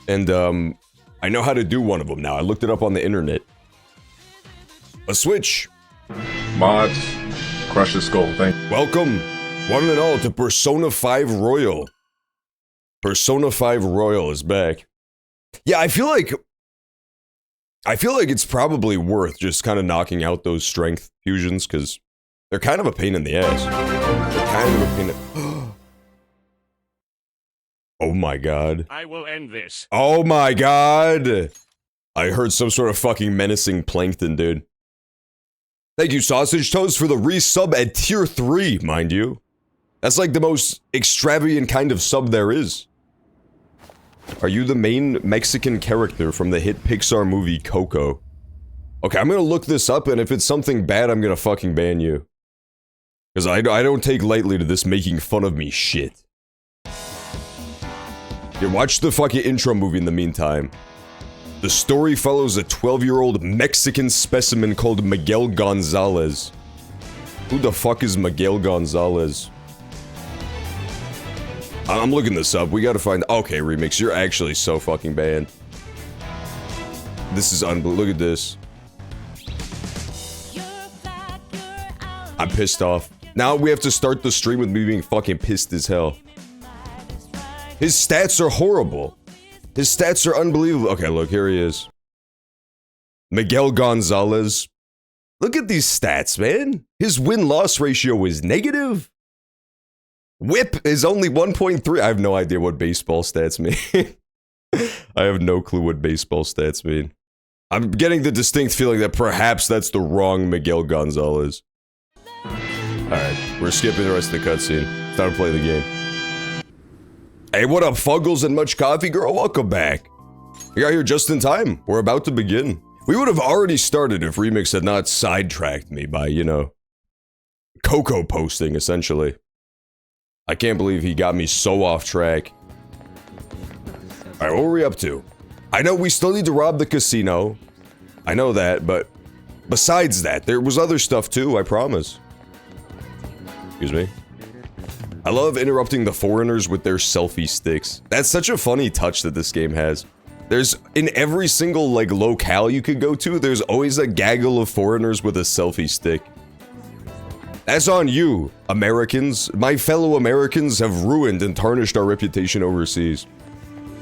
And, I know how to do one of them now. I looked it up on the internet. A switch. Mods, crush the skull. Thank you. Welcome, one and all, to Persona 5 Royal. Persona 5 Royal is back. Yeah, I feel like it's probably worth just kind of knocking out those strength fusions, because they're kind of a pain in the ass. They're kind of a pain in... Oh my god. I will end this. Oh my god! I heard some sort of fucking menacing plankton, dude. Thank you, Sausage Toast, for the resub at tier 3, mind you. That's like the most extravagant kind of sub there is. Are you the main Mexican character from the hit Pixar movie Coco? Okay, I'm gonna look this up, and if it's something bad, I'm gonna fucking ban you. Because I don't take lightly to this making fun of me shit. Here, watch the fucking intro movie in the meantime. The story follows a 12-year-old Mexican specimen called Miguel Gonzalez. Who the fuck is Miguel Gonzalez? I'm looking this up. We gotta find... Okay, Remix, you're actually so fucking bad. This is unbelievable. Look at this. I'm pissed off. Now we have to start the stream with me being fucking pissed as hell. His stats are horrible. His stats are unbelievable. Okay, look, here he is. Miguel Gonzalez. Look at these stats, man. His win-loss ratio is negative. Whip is only 1.3. I have no idea what baseball stats mean. I have no clue what baseball stats mean. I'm getting the distinct feeling that perhaps that's the wrong Miguel Gonzalez. Alright, we're skipping the rest of the cutscene. It's time to play the game. Hey, what up, Fuggles and Much Coffee Girl? Welcome back. We got here just in time. We're about to begin. We would have already started if Remix had not sidetracked me by, you know, Coco posting, essentially. I can't believe he got me so off track. Alright, what were we up to? I know we still need to rob the casino. I know that, but besides that, there was other stuff too, I promise. Excuse me. I love interrupting the foreigners with their selfie sticks. That's such a funny touch that this game has. There's, in every single, like, locale you could go to, there's always a gaggle of foreigners with a selfie stick. That's on you, Americans. My fellow Americans have ruined and tarnished our reputation overseas.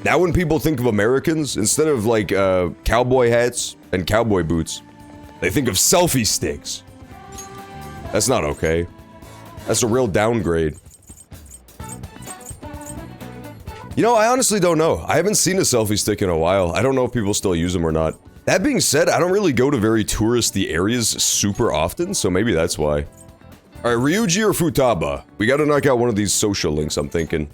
Now when people think of Americans, instead of, like, cowboy hats and cowboy boots, they think of selfie sticks. That's not okay. That's a real downgrade. You know, I honestly don't know. I haven't seen a selfie stick in a while. I don't know if people still use them or not. That being said, I don't really go to very touristy areas super often, so maybe that's why. Alright, Ryuji or Futaba? We gotta knock out one of these social links, I'm thinking.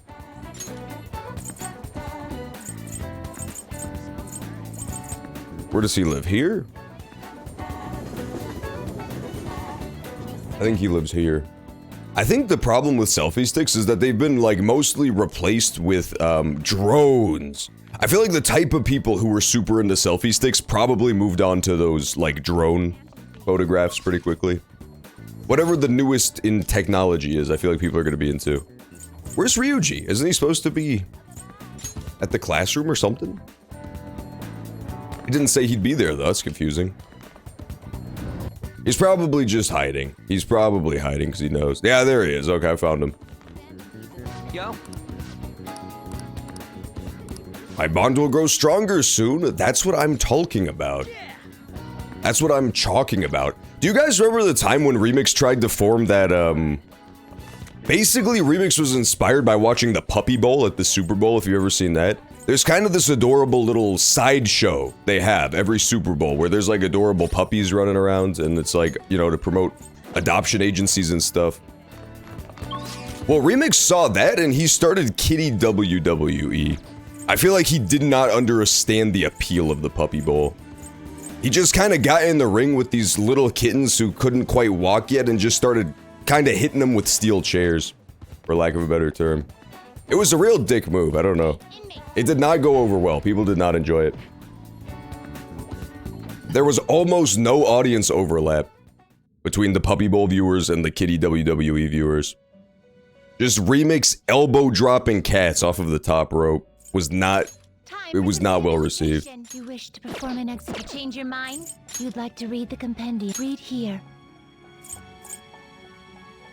Where does he live? Here? I think he lives here. I think the problem with selfie sticks is that they've been, like, mostly replaced with, drones. I feel like the type of people who were super into selfie sticks probably moved on to those, like, drone photographs pretty quickly. Whatever the newest in technology is, I feel like people are gonna be into. Where's Ryuji? Isn't he supposed to be at the classroom or something? He didn't say he'd be there, though. That's confusing. He's probably just hiding. He's probably hiding because he knows. Yeah, there he is. Okay, I found him. Yo. My bond will grow stronger soon. That's what I'm talking about. That's what I'm chalking about. Do you guys remember the time when Remix tried to form that, Basically, Remix was inspired by watching the Puppy Bowl at the Super Bowl, if you've ever seen that. There's kind of this adorable little sideshow they have every Super Bowl where there's like adorable puppies running around and it's like, you know, to promote adoption agencies and stuff. Well, Remix saw that and he started Kitty WWE. I feel like he did not understand the appeal of the Puppy Bowl. He just kind of got in the ring with these little kittens who couldn't quite walk yet and just started kind of hitting them with steel chairs, for lack of a better term. It was a real dick move, I don't know. It did not go over well. People did not enjoy it. There was almost no audience overlap between the Puppy Bowl viewers and the Kitty WWE viewers. Just Remix elbow dropping cats off of the top rope was not It was not well received. You wish to perform an execute. Change your mind? You'd like to read the compendium. Read here.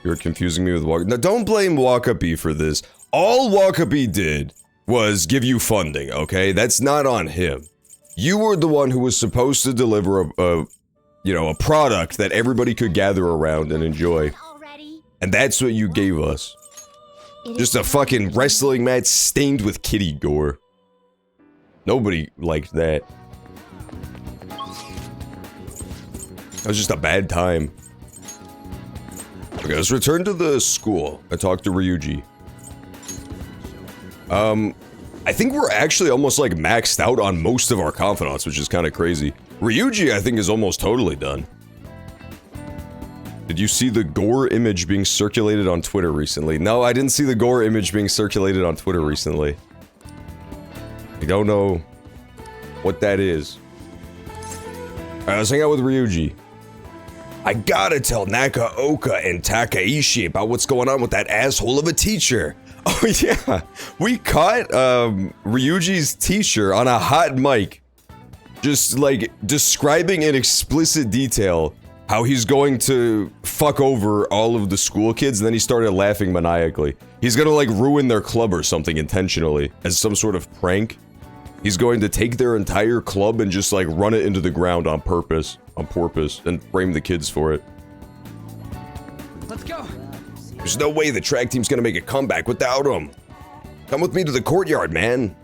You're confusing me with Wakabi. Now, don't blame Wakabi for this. All Wakabi did was give you funding, okay? That's not on him. You were the one who was supposed to deliver a product that everybody could gather around and enjoy. And that's what you gave us. Just a fucking wrestling match stained with kitty gore. Nobody liked that. That was just a bad time. Okay, let's return to the school and talk to Ryuji. I think we're actually almost like maxed out on most of our confidants, which is kind of crazy. Ryuji, I think, is almost totally done. Did you see the gore image being circulated on Twitter recently? No, I didn't see the gore image being circulated on Twitter recently. I don't know what that is. Alright, let's hang out with Ryuji. I gotta tell Nakaoka and Takaishi about what's going on with that asshole of a teacher. Oh yeah, we caught Ryuji's teacher on a hot mic. Just like describing in explicit detail how he's going to fuck over all of the school kids, and then he started laughing maniacally. He's gonna like ruin their club or something intentionally as some sort of prank. He's going to take their entire club and just like run it into the ground on purpose, and frame the kids for it. Let's go. There's no way the track team's gonna make a comeback without him. Come with me to the courtyard, man.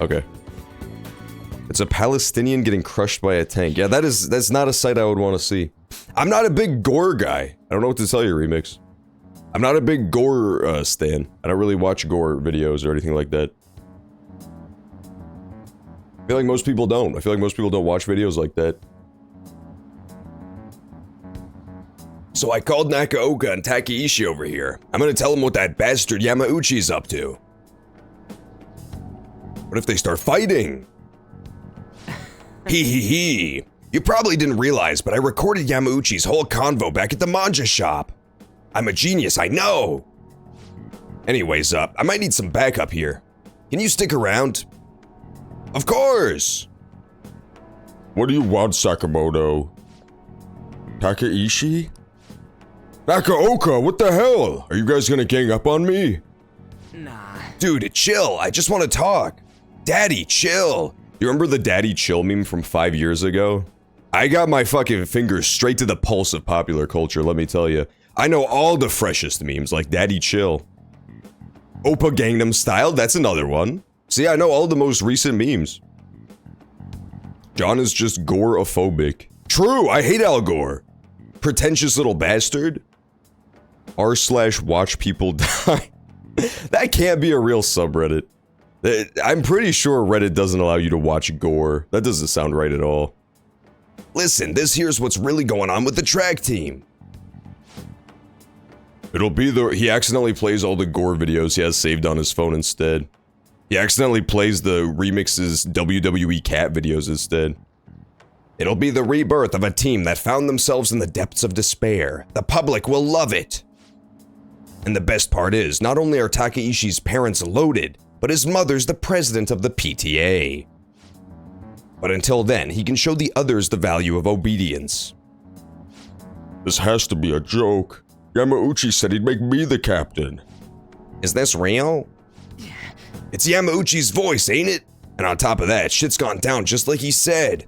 Okay. It's a Palestinian getting crushed by a tank. Yeah, that's not a sight I would want to see. I'm not a big gore guy. I don't know what to tell you, Remix. I'm not a big gore stan. I don't really watch gore videos or anything like that. I feel like most people don't. I feel like most people don't watch videos like that. So I called Nakaoka and Takaishi over here. I'm gonna tell them what that bastard Yamauchi's up to. What if they start fighting? Hee hee hee. You probably didn't realize, but I recorded Yamauchi's whole convo back at the manja shop. I'm a genius, I know. Anyways, I might need some backup here. Can you stick around? Of course. What do you want, Sakamoto? Takaishi? Nakaoka, what the hell? Are you guys gonna gang up on me? Nah. Dude, chill. I just want to talk. Daddy, chill. You remember the Daddy Chill meme from 5 years ago? I got my fucking fingers straight to the pulse of popular culture, let me tell you. I know all the freshest memes, like Daddy Chill. Oppa Gangnam Style, that's another one. See, I know all the most recent memes. John is just gore-ophobic. True, I hate Al Gore. Pretentious little bastard. r/watch people die. That can't be a real subreddit. I'm pretty sure Reddit doesn't allow you to watch gore. That doesn't sound right at all. Listen, this here's what's really going on with the track team. It'll be he accidentally plays all the gore videos he has saved on his phone instead. He accidentally plays the Remix's WWE cat videos instead. It'll be the rebirth of a team that found themselves in the depths of despair. The public will love it. And the best part is, not only are Takaishi's parents loaded, but his mother's the president of the PTA. But until then, he can show the others the value of obedience. This has to be a joke. Yamauchi said he'd make me the captain. Is this real? It's Yamauchi's voice, ain't it? And on top of that, shit's gone down just like he said.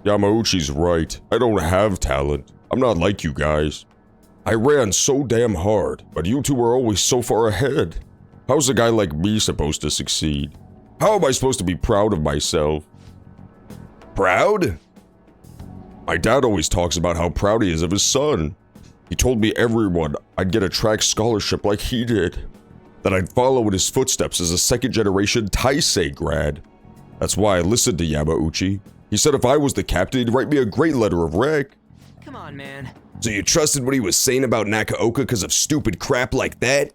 Yamauchi's right. I don't have talent. I'm not like you guys. I ran so damn hard, but you two were always so far ahead. How's a guy like me supposed to succeed? How am I supposed to be proud of myself? Proud? My dad always talks about how proud he is of his son. He told me everyone I'd get a track scholarship like he did. That I'd follow in his footsteps as a second-generation Taisei grad. That's why I listened to Yamauchi. He said if I was the captain, he'd write me a great letter of rec. Come on, man. So you trusted what he was saying about Nakaoka because of stupid crap like that?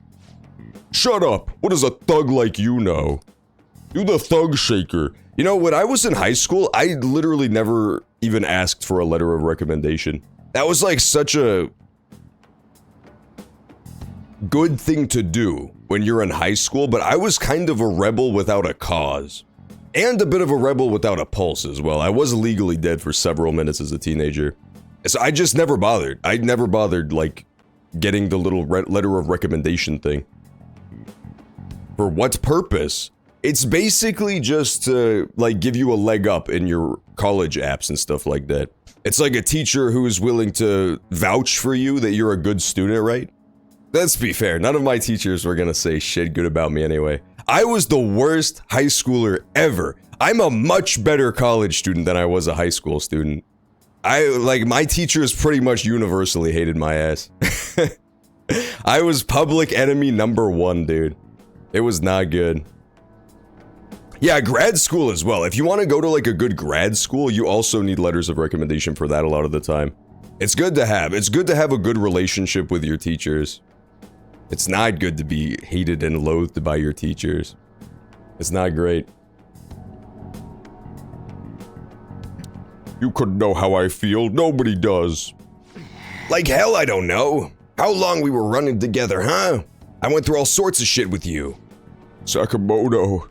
Shut up! What does a thug like you know? You the thug shaker. You know, when I was in high school, I literally never even asked for a letter of recommendation. That was like such a good thing to do. when you're in high school, but I was kind of a rebel without a cause. And a bit of a rebel without a pulse as well. I was legally dead for several minutes as a teenager. So I just never bothered. I never bothered, like, getting the little letter of recommendation thing. For what purpose? It's basically just to, like, give you a leg up in your college apps and stuff like that. It's like a teacher who's willing to vouch for you that you're a good student, right? Let's be fair, none of my teachers were gonna say shit good about me anyway. I was the worst high schooler ever. I'm a much better college student than I was a high school student. My teachers pretty much universally hated my ass. I was public enemy number 1, dude. It was not good. Yeah, grad school as well. If you want to go to like a good grad school, you also need letters of recommendation for that a lot of the time. It's good to have. It's good to have a good relationship with your teachers. It's not good to be hated and loathed by your teachers. It's not great. You couldn't know how I feel. Nobody does. Like hell I don't know. How long we were running together, huh? I went through all sorts of shit with you. Sakamoto.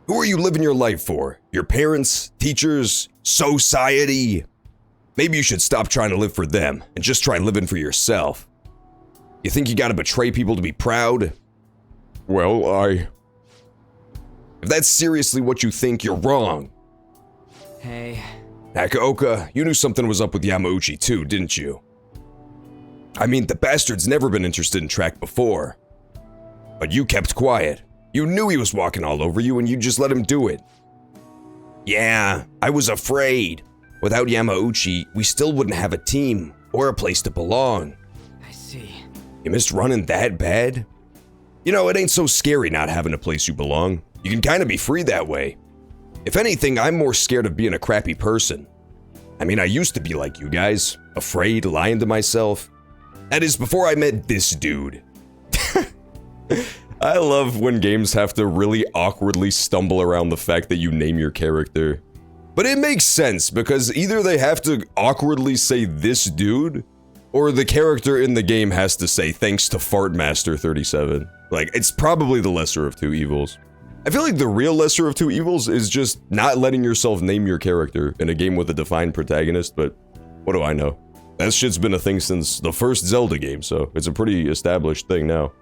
Who are you living your life for? Your parents? Teachers? Society? Maybe you should stop trying to live for them and just try living for yourself. You think you gotta betray people to be proud? Well, If that's seriously what you think, you're wrong. Hey. Nakaoka, you knew something was up with Yamauchi too, didn't you? I mean, the bastard's never been interested in track before. But you kept quiet. You knew he was walking all over you and you just let him do it. Yeah, I was afraid. Without Yamauchi, we still wouldn't have a team or a place to belong. I see. You missed running that bad? You know, it ain't so scary not having a place you belong. You can kind of be free that way. If anything, I'm more scared of being a crappy person. I mean, I used to be like you guys, afraid, lying to myself. That is before I met this dude. I love when games have to really awkwardly stumble around the fact that you name your character. But it makes sense, because either they have to awkwardly say this dude, or the character in the game has to say thanks to Fartmaster37. Like, it's probably the lesser of two evils. I feel like the real lesser of two evils is just not letting yourself name your character in a game with a defined protagonist, but what do I know? That shit's been a thing since the first Zelda game, so it's a pretty established thing now.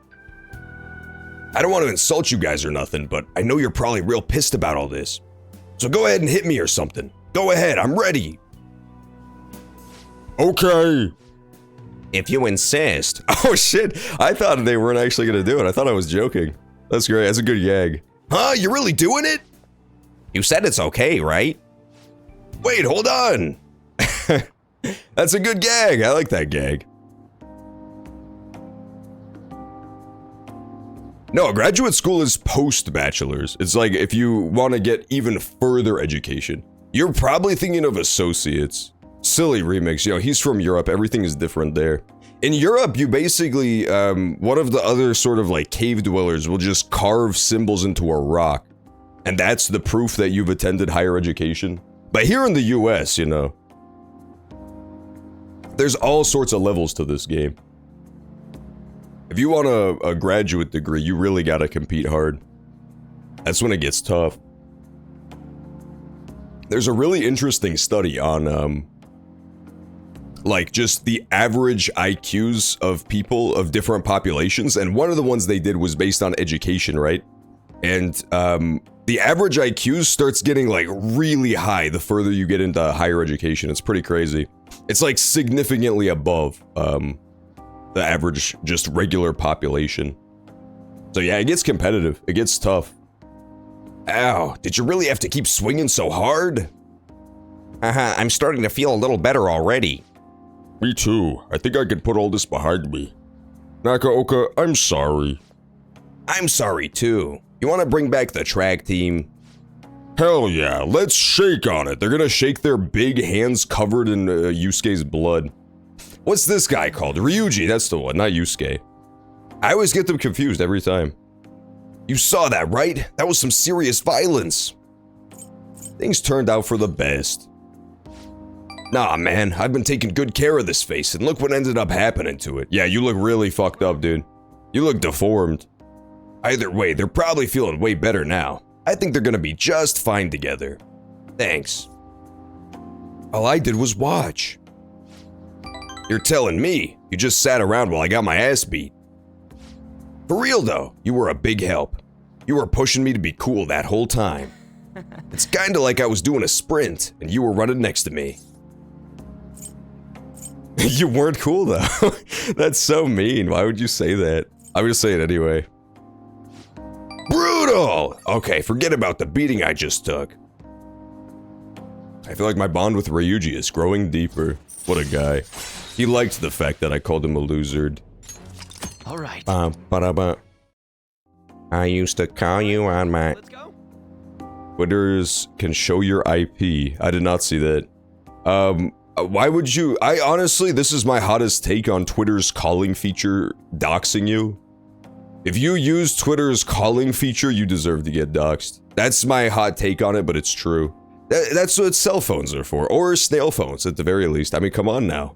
I don't want to insult you guys or nothing, but I know you're probably real pissed about all this. So go ahead and hit me or something. Go ahead, I'm ready. Okay. If you insist. Oh shit, I thought they weren't actually gonna do it. I thought I was joking. That's great, that's a good gag. Huh, you really doing it? You said it's okay, right? Wait, hold on. That's a good gag, I like that gag. No, graduate school is post-bachelor's. It's like if you want to get even further education. You're probably thinking of associates. Silly remix, you know, he's from Europe, everything is different there. In Europe, you basically, one of the other sort of like cave dwellers will just carve symbols into a rock. And that's the proof that you've attended higher education. But here in the US, you know, there's all sorts of levels to this game. If you want a graduate degree, you really gotta compete hard. That's when it gets tough. There's a really interesting study on, like, just the average IQs of people of different populations, and one of the ones they did was based on education, right? And, the average IQ starts getting, like, really high the further you get into higher education. It's pretty crazy. It's, like, significantly above, the average, just regular population. So yeah, it gets competitive. It gets tough. Ow, did you really have to keep swinging so hard? I'm starting to feel a little better already. Me too. I think I can put all this behind me. Nakaoka, I'm sorry. I'm sorry too. You want to bring back the track team? Hell yeah, let's shake on it. They're gonna shake their big hands covered in Yusuke's blood. What's this guy called? Ryuji, that's the one, not Yusuke. I always get them confused every time. You saw that, right? That was some serious violence. Things turned out for the best. Nah, man, I've been taking good care of this face, and look what ended up happening to it. Yeah, you look really fucked up, dude. You look deformed. Either way, they're probably feeling way better now. I think they're gonna be just fine together. Thanks. All I did was watch. You're telling me you just sat around while I got my ass beat. For real though, you were a big help. You were pushing me to be cool that whole time. It's kinda like I was doing a sprint and you were running next to me. You weren't cool though. That's so mean. Why would you say that? I'm gonna say it anyway. Brutal! Okay, forget about the beating I just took. I feel like my bond with Ryuji is growing deeper. What a guy. He liked the fact that I called him a losered. All right. I used to call you on my... Let's go. Twitters can show your IP. I did not see that. Why would you... I honestly, this is my hottest take on Twitter's calling feature doxing you. If you use Twitter's calling feature, you deserve to get doxed. That's my hot take on it, but it's true. That's what cell phones are for, or snail phones at the very least. I mean, come on now.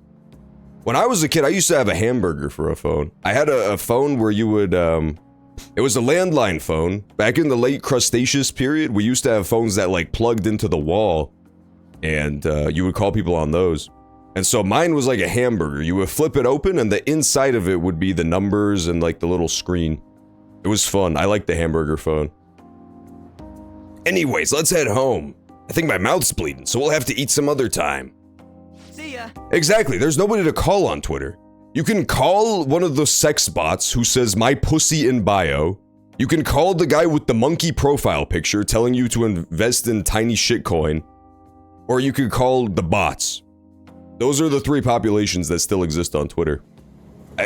When I was a kid, I used to have a hamburger for a phone. I had a phone where you would, it was a landline phone. Back in the late Cretaceous period, we used to have phones that like plugged into the wall, and you would call people on those. And so mine was like a hamburger. You would flip it open and the inside of it would be the numbers and like the little screen. It was fun. I liked the hamburger phone. Anyways, let's head home. I think my mouth's bleeding, so we'll have to eat some other time. See ya. Exactly. There's nobody to call on Twitter. You can call one of the sex bots who says my pussy in bio. You can call the guy with the monkey profile picture telling you to invest in tiny shitcoin. Or you could call the bots. Those are the three populations that still exist on Twitter.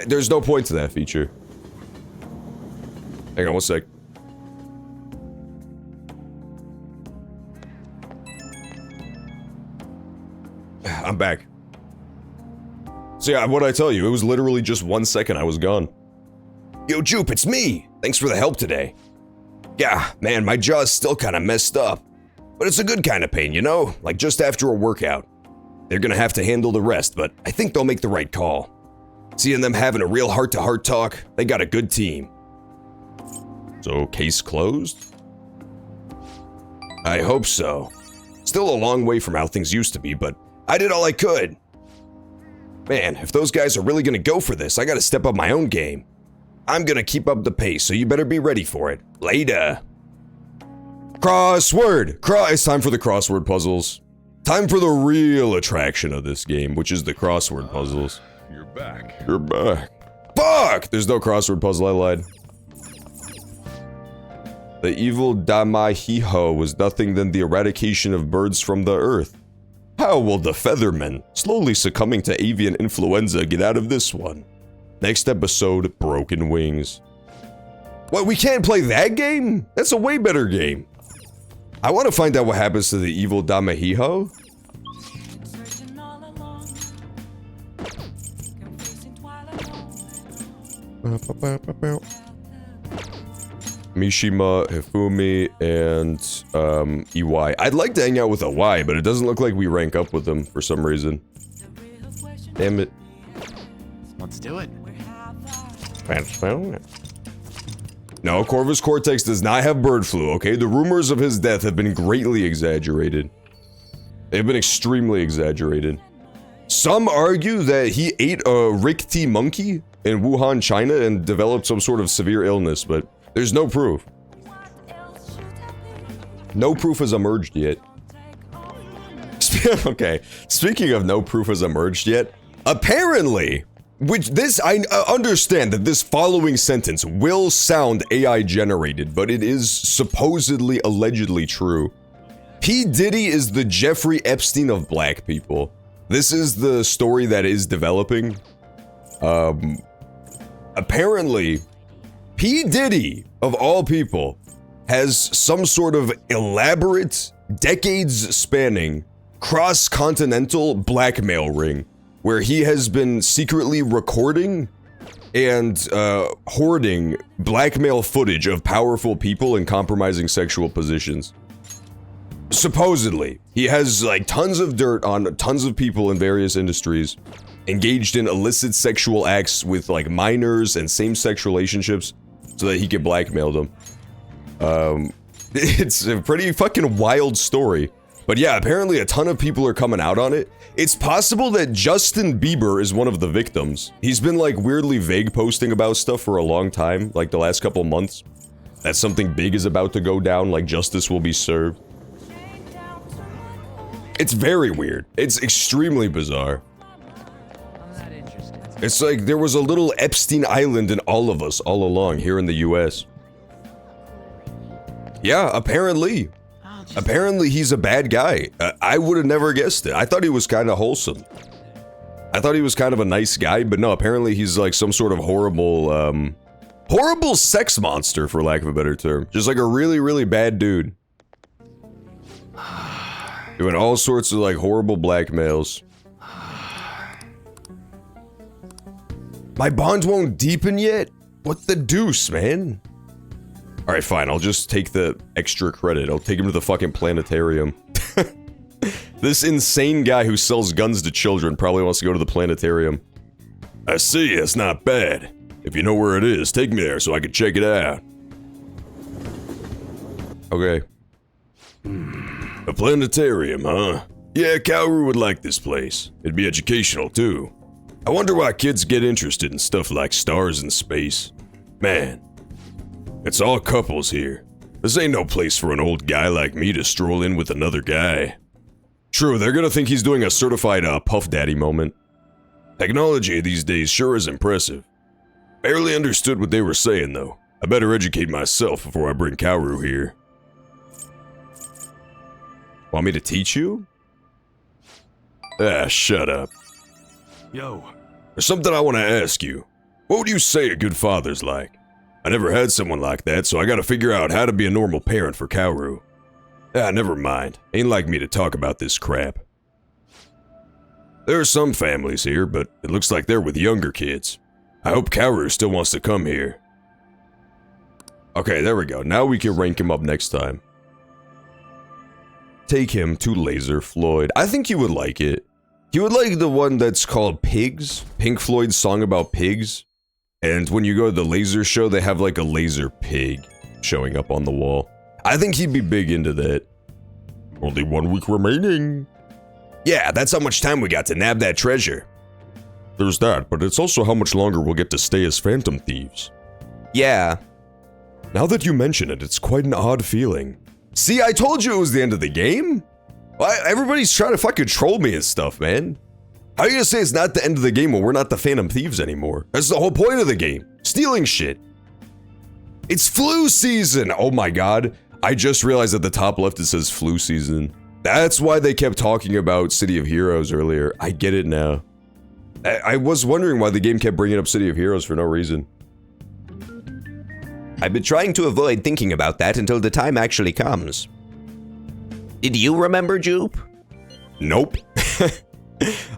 There's no point to that feature. Hang on one sec. I'm back. So yeah, what'd I tell you? It was literally just 1 second I was gone. Yo, Jupe, it's me! Thanks for the help today. Yeah, man, my jaw's still kinda messed up. But it's a good kind of pain, you know? Like just after a workout. They're gonna have to handle the rest, but I think they'll make the right call. Seeing them having a real heart-to-heart talk, they got a good team. So, case closed? I hope so. Still a long way from how things used to be, but I did all I could. Man, if those guys are really gonna go for this, I gotta step up my own game. I'm gonna keep up the pace, so you better be ready for it. Later. Crossword! It's time for the crossword puzzles. Time for the real attraction of this game, which is the crossword puzzles. You're back. You're back. Fuck! There's no crossword puzzle, I lied. The evil Damahiho was nothing than the eradication of birds from the earth. How will the Feathermen, slowly succumbing to avian influenza, get out of this one? Next episode, Broken Wings. What, we can't play that game? That's a way better game. I want to find out what happens to the evil Damahiho. Mishima, Hifumi, and EY. I'd like to hang out with a Y, but it doesn't look like we rank up with them for some reason. Damn it. Let's do it. No, Corvus Cortex does not have bird flu, okay? The rumors of his death have been greatly exaggerated. They've been extremely exaggerated. Some argue that he ate a ricti monkey in Wuhan, China, and developed some sort of severe illness, but there's no proof. No proof has emerged yet. Okay, speaking of no proof has emerged yet, apparently, which this, I understand that this following sentence will sound AI generated, but it is supposedly, allegedly true. P. Diddy is the Jeffrey Epstein of black people. This is the story that is developing. Apparently, P. Diddy, of all people, has some sort of elaborate, decades-spanning, cross-continental blackmail ring where he has been secretly recording and hoarding blackmail footage of powerful people in compromising sexual positions. Supposedly, he has like tons of dirt on tons of people in various industries, engaged in illicit sexual acts with like minors and same-sex relationships so that he could blackmail them. It's a pretty fucking wild story. But yeah, apparently a ton of people are coming out on it. It's possible that Justin Bieber is one of the victims. He's been like weirdly vague posting about stuff for a long time, like the last couple months. That something big is about to go down, like justice will be served. It's very weird. It's extremely bizarre. It's like there was a little Epstein Island in all of us all along here in the US. Yeah, apparently. Apparently he's a bad guy. I would have never guessed it. I thought he was kind of wholesome. I thought he was kind of a nice guy, but no, apparently he's like some sort of horrible, horrible sex monster, for lack of a better term. Just like a really, really bad dude. Doing all sorts of like horrible blackmails. My bond won't deepen yet? What the deuce, man? Alright, fine, I'll just take the extra credit. I'll take him to the fucking planetarium. This insane guy who sells guns to children probably wants to go to the planetarium. I see, it's not bad. If you know where it is, take me there so I can check it out. Okay. A planetarium, huh? Yeah, Kaoru would like this place. It'd be educational, too. I wonder why kids get interested in stuff like stars and space. Man. It's all couples here. This ain't no place for an old guy like me to stroll in with another guy. True, they're gonna think he's doing a certified Puff Daddy moment. Technology these days sure is impressive. Barely understood what they were saying though. I better educate myself before I bring Kaoru here. Want me to teach you? Ah, shut up. Yo. There's something I want to ask you. What would you say a good father's like? I never had someone like that, so I gotta figure out how to be a normal parent for Kaoru. Ah, never mind. Ain't like me to talk about this crap. There are some families here, but it looks like they're with younger kids. I hope Kaoru still wants to come here. Okay, there we go. Now we can rank him up next time. Take him to Laser Floyd. I think he would like it. He would like the one that's called Pigs. Pink Floyd's song about pigs. And when you go to the laser show, they have like a laser pig showing up on the wall. I think he'd be big into that. Only 1 week remaining. Yeah, that's how much time we got to nab that treasure. There's that, but it's also how much longer we'll get to stay as Phantom Thieves. Yeah. Now that you mention it, it's quite an odd feeling. See, I told you it was the end of the game? Everybody's trying to fucking troll me and stuff, man. How are you gonna say it's not the end of the game when we're not the Phantom Thieves anymore? That's the whole point of the game. Stealing shit. It's flu season! Oh my god. I just realized at the top left it says flu season. That's why they kept talking about City of Heroes earlier. I get it now. I was wondering why the game kept bringing up City of Heroes for no reason. I've been trying to avoid thinking about that until the time actually comes. Did you remember, Jupe? Nope.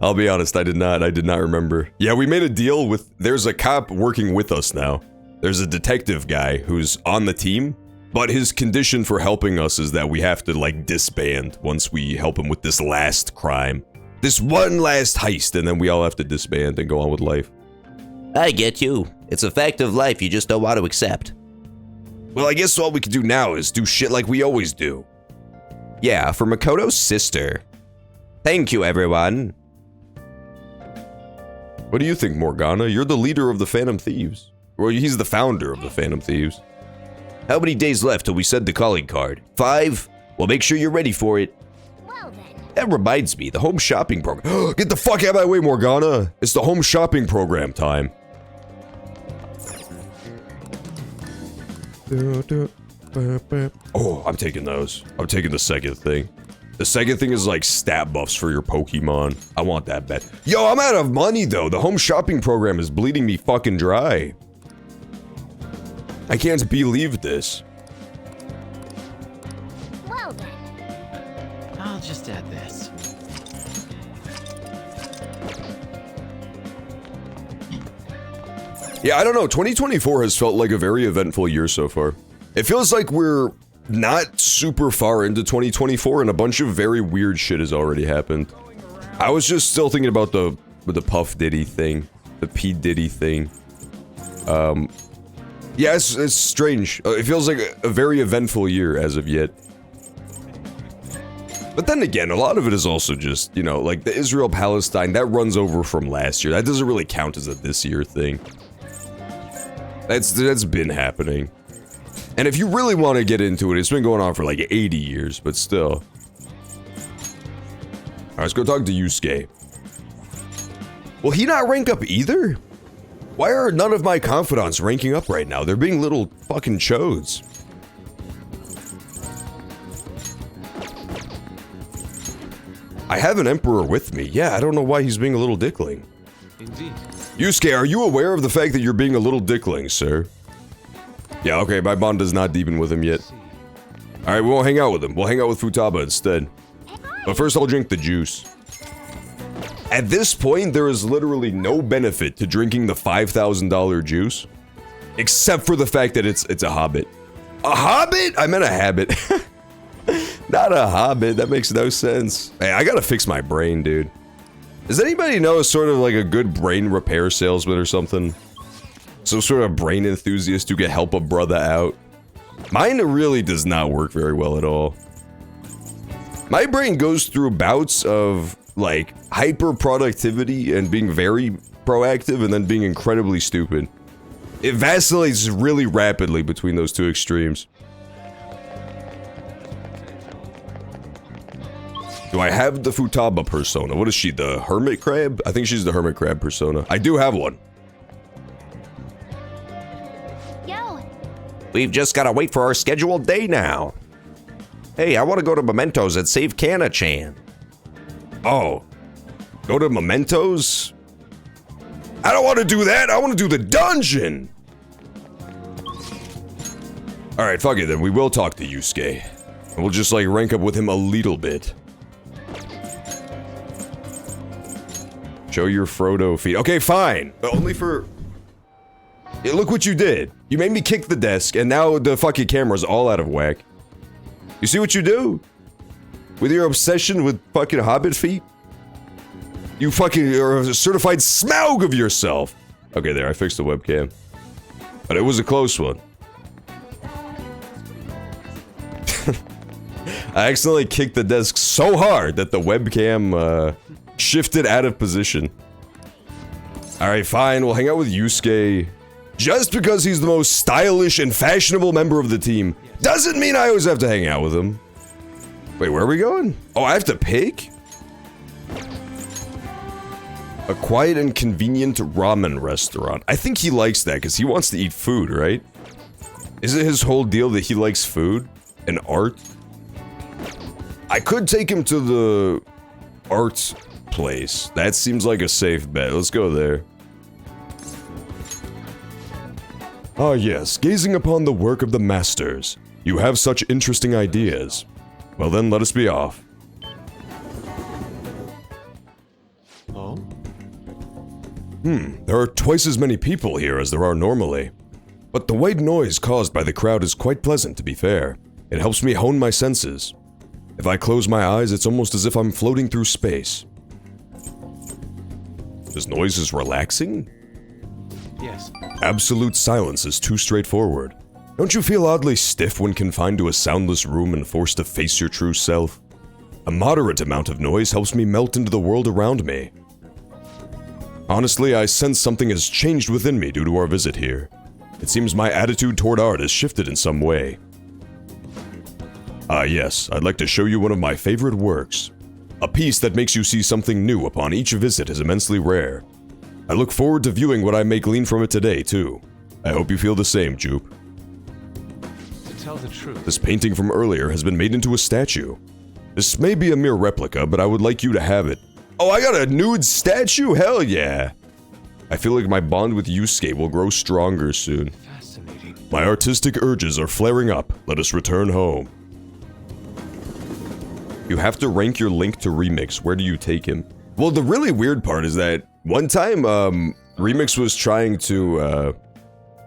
I'll be honest, I did not remember. Yeah, we made a deal with, there's a cop working with us now. There's a detective guy who's on the team, but his condition for helping us is that we have to like disband once we help him with this last crime. This one last heist, and then we all have to disband and go on with life. I get you. It's a fact of life you just don't want to accept. Well, I guess all we can do now is do shit like we always do. Yeah, for Makoto's sister. Thank you, everyone. What do you think, Morgana? You're the leader of the Phantom Thieves. Well, he's the founder of the Phantom Thieves. How many days left till we send the calling card? 5? Well, make sure you're ready for it. Well then. That reminds me, the home shopping program. Get the fuck out of my way, Morgana. It's the home shopping program time. Oh, I'm taking those. I'm taking the second thing. The second thing is like stat buffs for your Pokemon. I want that bad. Yo, I'm out of money though. The home shopping program is bleeding me fucking dry. I can't believe this. Well then. I'll just add this. Yeah, I don't know. 2024 has felt like a very eventful year so far. It feels like we're not super far into 2024 and a bunch of very weird shit has already happened. I was just still thinking about the with the Puff Diddy thing, the P Diddy thing. Yeah, it's strange. It feels like a very eventful year as of yet. But then again, a lot of it is also just, you know, like the Israel-Palestine, that runs over from last year. That doesn't really count as a this year thing. That's been happening. And if you really want to get into it, it's been going on for like 80 years, but still. Alright, let's go talk to Yusuke. Will he not rank up either? Why are none of my confidants ranking up right now? They're being little fucking chodes. I have an emperor with me. Yeah, I don't know why he's being a little dickling. Indeed. Yusuke, are you aware of the fact that you're being a little dickling, sir? Yeah, okay, my bond does not deepen with him yet. Alright, we won't hang out with him. We'll hang out with Futaba instead. But first I'll drink the juice. At this point, there is literally no benefit to drinking the $5,000 juice. Except for the fact that it's a hobbit. A hobbit? I meant a habit. Not a hobbit, that makes no sense. Hey, I gotta fix my brain, dude. Does anybody know sort of like a good brain repair salesman or something? Some sort of brain enthusiast who can help a brother out? Mine really does not work very well at all. My brain goes through bouts of, like, hyper productivity and being very proactive and then being incredibly stupid. It vacillates really rapidly between those two extremes. Do I have the Futaba persona? What is she, the hermit crab? I think she's the hermit crab persona. I do have one. Yo, We've just gotta wait for our scheduled day now. Hey, I wanna go to Mementos and save Kana-chan. Oh. Go to Mementos? I don't want to do that. I want to do the dungeon. Alright, fuck it then. We will talk to Yusuke. And we'll just, like, rank up with him a little bit. Show your Frodo feet. Okay, fine. But only for... Yeah, look what you did. You made me kick the desk, and now the fucking camera's all out of whack. You see what you do? With your obsession with fucking hobbit feet? You fucking are a certified smaug of yourself. Okay, there, I fixed the webcam. But it was a close one. I accidentally kicked the desk so hard that the webcam, shifted out of position. Alright, fine, we'll hang out with Yusuke. Just because he's the most stylish and fashionable member of the team doesn't mean I always have to hang out with him. Wait, where are we going? Oh, I have to pick? A quiet and convenient ramen restaurant. I think he likes that because he wants to eat food, right? Is it his whole deal that he likes food and art? I could take him to the art place. That seems like a safe bet. Let's go there. Ah yes, gazing upon the work of the masters. You have such interesting ideas. Well then, let us be off. Oh? There are twice as many people here as there are normally. But the white noise caused by the crowd is quite pleasant, to be fair. It helps me hone my senses. If I close my eyes, it's almost as if I'm floating through space. This noise is relaxing? Yes. Absolute silence is too straightforward. Don't you feel oddly stiff when confined to a soundless room and forced to face your true self? A moderate amount of noise helps me melt into the world around me. Honestly, I sense something has changed within me due to our visit here. It seems my attitude toward art has shifted in some way. Ah yes, I'd like to show you one of my favorite works. A piece that makes you see something new upon each visit is immensely rare. I look forward to viewing what I may glean from it today, too. I hope you feel the same, Jupe. To tell the truth. This painting from earlier has been made into a statue. This may be a mere replica, but I would like you to have it. Oh, I got a nude statue? Hell yeah! I feel like my bond with Yusuke will grow stronger soon. Fascinating. My artistic urges are flaring up. Let us return home. You have to rank your Link to Remix. Where do you take him? Well, the really weird part is that one time, Remix was trying to,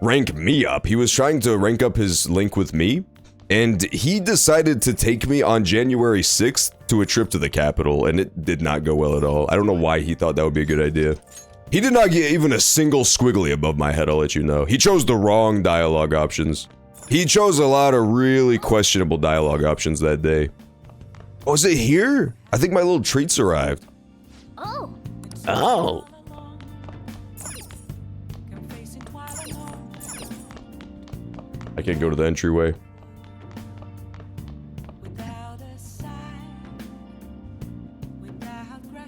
rank me up. He was trying to rank up his Link with me, And he decided to take me on January 6th to a trip to the Capitol, and it did not go well at all. I don't know why he thought that would be a good idea. He did not get even a single squiggly above my head, I'll let you know. He chose the wrong dialogue options. He chose a lot of really questionable dialogue options that day. Oh, is it here? I think my little treats arrived. Oh, Oh. I can't go to the entryway.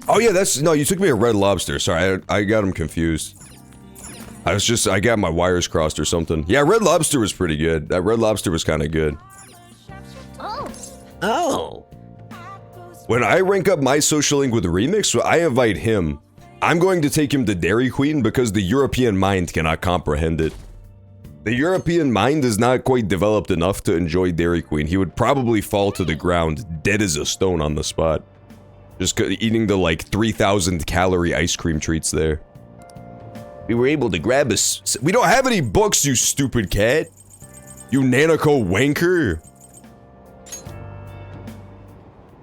Oh yeah, no, you took me to Red Lobster. Sorry, I got him confused. I got my wires crossed or something. Yeah, Red Lobster was pretty good. That Red Lobster was kind of good. oh, Oh. When I rank up my social link with Remix, I invite him. I'm going to take him to Dairy Queen because the European mind cannot comprehend it. The European mind is not quite developed enough to enjoy Dairy Queen. He would probably fall to the ground, dead as a stone on the spot. Just eating the, like, 3,000 calorie ice cream treats there. We were able to grab us. We don't have any books, you stupid cat. You Nanako wanker.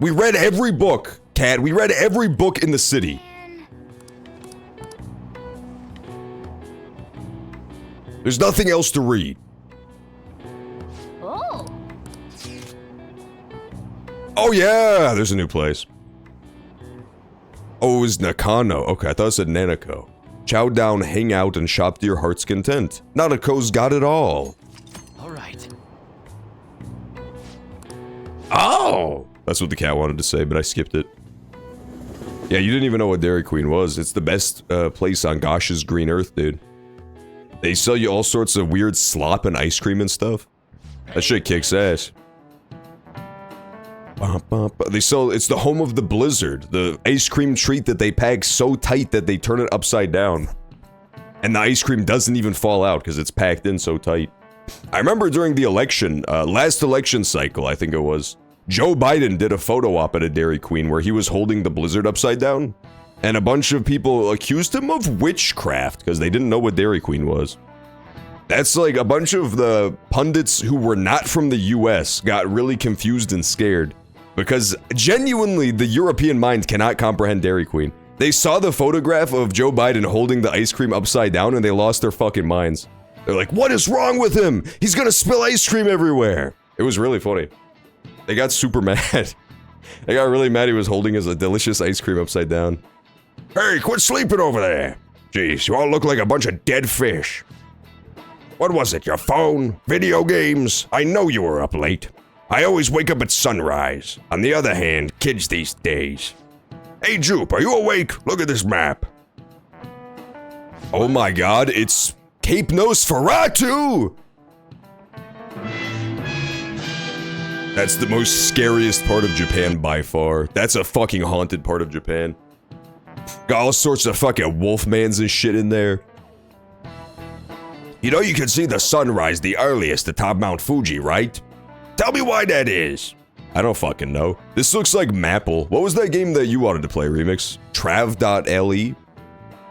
We read every book, cat. We read every book in the city. There's nothing else to read. oh. Oh yeah, there's a new place. Oh, it was Nakano. Okay, I thought it said Nanako. Chow down, hang out, and shop to your heart's content. Nanako's got it all. All right. Oh. That's what the cat wanted to say, but I skipped it. Yeah, you didn't even know what Dairy Queen was. It's the best place on Gosh's green earth, dude. They sell you all sorts of weird slop and ice cream and stuff. That shit kicks ass. They sell, it's the home of the Blizzard, the ice cream treat that they pack so tight that they turn it upside down. And the ice cream doesn't even fall out because it's packed in so tight. I remember during the election, last election cycle, I think it was, Joe Biden did a photo op at a Dairy Queen where he was holding the Blizzard upside down. And a bunch of people accused him of witchcraft because they didn't know what Dairy Queen was. That's like a bunch of the pundits who were not from the US got really confused and scared. Because genuinely, the European mind cannot comprehend Dairy Queen. They saw the photograph of Joe Biden holding the ice cream upside down and they lost their fucking minds. They're like, what is wrong with him? He's gonna spill ice cream everywhere. It was really funny. They got super mad. They got really mad he was holding his delicious ice cream upside down. Hey, quit sleeping over there. Jeez, you all look like a bunch of dead fish. What was it, your phone? Video games? I know you were up late. I always wake up at sunrise. On the other hand, kids these days. Hey, Jupe, are you awake? Look at this map. Oh my god, it's Cape Nosferatu! That's the most scariest part of Japan by far. That's a fucking haunted part of Japan. Got all sorts of fucking wolfmans and shit in there. You know you can see the sunrise the earliest atop Mount Fuji, right? Tell me why that is. I don't fucking know. This looks like Maple. What was that game that you wanted to play, Remix? Trav.le? It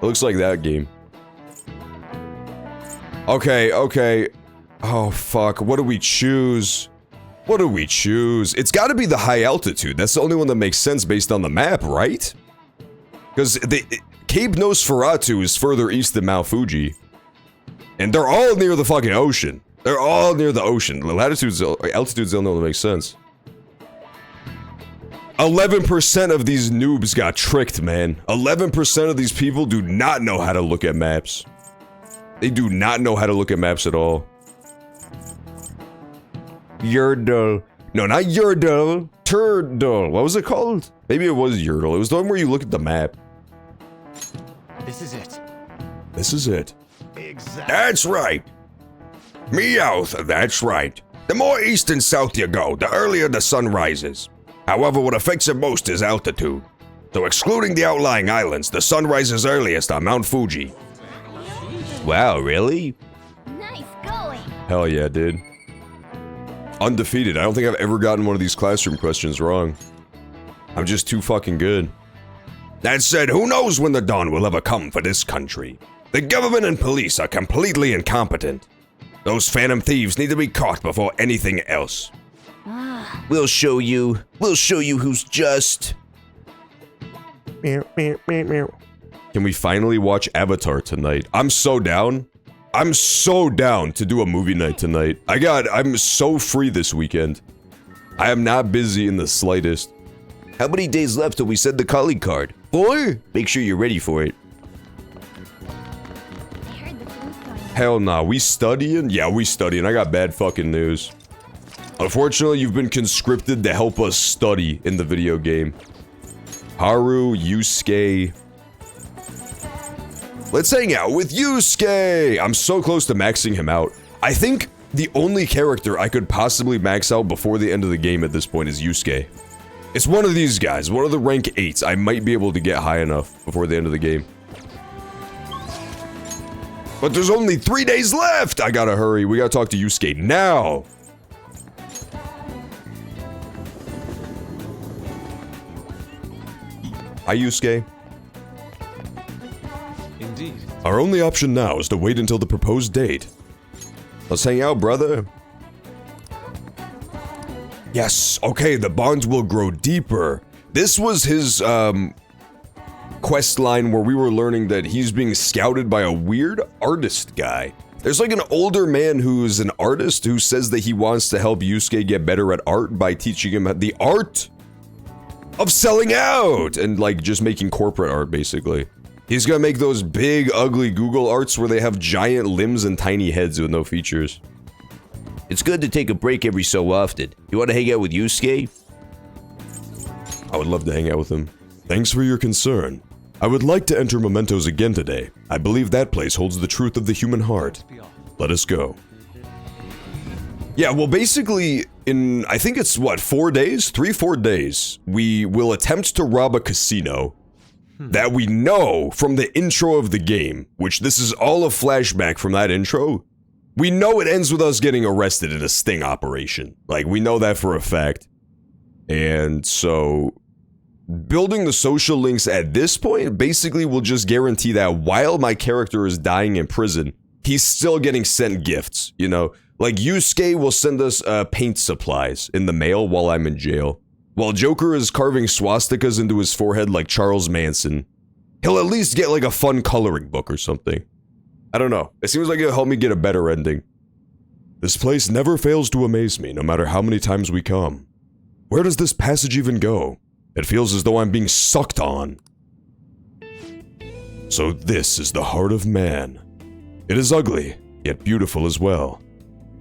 looks like that game. Okay, okay. Oh, fuck. What do we choose? What do we choose? It's gotta be the high altitude. That's the only one that makes sense based on the map, right? Because Cape Nosferatu is further east than Mount Fuji. And they're all near the fucking ocean. They're all near the ocean. Altitudes don't know that makes sense. 11% of these noobs got tricked, man. 11% of these people do not know how to look at maps. They do not know how to look at maps at all. Yurdle. No, not Yurdle. Turdle. What was it called? Maybe it was Yurdle. It was the one where you look at the map. This is it. This is it. Exactly. That's right. Meowth, that's right. The more east and south you go, the earlier the sun rises. However, what affects it most is altitude. So excluding the outlying islands, the sun rises earliest on Mount Fuji. Wow, really? Nice going. Hell yeah, dude. Undefeated. I don't think I've ever gotten one of these classroom questions wrong. I'm just too fucking good. That said, who knows when the dawn will ever come for this country? The government and police are completely incompetent. Those phantom thieves need to be caught before anything else. We'll show you who's just. Can we finally watch Avatar tonight? I'm so down. I'm so down to do a movie night tonight. I'm so free this weekend. I am not busy in the slightest. How many days left till we send the calling card? 4? Make sure you're ready for it. I heard the flu's going. Hell nah, we studying? Yeah, we studying. I got bad fucking news. Unfortunately, you've been conscripted to help us study in the video game. Haru, Yusuke. Let's hang out with Yusuke! I'm so close to maxing him out. I think the only character I could possibly max out before the end of the game at this point is Yusuke. It's one of these guys, one of the rank 8s. I might be able to get high enough before the end of the game. But there's only 3 days left! I gotta hurry. We gotta talk to Yusuke now! Hi, Yusuke. Indeed. Our only option now is to wait until the proposed date. Let's hang out, brother. Yes, okay, the bonds will grow deeper. This was his, quest line where we were learning that he's being scouted by a weird artist guy. There's like an older man who's an artist who says that he wants to help Yusuke get better at art by teaching him the art of selling out and like just making corporate art, basically. He's gonna make those big, ugly Google arts where they have giant limbs and tiny heads with no features. It's good to take a break every so often. You want to hang out with Yusuke? I would love to hang out with him. Thanks for your concern. I would like to enter Mementos again today. I believe that place holds the truth of the human heart. Let us go. Yeah, well, basically, in, I think it's what, 4 days? 3-4 days, we will attempt to rob a casino that we know from the intro of the game, which this is all a flashback from that intro. We know it ends with us getting arrested in a sting operation. Like, we know that for a fact. And so, building the social links at this point basically will just guarantee that while my character is dying in prison, he's still getting sent gifts, you know? Like, Yusuke will send us paint supplies in the mail while I'm in jail. While Joker is carving swastikas into his forehead like Charles Manson, he'll at least get like a fun coloring book or something. I don't know. It seems like it'll help me get a better ending. This place never fails to amaze me, no matter how many times we come. Where does this passage even go? It feels as though I'm being sucked on. So this is the heart of man. It is ugly, yet beautiful as well.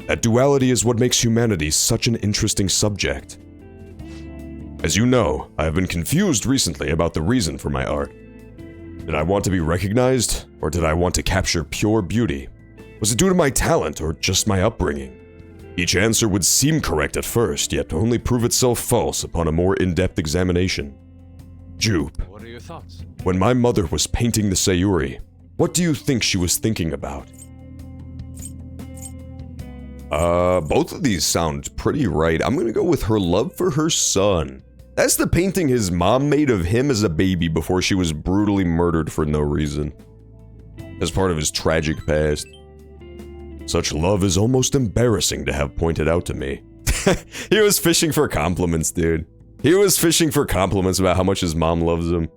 That duality is what makes humanity such an interesting subject. As you know, I have been confused recently about the reason for my art. Did I want to be recognized, or did I want to capture pure beauty? Was it due to my talent, or just my upbringing? Each answer would seem correct at first, yet only prove itself false upon a more in-depth examination. Jupe, What are your thoughts? when my mother was painting the Sayuri, what do you think she was thinking about? Both of these sound pretty right. I'm gonna go with her love for her son. That's the painting his mom made of him as a baby before she was brutally murdered for no reason. As part of his tragic past. Such love is almost embarrassing to have pointed out to me. He was fishing for compliments, dude. He was fishing for compliments about how much his mom loves him.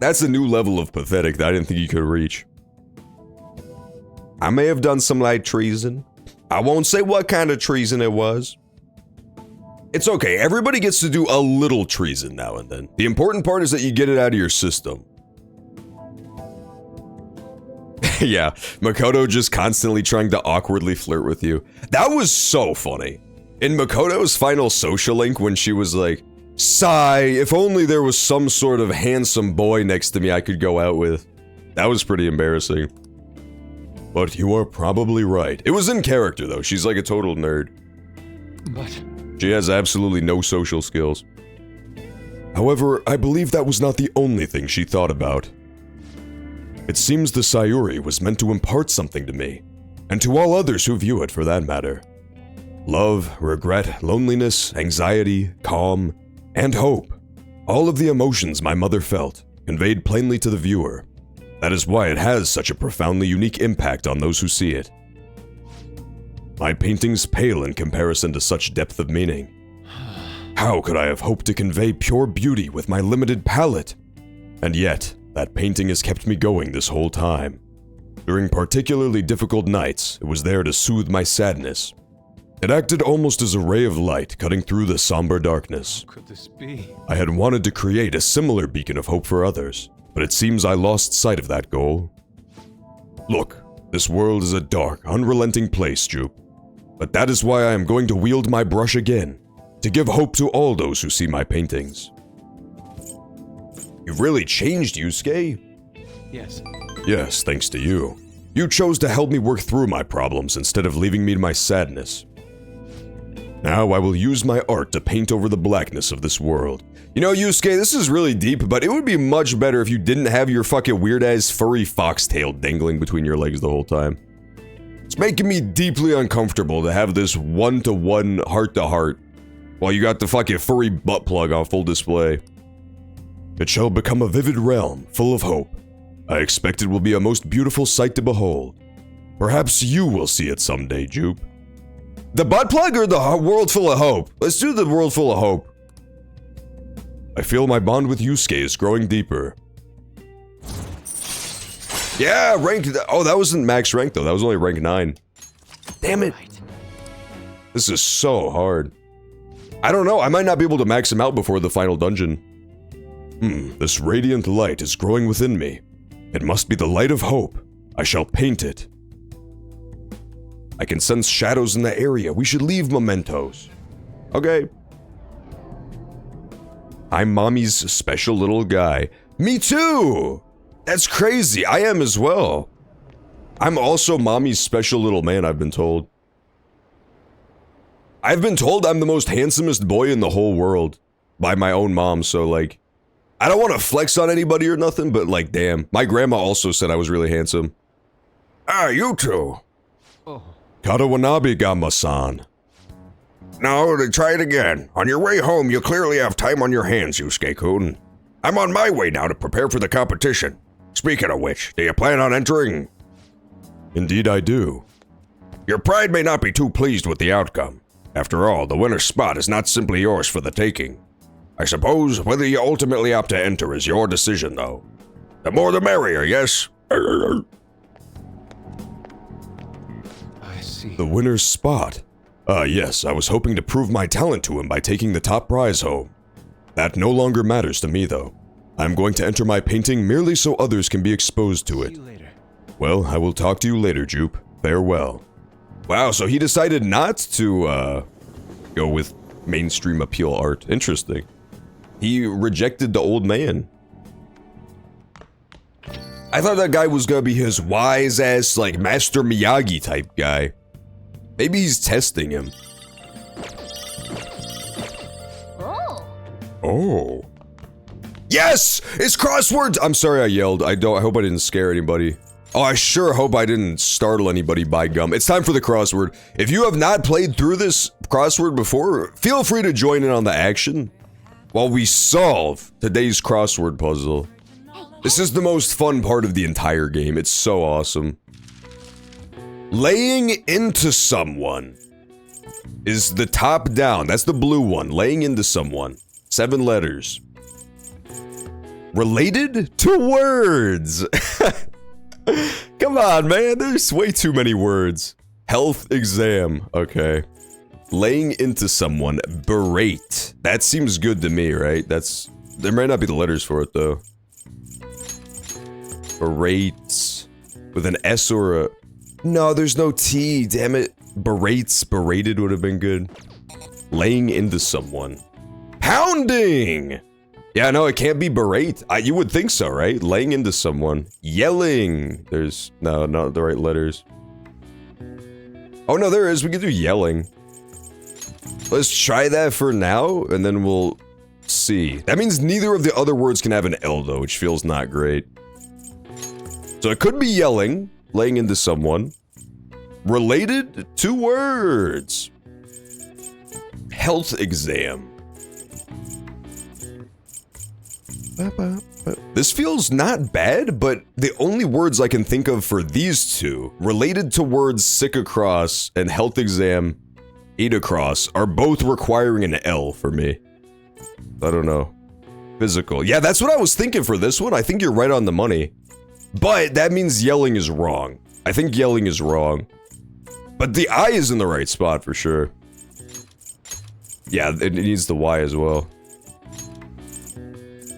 That's a new level of pathetic that I didn't think he could reach. I may have done some light treason. I won't say what kind of treason it was. It's okay, everybody gets to do a little treason now and then. The important part is that you get it out of your system. Yeah, Makoto just constantly trying to awkwardly flirt with you. That was so funny. In Makoto's final social link when she was like, "Sigh, if only there was some sort of handsome boy next to me I could go out with." That was pretty embarrassing. But you are probably right. It was in character though, she's like a total nerd. But She has absolutely no social skills. However, I believe that was not the only thing she thought about. It seems the Sayuri was meant to impart something to me, and to all others who view it for that matter. Love, regret, loneliness, anxiety, calm, and hope. All of the emotions my mother felt, conveyed plainly to the viewer. That is why it has such a profoundly unique impact on those who see it. My paintings pale in comparison to such depth of meaning. How could I have hoped to convey pure beauty with my limited palette? And yet, that painting has kept me going this whole time. During particularly difficult nights, it was there to soothe my sadness. It acted almost as a ray of light cutting through the somber darkness. What could this be? I had wanted to create a similar beacon of hope for others, but it seems I lost sight of that goal. Look, this world is a dark, unrelenting place, Jupe. But that is why I am going to wield my brush again, to give hope to all those who see my paintings. You've really changed, Yusuke. Yes. Yes, thanks to you. You chose to help me work through my problems instead of leaving me to my sadness. Now I will use my art to paint over the blackness of this world. You know, Yusuke, this is really deep, but it would be much better if you didn't have your fucking weird-ass furry foxtail dangling between your legs the whole time. It's making me deeply uncomfortable to have this one-to-one, heart-to-heart, while you got the fucking furry butt plug on full display. It shall become a vivid realm, full of hope. I expect it will be a most beautiful sight to behold. Perhaps you will see it someday, Jupe. The butt plug or the world full of hope? Let's do the world full of hope. I feel my bond with Yusuke is growing deeper. Yeah, rank. Oh, that wasn't max rank though. That was only rank 9. Damn it. This is so hard. I don't know. I might not be able to max him out before the final dungeon. This radiant light is growing within me. It must be the light of hope. I shall paint it. I can sense shadows in the area. We should leave mementos. Okay. I'm mommy's special little guy. Me too! That's crazy. I am as well. I'm also mommy's special little man, I've been told. I've been told I'm the most handsomest boy in the whole world. By my own mom, so like... I don't want to flex on anybody or nothing, but like, damn. My grandma also said I was really handsome. Ah, you two. Oh. Katawanabe Gama-san. No, try it again. On your way home, you clearly have time on your hands, Yusuke-kun. I'm on my way now to prepare for the competition. Speaking of which, do you plan on entering? Indeed I do. Your pride may not be too pleased with the outcome. After all, the winner's spot is not simply yours for the taking. I suppose whether you ultimately opt to enter is your decision, though. The more the merrier, yes? I see. The winner's spot. Yes, I was hoping to prove my talent to him by taking the top prize home. That no longer matters to me, though. I'm going to enter my painting merely so others can be exposed to See it. you later. Well, I will talk to you later, Jupe. Farewell. Wow, so he decided not to, go with mainstream appeal art. Interesting. He rejected the old man. I thought that guy was gonna be his wise-ass, like, Master Miyagi type guy. Maybe he's testing him. Oh. Oh. Yes! It's crosswords! I'm sorry I yelled. I hope I didn't scare anybody. Oh, I sure hope I didn't startle anybody by gum. It's time for the crossword. If you have not played through this crossword before, feel free to join in on the action while we solve today's crossword puzzle. This is the most fun part of the entire game. It's so awesome. Laying into someone is the top down. That's the blue one. Laying into someone. 7 letters. Related to words. Come on, man. There's way too many words. Health exam. Okay. Laying into someone. Berate. That seems good to me, right? There might not be the letters for it, though. Berate. With an S or a... No, there's no T. Damn it. Berates. Berated would have been good. Laying into someone. Pounding! Yeah, no, it can't be berate. You would think so, right? Laying into someone. Yelling. There's... No, not the right letters. Oh, no, there is. We can do yelling. Let's try that for now, and then we'll see. That means neither of the other words can have an L, though, which feels not great. So it could be yelling, laying into someone. Related to words. Health exam. This feels not bad, but the only words I can think of for these two, related to words sick across and health exam 8 across, are both requiring an L for me. I don't know. Physical. Yeah, that's what I was thinking for this one. I think you're right on the money. But that means yelling is wrong. I think yelling is wrong. But the I is in the right spot for sure. Yeah, it needs the Y as well.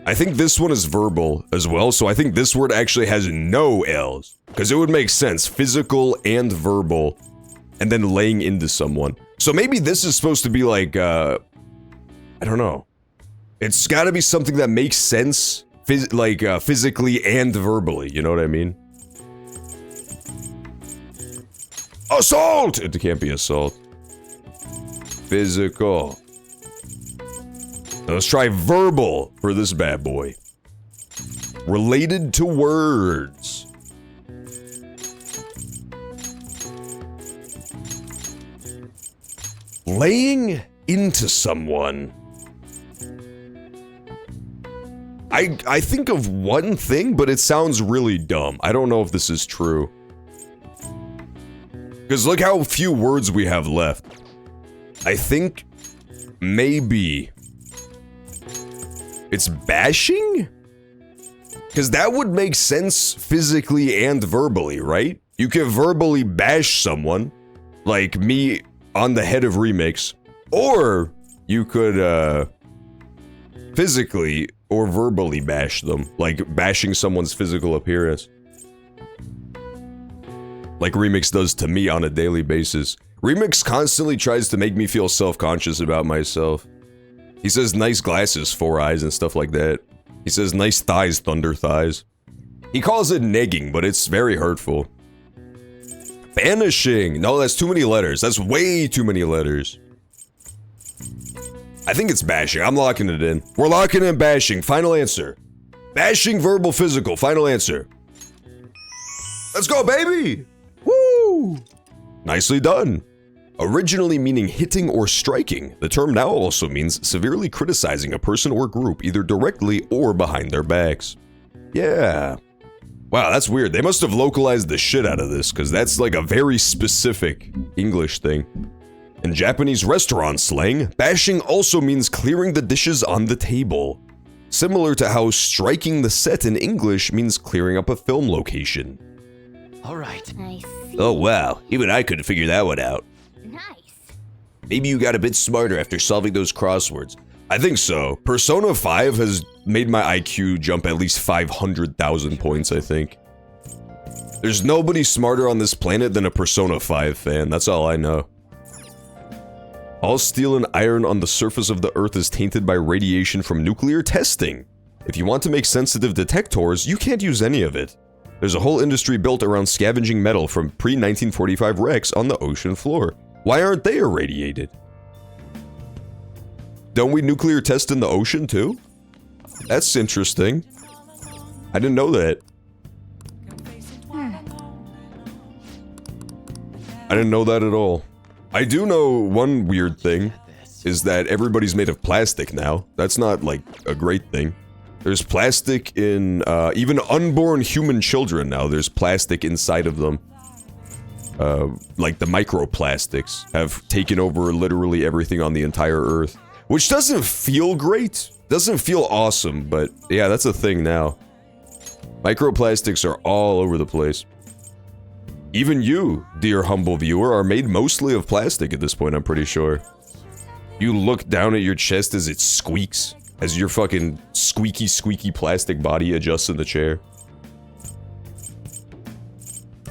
I think this one is verbal as well, so I think this word actually has no L's. Because it would make sense, physical and verbal, and then laying into someone. So maybe this is supposed to be like, I don't know. It's gotta be something that makes sense, physically and verbally, you know what I mean? Assault! It can't be assault. Physical. Let's try verbal for this bad boy. Related to words. Laying into someone. I think of one thing, but it sounds really dumb. I don't know if this is true. Because look how few words we have left. I think maybe it's bashing? Because that would make sense physically and verbally, right? You can verbally bash someone, like me on the head of Remix, or you could physically or verbally bash them, like bashing someone's physical appearance. Like Remix does to me on a daily basis. Remix constantly tries to make me feel self-conscious about myself. He says nice glasses, 4 eyes, and stuff like that. He says nice thighs, thunder thighs. He calls it negging, but it's very hurtful. Banishing! No, that's too many letters. That's way too many letters. I think it's bashing. I'm locking it in. We're locking in bashing. Final answer. Bashing, verbal, physical. Final answer. Let's go, baby! Woo! Nicely done. Originally meaning hitting or striking, the term now also means severely criticizing a person or group either directly or behind their backs. Yeah. Wow, that's weird. They must have localized the shit out of this, because that's like a very specific English thing. In Japanese restaurant slang, bashing also means clearing the dishes on the table. Similar to how striking the set in English means clearing up a film location. All right. I see. Oh wow, even I couldn't figure that one out. Nice. Maybe you got a bit smarter after solving those crosswords. I think so. Persona 5 has made my IQ jump at least 500,000 points, I think. There's nobody smarter on this planet than a Persona 5 fan, that's all I know. All steel and iron on the surface of the Earth is tainted by radiation from nuclear testing. If you want to make sensitive detectors, you can't use any of it. There's a whole industry built around scavenging metal from pre-1945 wrecks on the ocean floor. Why aren't they irradiated? Don't we nuclear test in the ocean too? That's interesting. I didn't know that. I didn't know that at all. I do know one weird thing is that everybody's made of plastic now. That's not like a great thing. There's plastic in even unborn human children now. There's plastic inside of them. Like the microplastics have taken over literally everything on the entire Earth. Which doesn't feel great. Doesn't feel awesome, but yeah, that's a thing now. Microplastics are all over the place. Even you, dear humble viewer, are made mostly of plastic at this point, I'm pretty sure. You look down at your chest as it squeaks, as your fucking squeaky plastic body adjusts in the chair.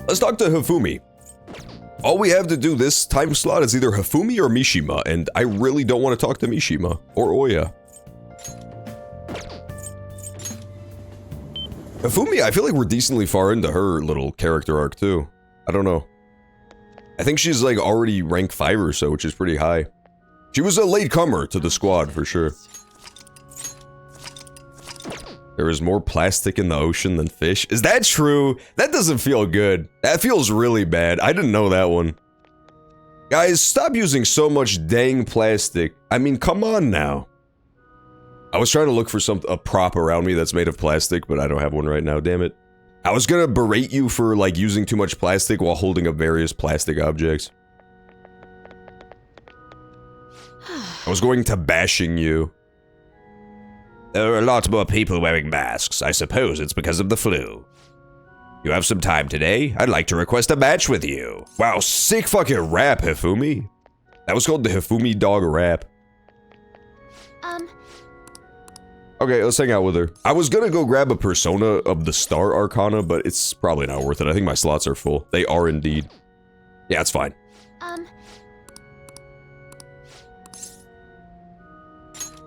Let's talk to Hifumi. All we have to do this time slot is either Hifumi or Mishima, and I really don't want to talk to Mishima or Oya. Hifumi, I feel like we're decently far into her little character arc too. I don't know. I think she's like already rank 5 or so, which is pretty high. She was a late comer to the squad for sure. There is more plastic in the ocean than fish. Is that true? That doesn't feel good. That feels really bad. I didn't know that one. Guys, stop using so much dang plastic. I mean, come on now. I was trying to look for a prop around me that's made of plastic, but I don't have one right now, damn it. I was gonna berate you for, like, using too much plastic while holding up various plastic objects. I was going to bashing you. There are a lot more people wearing masks. I suppose it's because of the flu. You have some time today? I'd like to request a match with you. Wow, sick fucking rap, Hifumi. That was called the Hifumi Dog Rap. Okay, let's hang out with her. I was gonna go grab a Persona of the Star Arcana, but it's probably not worth it. I think my slots are full. They are indeed. Yeah, it's fine.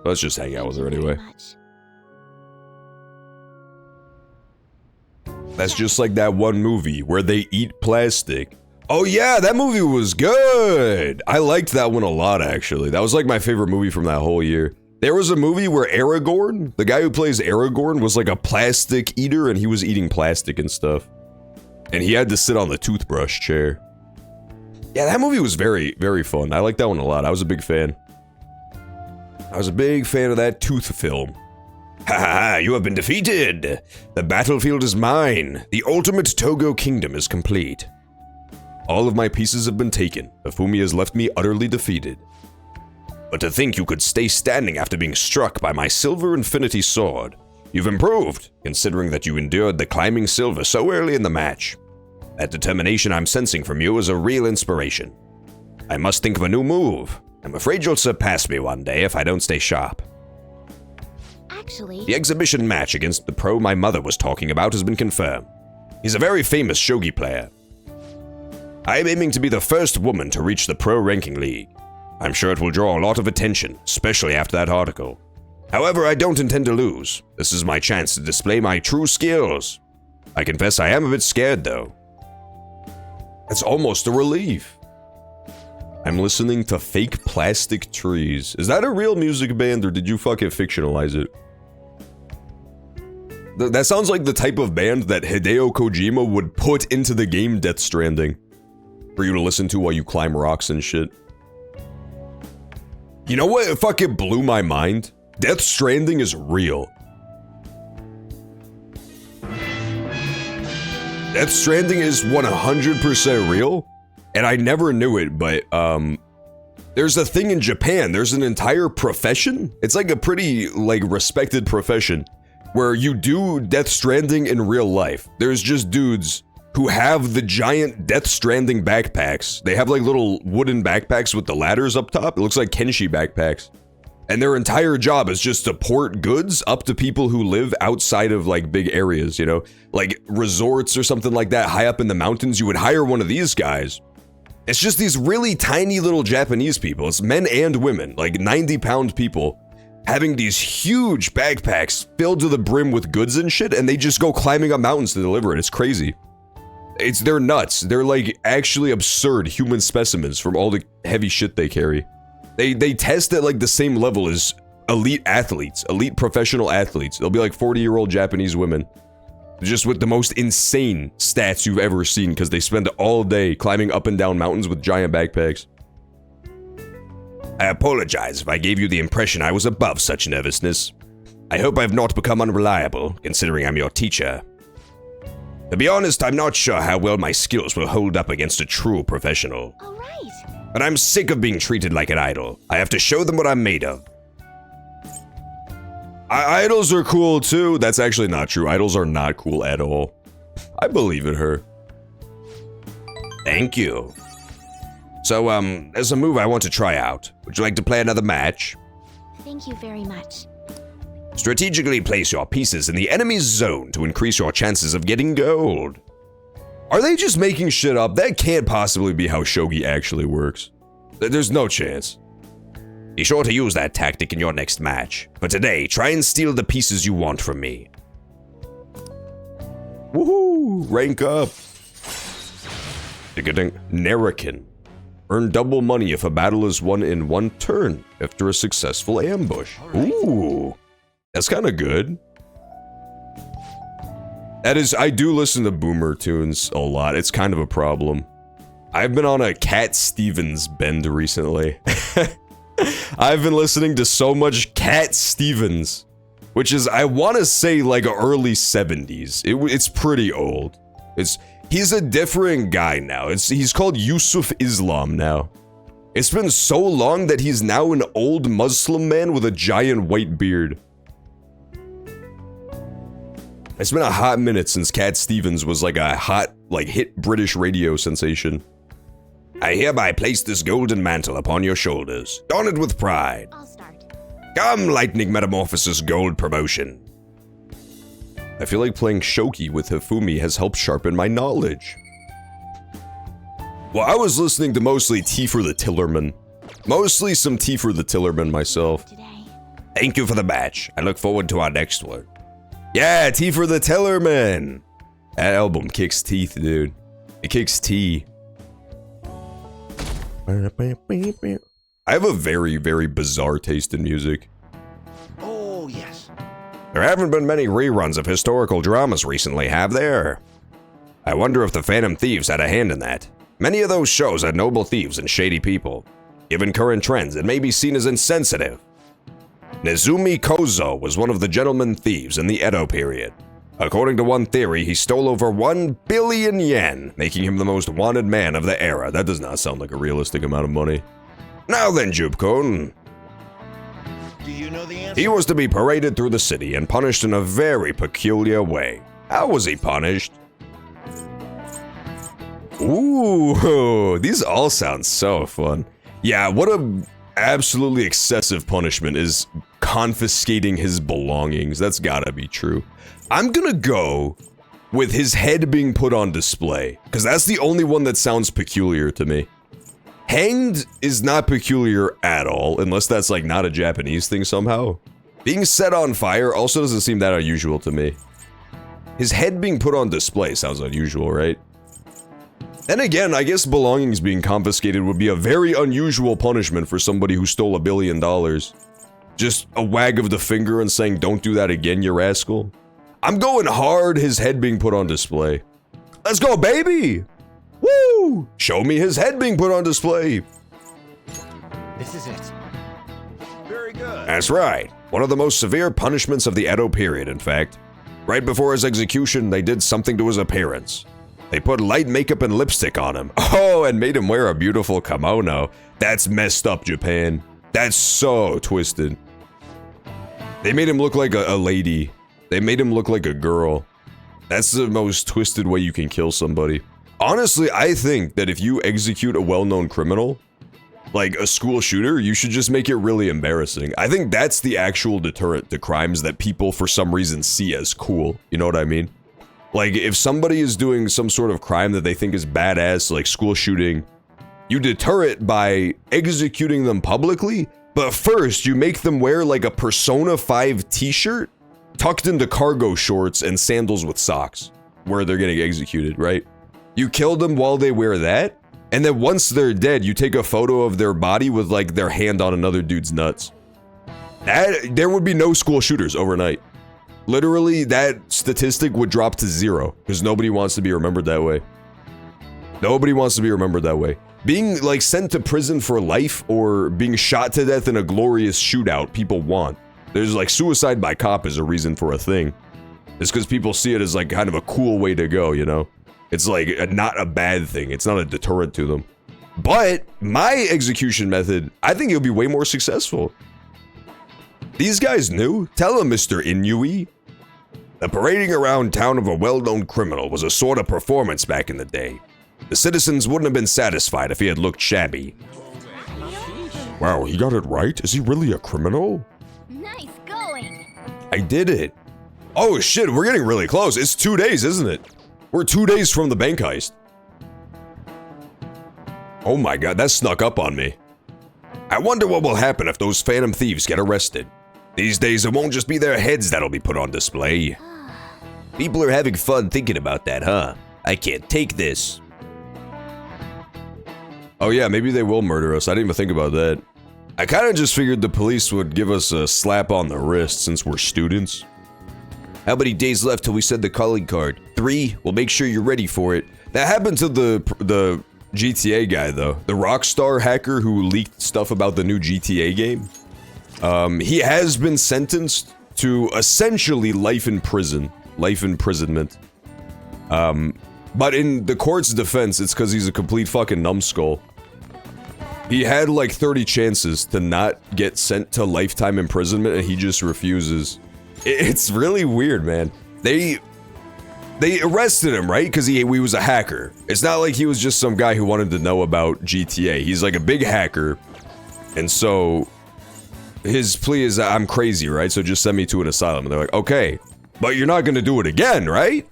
Let's just hang out with her anyway. That's just like that one movie where they eat plastic. Oh yeah, that movie was good! I liked that one a lot, actually. That was like my favorite movie from that whole year. There was a movie where Aragorn, the guy who plays Aragorn, was like a plastic eater and he was eating plastic and stuff. And he had to sit on the toothbrush chair. Yeah, that movie was very, very fun. I liked that one a lot. I was a big fan. I was a big fan of that tooth film. Ha ha ha, you have been defeated! The battlefield is mine. The ultimate Togo kingdom is complete. All of my pieces have been taken. Hifumi has left me utterly defeated. But to think you could stay standing after being struck by my silver infinity sword. You've improved, considering that you endured the climbing silver so early in the match. That determination I'm sensing from you is a real inspiration. I must think of a new move. I'm afraid you'll surpass me one day if I don't stay sharp. Actually, The exhibition match against the pro my mother was talking about has been confirmed. He's a very famous shogi player. I am aiming to be the first woman to reach the pro ranking league. I'm sure it will draw a lot of attention, especially after that article. However, I don't intend to lose. This is my chance to display my true skills. I confess I am a bit scared though. That's almost a relief. I'm listening to Fake Plastic Trees. Is that a real music band or did you fucking fictionalize it? That sounds like the type of band that Hideo Kojima would put into the game Death Stranding. For you to listen to while you climb rocks and shit. You know what fucking blew my mind? Death Stranding is real. Death Stranding is 100% real, and I never knew it, but, there's a thing in Japan, there's an entire profession, it's like a pretty, like, respected profession, where you do Death Stranding in real life. There's just dudes who have the giant Death Stranding backpacks. They have like little wooden backpacks with the ladders up top. It looks like Kenshi backpacks. And their entire job is just to port goods up to people who live outside of like big areas, you know? Like resorts or something like that high up in the mountains. You would hire one of these guys. It's just these really tiny little Japanese people. It's men and women, like 90-pound people, having these huge backpacks filled to the brim with goods and shit, and they just go climbing up mountains to deliver it. It's crazy. They're nuts. They're like actually absurd human specimens from all the heavy shit they carry. They test at like the same level as elite athletes, elite professional athletes. They'll be like 40-year-old Japanese women. Just with the most insane stats you've ever seen because they spend all day climbing up and down mountains with giant backpacks. I apologize if I gave you the impression I was above such nervousness. I hope I've not become unreliable, considering I'm your teacher. To be honest, I'm not sure how well my skills will hold up against a true professional. all right. But I'm sick of being treated like an idol. I have to show them what I'm made of. Idols are cool too. That's actually not true. Idols are not cool at all. I believe in her. Thank you. So, there's a move I want to try out. Would you like to play another match? Thank you very much. Strategically place your pieces in the enemy's zone to increase your chances of getting gold. Are they just making shit up? That can't possibly be how shogi actually works. There's no chance. Be sure to use that tactic in your next match. But today, try and steal the pieces you want from me. Woohoo! Rank up. Narakin. Earn double money if a battle is won in one turn after a successful ambush. Ooh. That's kind of good. That is, I do listen to boomer tunes a lot. It's kind of a problem. I've been on a Cat Stevens bend recently. I've been listening to so much Cat Stevens, which is, I want to say, like early 70s. It's pretty old. He's a different guy now. He's called Yusuf Islam now. It's been so long that he's now an old Muslim man with a giant white beard. It's been a hot minute since Cat Stevens was like a hot, like hit British radio sensation. I hereby place this golden mantle upon your shoulders. Don it with pride. I'll start. Come, Lightning Metamorphosis Gold promotion. I feel like playing Shoki with Hifumi has helped sharpen my knowledge. Well, I was listening to mostly Tifer the Tillerman. Mostly some Tifer the Tillerman myself. Today. Thank you for the match. I look forward to our next one. Yeah, Tifer the Tillerman. That album kicks teeth, dude. It kicks tea. I have a very, very bizarre taste in music. Oh, yes. There haven't been many reruns of historical dramas recently, have there? I wonder if the Phantom Thieves had a hand in that. Many of those shows had noble thieves and shady people. Given current trends, it may be seen as insensitive. Nezumi Kozo was one of the gentleman thieves in the Edo period. According to one theory, he stole over 1 billion yen, making him the most wanted man of the era. That does not sound like a realistic amount of money. Now then, Jupkun. Do you know the answer? He was to be paraded through the city and punished in a very peculiar way. How was he punished? Ooh, these all sound so fun. Yeah, what a absolutely excessive punishment is confiscating his belongings. That's gotta be true. I'm gonna go with his head being put on display, because that's the only one that sounds peculiar to me. Hanged is not peculiar at all, unless that's like not a Japanese thing somehow. Being set on fire also doesn't seem that unusual to me. His head being put on display sounds unusual, right? Then again, I guess belongings being confiscated would be a very unusual punishment for somebody who stole $1 billion. Just a wag of the finger and saying, don't do that again, you rascal. I'm going hard, his head being put on display. Let's go, baby! Woo! Show me his head being put on display. This is it. Very good. That's right. One of the most severe punishments of the Edo period, in fact. Right before his execution, they did something to his appearance. They put light makeup and lipstick on him. Oh, and made him wear a beautiful kimono. That's messed up, Japan. That's so twisted. They made him look like a lady. They made him look like a girl. That's the most twisted way you can kill somebody. Honestly, I think that if you execute a well-known criminal, like a school shooter, you should just make it really embarrassing. I think that's the actual deterrent to crimes that people for some reason see as cool. You know what I mean? Like, if somebody is doing some sort of crime that they think is badass, like school shooting, you deter it by executing them publicly, but first you make them wear like a Persona 5 t-shirt tucked into cargo shorts and sandals with socks, where they're getting executed, right? You kill them while they wear that, and then once they're dead, you take a photo of their body with like their hand on another dude's nuts. There would be no school shooters overnight. Literally, that statistic would drop to 0, because nobody wants to be remembered that way. Nobody wants to be remembered that way. Being, like, sent to prison for life or being shot to death in a glorious shootout, people want. There's, like, suicide by cop is a reason for a thing. It's because people see it as, like, kind of a cool way to go, you know? It's, like, not a bad thing. It's not a deterrent to them. But my execution method, I think it'll be way more successful. These guys knew. Tell them, Mr. Inui. The parading around town of a well-known criminal was a sort of performance back in the day. The citizens wouldn't have been satisfied if he had looked shabby. Wow, he got it right? Is he really a criminal? Nice going. I did it. Oh shit, we're getting really close. It's 2 days, isn't it? We're 2 days from the bank heist. Oh my god, that snuck up on me. I wonder what will happen if those Phantom Thieves get arrested. These days, it won't just be their heads that'll be put on display. People are having fun thinking about that, huh? I can't take this. Oh yeah, maybe they will murder us. I didn't even think about that. I kind of just figured the police would give us a slap on the wrist since we're students. How many days left till we send the calling card? 3? We'll make sure you're ready for it. That happened to the GTA guy, though. The Rockstar hacker who leaked stuff about the new GTA game. He has been sentenced to essentially life imprisonment. But in the court's defense, it's because he's a complete fucking numbskull. He had like 30 chances to not get sent to lifetime imprisonment, and he just refuses. It's really weird, man. They arrested him, right? Because he was a hacker. It's not like he was just some guy who wanted to know about GTA. He's like a big hacker. And so his plea is, I'm crazy, right? So just send me to an asylum. And they're like, okay, but you're not going to do it again, right?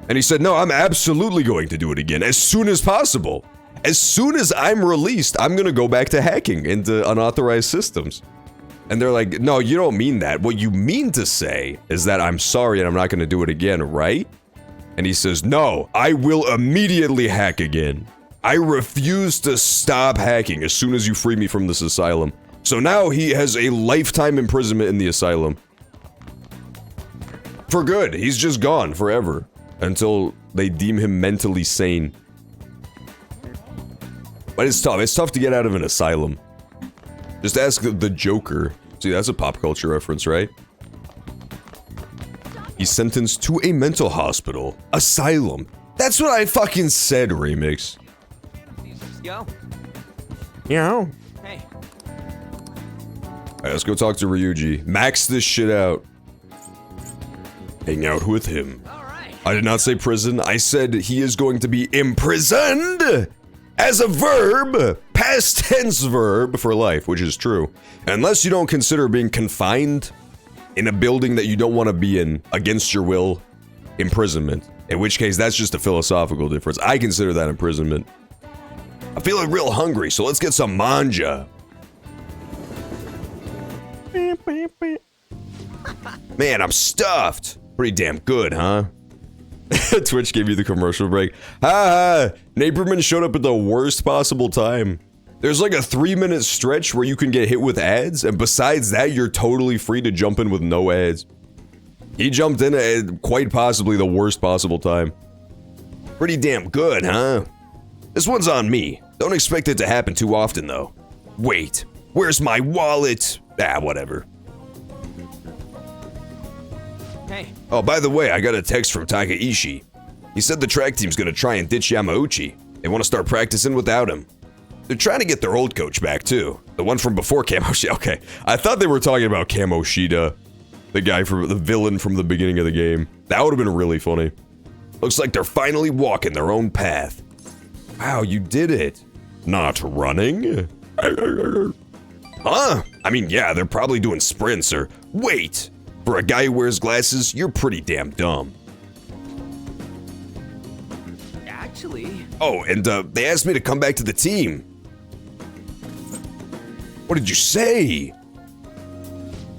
And he said, no, I'm absolutely going to do it again as soon as possible. As soon as I'm released, I'm going to go back to hacking into unauthorized systems. And they're like, no, you don't mean that. What you mean to say is that I'm sorry and I'm not going to do it again, right? And he says, no, I will immediately hack again. I refuse to stop hacking as soon as you free me from this asylum. So now he has a lifetime imprisonment in the asylum. For good. He's just gone forever. Until they deem him mentally sane. But it's tough. It's tough to get out of an asylum. Just ask the Joker. See, that's a pop culture reference, right? He's sentenced to a mental hospital. Asylum. That's what I fucking said, Remix. Yo. Yo. Hey. Alright, let's go talk to Ryuji. Max this shit out. Hang out with him. I did not say prison. I said he is going to be imprisoned as a verb, past tense verb for life, which is true. Unless you don't consider being confined in a building that you don't want to be in against your will, imprisonment. In which case, that's just a philosophical difference. I consider that imprisonment. I'm feeling real hungry, so let's get some manja. Man, I'm stuffed. Pretty damn good, huh? Twitch gave you the commercial break. Ha ha! Naperman showed up at the worst possible time. There's like a 3-minute stretch where you can get hit with ads, and besides that, you're totally free to jump in with no ads. He jumped in at quite possibly the worst possible time. Pretty damn good, huh? This one's on me. Don't expect it to happen too often, though. Wait, where's my wallet? Ah, whatever. Hey. Oh, by the way, I got a text from Takaishi. He said the track team's gonna try and ditch Yamauchi. They want to start practicing without him. They're trying to get their old coach back, too. The one from before Kamoshida. Okay, I thought they were talking about Kamoshida. The guy from the villain from the beginning of the game. That would have been really funny. Looks like they're finally walking their own path. Wow, you did it. Not running? Huh? I mean, yeah, they're probably doing sprints or... Wait! For a guy who wears glasses, you're pretty damn dumb. Actually... Oh, and they asked me to come back to the team. What did you say?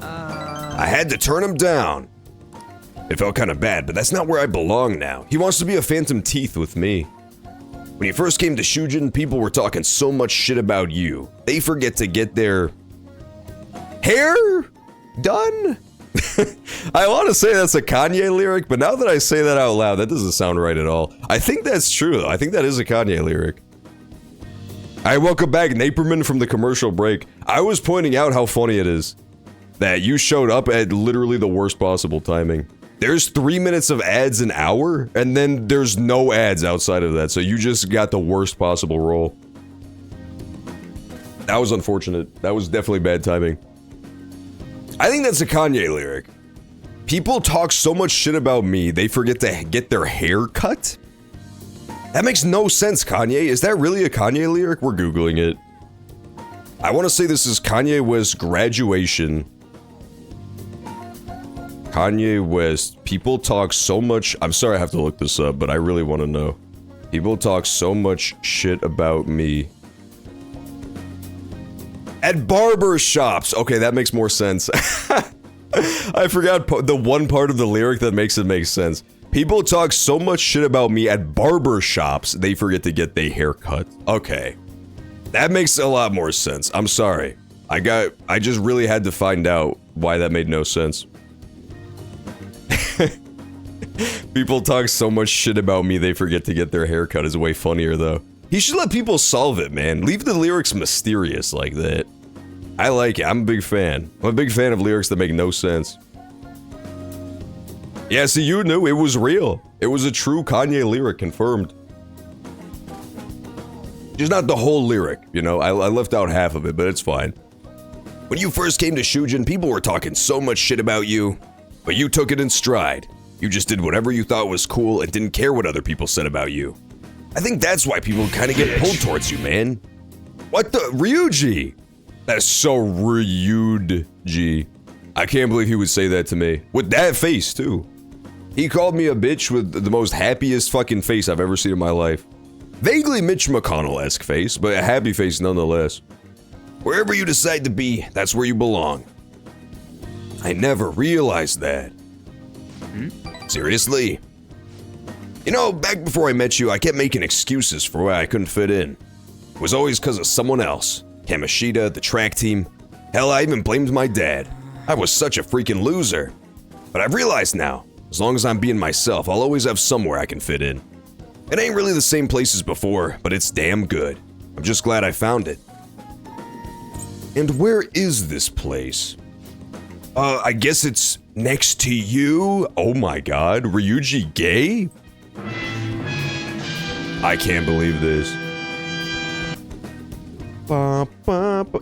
I had to turn him down. It felt kind of bad, but that's not where I belong now. He wants to be a Phantom Teeth with me. When you first came to Shujin, people were talking so much shit about you. They forget to get their... hair done? I want to say that's a Kanye lyric, but now that I say that out loud, that doesn't sound right at all. I think that's true, though. I think that is a Kanye lyric. Alright, welcome back, Naperman from the commercial break. I was pointing out how funny it is that you showed up at literally the worst possible timing. There's 3 minutes of ads an hour, and then there's no ads outside of that, so you just got the worst possible role. That was unfortunate. That was definitely bad timing. I think that's a Kanye lyric. People talk so much shit about me, they forget to get their hair cut? That makes no sense, Kanye. Is that really a Kanye lyric? We're Googling it. I want to say this is Kanye West graduation. Kanye West. People talk so much... I'm sorry I have to look this up, but I really want to know. People talk so much shit about me. At barber shops. Okay, that makes more sense. I forgot the one part of the lyric that makes it make sense. People talk so much shit about me at barber shops, they forget to get their hair cut. Okay. That makes a lot more sense. I'm sorry. I just really had to find out why that made no sense. People talk so much shit about me, they forget to get their hair cut is way funnier, though. He should let people solve it, man. Leave the lyrics mysterious like that. I like it. I'm a big fan. I'm a big fan of lyrics that make no sense. Yeah, see, you knew it was real. It was a true Kanye lyric, confirmed. Just not the whole lyric, you know? I left out half of it, but it's fine. When you first came to Shujin, people were talking so much shit about you, but you took it in stride. You just did whatever you thought was cool and didn't care what other people said about you. I think that's why people kind of get pulled towards you, man. What the? Ryuji! That's so Ryuji. I can't believe he would say that to me. With that face, too. He called me a bitch with the most happiest fucking face I've ever seen in my life. Vaguely Mitch McConnell-esque face, but a happy face nonetheless. Wherever you decide to be, that's where you belong. I never realized that. Seriously? You know, back before I met you, I kept making excuses for why I couldn't fit in. It was always because of someone else. Kamoshida, the track team. Hell, I even blamed my dad. I was such a freaking loser. But I've realized now, as long as I'm being myself, I'll always have somewhere I can fit in. It ain't really the same place as before, but it's damn good. I'm just glad I found it. And where is this place? I guess it's next to you? Oh my god, Ryuji gay? I can't believe this.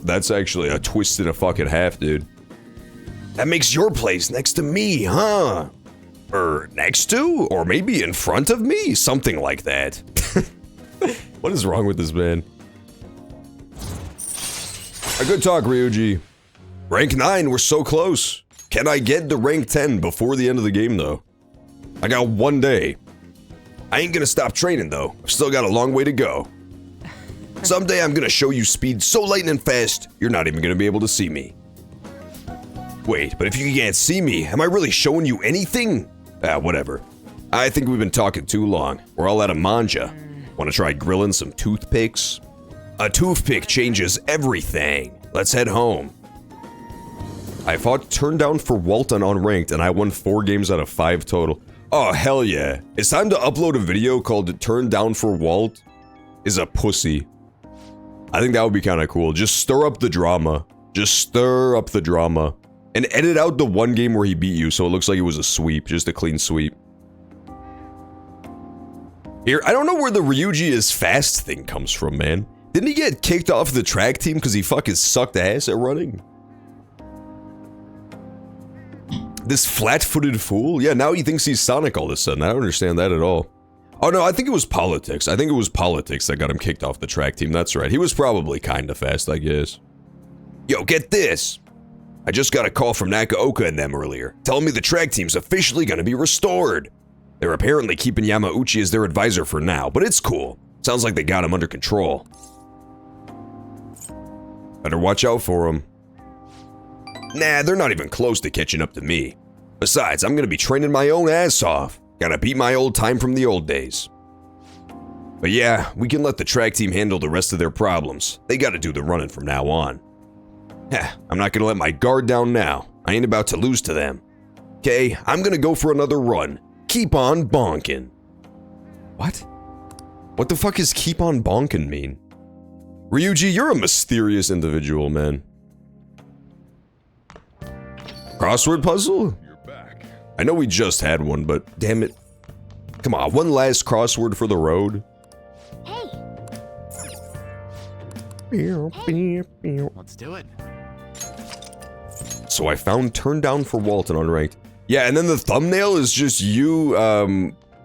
That's actually a twist and a fucking half, dude. That makes your place next to me, huh? Or next to? Or maybe in front of me? Something like that. What is wrong with this man? A good talk, Ryuji. Rank 9, we're so close. Can I get to rank 10 before the end of the game, though? I got 1 day. I ain't gonna stop training, though. I've still got a long way to go. Someday I'm gonna show you speed so lightning fast, you're not even gonna be able to see me. Wait, but if you can't see me, am I really showing you anything? Whatever. I think we've been talking too long. We're all out of manja. Wanna try grilling some toothpicks? A toothpick changes everything. Let's head home. I fought Turned Down for Walt on Unranked, and I won 4 games out of 5 total. Oh, hell yeah. It's time to upload a video called Turned Down for Walt is a Pussy. I think that would be kind of cool. Just stir up the drama. Just stir up the drama. And edit out the one game where he beat you so it looks like it was a sweep. Just a clean sweep. Here, I don't know where the Ryuji is fast thing comes from, man. Didn't he get kicked off the track team because he fucking sucked ass at running? This flat-footed fool? Yeah, now he thinks he's Sonic all of a sudden. I don't understand that at all. Oh no, I think it was politics. I think it was politics that got him kicked off the track team. That's right. He was probably kinda fast, I guess. Yo, get this! I just got a call from Nakaoka and them earlier, telling me the track team's officially gonna be restored. They're apparently keeping Yamauchi as their advisor for now, but it's cool. Sounds like they got him under control. Better watch out for him. Nah, they're not even close to catching up to me. Besides, I'm gonna be training my own ass off. Gotta beat my old time from the old days. But yeah, we can let the track team handle the rest of their problems. They gotta do the running from now on. Heh, I'm not gonna let my guard down now. I ain't about to lose to them. Okay, I'm gonna go for another run. Keep on bonking. What? What the fuck does keep on bonking mean? Ryuji, you're a mysterious individual, man. Crossword puzzle? I know we just had one, but damn it. Come on, one last crossword for the road. Hey. Let's do it. So I found Turned Down for Walt on Unranked. Yeah, and then the thumbnail is just you,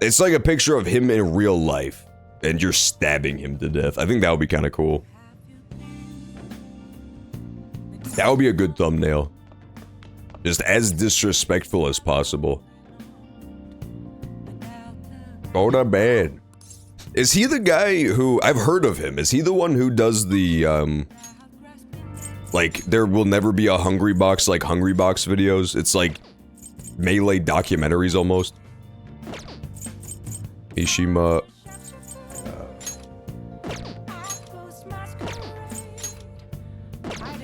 it's like a picture of him in real life. And you're stabbing him to death. I think that would be kind of cool. That would be a good thumbnail. Just as disrespectful as possible. Go to bed. Is he the guy who... I've heard of him. Is he the one who does the, like, there will never be a Hungry Box like Hungry Box videos? It's like Melee documentaries almost. Mishima...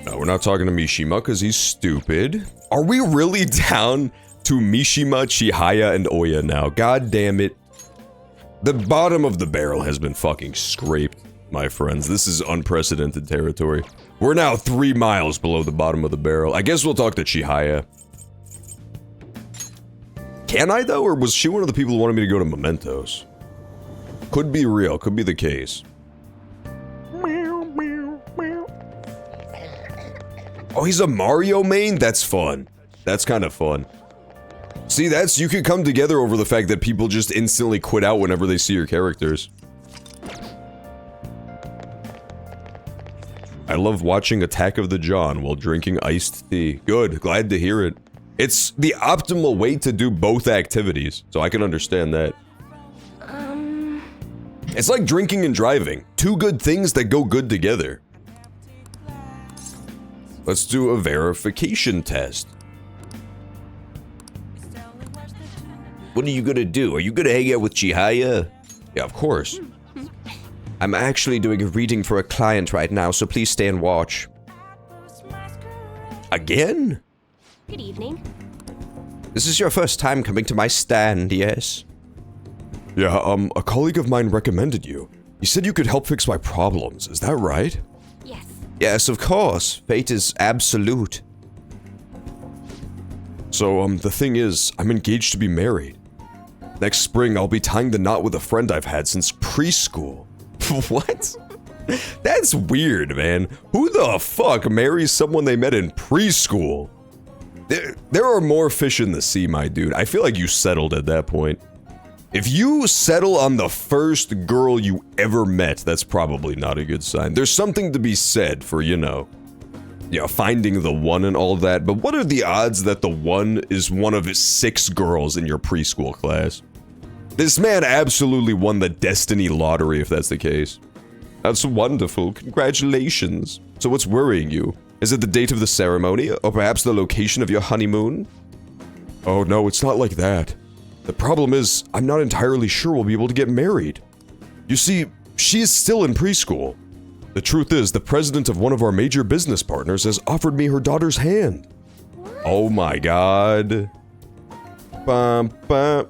No, we're not talking to Mishima because he's stupid. Are we really down to Mishima, Chihaya, and Oya now? God damn it. The bottom of the barrel has been fucking scraped. my friends. This is unprecedented territory. We're now 3 miles below the bottom of the barrel. I guess we'll talk to Chihaya. Can I, though? Or was she one of the people who wanted me to go to Mementos? Could be real. Could be the case. Oh, he's a Mario main? That's fun. That's kind of fun. See, you could come together over the fact that people just instantly quit out whenever they see your characters. I love watching Attack of the John while drinking iced tea. Good, glad to hear it. It's the optimal way to do both activities, so I can understand that. It's like drinking and driving. 2 good things that go good together. Let's do a verification test. What are you gonna do? Are you gonna hang out with Chihaya? Yeah, of course. I'm actually doing a reading for a client right now, so please stay and watch. Again? Good evening. This is your first time coming to my stand, yes? Yeah, a colleague of mine recommended you. He said you could help fix my problems, is that right? Yes. Yes, of course. Fate is absolute. So, the thing is, I'm engaged to be married. Next spring, I'll be tying the knot with a friend I've had since preschool. What? That's weird, man. Who the fuck marries someone they met in preschool? There are more fish in the sea, my dude. I feel like you settled at that point. If you settle on the first girl you ever met, that's probably not a good sign. There's something to be said for, you know, finding the one and all that, but what are the odds that the one is one of 6 girls in your preschool class? This man absolutely won the destiny lottery if that's the case. That's wonderful, congratulations. So what's worrying you? Is it the date of the ceremony, or perhaps the location of your honeymoon? Oh no, it's not like that. The problem is, I'm not entirely sure we'll be able to get married. You see, she is still in preschool. The truth is, the president of one of our major business partners has offered me her daughter's hand. What? Oh my god. Bum, bum.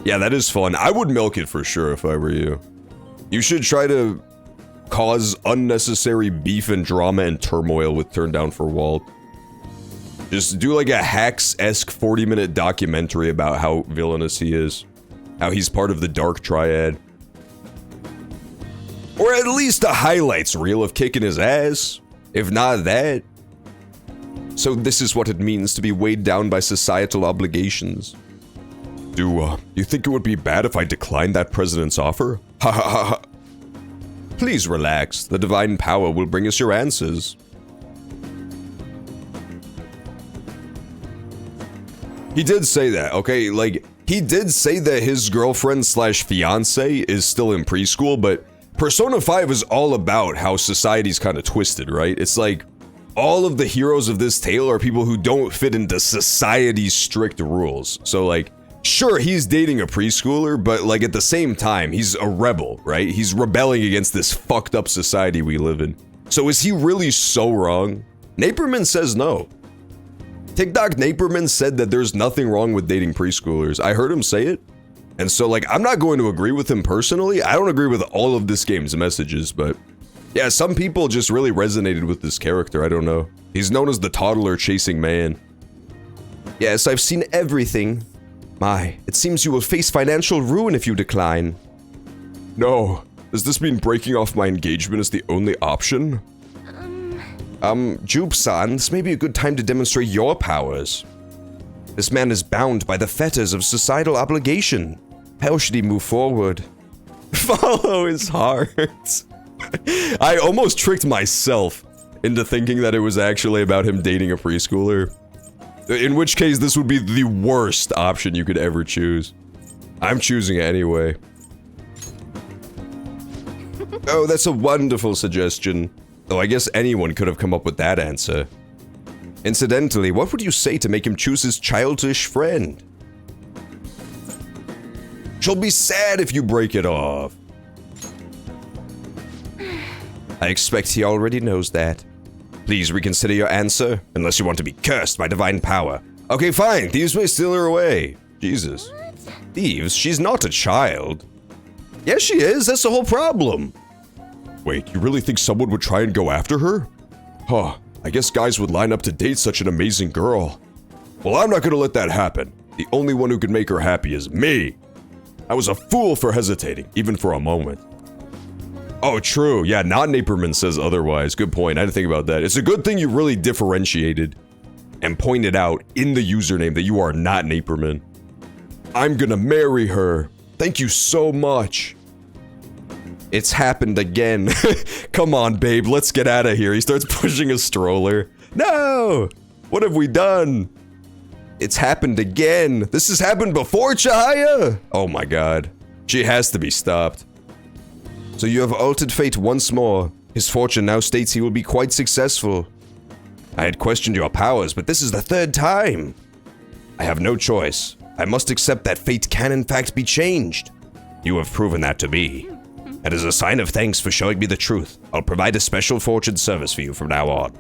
Yeah, that is fun. I would milk it for sure if I were you. You should try to cause unnecessary beef and drama and turmoil with Turn Down for Walt. Just do like a Hacks-esque 40-minute documentary about how villainous he is. How he's part of the Dark Triad. Or at least a highlights reel of kicking his ass. If not that. So this is what it means to be weighed down by societal obligations. Do you think it would be bad if I declined that president's offer? Ha ha ha ha. Please relax. The divine power will bring us your answers. He did say that, okay? Like, he did say that his girlfriend slash fiance is still in preschool, but Persona 5 is all about how society's kind of twisted, right? It's like, all of the heroes of this tale are people who don't fit into society's strict rules. So, like, sure, he's dating a preschooler, but, like, at the same time, he's a rebel, right? He's rebelling against this fucked up society we live in. So is he really so wrong? Naperman says no. TikTok Naperman said that there's nothing wrong with dating preschoolers. I heard him say it. And so, like, I'm not going to agree with him personally. I don't agree with all of this game's messages, but yeah, some people just really resonated with this character. I don't know. He's known as the toddler chasing man. Yes, I've seen everything. My, it seems you will face financial ruin if you decline. No. Does this mean breaking off my engagement is the only option? Jupe-san, this may be a good time to demonstrate your powers. This man is bound by the fetters of societal obligation. How should he move forward? Follow his heart. I almost tricked myself into thinking that it was actually about him dating a preschooler. In which case, this would be the worst option you could ever choose. I'm choosing it anyway. Oh, that's a wonderful suggestion. Though I guess anyone could have come up with that answer. Incidentally, what would you say to make him choose his childish friend? She'll be sad if you break it off. I expect he already knows that. Please reconsider your answer, unless you want to be cursed by divine power. Okay, fine. Thieves may steal her away. Jesus. What? Thieves? She's not a child. Yeah, she is. That's the whole problem. Wait, you really think someone would try and go after her? Huh, I guess guys would line up to date such an amazing girl. Well, I'm not gonna let that happen. The only one who can make her happy is me. I was a fool for hesitating, even for a moment. Oh, true. Yeah, not Naperman says otherwise. Good point. I didn't think about that. It's a good thing you really differentiated and pointed out in the username that you are not Naperman. I'm gonna marry her. Thank you so much. It's happened again. Come on, babe. Let's get out of here. He starts pushing a stroller. No! What have we done? It's happened again. This has happened before, Chihaya? Oh my god. She has to be stopped. So you have altered fate once more. His fortune now states he will be quite successful. I had questioned your powers, but this is the third time. I have no choice. I must accept that fate can in fact be changed. You have proven that to me. And as a sign of thanks for showing me the truth, I'll provide a special fortune service for you from now on.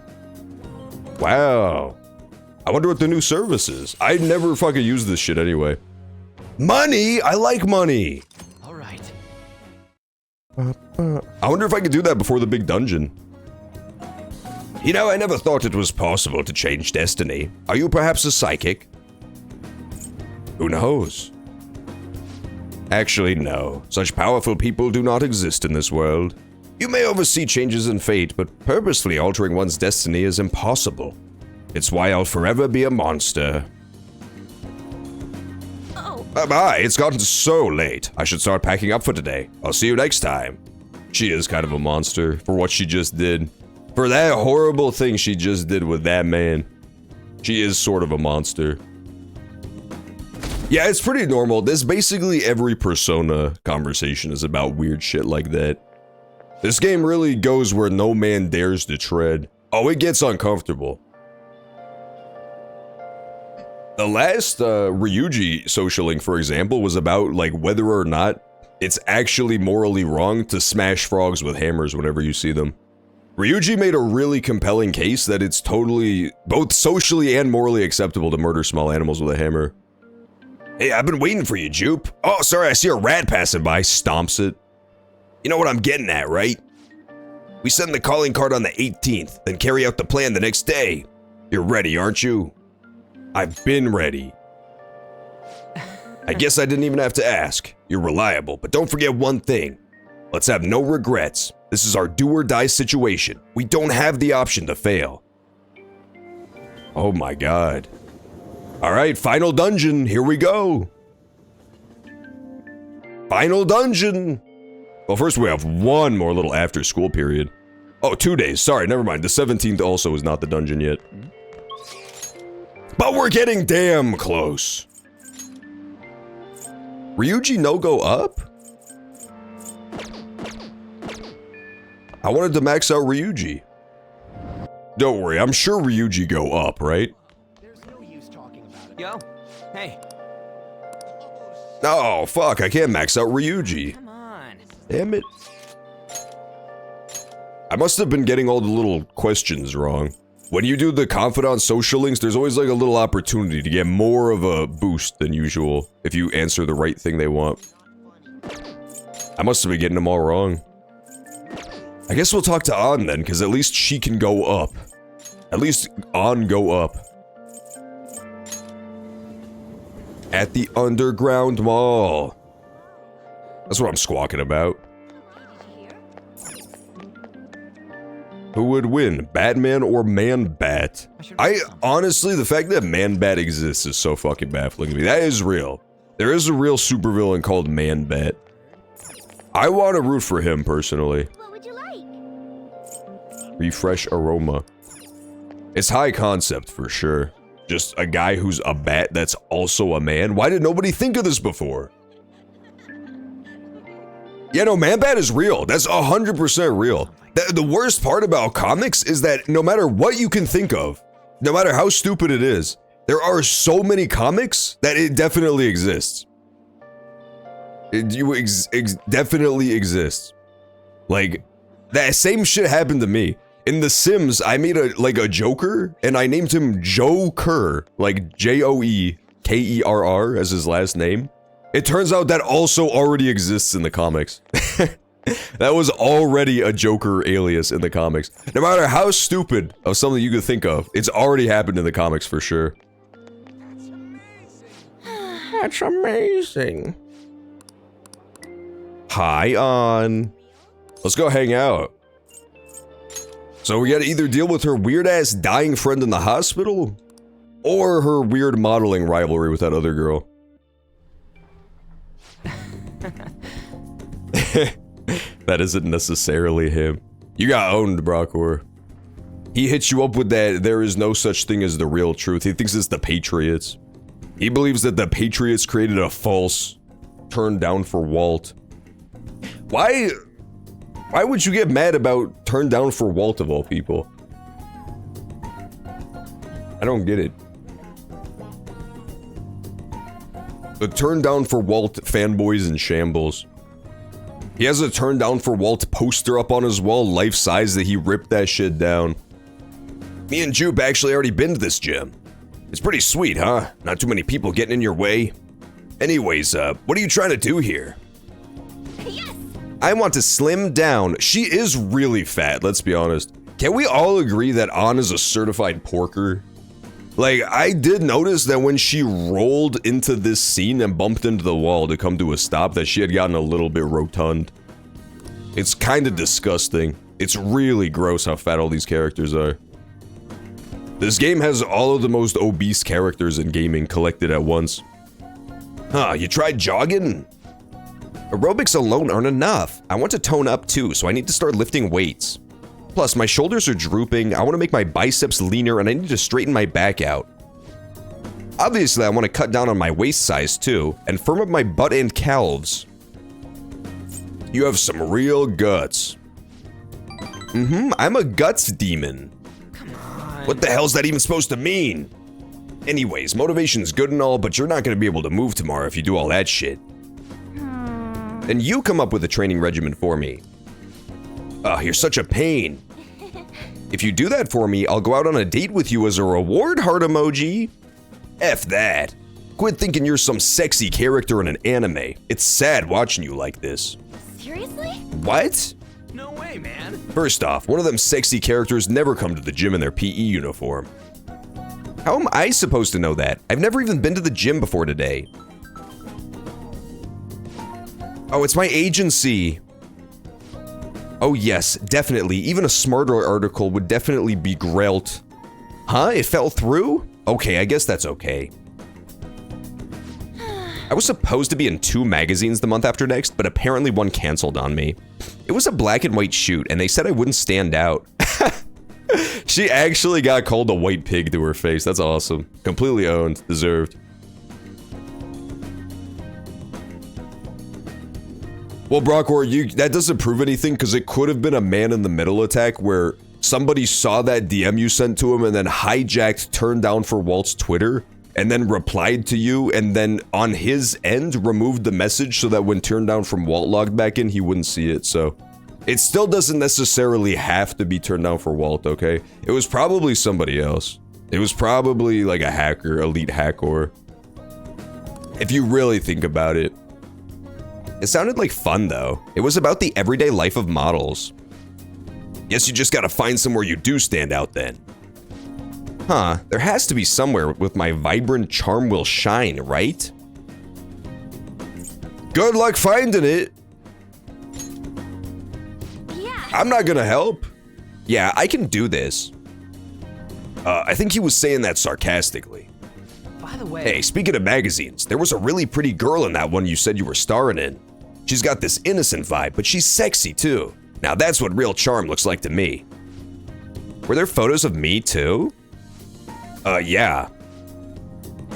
Wow. I wonder what the new service is. I never fucking use this shit anyway. Money? I like money. All right. I wonder if I could do that before the big dungeon. You know, I never thought it was possible to change destiny. Are you perhaps a psychic? Who knows? Actually, no. Such powerful people do not exist in this world. You may oversee changes in fate, but purposely altering one's destiny is impossible. It's why I'll forever be a monster. Oh, Bye-bye, it's gotten so late. I should start packing up for today. I'll see you next time. She is kind of a monster for what she just did. For that horrible thing she just did with that man. She is sort of a monster. Yeah, it's pretty normal. This basically every Persona conversation is about weird shit like that. This game really goes where no man dares to tread. Oh, it gets uncomfortable. The last Ryuji social link, for example, was about like whether or not it's actually morally wrong to smash frogs with hammers whenever you see them. Ryuji made a really compelling case that it's totally, both socially and morally acceptable to murder small animals with a hammer. Hey, I've been waiting for you, Jupe. Oh, sorry, I see a rat passing by. Stomps it. You know what I'm getting at, right? We send the calling card on the 18th, then carry out the plan the next day. You're ready, aren't you? I've been ready. I guess I didn't even have to ask. You're reliable, but don't forget one thing. Let's have no regrets. This is our do or die situation. We don't have the option to fail. Oh my god. Alright, final dungeon. Here we go. Final dungeon. Well, first we have one more little after school period. Oh, 2 days. Sorry, never mind. The 17th also is not the dungeon yet. But we're getting damn close. Ryuji no go up? I wanted to max out Ryuji. Don't worry, I'm sure Ryuji go up, right? There's no use talking about it. Yo, hey, Oh, fuck, I can't max out Ryuji. come on. Damn it. I must have been getting all the little questions wrong. When you do the confidant social links, there's always like a little opportunity to get more of a boost than usual if you answer the right thing they want. I must have been getting them all wrong. I guess we'll talk to An then, because at least she can go up. At least An go up. At the underground mall. That's what I'm squawking about. Who would win, Batman or Man-Bat? Honestly, the fact that Man-Bat exists is so fucking baffling to me. That is real. There is a real supervillain called Man-Bat. I want to root for him, personally. what would you like? Refresh aroma. It's high concept, for sure. Just a guy who's a bat that's also a man? Why did nobody think of this before? Yeah, no, Man-Bat is real. That's 100% real. The worst part about comics is that no matter what you can think of, no matter how stupid it is, there are so many comics that it definitely exists. It definitely exists. Like, that same shit happened to me. In The Sims, I made a Joker, and I named him Joe Kerr, like Joekerr as his last name. It turns out that also already exists in the comics. That was already a Joker alias in the comics. No matter how stupid of something you could think of, it's already happened in the comics for sure. That's amazing. Hi, On. Let's go hang out. So we gotta either deal with her weird-ass dying friend in the hospital, or her weird modeling rivalry with that other girl. That isn't necessarily him. You got owned, Brockhor. He hits you up with that there is no such thing as the real truth. He thinks it's the Patriots. He believes that the Patriots created a false turn down for Walt. Why would you get mad about turn down for Walt of all people? I don't get it. The turn down for Walt fanboys in shambles. He has a turn down for Walt poster up on his wall, life size, that he ripped that shit down. Me and Jupe actually already been to this gym. It's pretty sweet, huh? Not too many people getting in your way. Anyways, what are you trying to do here? Yes! I want to slim down. She is really fat, let's be honest. Can we all agree that On is a certified porker? Like, I did notice that when she rolled into this scene and bumped into the wall to come to a stop, that she had gotten a little bit rotund. It's kind of disgusting. It's really gross how fat all these characters are. This game has all of the most obese characters in gaming collected at once. Huh, you tried jogging? Aerobics alone aren't enough. I want to tone up too, so I need to start lifting weights. Plus, my shoulders are drooping, I want to make my biceps leaner, and I need to straighten my back out. Obviously, I want to cut down on my waist size too, and firm up my butt and calves. You have some real guts. I'm a guts demon. Come on. What the hell's that even supposed to mean? Anyways, motivation's good and all, but you're not gonna be able to move tomorrow if you do all that shit. Then you come up with a training regimen for me. Oh, you're such a pain. If you do that for me, I'll go out on a date with you as a reward, heart emoji. F that. Quit thinking you're some sexy character in an anime. It's sad watching you like this. Seriously? What? No way, man. First off, one of them sexy characters never come to the gym in their PE uniform. How am I supposed to know that? I've never even been to the gym before today. Oh, it's my agency. Oh yes, definitely. Even a smarter article would definitely be grelt. Huh? It fell through? Okay, I guess that's okay. I was supposed to be in 2 magazines the month after next, but apparently one canceled on me. It was a black and white shoot, and they said I wouldn't stand out. She actually got called a white pig to her face. That's awesome. Completely owned. Deserved. Well, Brockhor, that doesn't prove anything because it could have been a man-in-the-middle attack where somebody saw that DM you sent to him and then hijacked turned down for Walt's Twitter and then replied to you and then on his end removed the message so that when turned down from Walt logged back in, he wouldn't see it. So it still doesn't necessarily have to be turned down for Walt, okay? It was probably somebody else. It was probably like a hacker, elite hacker. If you really think about it. It sounded like fun though. It was about the everyday life of models. Guess you just gotta find somewhere you do stand out then. Huh, there has to be somewhere with my vibrant charm will shine, right? Good luck finding it. Yeah. I'm not gonna help. Yeah, I can do this. I think he was saying that sarcastically. By the way, Hey, speaking of magazines, there was a really pretty girl in that one you said you were starring in. She's got this innocent vibe, but she's sexy too. Now that's what real charm looks like to me. Were there photos of me too? Yeah.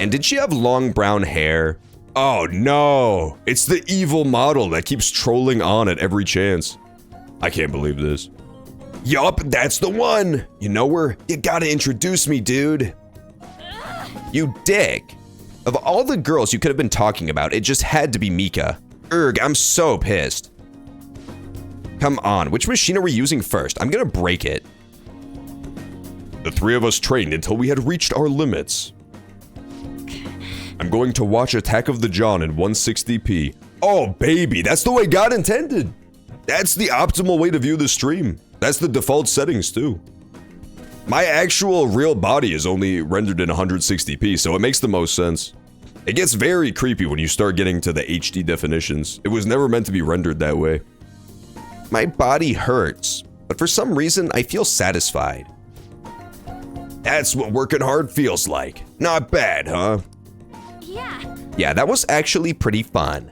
And did she have long brown hair? Oh no, it's the evil model that keeps trolling On at every chance. I can't believe this. Yup, that's the one. You know her? You gotta introduce me, dude. You dick. Of all the girls you could have been talking about, it just had to be Mika. Erg, I'm so pissed. Come on, which machine are we using first? I'm gonna break it. The 3 of us trained until we had reached our limits. I'm going to watch Attack of the John in 160p. Oh, baby, that's the way God intended. That's the optimal way to view the stream. That's the default settings, too. My actual real body is only rendered in 160p, so it makes the most sense. It gets very creepy when you start getting to the HD definitions. It was never meant to be rendered that way. My body hurts, but for some reason, I feel satisfied. That's what working hard feels like. Not bad, huh? Yeah. Yeah, that was actually pretty fun.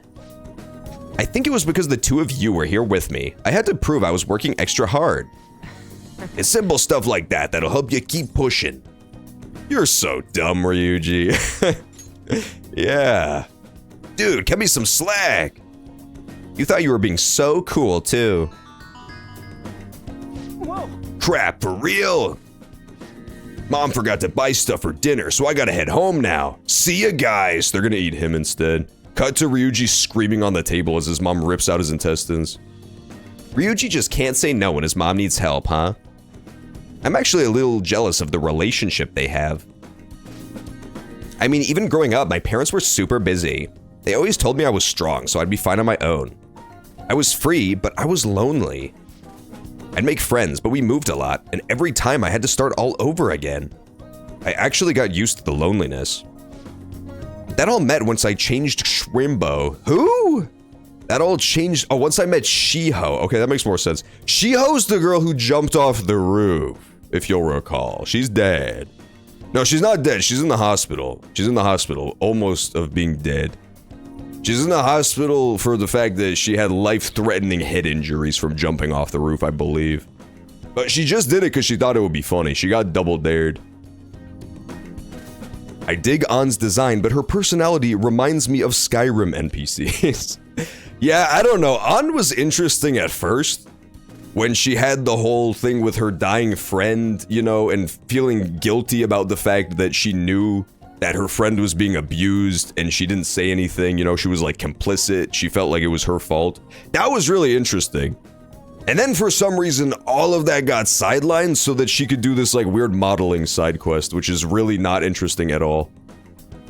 I think it was because the two of you were here with me. I had to prove I was working extra hard. It's simple stuff like that that'll help you keep pushing. You're so dumb, Ryuji. Yeah. Dude, cut me some slack. You thought you were being so cool, too. Whoa. Crap, for real? Mom forgot to buy stuff for dinner, so I gotta head home now. See ya, guys. They're gonna eat him instead. Cut to Ryuji screaming on the table as his mom rips out his intestines. Ryuji just can't say no when his mom needs help, huh? I'm actually a little jealous of the relationship they have. I mean, even growing up, my parents were super busy. They always told me I was strong, so I'd be fine on my own. I was free, but I was lonely. I'd make friends, but we moved a lot, and every time I had to start all over again. I actually got used to the loneliness. That all met once I changed Shrimbo. Who? That all changed. Oh, once I met Shiho. Okay, that makes more sense. Shiho's the girl who jumped off the roof, if you'll recall. She's dead. No, she's not dead. She's in the hospital. She's in the hospital, almost of being dead. She's in the hospital for the fact that she had life-threatening head injuries from jumping off the roof, I believe. But she just did it because she thought it would be funny. She got double dared. I dig Ann's design, but her personality reminds me of Skyrim NPCs. Yeah, I don't know. Ann was interesting at first. When she had the whole thing with her dying friend, you know, and feeling guilty about the fact that she knew that her friend was being abused and she didn't say anything, you know, she was like complicit. She felt like it was her fault. That was really interesting. And then for some reason, all of that got sidelined so that she could do this like weird modeling side quest, which is really not interesting at all.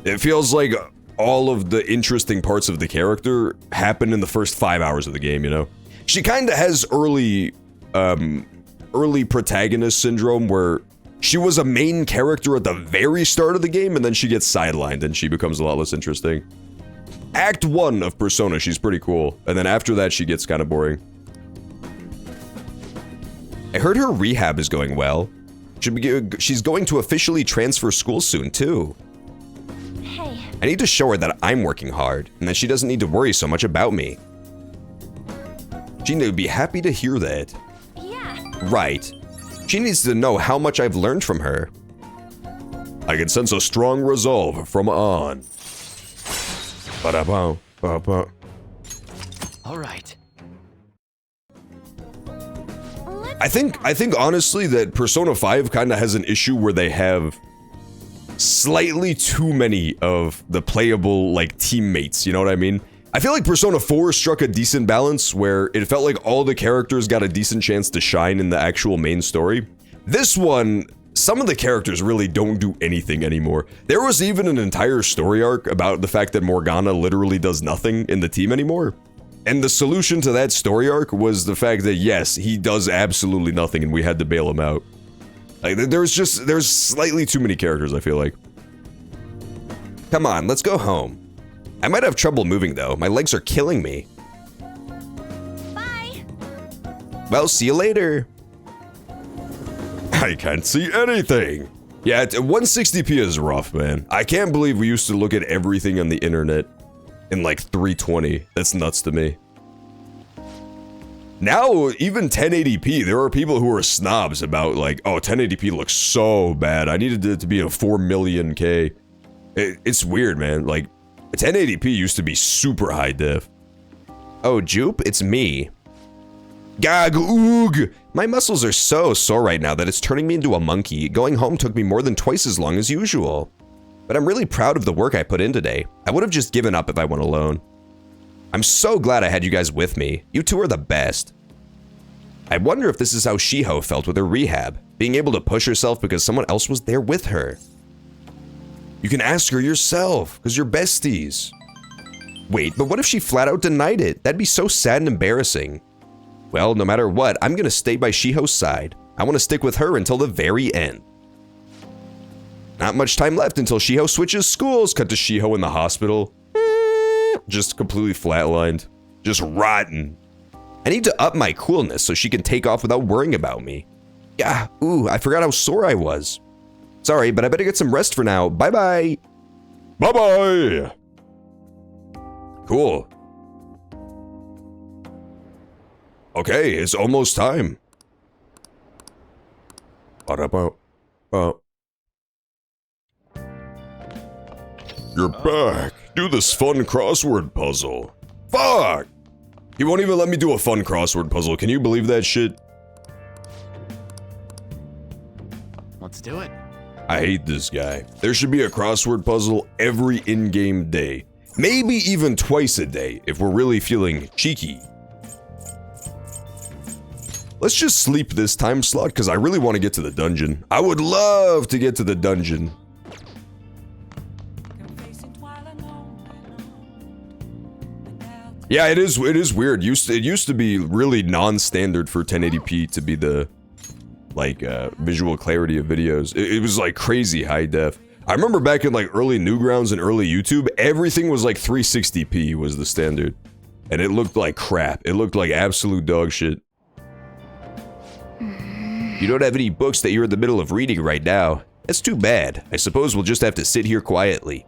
It feels like all of the interesting parts of the character happen in the first 5 hours of the game, you know? She kind of has early protagonist syndrome where she was a main character at the very start of the game and then she gets sidelined and she becomes a lot less interesting. Act 1 of Persona, she's pretty cool. And then after that, she gets kind of boring. I heard her rehab is going well. She's going to officially transfer school soon, too. Hey. I need to show her that I'm working hard and that she doesn't need to worry so much about me. She would be happy to hear that. Yeah. Right. She needs to know how much I've learned from her. I can sense a strong resolve from Ann. Ba-da-bow, ba-ba. All right. I think honestly that Persona 5 kind of has an issue where they have slightly too many of the playable like teammates, you know what I mean? I feel like Persona 4 struck a decent balance where it felt like all the characters got a decent chance to shine in the actual main story. This one, some of the characters really don't do anything anymore. There was even an entire story arc about the fact that Morgana literally does nothing in the team anymore. And the solution to that story arc was the fact that yes, he does absolutely nothing and we had to bail him out. Like there's slightly too many characters, I feel like. Come on, let's go home. I might have trouble moving though. My legs are killing me. Bye. Well, see you later. I can't see anything. Yeah, 160p is rough, man. I can't believe we used to look at everything on the internet in like 320. That's nuts to me. Now, even 1080p, there are people who are snobs about like, oh, 1080p looks so bad. I needed it to be a 4 million K. It's weird, man. Like, 1080p used to be super high def. Oh, Jupe, it's me. Gag oog! My muscles are so sore right now that it's turning me into a monkey. Going home took me more than twice as long as usual. But I'm really proud of the work I put in today. I would have just given up if I went alone. I'm so glad I had you guys with me. You two are the best. I wonder if this is how Shiho felt with her rehab, being able to push herself because someone else was there with her. You can ask her yourself, because you're besties. Wait, but what if she flat out denied it? That'd be so sad and embarrassing. Well, no matter what, I'm gonna stay by Shiho's side. I want to stick with her until the very end. Not much time left until Shiho switches schools. Cut to Shiho in the hospital. Just completely flatlined. Just rotten. I need to up my coolness so she can take off without worrying about me. Yeah, ooh, I forgot how sore I was. Sorry, but I better get some rest for now. Bye-bye. Bye-bye! Cool. Okay, it's almost time. You're back. Do this fun crossword puzzle. Fuck! He won't even let me do a fun crossword puzzle. Can you believe that shit? Let's do it. I hate this guy. There should be a crossword puzzle every in-game day. Maybe even twice a day, if we're really feeling cheeky. Let's just sleep this time slot, because I really want to get to the dungeon. I would love to get to the dungeon. Yeah, it is weird. It used to be really non-standard for 1080p to be the, like, visual clarity of videos. It was, like, crazy high def. I remember back in, like, early Newgrounds and early YouTube, everything was, like, 360p was the standard. And it looked like crap. It looked like absolute dog shit. You don't have any books that you're in the middle of reading right now. That's too bad. I suppose we'll just have to sit here quietly.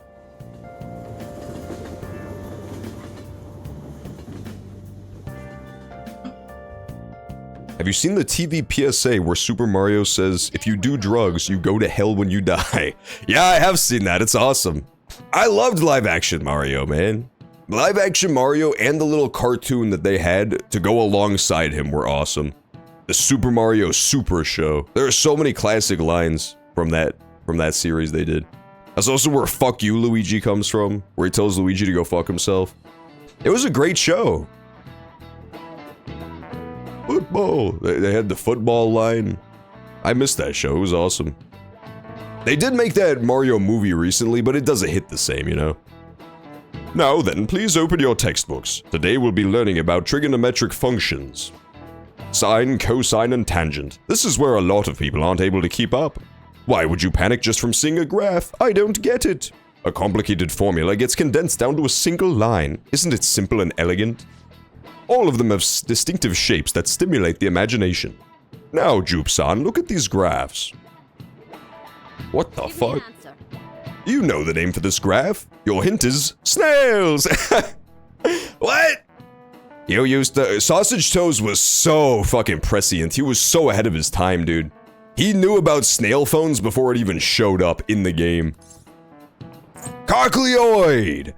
Have you seen the TV PSA where Super Mario says, if you do drugs, you go to hell when you die? Yeah, I have seen that. It's awesome. I loved live action Mario, man. Live action Mario and the little cartoon that they had to go alongside him were awesome. The Super Mario Super Show. There are so many classic lines from that series they did. That's also where "fuck you, Luigi" comes from, where he tells Luigi to go fuck himself. It was a great show. Football. They had the football line. I missed that show. It was awesome. They did make that Mario movie recently, but it doesn't hit the same, you know? Now then, please open your textbooks. Today we'll be learning about trigonometric functions. Sine, cosine, and tangent. This is where a lot of people aren't able to keep up. Why would you panic just from seeing a graph? I don't get it. A complicated formula gets condensed down to a single line. Isn't it simple and elegant? All of them have distinctive shapes that stimulate the imagination. Now, Jupe-san, look at these graphs. What the fuck? You know the name for this graph. Your hint is snails. What? Sausage Toes was so fucking prescient. He was so ahead of his time, dude. He knew about snail phones before it even showed up in the game. Cochleoid!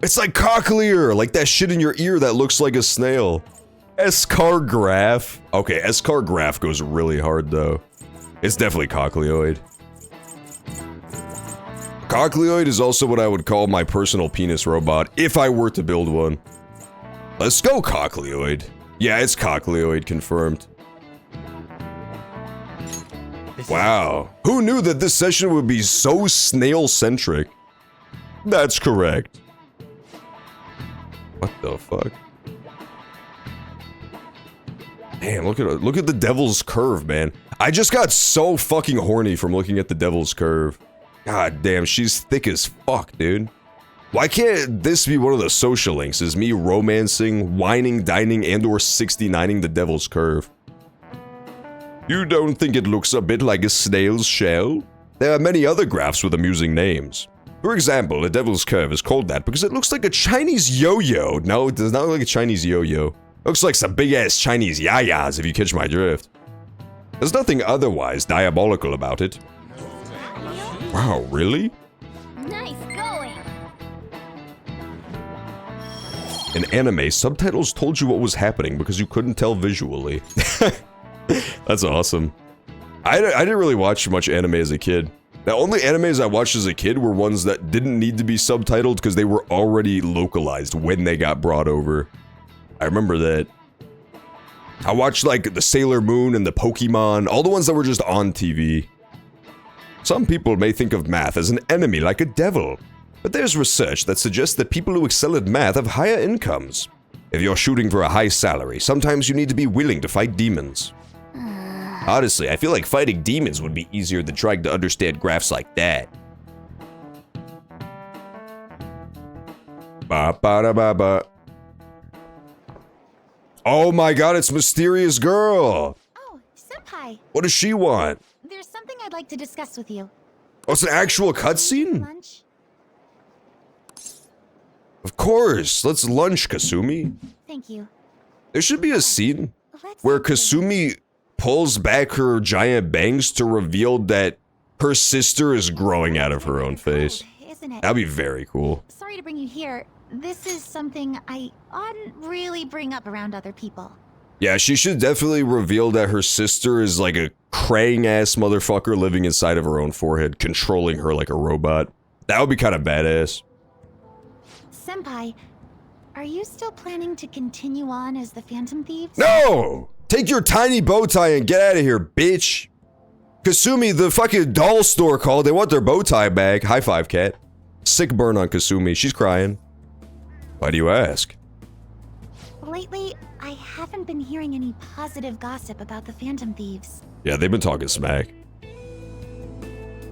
It's like cochlear, like that shit in your ear that looks like a snail. S-car graph. Okay, S-car graph goes really hard though. It's definitely cochleoid. Cochleoid is also what I would call my personal penis robot, if I were to build one. Let's go, Cochleoid. Yeah, it's Cochleoid, confirmed. Wow. Who knew that this session would be so snail-centric? That's correct. What the fuck? Damn, look at the Devil's Curve, man. I just got so fucking horny from looking at the Devil's Curve. God damn, she's thick as fuck, dude. Why can't this be one of the social links? Is me romancing, whining, dining, and/or 69ing the Devil's Curve? You don't think it looks a bit like a snail's shell? There are many other graphs with amusing names. For example, the Devil's Curve is called that because it looks like a Chinese yo-yo. No, it does not look like a Chinese yo-yo. Looks like some big-ass Chinese yayas, if you catch my drift. There's nothing otherwise diabolical about it. Wow, really? Nice going. In anime, subtitles told you what was happening because you couldn't tell visually. That's awesome. I didn't really watch much anime as a kid. The only animes I watched as a kid were ones that didn't need to be subtitled because they were already localized when they got brought over. I remember that. I watched like the Sailor Moon and the Pokemon, all the ones that were just on TV. Some people may think of math as an enemy like a devil, but there's research that suggests that people who excel at math have higher incomes. If you're shooting for a high salary, sometimes you need to be willing to fight demons. Honestly, I feel like fighting demons would be easier than trying to understand graphs like that. Ba ba da ba ba. Oh my god, it's Mysterious Girl! Oh, Senpai, What does she want? there's something I'd like to discuss with you. Oh, it's an actual cutscene? Lunch? Of course, let's lunch, Kasumi. Thank you. There should be a scene Let's where Kasumi pulls back her giant bangs to reveal that her sister is growing out of her own face. Isn't it? That'd be very cool. Sorry to bring you here. This is something I oughtn't really bring up around other people. Yeah, she should definitely reveal that her sister is like a praying ass motherfucker living inside of her own forehead, controlling her like a robot. That would be kind of badass. Senpai, are you still planning to continue on as the Phantom Thieves? No! Take your tiny bow tie and get out of here, bitch! Kasumi, the fucking doll store called. They want their bow tie back. High five, cat. Sick burn on Kasumi. She's crying. Why do you ask? Lately, I haven't been hearing any positive gossip about the Phantom Thieves. Yeah, they've been talking smack.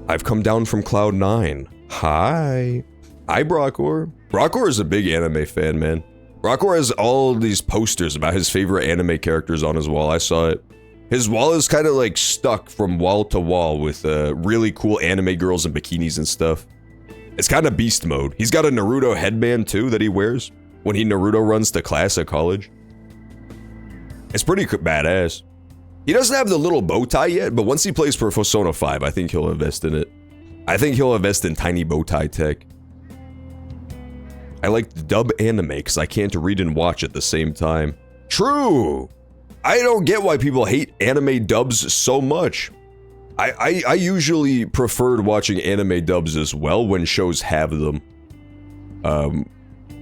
I've come down from Cloud 9. Hi. Hi, Brockor. Brockor is a big anime fan, man. Brockor has all these posters about his favorite anime characters on his wall. I saw it. His wall is kind of like stuck from wall to wall with really cool anime girls in bikinis and stuff. It's kind of beast mode. He's got a Naruto headband too that he wears when he Naruto runs to class at college. It's pretty badass. He doesn't have the little bow tie yet, but once he plays for Persona 5, I think he'll invest in it. I think he'll invest in tiny bow tie tech. I like the dub anime because I can't read and watch at the same time. True! I don't get why people hate anime dubs so much. I usually preferred watching anime dubs as well when shows have them.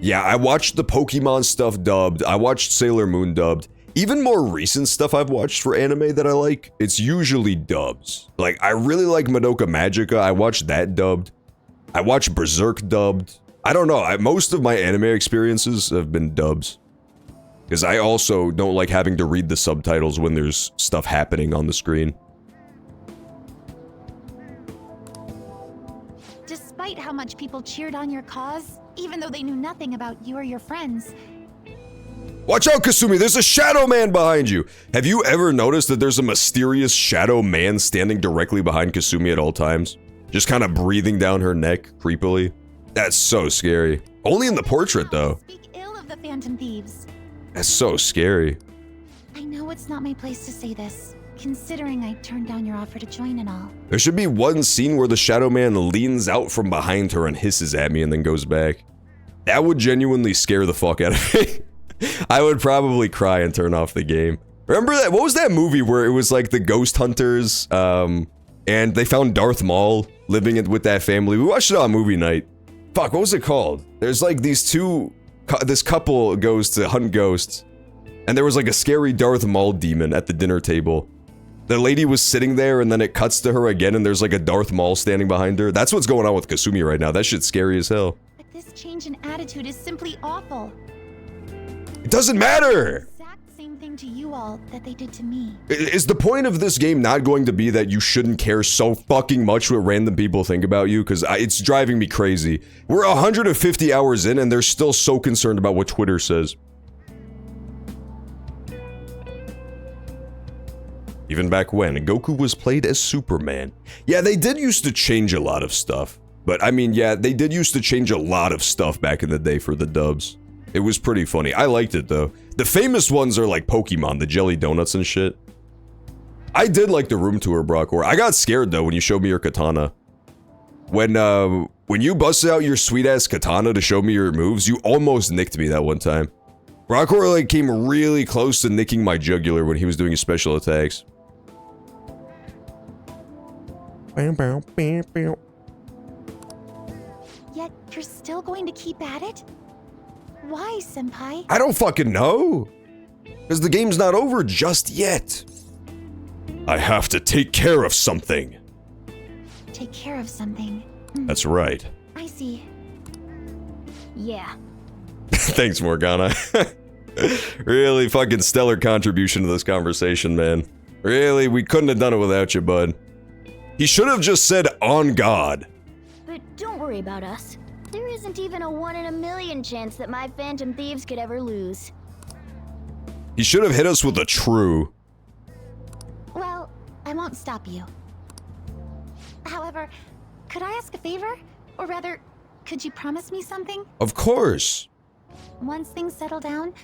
Yeah, I watched the Pokemon stuff dubbed. I watched Sailor Moon dubbed. Even more recent stuff I've watched for anime that I like, it's usually dubs. Like, I really like Madoka Magica. I watched that dubbed. I watched Berserk dubbed. I don't know. Most of my anime experiences have been dubs. Because I also don't like having to read the subtitles when there's stuff happening on the screen. Despite how much people cheered on your cause, even though they knew nothing about you or your friends, Watch out, Kasumi, there's a shadow man behind you! Have you ever noticed that there's a mysterious shadow man standing directly behind Kasumi at all times? Just kind of breathing down her neck, creepily. That's so scary. Only in the portrait, though. speak ill of the Phantom Thieves. That's so scary. I know it's not my place to say this, considering I turned down your offer to join and all. There should be one scene where the shadow man leans out from behind her and hisses at me and then goes back. That would genuinely scare the fuck out of me. I would probably cry and turn off the game. Remember that? What was that movie where it was like the ghost hunters, and they found Darth Maul living with that family? We watched it on movie night. Fuck, what was it called? There's like these this couple goes to hunt ghosts, and there was like a scary Darth Maul demon at the dinner table. The lady was sitting there, and then it cuts to her again, and there's like a Darth Maul standing behind her. That's what's going on with Kasumi right now. That shit's scary as hell. But this change in attitude is simply awful. It doesn't matter! Exact same thing to you all that they did to me. Is the point of this game not going to be that you shouldn't care so fucking much what random people think about you? Because it's driving me crazy. We're 150 hours in and they're still so concerned about what Twitter says. Even back when, Goku was played as Superman. Yeah, they did used to change a lot of stuff. But I mean, yeah, they did used to change a lot of stuff back in the day for the dubs. It was pretty funny. I liked it though. The famous ones are like Pokemon, the jelly donuts and shit. I did like the room tour, Brockor. I got scared though when you showed me your katana. When you busted out your sweet ass katana to show me your moves, you almost nicked me that one time. Brockor like came really close to nicking my jugular when he was doing his special attacks. Yet you're still going to keep at it? Why, Senpai? I don't fucking know. Because the game's not over just yet. I have to take care of something. take care of something. That's right. I see. Yeah. Thanks, Morgana. Really fucking stellar contribution to this conversation, man. Really, we couldn't have done it without you, bud. He should have just said, on God. But don't worry about us. There isn't even a 1 in a million chance that my Phantom Thieves could ever lose. He should have hit us with a true. Well, I won't stop you. However, could I ask a favor? Or rather, could you promise me something? Of course. Once things settle down,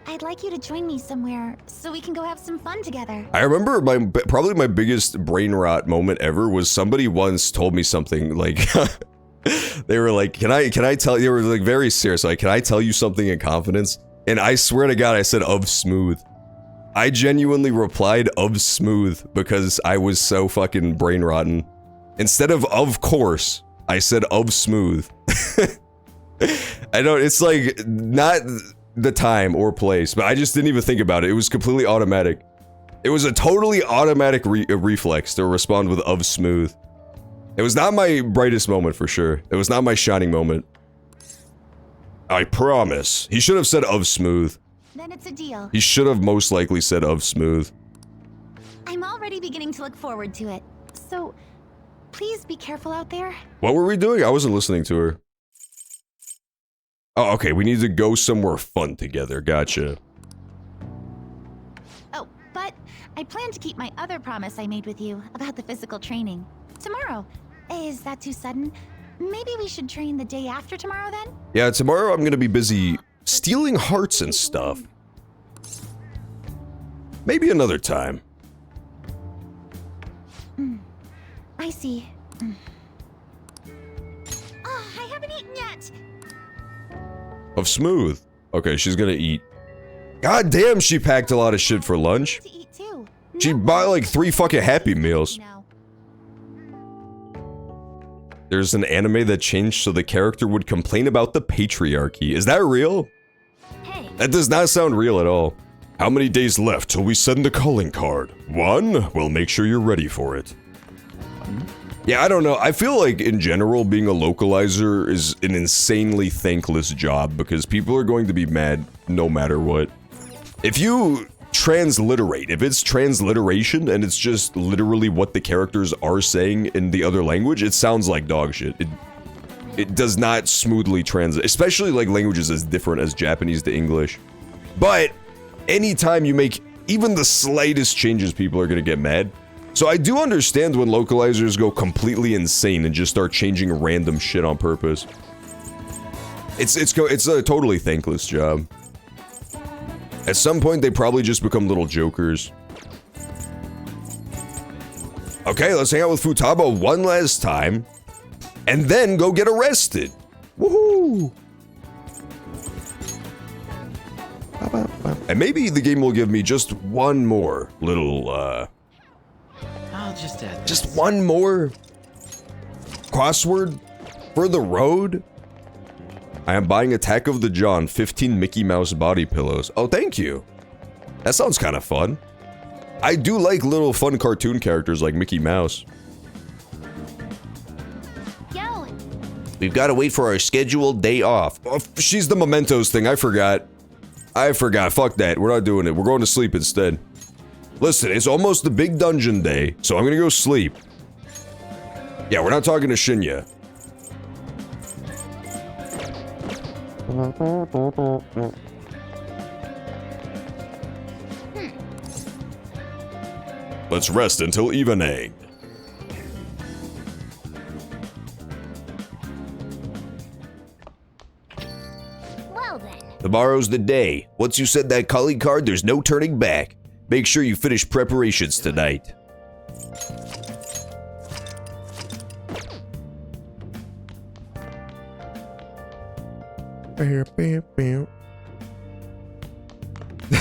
I'd like you to join me somewhere so we can go have some fun together. I remember probably my biggest brain rot moment ever was somebody once told me something like, they were like, can I tell you, they were like very serious, like, can I tell you something in confidence? And I swear to God, I said, of smooth. I genuinely replied, of smooth, because I was so fucking brain rotten. Instead of course, I said, of smooth. I don't, it's like, not the time or place, but I just didn't even think about it. It was completely automatic. It was a totally automatic reflex to respond with of smooth. It was not my brightest moment for sure. It was not my shining moment. I promise. He should have said of smooth. Then it's a deal. He should have most likely said of smooth. I'm already beginning to look forward to it. So, please be careful out there. What were we doing? I wasn't listening to her. Oh, okay. We need to go somewhere fun together. Gotcha. Oh, but I plan to keep my other promise I made with you about the physical training. Tomorrow. Is that too sudden? Maybe we should train the day after tomorrow then? Yeah, tomorrow I'm gonna be busy stealing hearts and stuff. Maybe another time. I see. Oh, I haven't eaten yet! Of smooth. Okay, she's gonna eat. God damn, she packed a lot of shit for lunch. To eat too. She No, bought like 3 fucking Happy Meals. now. There's an anime that changed so the character would complain about the patriarchy. Is that real? Hey, That does not sound real at all. How many days left till we send the calling card? 1? We'll make sure you're ready for it. Yeah, I don't know. I feel like in general being a localizer is an insanely thankless job because people are going to be mad no matter what. If you transliterate, if it's transliteration and it's just literally what the characters are saying in the other language, it sounds like dog shit. It does not smoothly translate, especially like languages as different as Japanese to English. But anytime you make even the slightest changes, people are gonna get mad. So I do understand when localizers go completely insane and just start changing random shit on purpose. It's a totally thankless job. At some point, they probably just become little jokers. Okay, let's hang out with Futaba one last time, and then go get arrested. Woohoo! And maybe the game will give me just one more little, I'll just add just this. one more crossword for the road. I am buying Attack of the John 15 Mickey Mouse body pillows. Oh, thank you. That sounds kind of fun. I do like little fun cartoon characters like Mickey Mouse. yo, We've got to wait for our scheduled day off. Oh, she's the mementos thing. I forgot. Fuck that. We're not doing it. We're going to sleep instead. Listen, it's almost the big dungeon day, so I'm gonna go sleep. Yeah, we're not talking to Shinya. Let's rest until evening. well then. Tomorrow's the day. Once you send that calling card, there's no turning back. Make sure you finish preparations tonight.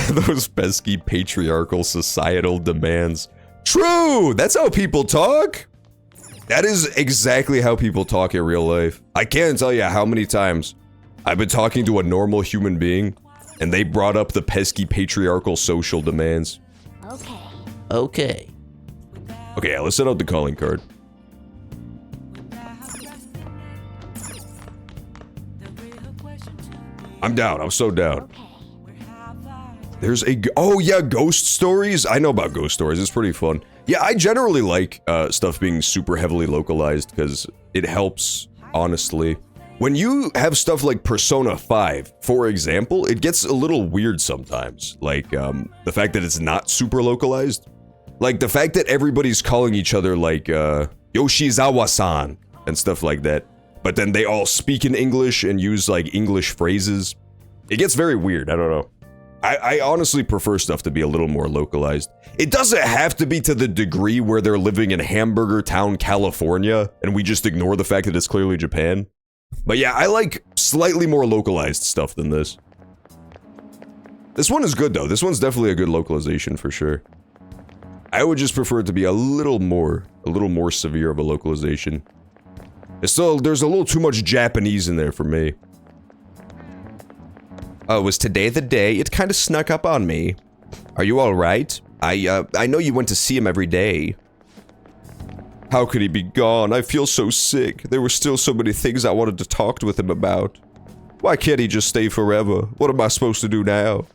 Those pesky patriarchal societal demands. True! That's how people talk! That is exactly how people talk in real life. I can't tell you how many times I've been talking to a normal human being, and they brought up the pesky patriarchal social demands. Okay. Okay, yeah, let's set out the calling card. I'm down. I'm so down. Okay. There's a... Oh, yeah, ghost stories? I know about ghost stories. It's pretty fun. Yeah, I generally like stuff being super heavily localized because it helps, honestly. When you have stuff like Persona 5, for example, it gets a little weird sometimes. Like, the fact that it's not super localized. Like, the fact that everybody's calling each other, like, Yoshizawa-san and stuff like that. But then they all speak in English and use, like, English phrases. It gets very weird. I don't know. I honestly prefer stuff to be a little more localized. It doesn't have to be to the degree where they're living in Hamburger Town, California, and we just ignore the fact that it's clearly Japan. But yeah, I like slightly more localized stuff than this. This one is good, though. This one's definitely a good localization for sure. I would just prefer it to be a little more severe of a localization. It's still, there's a little too much Japanese in there for me. Oh, was today the day? It kind of snuck up on me. Are you all right? I know you went to see him every day. How could he be gone? I feel so sick. There were still so many things I wanted to talk with him about. Why can't he just stay forever? What am I supposed to do now?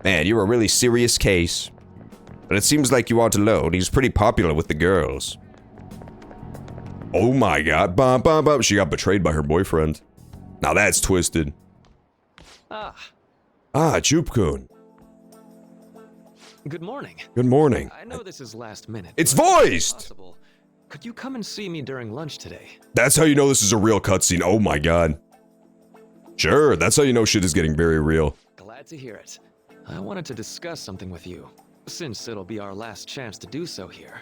Man, you're a really serious case. But it seems like you aren't alone. He's pretty popular with the girls. Oh my god. Bum, bum, bum. She got betrayed by her boyfriend. Now that's twisted. Ah, Jupe-kun. Good morning. Good morning. I know this is last minute. It's but if voiced! possible, could you come and see me during lunch today? That's how you know this is a real cutscene. Oh my god. Sure, that's how you know shit is getting very real. Glad to hear it. I wanted to discuss something with you, since it'll be our last chance to do so here.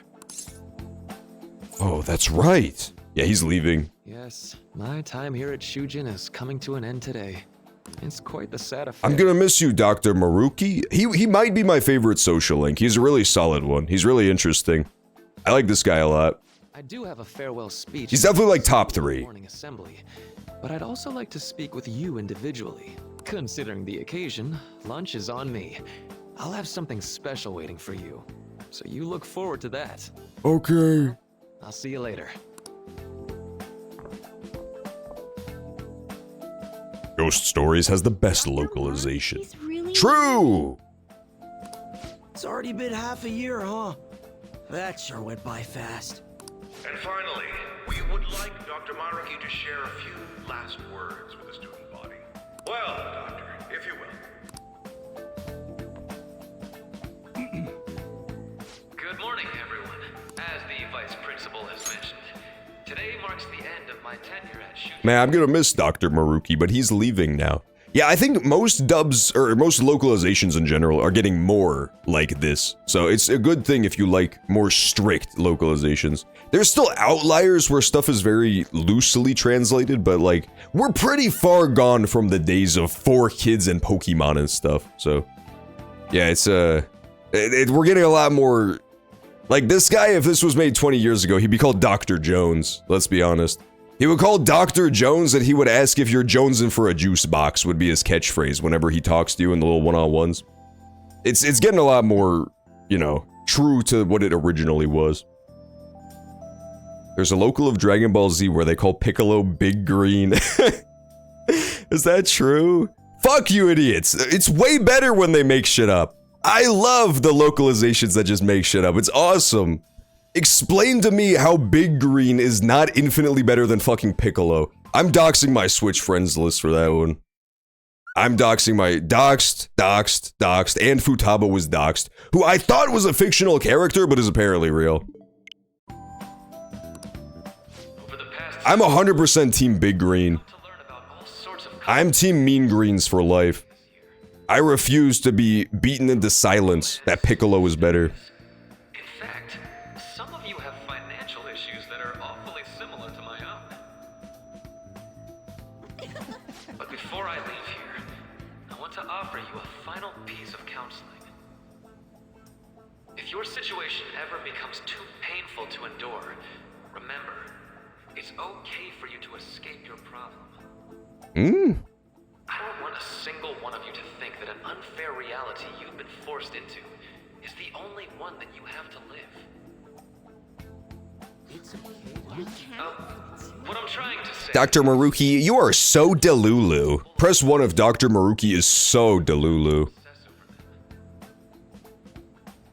Oh, that's right. Yeah, he's leaving. Yes, my time here at Shujin is coming to an end today. It's quite the sad affair. I'm gonna miss you, Dr. Maruki. He might be my favorite social link. He's a really solid one. He's really interesting. I like this guy a lot. I do have a farewell speech. He's definitely like top 3. Morning assembly, but I'd also like to speak with you individually. Considering the occasion, lunch is on me. I'll have something special waiting for you, so you look forward to that. Okay. I'll see you later. Ghost Stories has the best localization. He's really True! It's already been half a year, huh? That sure went by fast. And finally, we would like Dr. Maruki to share a few last words with the student body. Well, Doctor, if you will. Good morning, everyone. As the Vice Principal has mentioned, today marks the end of my tenure at Shujin. Man, I'm gonna miss Dr. Maruki, but he's leaving now. Yeah, I think most dubs, or most localizations in general, are getting more like this. So it's a good thing if you like more strict localizations. There's still outliers where stuff is very loosely translated, but like, we're pretty far gone from the days of 4Kids and Pokemon and stuff. So, yeah, it's, we're getting a lot more... Like, this guy, if this was made 20 years ago, he'd be called Dr. Jones, let's be honest. He would call Dr. Jones and he would ask if you're jonesing for a juice box would be his catchphrase whenever he talks to you in the little one-on-ones. It's getting a lot more, you know, true to what it originally was. There's a local of Dragon Ball Z where they call Piccolo Big Green. Is that true? Fuck you idiots. It's way better when they make shit up. I love the localizations that just make shit up. It's awesome. Explain to me how Big Green is not infinitely better than fucking Piccolo. I'm doxing my Switch friends list for that one. I'm doxing my doxed, and Futaba was doxed, who I thought was a fictional character, but is apparently real. I'm 100% Team Big Green. I'm Team Mean Greens for life. I refuse to be beaten into silence that Piccolo is better. If your situation ever becomes too painful to endure, remember, it's okay for you to escape your problem. I don't want a single one of you to think that an unfair reality you've been forced into is the only one that you have to live. It's okay. What I'm trying to say. Dr. Maruki, you are so Delulu. Press 1 if Dr. Maruki is so Delulu.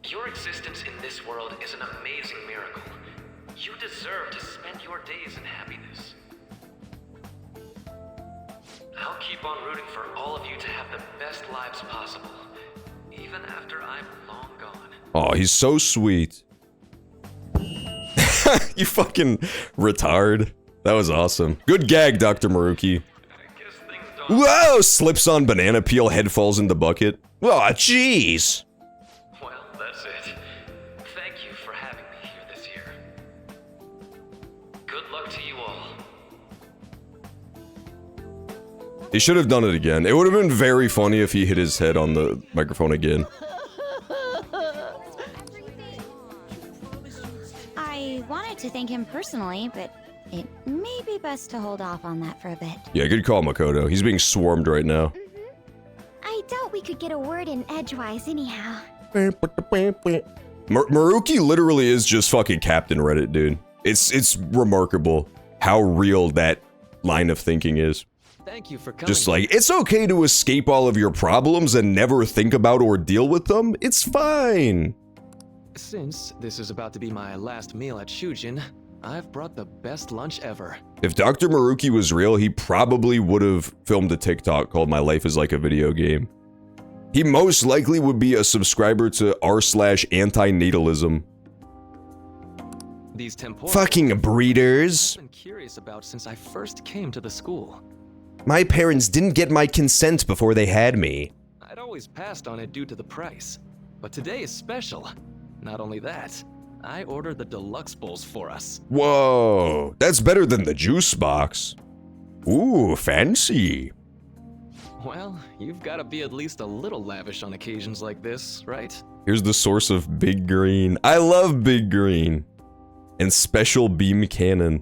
Your existence in this world is an amazing miracle. You deserve to spend your days in happiness. I'll keep on rooting for all of you to have the best lives possible, even after I'm long gone. Oh, he's so sweet. You fucking retard. That was awesome. Good gag, Dr. Maruki. Whoa! Slips on banana peel, head falls in the bucket. Oh, jeez. Well, that's it. Thank you for having me here this year. Good luck to you all. He should have done it again. It would have been very funny if he hit his head on the microphone again. I wanted to thank him personally, but it may be best to hold off on that for a bit. Yeah, good call, Makoto. He's being swarmed right now. I doubt we could get a word in edgewise anyhow. Maruki literally is just fucking Captain Reddit, dude. It's remarkable how real that line of thinking is. Thank you for coming. Just like, it's okay to escape all of your problems and never think about or deal with them. It's fine. Since this is about to be my last meal at Shujin, I've brought the best lunch ever. If Dr. Maruki was real, he probably would have filmed a TikTok called My Life is Like a Video Game. He most likely would be a subscriber to r/antinatalism. These temporal Fucking breeders. I've been curious about since I first came to the school. My parents didn't get my consent before they had me. I'd always passed on it due to the price, but today is special. Not only that, I ordered the deluxe bowls for us. Whoa, that's better than the juice box. Ooh, fancy. Well, you've got to be at least a little lavish on occasions like this, right? Here's the source of Big Green. I love Big Green. And Special Beam Cannon.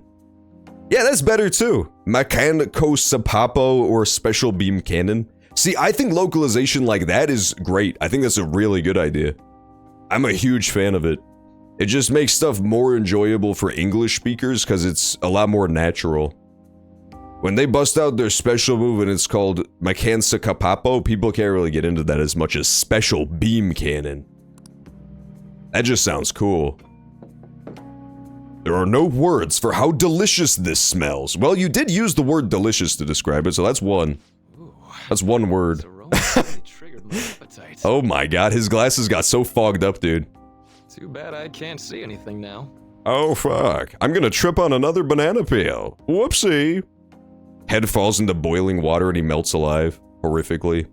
Yeah, that's better too. Mechanico Sapapo or Special Beam Cannon. See, I think localization like that is great. I think that's a really good idea. I'm a huge fan of it. It just makes stuff more enjoyable for English speakers because it's a lot more natural. When they bust out their special move and it's called Mekansa Kapapo, people can't really get into that as much as Special Beam Cannon. That just sounds cool. There are no words for how delicious this smells. Well, you did use the word delicious to describe it, so that's one. Ooh, That's one word. this aroma really triggered my appetite. Oh my god, his glasses got so fogged up, dude. Too bad I can't see anything now. Oh fuck, I'm gonna trip on another banana peel. Whoopsie. Head falls into boiling water and he melts alive, horrifically.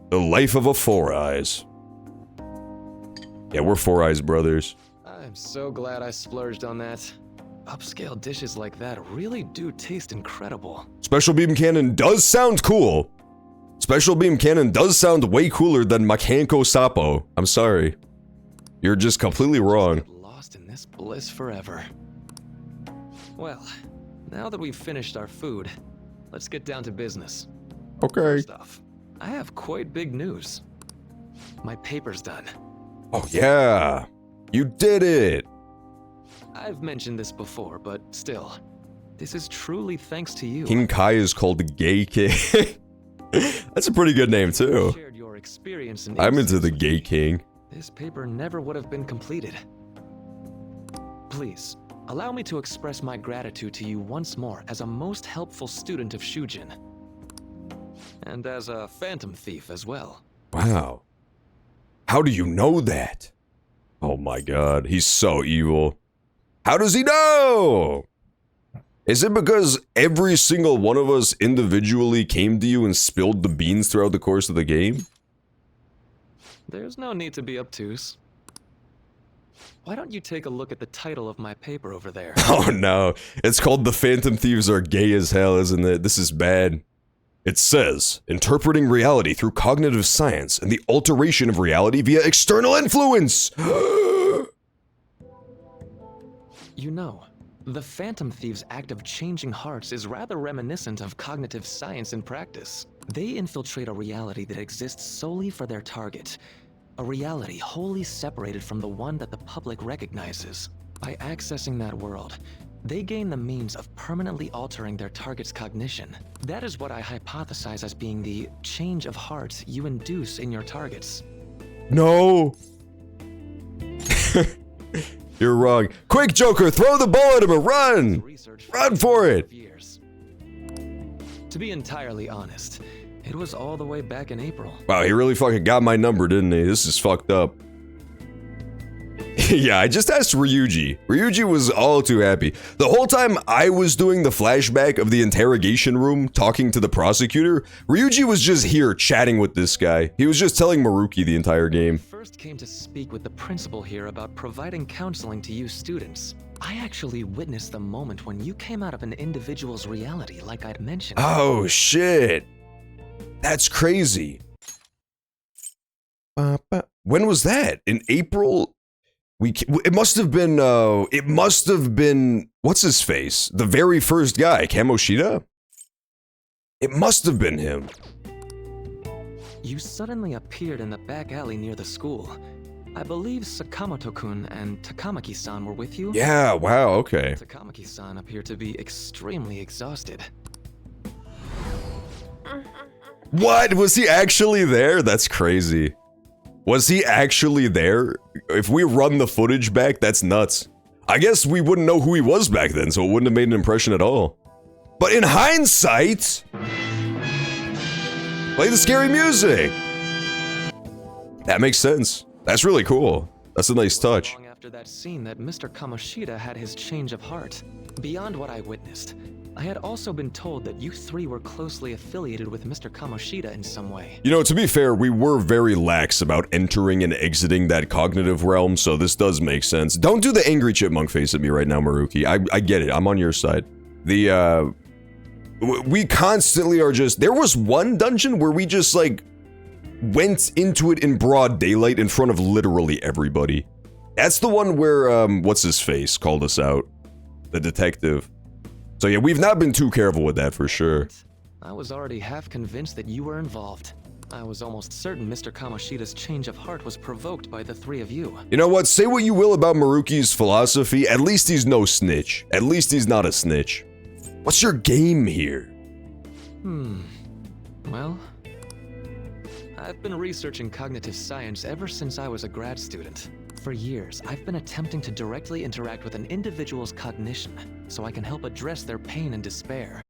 The life of a Four Eyes. Yeah, we're Four Eyes brothers. I'm so glad I splurged on that. Upscale dishes like that really do taste incredible. Special Beam Cannon does sound cool. Special Beam Cannon does sound way cooler than Mechanico Sapo. I'm sorry. You're just completely wrong. Get lost in this bliss forever. Well, now that we've finished our food, let's get down to business. Okay. First off, I have quite big news. My paper's done. Oh yeah. You did it. I've mentioned this before, but still, this is truly thanks to you. King Kai is called Gay King. That's a pretty good name too. Shared your experience and I'm into insights the with Gay me. King. This paper never would have been completed. Please, allow me to express my gratitude to you once more as a most helpful student of Shujin. And as a phantom thief as well. Wow. How do you know that? Oh my god, he's so evil. How does he know? Is it because every single one of us individually came to you and spilled the beans throughout the course of the game? There's no need to be obtuse. Why don't you take a look at the title of my paper over there? Oh no, it's called The Phantom Thieves Are Gay as Hell, isn't it? This is bad. It says, interpreting reality through cognitive science and the alteration of reality via external influence. You know, the Phantom Thieves' act of changing hearts is rather reminiscent of cognitive science in practice. They infiltrate a reality that exists solely for their target. A reality wholly separated from the one that the public recognizes. By accessing that world, they gain the means of permanently altering their target's cognition. That is what I hypothesize as being the change of heart you induce in your targets. No. You're wrong. Quick, Joker, throw the ball at him and run! Run for it! To be entirely honest, it was all the way back in April. Wow, he really fucking got my number, didn't he? This is fucked up. Yeah, I just asked Ryuji. Ryuji was all too happy. The whole time I was doing the flashback of the interrogation room, talking to the prosecutor, Ryuji was just here chatting with this guy. He was just telling Maruki the entire game. First came to speak with the principal here about providing counseling to you students. I actually witnessed the moment when you came out of an individual's reality, like I'd mentioned. Oh, shit. That's crazy. When was that? In April? It must have been, what's his face? The very first guy, Kamoshida? It must have been him. You suddenly appeared in the back alley near the school. I believe Sakamoto-kun and Takamaki-san were with you? Yeah, wow, okay. Takamaki-san appeared to be extremely exhausted. What? Was he actually there? That's crazy. Was he actually there? If we run the footage back, that's nuts. I guess we wouldn't know who he was back then, so it wouldn't have made an impression at all. But in hindsight... Play the scary music! That makes sense. That's really cool. That's a nice touch. Long after that scene that Mr. Kamoshida had his change of heart. Beyond what I witnessed, I had also been told that you three were closely affiliated with Mr. Kamoshida in some way. You know, to be fair, we were very lax about entering and exiting that cognitive realm, so this does make sense. Don't do the angry chipmunk face at me right now, Maruki. I get it. I'm on your side. We constantly are just... There was one dungeon where we just, like, went into it in broad daylight in front of literally everybody. That's the one where, what's his face called us out. The detective. So yeah, we've not been too careful with that for sure. I was already half convinced that you were involved. I was almost certain Mr. Kamoshida's change of heart was provoked by the three of you. You know what? Say what you will about Maruki's philosophy, at least he's no snitch. At least he's not a snitch. What's your game here? Well, I've been researching cognitive science ever since I was a grad student. For years, I've been attempting to directly interact with an individual's cognition, so I can help address their pain and despair.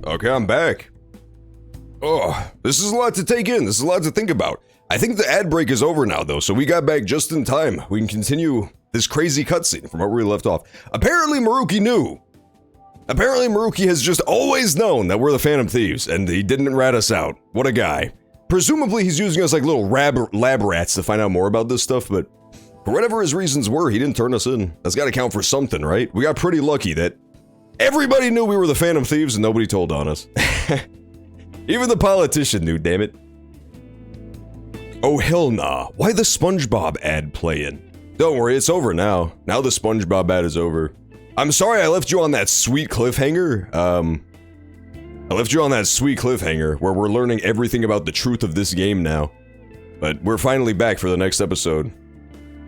Okay, I'm back. Oh, this is a lot to take in. This is a lot to think about. I think the ad break is over now, though, so we got back just in time. We can continue this crazy cutscene from where we left off. Apparently, Maruki knew. Apparently, Maruki has just always known that we're the Phantom Thieves, and he didn't rat us out. What a guy. Presumably, he's using us like little lab rats to find out more about this stuff, but for whatever his reasons were, he didn't turn us in. That's gotta count for something, right? We got pretty lucky that everybody knew we were the Phantom Thieves and nobody told on us. Even the politician knew, damn it. Oh hell nah, why the SpongeBob ad playing? Don't worry, it's over now. Now the SpongeBob ad is over. I'm sorry I left you on that sweet cliffhanger. I left you on that sweet cliffhanger where we're learning everything about the truth of this game now. But we're finally back for the next episode.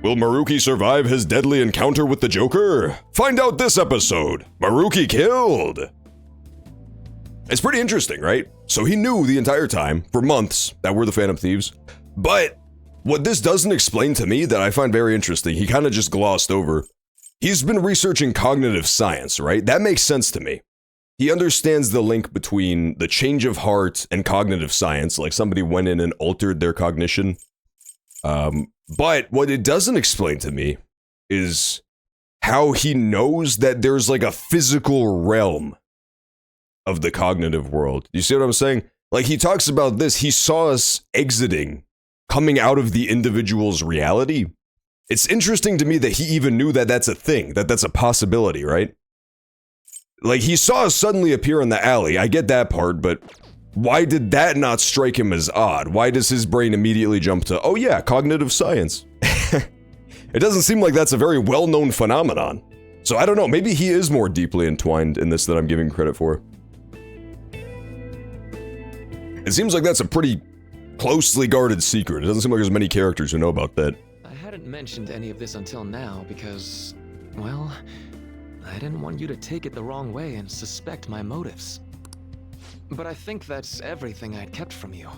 Will Maruki survive his deadly encounter with the Joker? Find out this episode. Maruki killed! It's pretty interesting, right? So he knew the entire time, for months, that we're the Phantom Thieves. But what this doesn't explain to me that I find very interesting, he kind of just glossed over. He's been researching cognitive science, right? That makes sense to me. He understands the link between the change of heart and cognitive science, like somebody went in and altered their cognition. But what it doesn't explain to me is how he knows that there's like a physical realm of the cognitive world. You see what I'm saying? Like he talks about this, he saw us exiting, coming out of the individual's reality. It's interesting to me that he even knew that that's a thing, that that's a possibility, right? Like, he saw us suddenly appear in the alley, I get that part, but why did that not strike him as odd? Why does his brain immediately jump to, oh yeah, cognitive science? It doesn't seem like that's a very well-known phenomenon. So I don't know, maybe he is more deeply entwined in this than I'm giving credit for. It seems like that's a pretty closely guarded secret. It doesn't seem like there's many characters who know about that. I hadn't mentioned any of this until now because, well, I didn't want you to take it the wrong way and suspect my motives. But I think that's everything I'd kept from you.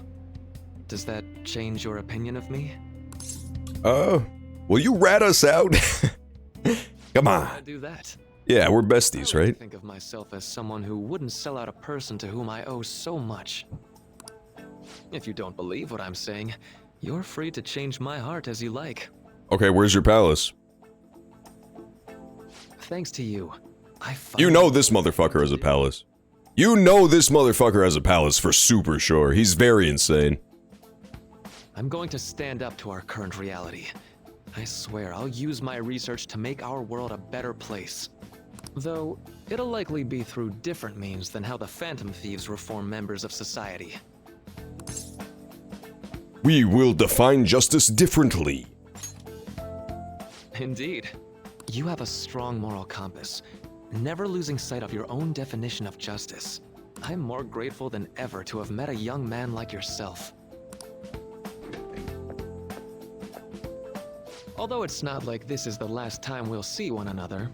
Does that change your opinion of me? Will you rat us out? Come on. I do that. Yeah, we're besties, right? I think of myself as someone who wouldn't sell out a person to whom I owe so much. If you don't believe what I'm saying, you're free to change my heart as you like. Okay, where's your palace? Thanks to you, You know this motherfucker has a palace. You know this motherfucker has a palace for super sure. He's very insane. I'm going to stand up to our current reality. I swear I'll use my research to make our world a better place. Though, it'll likely be through different means than how the Phantom Thieves reform members of society. We will define justice differently. Indeed. You have a strong moral compass, never losing sight of your own definition of justice. I'm more grateful than ever to have met a young man like yourself. Although it's not like this is the last time we'll see one another.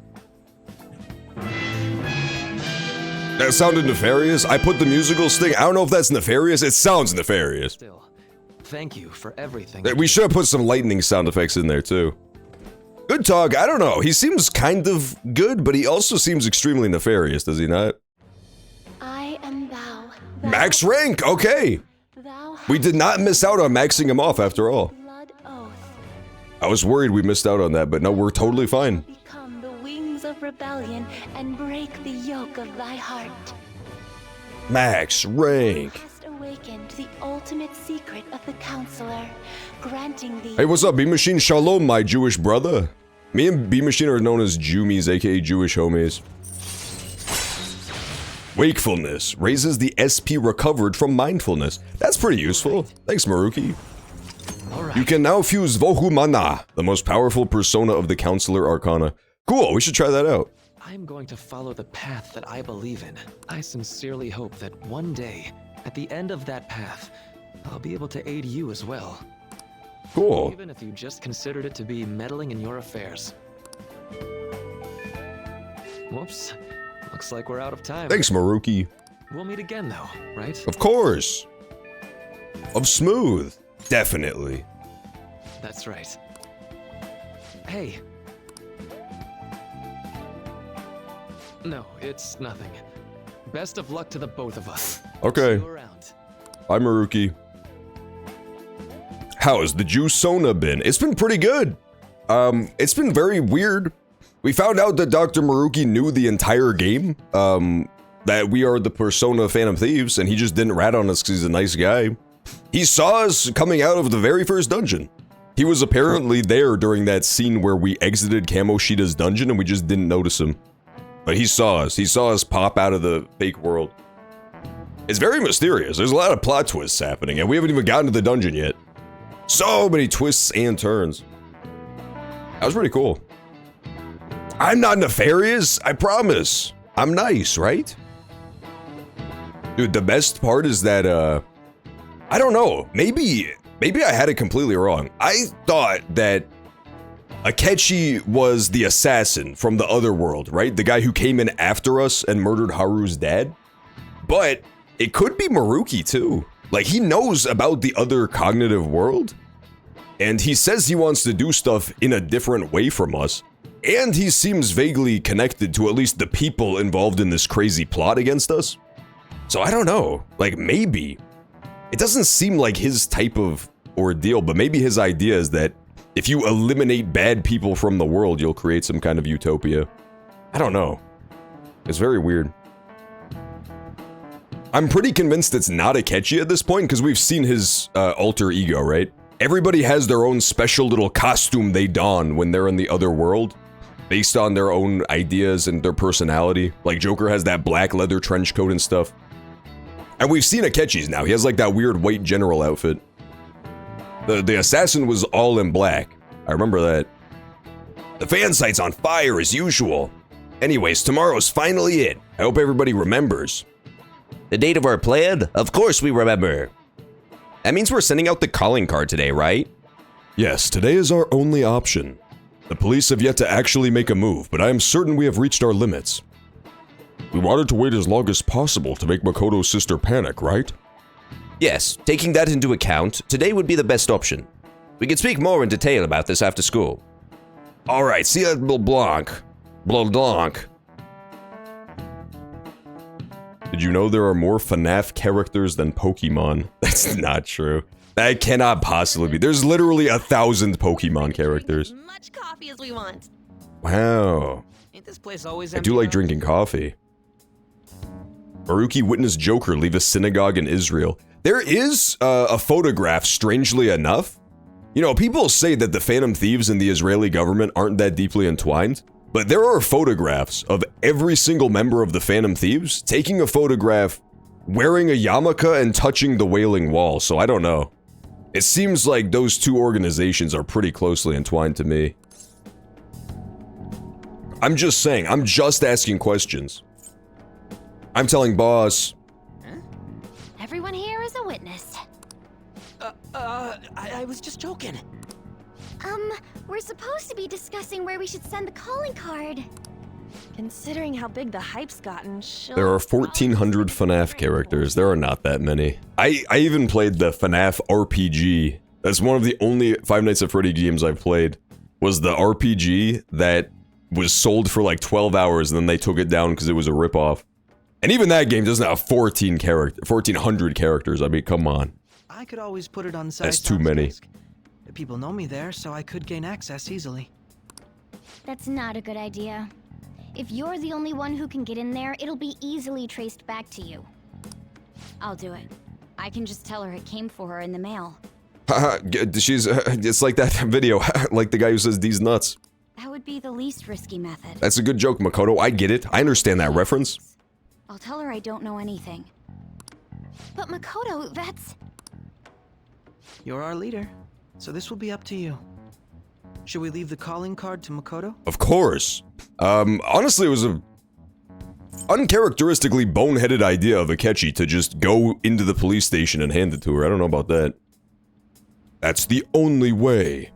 That sounded nefarious. I put the musical sting. I don't know if that's nefarious. It sounds nefarious. Still, thank you for everything. We should have put some lightning sound effects in there too. Good talk. I don't know. He seems kind of good, but he also seems extremely nefarious, does he not? I am thou. Max rank. Okay. We did not miss out on maxing him off after all. Blood oath. I was worried we missed out on that, but no, we're totally fine. Become the wings of rebellion and break the yoke of thy heart. Max rank. Thou hast awakened the ultimate secret of the counselor, granting thee. Hey, what's up, B-Machine? Shalom, my Jewish brother. Me and B-Machine are known as Jumies, aka Jewish homies. Wakefulness raises the SP recovered from mindfulness. That's pretty useful. Thanks, Maruki. You can now fuse Vohu Mana, the most powerful persona of the Counselor Arcana. Cool, we should try that out. I'm going to follow the path that I believe in. I sincerely hope that one day, at the end of that path, I'll be able to aid you as well. Cool. Even if you just considered it to be meddling in your affairs. Whoops. Looks like we're out of time. Thanks, Maruki. We'll meet again though, right? Of course. Of smooth. Definitely. That's right. Hey. No, it's nothing. Best of luck to the both of us. Okay. See you around. Bye, Maruki. How's the Juicona been? It's been pretty good. It's been very weird. We found out that Dr. Maruki knew the entire game, that we are the Persona Phantom Thieves, and he just didn't rat on us because he's a nice guy. He saw us coming out of the very first dungeon. He was apparently there during that scene where we exited Kamoshida's dungeon and we just didn't notice him. But he saw us. He saw us pop out of the fake world. It's very mysterious. There's a lot of plot twists happening, and we haven't even gotten to the dungeon yet. So many twists and turns. That was pretty cool. I'm not nefarious, I promise. I'm nice, right? Dude, the best part is that, I don't know, maybe I had it completely wrong. I thought that Akechi was the assassin from the other world, right? The guy who came in after us and murdered Haru's dad. But it could be Maruki too. Like, he knows about the other cognitive world. And he says he wants to do stuff in a different way from us. And he seems vaguely connected to at least the people involved in this crazy plot against us. So I don't know, like maybe. It doesn't seem like his type of ordeal, but maybe his idea is that if you eliminate bad people from the world, you'll create some kind of utopia. I don't know. It's very weird. I'm pretty convinced it's not Akechi at this point, because we've seen his alter ego, right? Everybody has their own special little costume they don when they're in the other world, based on their own ideas and their personality. Like Joker has that black leather trench coat and stuff. And we've seen Akechi's now. He has like that weird white general outfit. The assassin was all in black. I remember that. The fan site's on fire as usual. Anyways, tomorrow's finally it. I hope everybody remembers. The date of our plan? Of course we remember. That means we're sending out the calling card today, right? Yes, today is our only option. The police have yet to actually make a move, but I am certain we have reached our limits. We wanted to wait as long as possible to make Makoto's sister panic, right? Yes, taking that into account, today would be the best option. We can speak more in detail about this after school. Alright, see ya, Blanc. Blanc. Did you know there are more FNAF characters than Pokemon? That's not true. That cannot possibly be. There's literally 1,000 Pokemon characters. Much coffee as we want. Wow. Ain't this place always I do like empty? drinking coffee. Maruki witnessed Joker leave a synagogue in Israel. There is a photograph, strangely enough. You know, people say that the Phantom Thieves and the Israeli government aren't that deeply entwined, but there are photographs of every single member of the Phantom Thieves taking a photograph, wearing a yarmulke, and touching the Wailing Wall, so I don't know. It seems like those two organizations are pretty closely entwined to me. I'm just saying, I'm just asking questions. I'm telling boss. Everyone here is a witness. I was just joking. We're supposed to be discussing where we should send the calling card. Considering how big the hype's gotten, There are 1,400 FNAF characters. There are not that many. I even played the FNAF RPG. That's one of the only Five Nights at Freddy games I've played. Was the RPG that was sold for like 12 hours and then they took it down because it was a ripoff. And even that game doesn't have 1,400 characters. I mean, come on. I could always put it on That's too many. Desk. The people know me there, so I could gain access easily. That's not a good idea. If you're the only one who can get in there, it'll be easily traced back to you. I'll do it. I can just tell her it came for her in the mail. She's, it's like that video, like the guy who says these nuts. That would be the least risky method. That's a good joke, Makoto. I get it. I understand that reference. I'll tell her I don't know anything. But Makoto, that's... You're our leader, so this will be up to you. Should we leave the calling card to Makoto? Of course. Honestly, it was a uncharacteristically boneheaded idea of Akechi to just go into the police station and hand it to her. I don't know about that. That's the only way.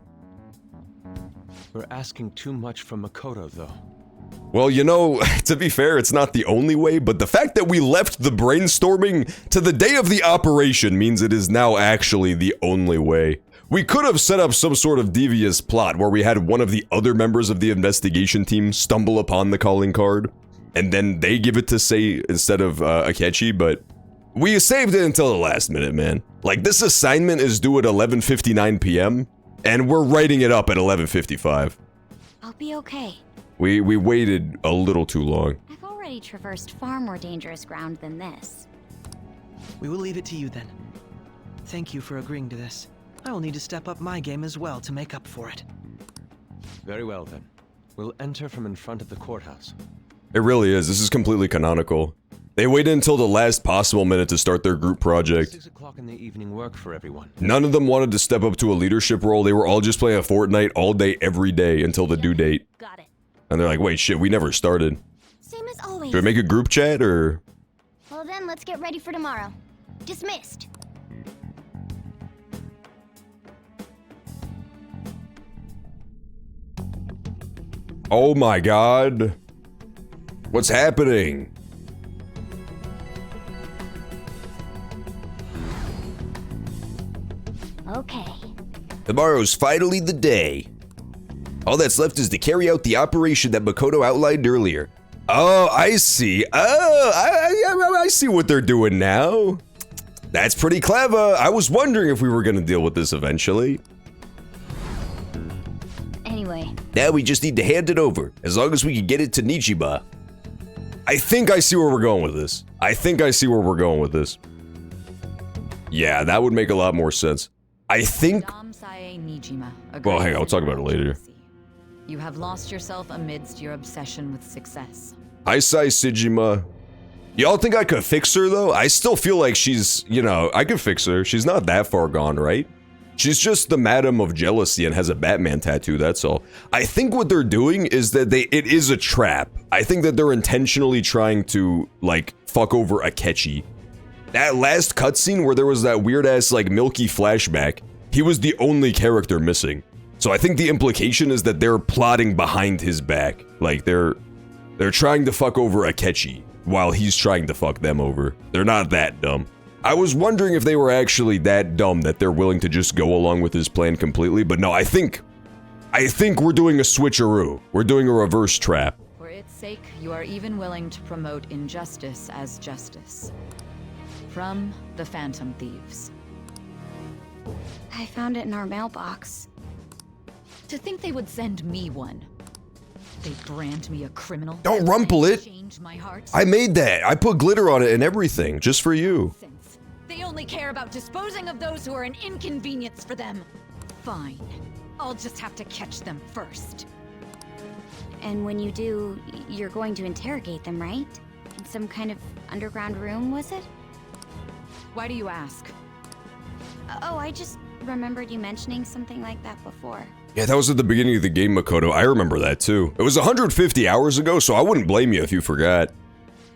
We're asking too much from Makoto, though. Well, you know, to be fair, it's not the only way, but the fact that we left the brainstorming to the day of the operation means it is now actually the only way. We could have set up some sort of devious plot where we had one of the other members of the investigation team stumble upon the calling card, and then they give it to Sei instead of Akechi, but we saved it until the last minute, man. Like, this assignment is due at 11:59 p.m., and we're writing it up at 11:55. I'll be okay. We waited a little too long. I've already traversed far more dangerous ground than this. We will leave it to you then. Thank you for agreeing to this. I will need to step up my game as well to make up for it. Very well then. We'll enter from in front of the courthouse. It really is. This is completely canonical. They waited until the last possible minute to start their group project. 6 o'clock in the evening work for everyone. None of them wanted to step up to a leadership role. They were all just playing a Fortnite all day, every day until the due date. Got it. And they're like, wait, shit, we never started. Same as always. Should we make a group chat, or? Well then, let's get ready for tomorrow. Dismissed. Oh my god. What's happening? Okay. Tomorrow's finally the day. All that's left is to carry out the operation that Makoto outlined earlier. Oh, I see. Oh, I see what they're doing now. That's pretty clever. I was wondering if we were gonna deal with this eventually. Anyway. Now we just need to hand it over, as long as we can get it to Nijima. I think I see where we're going with this. Yeah, that would make a lot more sense. I think... Well, hang on, I'll talk about it later. You have lost yourself amidst your obsession with success. Isai Sejima. Y'all think I could fix her, though? I still feel like she's, you know, I could fix her. She's not that far gone, right? She's just the Madam of Jealousy and has a Batman tattoo, that's all. I think what they're doing is that it is a trap. I think that they're intentionally trying to, like, fuck over Akechi. That last cutscene where there was that weird-ass, like, milky flashback, he was the only character missing. So I think the implication is that they're plotting behind his back. Like, they're trying to fuck over Akechi while he's trying to fuck them over. They're not that dumb. I was wondering if they were actually that dumb that they're willing to just go along with his plan completely, but no, I think we're doing a switcheroo. We're doing a reverse trap. For its sake, you are even willing to promote injustice as justice. From the Phantom Thieves. I found it in our mailbox. To think they would send me one. They brand me a criminal. Don't rumple it. Change my heart. I made that. I put glitter on it and everything, just for you. They only care about disposing of those who are an inconvenience for them. Fine. I'll just have to catch them first. And when you do, you're going to interrogate them, right? In some kind of underground room, was it? Why do you ask? Oh, I just remembered you mentioning something like that before. Yeah, that was at the beginning of the game, Makoto. I remember that too. It was 150 hours ago, so I wouldn't blame you if you forgot.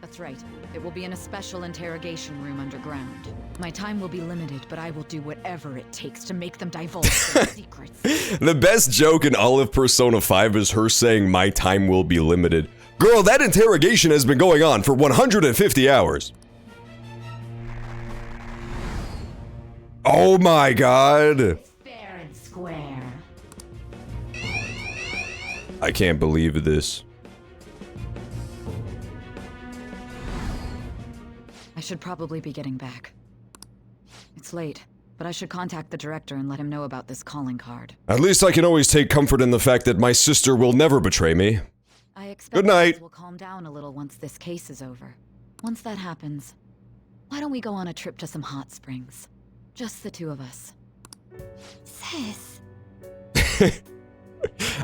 That's right. It will be in a special interrogation room underground. My time will be limited, but I will do whatever it takes to make them divulge their secrets. The best joke in all of Persona 5 is her saying, "My time will be limited." Girl, that interrogation has been going on for 150 hours. Oh my god. Fair and square. I can't believe this. I should probably be getting back. It's late, but I should contact the director and let him know about this calling card. At least I can always take comfort in the fact that my sister will never betray me. I expect Good night. things will calm down a little once this case is over. Once that happens, why don't we go on a trip to some hot springs? Just the two of us. Sis.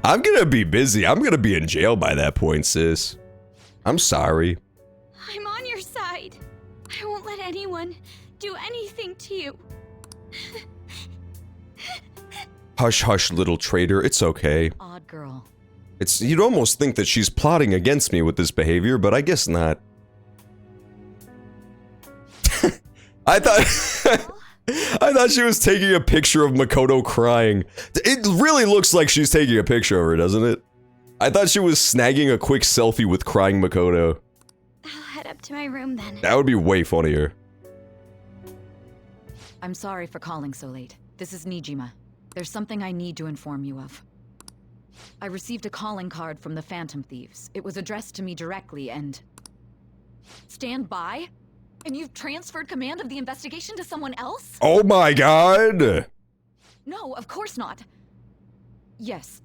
I'm gonna be busy. I'm gonna be in jail by that point, sis. I'm sorry. I'm on your side. I won't let anyone do anything to you. Hush, hush, little traitor. It's okay. Odd girl. You'd almost think that she's plotting against me with this behavior, but I guess not. I thought she was taking a picture of Makoto crying. It really looks like she's taking a picture of her, doesn't it? I thought she was snagging a quick selfie with crying Makoto. I'll head up to my room then. That would be way funnier. I'm sorry for calling so late. This is Nijima. There's something I need to inform you of. I received a calling card from the Phantom Thieves. It was addressed to me directly and... Stand by? And you've transferred command of the investigation to someone else? Oh my god! No, of course not. Yes.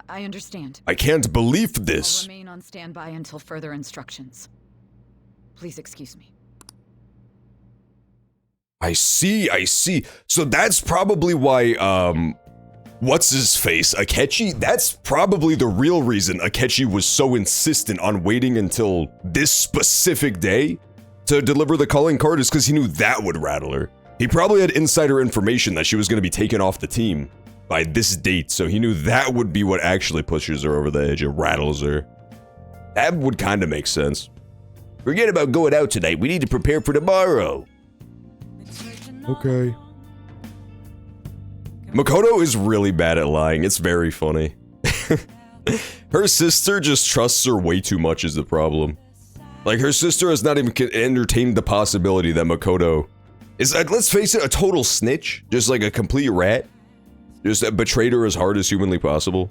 I understand. I can't believe I'll this. remain on standby until further instructions. Please excuse me. I see. So that's probably why, what's his face? Akechi? That's probably the real reason Akechi was so insistent on waiting until this specific day to deliver the calling card, is because he knew that would rattle her. He probably had insider information that she was going to be taken off the team by this date, so he knew that would be what actually pushes her over the edge. It rattles her. That would kind of make sense. Forget about going out tonight. We need to prepare for tomorrow. Okay. Makoto is really bad at lying. It's very funny. Her sister just trusts her way too much is the problem. Like, her sister has not even entertained the possibility that Makoto is, let's face it, a total snitch. Just like a complete rat. Just betrayed her as hard as humanly possible.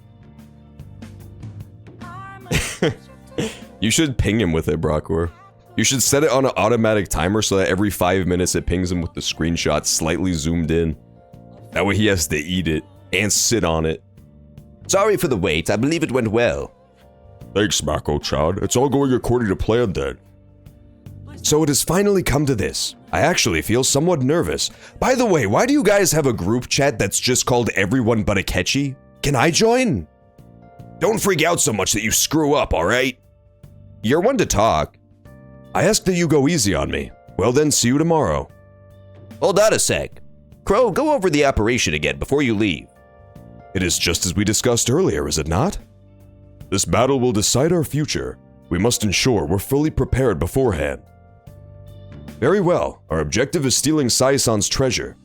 You should ping him with it, Brockor. You should set it on an automatic timer so that every 5 minutes it pings him with the screenshot slightly zoomed in. That way he has to eat it and sit on it. Sorry for the wait, I believe it went well. Thanks, Mako-chan. It's all going according to plan then. So it has finally come to this. I actually feel somewhat nervous. By the way, why do you guys have a group chat that's just called Everyone But Akechi? Can I join? Don't freak out so much that you screw up, alright? You're one to talk. I ask that you go easy on me. Well then, see you tomorrow. Hold on a sec. Crow, go over the operation again before you leave. It is just as we discussed earlier, is it not? This battle will decide our future. We must ensure we're fully prepared beforehand. Very well. Our objective is stealing Sai-san's treasure.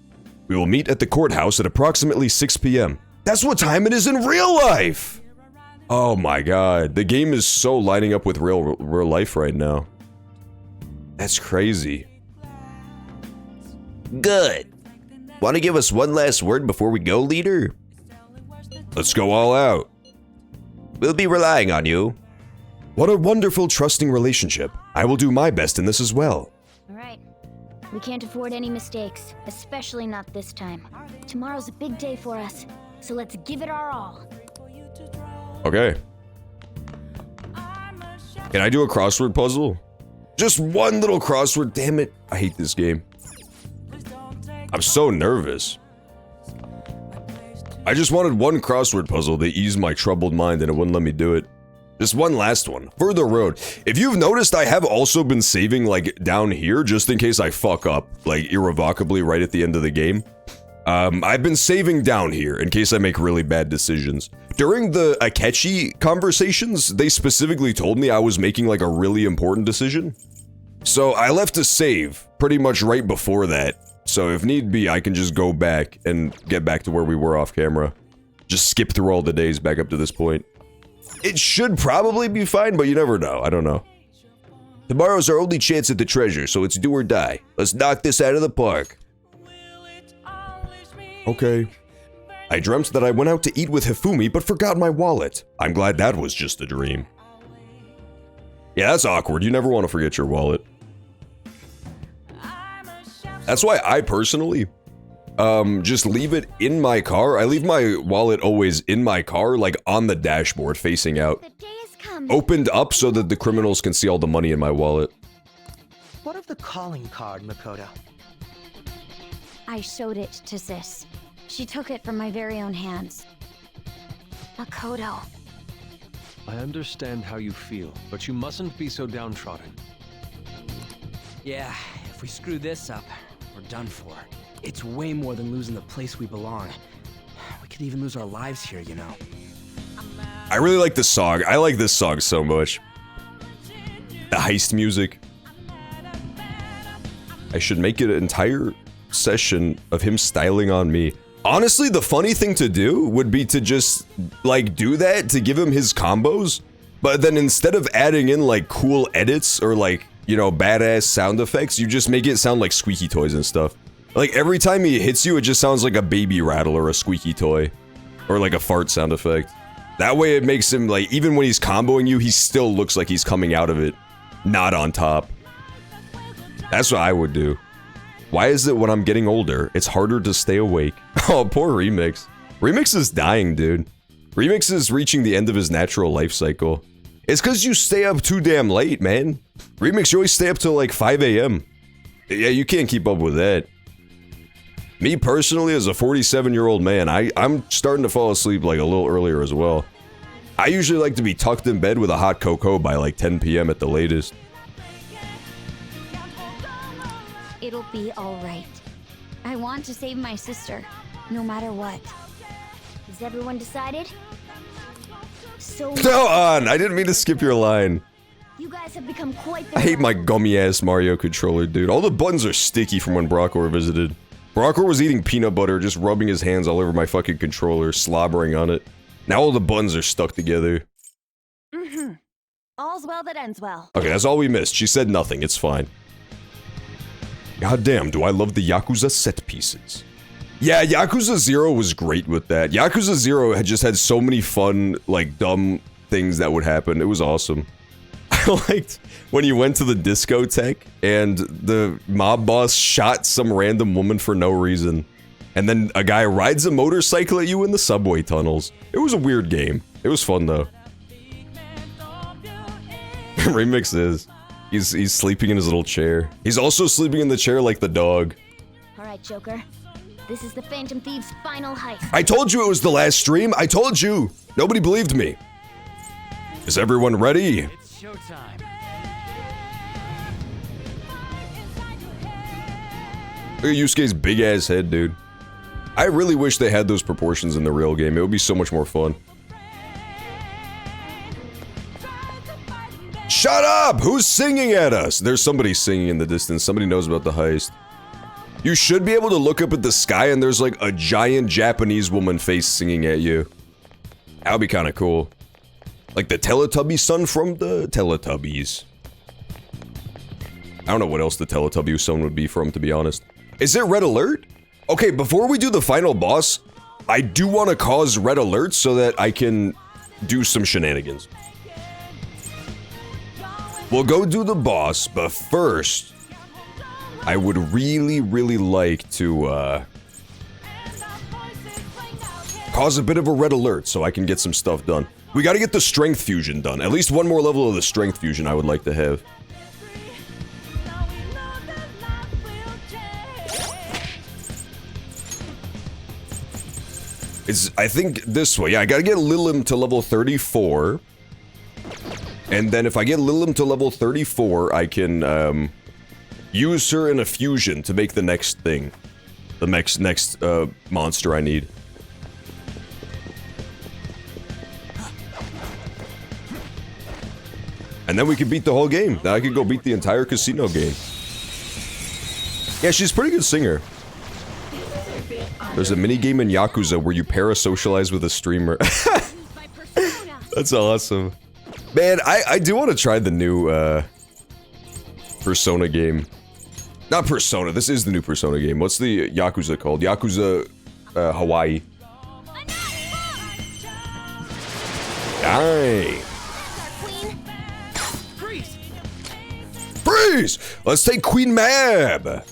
We will meet at the courthouse at approximately 6 p.m. That's what time it is in real life! Oh my god, the game is so lining up with real life right now. That's crazy. Good. Want to give us one last word before we go, leader? Let's go all out. We'll be relying on you. What a wonderful, trusting relationship. I will do my best in this as well. All right. We can't afford any mistakes, especially not this time. Tomorrow's a big day for us, so let's give it our all. Okay. Can I do a crossword puzzle? Just one little crossword. Damn it. I hate this game. I'm so nervous. I just wanted one crossword puzzle to ease my troubled mind and it wouldn't let me do it. Just one last one. Further road. If you've noticed, I have also been saving like down here just in case I fuck up like irrevocably right at the end of the game. I've been saving down here in case I make really bad decisions. During the Akechi conversations, they specifically told me I was making like a really important decision. So I left a save pretty much right before that. So if need be, I can just go back and get back to where we were off camera. Just skip through all the days back up to this point. It should probably be fine, but you never know. I don't know. Tomorrow's our only chance at the treasure, so it's do or die. Let's knock this out of the park. Okay. I dreamt that I went out to eat with Hifumi, but forgot my wallet. I'm glad that was just a dream. Yeah, that's awkward. You never want to forget your wallet. That's why I personally, just leave it in my car. I leave my wallet always in my car, like on the dashboard facing out. Opened up so that the criminals can see all the money in my wallet. What of the calling card, Makoto? I showed it to Sis. She took it from my very own hands. Makoto. I understand how you feel, but you mustn't be so downtrodden. Yeah, if we screw this up, we're done for. It's way more than losing the place we belong. We could even lose our lives here, you know. I really like this song. I like this song so much. The heist music. I should make it an entire session of him styling on me. Honestly, the funny thing to do would be to just, like, do that to give him his combos, but then instead of adding in, like, cool edits or, like, you know, badass sound effects, you just make it sound like squeaky toys and stuff. Like, every time he hits you, it just sounds like a baby rattle or a squeaky toy. Or, like, a fart sound effect. That way it makes him, like, even when he's comboing you, he still looks like he's coming out of it, not on top. That's what I would do. Why is it when I'm getting older, it's harder to stay awake? Oh, poor Remix. Remix is dying, dude. Remix is reaching the end of his natural life cycle. It's because you stay up too damn late, man. Remix, you always stay up till like 5 a.m. Yeah, you can't keep up with that. Me personally, as a 47-year-old man, I'm starting to fall asleep like a little earlier as well. I usually like to be tucked in bed with a hot cocoa by like 10 p.m. at the latest. It'll be all right. I want to save my sister, no matter what. Is everyone decided? So Go on! I didn't mean to skip your line. you guys have become quite the I hate my gummy-ass Mario controller, dude. All the buttons are sticky from when Brockor visited. Brockor was eating peanut butter, just rubbing his hands all over my fucking controller, slobbering on it. Now all the buttons are stuck together. Mm-hmm. All's well that ends well. Okay, that's all we missed. She said nothing, it's fine. God damn, do I love the Yakuza set pieces. Yeah, Yakuza 0 was great with that. Yakuza 0 had just had so many fun, like, dumb things that would happen. It was awesome. I liked when you went to the discotheque and the mob boss shot some random woman for no reason. And then a guy rides a motorcycle at you in the subway tunnels. It was a weird game. It was fun, though. Remix is. He's sleeping in his little chair. He's also sleeping in the chair like the dog. Alright, Joker. This is the Phantom Thieves' final heist. I told you it was the last stream. I told you. Nobody believed me. Is everyone ready? It's showtime. Look at Yusuke's big ass head, dude. I really wish they had those proportions in the real game. It would be so much more fun. Shut up! Who's singing at us? There's somebody singing in the distance. Somebody knows about the heist. You should be able to look up at the sky and there's like a giant Japanese woman face singing at you. That would be kind of cool. Like the Teletubby son from the Teletubbies. I don't know what else the Teletubby son would be from, to be honest. Is it Red Alert? Okay, before we do the final boss, I do want to cause Red Alert so that I can do some shenanigans. We'll go do the boss, but first, I would really, really like to, cause a bit of a Red Alert so I can get some stuff done. We gotta get the Strength Fusion done. At least one more level of the Strength Fusion I would like to have. It's, I think, this way. Yeah, I gotta get Lilim to level 34. And then if I get Lilim to level 34, I can, use her in a fusion to make the next thing. The next monster I need. And then we can beat the whole game. Then I could go beat the entire casino game. Yeah, she's a pretty good singer. There's a minigame in Yakuza where you parasocialize with a streamer. That's awesome. Man, I do want to try the new, Persona game. Not Persona, this is the new Persona game. What's the Yakuza called? Yakuza, Hawaii. Aye. Freeze! Let's take Queen Mab!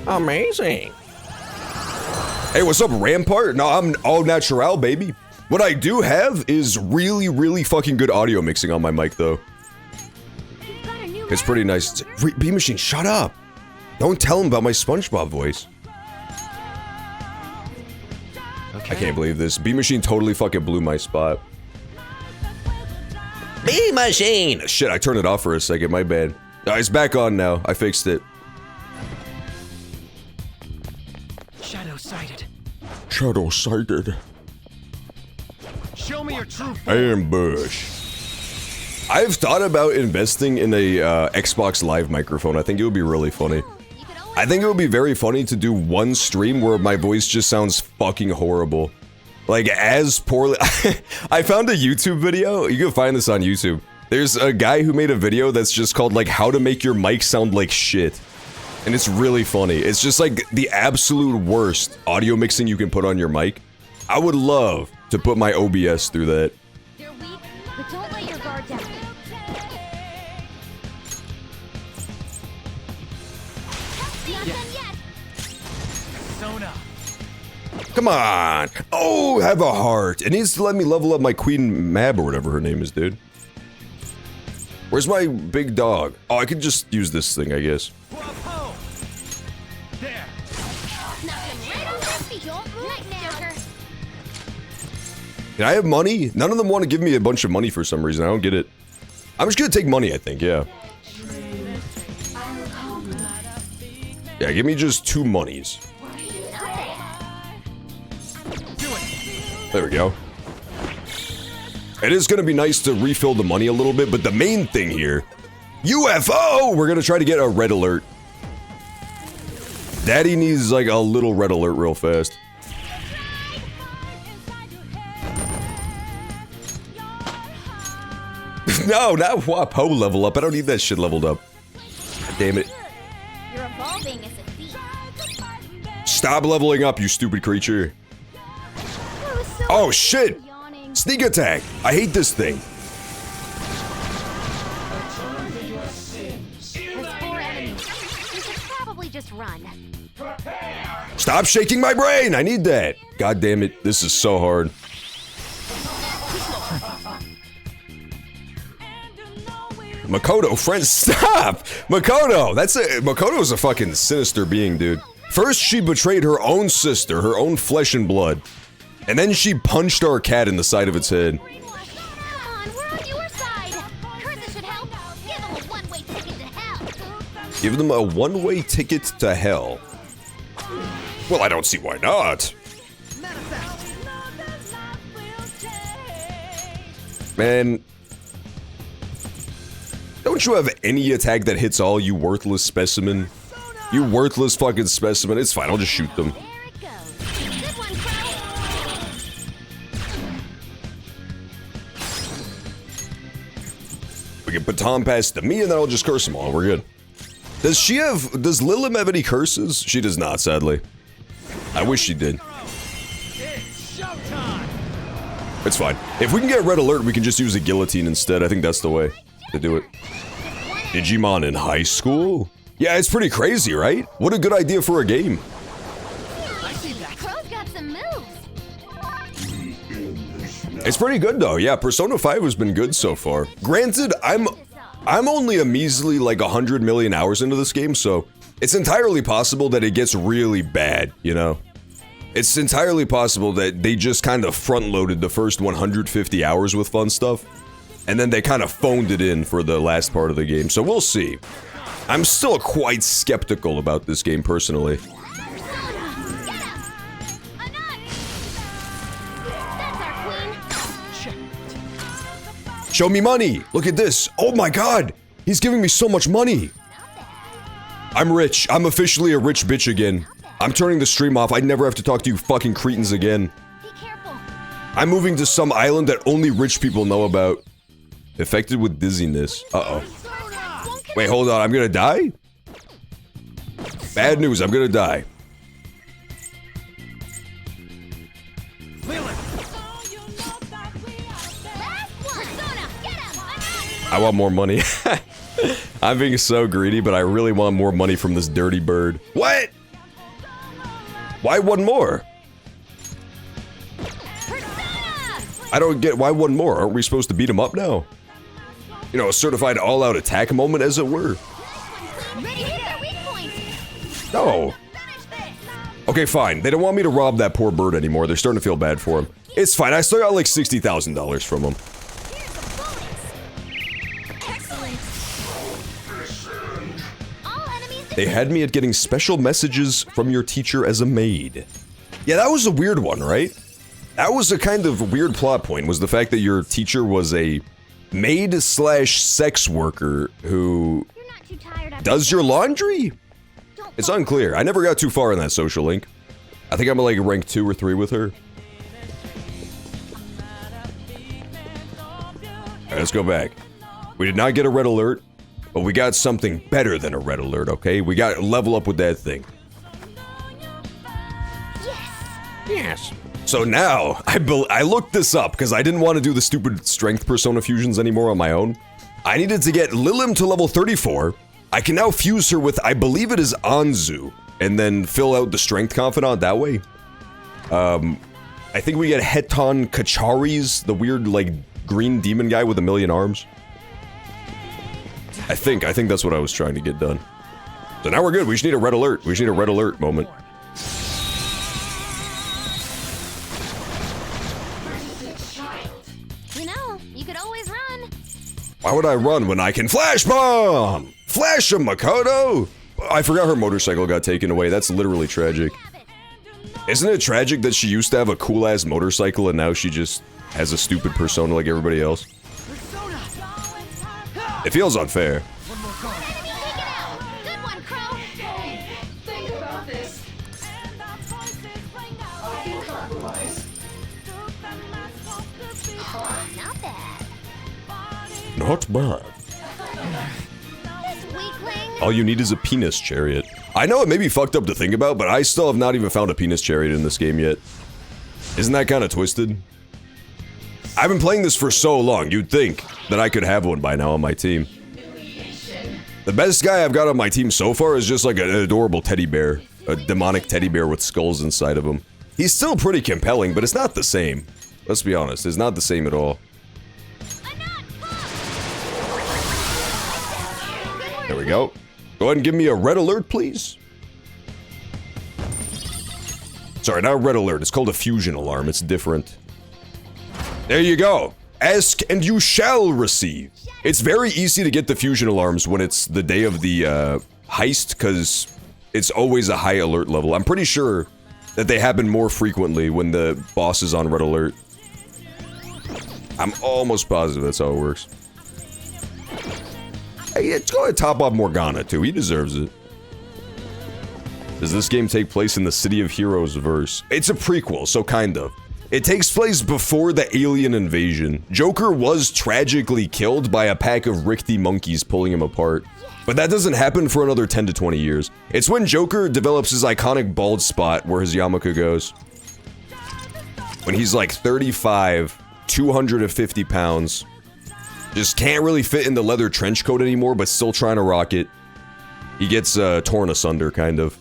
Amazing. Hey, what's up, Rampart? No, I'm all natural, baby. What I do have is really, really fucking good audio mixing on my mic, though. It's pretty nice. Beam Machine, shut up! Don't tell him about my SpongeBob voice. Okay. I can't believe this. Beam Machine totally fucking blew my spot. Beam Machine! Shit, I turned it off for a second, my bad. It's back on now. I fixed it. Shadow sighted. Shadow sighted. Show me your true form. Ambush. I've thought about investing in a Xbox Live microphone. I think it would be really funny. I think it would be very funny to do one stream where my voice just sounds fucking horrible. Like, as poorly... I found a YouTube video. You can find this on YouTube. There's a guy who made a video that's just called, like, how to make your mic sound like shit. And it's really funny. It's just, like, the absolute worst audio mixing you can put on your mic. I would love to put my OBS through that. They're weak, but don't let your guard down. Not done yet. Sona. Come on! Oh, have a heart. It needs to let me level up my Queen Mab or whatever her name is, dude. Where's my big dog? Oh, I could just use this thing, I guess. There. Right on their feet. Don't move now. Joker. Can I have money? None of them want to give me a bunch of money for some reason. I don't get it. I'm just gonna take money, I think, yeah. Yeah, give me just 2 monies. There we go. It is gonna be nice to refill the money a little bit, but the main thing here, UFO! We're gonna try to get a red alert. Daddy needs like a little red alert real fast. No, not Wapo level up. I don't need that shit leveled up. Damn it. You're evolving as a thief. Stop leveling up, you stupid creature. Oh shit! Sneak attack! I hate this thing. There's 4 enemies. We should probably just run. Stop shaking my brain! I need that! God damn it, this is so hard. Makoto, friend, stop! Makoto! Makoto's a fucking sinister being, dude. First, she betrayed her own sister, her own flesh and blood. And then she punched our cat in the side of its head. Come on, we're on your side. Cursa should help. Give them a one-way ticket to hell. Give them a one-way ticket to hell. Well, I don't see why not. Man. Don't you have any attack that hits all, you worthless specimen? You worthless fucking specimen. It's fine, I'll just shoot them. We can baton pass to me and then I'll just curse them all. We're good. Does Lilim have any curses? She does not, sadly. I wish she did. It's fine. If we can get red alert, we can just use a guillotine instead. I think that's the way to do it. Digimon in high school? Yeah, it's pretty crazy, right? What a good idea for a game. Crow's got some moves. It's pretty good though. Yeah, Persona 5 has been good so far. Granted, I'm only a measly like 100 million hours into this game, so it's entirely possible that it gets really bad, you know? It's entirely possible that they just kind of front-loaded the first 150 hours with fun stuff, and then they kind of phoned it in for the last part of the game, so we'll see. I'm still quite skeptical about this game personally. Show me money! Look at this! Oh my god! He's giving me so much money! I'm rich. I'm officially a rich bitch again. I'm turning the stream off. I never have to talk to you fucking cretins again. I'm moving to some island that only rich people know about. Affected with dizziness. Uh-oh. Wait, hold on. I'm gonna die? Bad news. I'm gonna die. I want more money. I'm being so greedy, but I really want more money from this dirty bird. What? Why one more? I don't get why one more. Aren't we supposed to beat him up now? You know, a certified all-out attack moment, as it were. No. Okay, fine. They don't want me to rob that poor bird anymore. They're starting to feel bad for him. It's fine. I still got like $60,000 from him. They had me at getting special messages from your teacher as a maid. Yeah, that was a weird one, right? That was a kind of weird plot point, was the fact that your teacher was a maid/sex worker who does your laundry? It's unclear. I never got too far in that social link. I think I'm like rank 2 or 3 with her. Alright, let's go back. We did not get a red alert. But we got something better than a red alert, okay? We got to level up with that thing. Yes. So now, I looked this up because I didn't want to do the stupid strength persona fusions anymore on my own. I needed to get Lilim to level 34. I can now fuse her with, I believe it is Anzu, and then fill out the strength confidant that way. I think we get Heton Kacharis, the weird, like, green demon guy with a million arms. I think that's what I was trying to get done. So now we're good. We just need a red alert. We just need a red alert moment. You know, you could always run. Why would I run when I can flash bomb? Flash him, Makoto! I forgot her motorcycle got taken away. That's literally tragic. Isn't it tragic that she used to have a cool-ass motorcycle and now she just has a stupid persona like everybody else? It feels unfair. Not bad. All you need is a penis chariot. I know it may be fucked up to think about, but I still have not even found a penis chariot in this game yet. Isn't that kind of twisted? I've been playing this for so long, you'd think that I could have one by now on my team. The best guy I've got on my team so far is just like an adorable teddy bear. A demonic teddy bear with skulls inside of him. He's still pretty compelling, but it's not the same. Let's be honest, it's not the same at all. There we go. Go ahead and give me a red alert, please. Sorry, not a red alert. It's called a fusion alarm. It's different. There you go. Ask and you shall receive. It's very easy to get the fusion alarms when it's the day of the heist, because it's always a high alert level. I'm pretty sure that they happen more frequently when the boss is on red alert. I'm almost positive that's how it works. Hey, let's go ahead and top off Morgana, too. He deserves it. Does this game take place in the City of Heroes verse? It's a prequel, so kind of. It takes place before the alien invasion. Joker was tragically killed by a pack of rickety monkeys pulling him apart. But that doesn't happen for another 10 to 20 years. It's when Joker develops his iconic bald spot where his yarmulke goes. When he's like 35, 250 pounds. Just can't really fit in the leather trench coat anymore, but still trying to rock it. He gets torn asunder, kind of.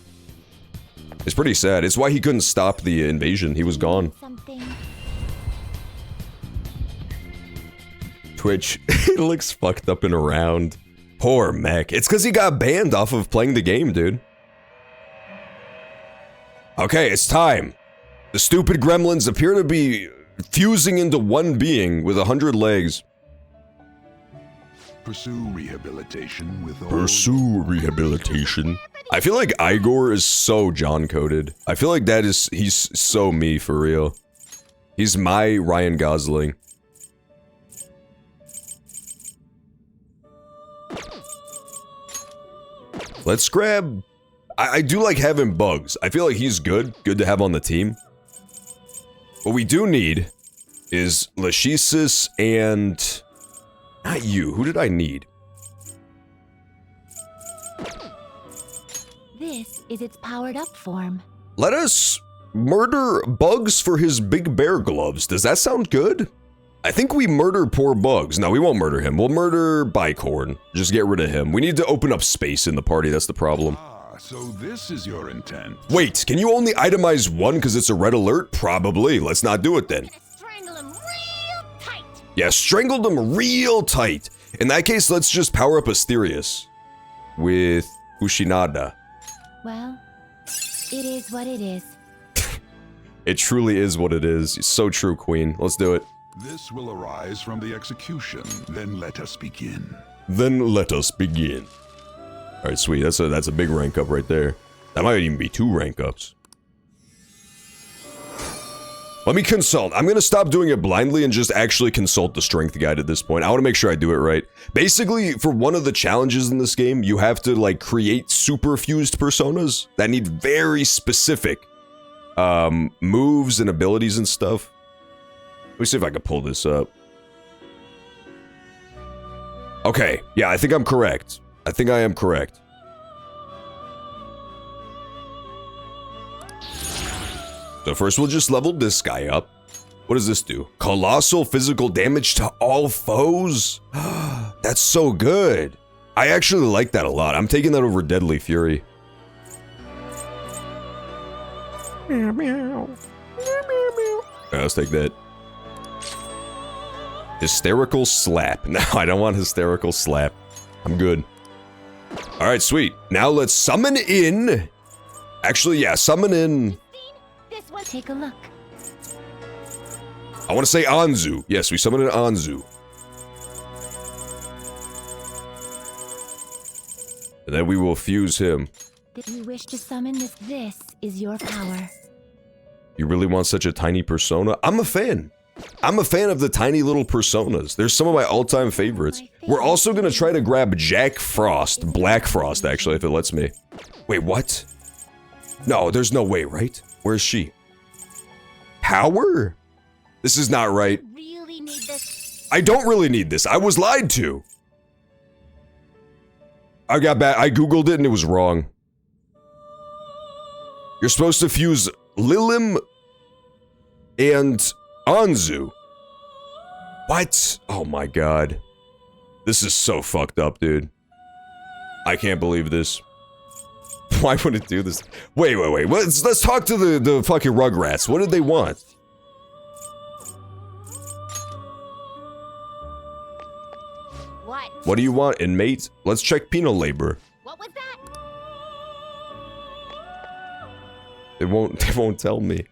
It's pretty sad. It's why he couldn't stop the invasion. He was gone. Twitch, he looks fucked up and around. Poor Mech. It's because he got banned off of playing the game, dude. Okay, it's time. The stupid gremlins appear to be fusing into one being with 100 legs. Pursue rehabilitation with all... Pursue rehabilitation. I feel like Igor is so John-coded. I feel like he's so me for real. He's my Ryan Gosling. Let's grab... I do like having Bugs. I feel like he's good to have on the team. What we do need is Lachesis and... Not you. Who did I need? This is its powered up form. Let us murder Bugs for his big bear gloves. Does that sound good? I think we murder poor Bugs. No, we won't murder him. We'll murder Bicorn. Just get rid of him. We need to open up space in the party. That's the problem. So this is your intent. Wait, can you only itemize one because it's a red alert? Probably. Let's not do it then. Yeah, strangled him real tight. In that case, let's just power up Asterius with Ushinada. Well, it is what it is. It truly is what it is. So true, Queen. Let's do it. This will arise from the execution. Then let us begin. Then let us begin. All right, sweet. That's a big rank up right there. That might even be 2 rank ups. Let me consult. I'm gonna stop doing it blindly and just actually consult the strength guide at this point. I want to make sure I do it right. Basically, for one of the challenges in this game, you have to like create super fused personas that need very specific moves and abilities and stuff. Let me see if I can pull this up. Okay, yeah, I think I'm correct. I think I am correct. So first we'll just level this guy up. What does this do? Colossal physical damage to all foes? That's so good. I actually like that a lot. I'm taking that over Deadly Fury. Meow, meow. Yeah, let's take that. Hysterical Slap. No, I don't want Hysterical Slap. I'm good. Alright, sweet. Now let's summon in... Actually, yeah, summon in... This one, take a look. I want to say Anzu. Yes, we summon in Anzu. And then we will fuse him. If you wish to summon this is your power. You really want such a tiny persona? I'm a fan. I'm a fan of the tiny little personas. They're some of my all-time favorites. We're also gonna try to grab Jack Frost, Black Frost actually, if it lets me. Wait, what? No, there's no way, right? Where's she? Power? This is not right. Really need this? I don't really need this. I was lied to. I got back. I googled it and it was wrong. You're supposed to fuse Lilim and Anzu. What? Oh my god. This is so fucked up, dude. I can't believe this. Why would it do this? Wait. Let's talk to the fucking Rugrats. What did they want? What do you want, inmate? Let's check penal labor. What was that? They won't tell me.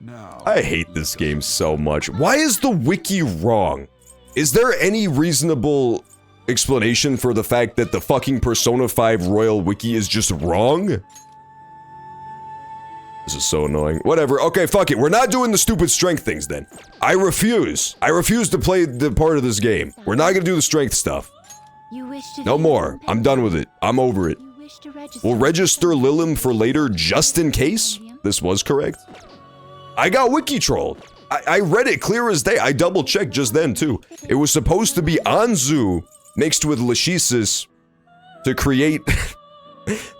I hate this game so much. Why is the wiki wrong? Is there any reasonable explanation for the fact that the fucking Persona 5 Royal Wiki is just wrong? This is so annoying. Whatever. Okay, fuck it. We're not doing the stupid strength things then. I refuse. I refuse to play the part of this game. We're not gonna do the strength stuff. No more. I'm done with it. I'm over it. We'll register Lilim for later just in case this was correct. I got wiki trolled. I read it clear as day. I double checked just then too. It was supposed to be Anzu mixed with Lachesis to create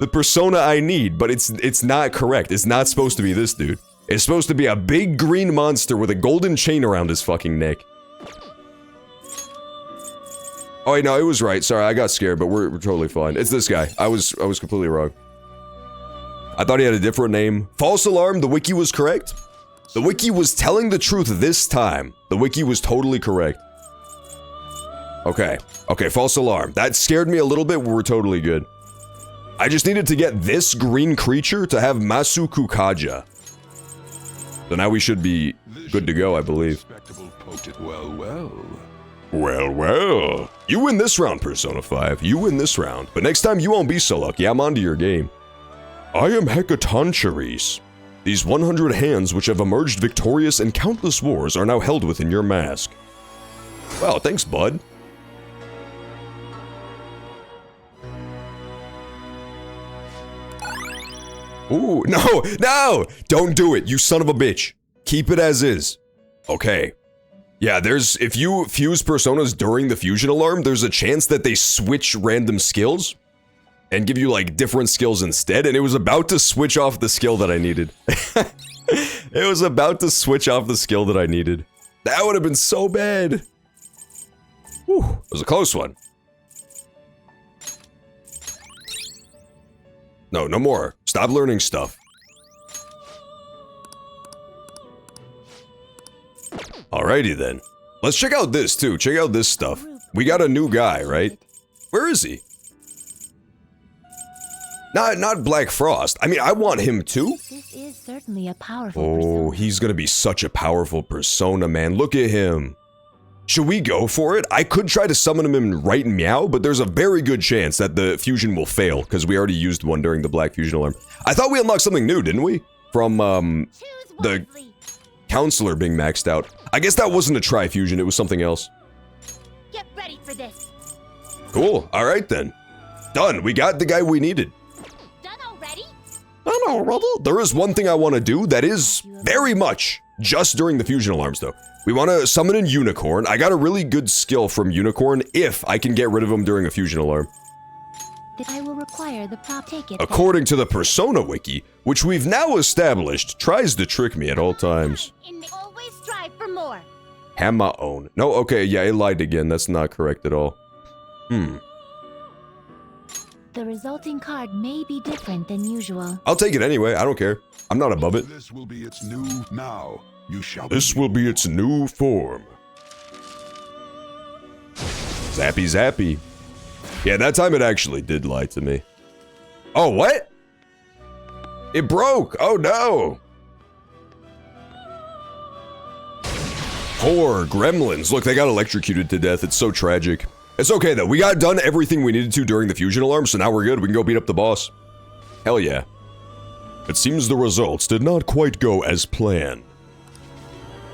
the persona I need, but it's not correct. It's not supposed to be this dude. It's supposed to be a big green monster with a golden chain around his fucking neck. Oh wait, no, it was right. Sorry, I got scared, but we're totally fine. It's this guy. I was completely wrong. I thought he had a different name. False alarm, the wiki was correct. The wiki was telling the truth this time. The wiki was totally correct. Okay, false alarm. That scared me a little bit, but we're totally good. I just needed to get this green creature to have Masu Kukaja. So now we should be good to go, I believe. Well. You win this round, Persona 5. You win this round. But next time you won't be so lucky. I'm onto your game. I am Hecatoncheires. These 100 hands which have emerged victorious in countless wars are now held within your mask. Wow, thanks, bud. Ooh, no! Don't do it, you son of a bitch. Keep it as is. Okay. Yeah, if you fuse personas during the fusion alarm, there's a chance that they switch random skills and give you like different skills instead, and it was about to switch off the skill that I needed. It was about to switch off the skill that I needed. That would have been so bad. Whew, it was a close one. No more. Stop learning stuff. Alrighty then. Let's check out this too. Check out this stuff. We got a new guy, right? Where is he? Not Black Frost. I mean, I want him too. This is certainly a powerful persona. He's gonna be such a powerful persona, man. Look at him. Should we go for it? I could try to summon him in right meow, but there's a very good chance that the fusion will fail, because we already used one during the Black Fusion Alarm. I thought we unlocked something new, didn't we? From, the counselor being maxed out. I guess that wasn't a tri-fusion, it was something else. Get ready for this. Cool, alright then. Done, we got the guy we needed. Done already? Done already? There is one thing I want to do that is very much just during the fusion alarms though. We want to summon in Unicorn. I got a really good skill from Unicorn if I can get rid of him during a fusion alarm. that I will require the prop take it. According to the Persona Wiki, which we've now established, tries to trick me at all times. Always strive for more. Have my own. No, okay, yeah, it lied again. That's not correct at all. The resulting card may be different than usual. I'll take it anyway. I don't care. I'm not above it. This will be its new now. You shall. This will be its new form. Zappy zappy. Yeah, that time it actually did lie to me. Oh, what? It broke. Oh, no. Poor gremlins. Look, they got electrocuted to death. It's so tragic. It's okay, though. We got done everything we needed to during the fusion alarm, so now we're good. We can go beat up the boss. Hell yeah. It seems the results did not quite go as planned.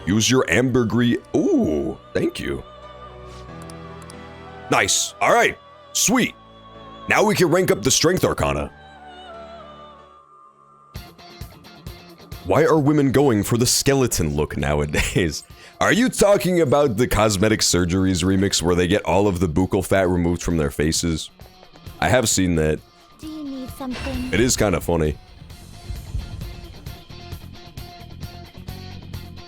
Use your ambergris. Ooh, thank you. Nice. All right. Sweet. Now we can rank up the strength arcana. Why are women going for the skeleton look nowadays? Are you talking about the cosmetic surgeries remix where they get all of the buccal fat removed from their faces? I have seen that. Do you need something? It is kind of funny.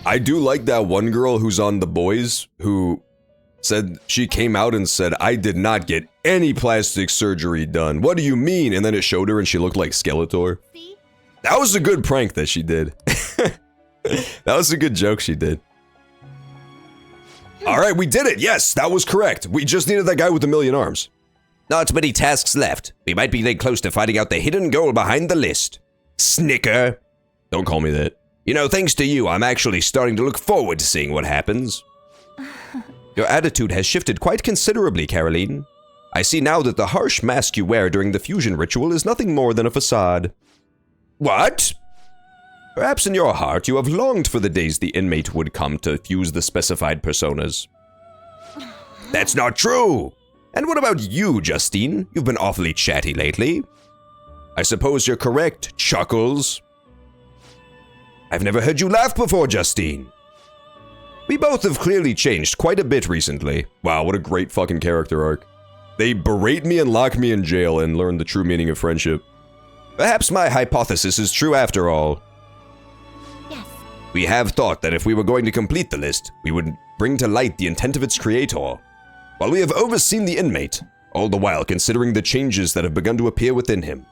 I do like that one girl who's on The Boys who said she came out and said, I did not get any plastic surgery done. What do you mean? And then it showed her and she looked like Skeletor. See? That was a good prank that she did. That was a good joke she did. All right, we did it. Yes, that was correct. We just needed that guy with a million arms. Not many tasks left. We might be close to finding out the hidden goal behind the list. Snicker. Don't call me that. You know, thanks to you, I'm actually starting to look forward to seeing what happens. Your attitude has shifted quite considerably, Caroline. I see now that the harsh mask you wear during the fusion ritual is nothing more than a facade. What? Perhaps in your heart you have longed for the days the inmate would come to fuse the specified personas. That's not true! And what about you, Justine? You've been awfully chatty lately. I suppose you're correct, Chuckles. I've never heard you laugh before, Justine. We both have clearly changed quite a bit recently. Wow, what a great fucking character arc. They berate me and lock me in jail and learn the true meaning of friendship. Perhaps my hypothesis is true after all. Yes. We have thought that if we were going to complete the list, we would bring to light the intent of its creator. While we have overseen the inmate, all the while considering the changes that have begun to appear within him.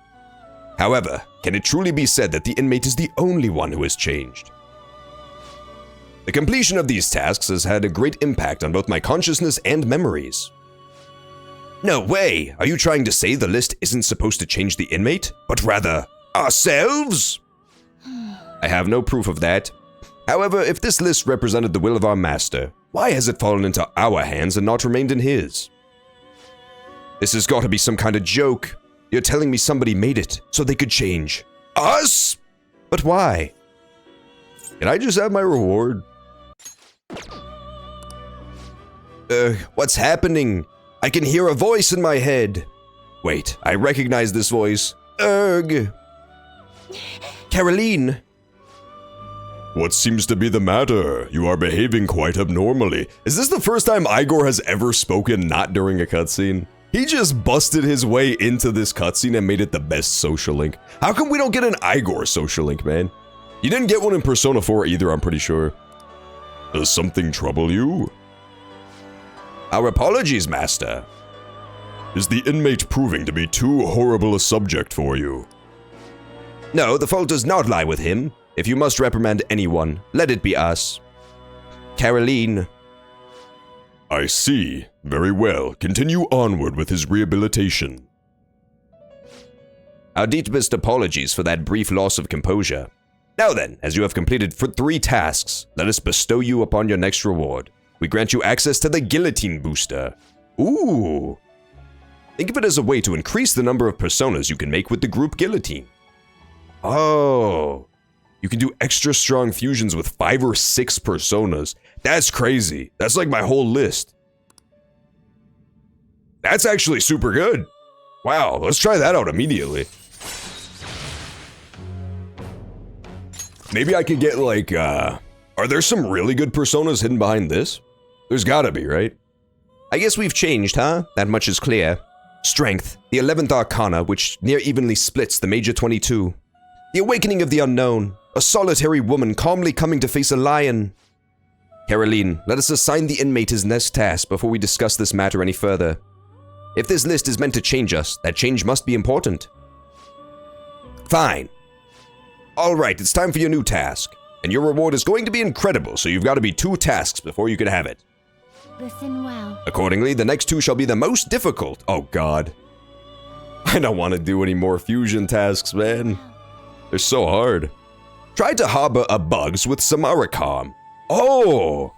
However, can it truly be said that the inmate is the only one who has changed? The completion of these tasks has had a great impact on both my consciousness and memories. No way! Are you trying to say the list isn't supposed to change the inmate, but rather ourselves? I have no proof of that. However, if this list represented the will of our master, why has it fallen into our hands and not remained in his? This has got to be some kind of joke. You're telling me somebody made it so they could change us? But why? Can I just have my reward? What's happening? I can hear a voice in my head. Wait, I recognize this voice. Erg. Caroline. What seems to be the matter? You are behaving quite abnormally. Is this the first time Igor has ever spoken not during a cutscene? He just busted his way into this cutscene and made it the best social link. How come we don't get an Igor social link, man? You didn't get one in Persona 4 either, I'm pretty sure. Does something trouble you? Our apologies, Master. Is the inmate proving to be too horrible a subject for you? No, the fault does not lie with him. If you must reprimand anyone, let it be us. Caroline. I see. Very well. Continue onward with his rehabilitation. Our deepest apologies for that brief loss of composure. Now then, as you have completed 3 tasks, let us bestow you upon your next reward. We grant you access to the Guillotine Booster. Ooh. Think of it as a way to increase the number of personas you can make with the group Guillotine. Oh. You can do extra strong fusions with 5 or 6 personas. That's crazy. That's like my whole list. That's actually super good. Wow, let's try that out immediately. Maybe I could get like, are there some really good personas hidden behind this? There's gotta be, right? I guess we've changed, huh? That much is clear. Strength, the 11th Arcana, which near evenly splits the Major 22. The Awakening of the Unknown, a solitary woman calmly coming to face a lion. Caroline, let us assign the inmate his next task before we discuss this matter any further. If this list is meant to change us, that change must be important. Fine. Alright, it's time for your new task. And your reward is going to be incredible, so you've got to be 2 tasks before you can have it. Listen well. Accordingly, the next 2 shall be the most difficult. Oh god. I don't want to do any more fusion tasks, man. They're so hard. Try to harbor a bugs with Samaricom. Oh!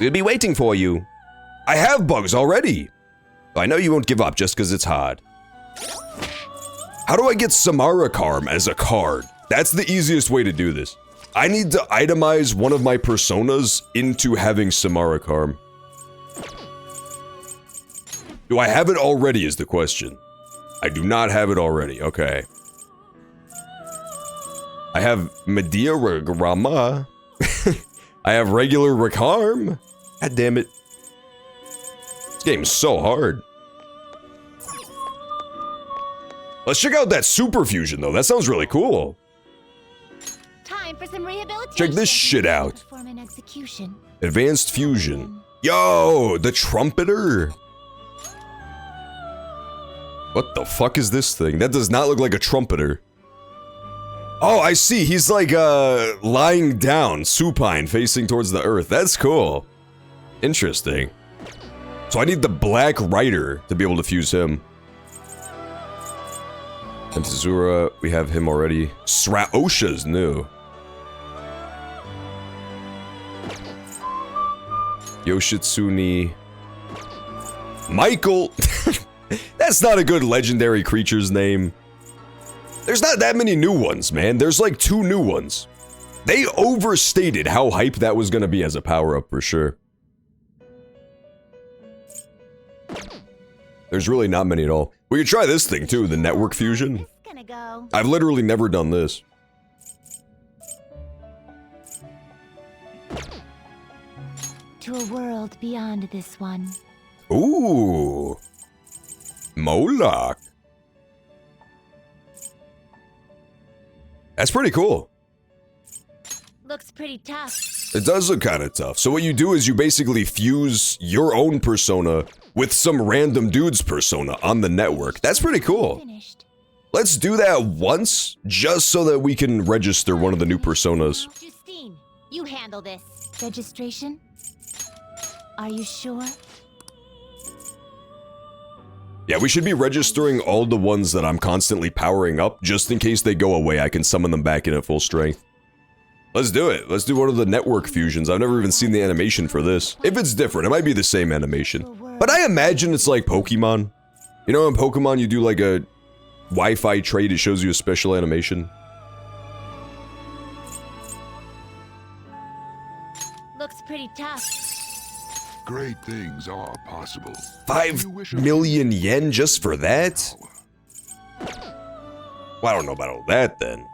We'll be waiting for you. I have bugs already. I know you won't give up just because it's hard. How do I get Samaricom as a card? That's the easiest way to do this. I need to itemize one of my personas into having Samaricom. Do I have it already is the question. I do not have it already, okay. I have Medea Rama. I have regular Rikarm. God damn it. This game's so hard. Let's check out that super fusion though. That sounds really cool. Time for some rehabilitation. Check this shit out. Perform an execution. Advanced fusion. Yo, the trumpeter. What the fuck is this thing? That does not look like a trumpeter. Oh, I see. He's like, lying down, supine, facing towards the earth. That's cool. Interesting. So I need the Black Rider to be able to fuse him. And Tazura, we have him already. Sraosha's new. Yoshitsune. Michael! That's not a good legendary creature's name. There's not that many new ones, man. There's like 2 new ones. They overstated how hype that was gonna be as a power-up for sure. There's really not many at all. We could try this thing too, the network fusion. Gonna go. I've literally never done this. To a world beyond this one. Ooh. Moloch. That's pretty cool. Looks pretty tough. It does look kind of tough. So what you do is you basically fuse your own persona with some random dude's persona on the network. That's pretty cool. Let's do that once, just so that we can register one of the new personas. Justine, you handle this. Registration? Are you sure? Yeah, we should be registering all the ones that I'm constantly powering up, just in case they go away, I can summon them back in at full strength. Let's do it. Let's do one of the network fusions. I've never even seen the animation for this. If it's different, it might be the same animation. But I imagine it's like Pokemon. You know in Pokemon you do like a Wi-Fi trait, it shows you a special animation. Looks pretty tough. Great things are possible. 5 million yen just for that? Well, I don't know about all that then.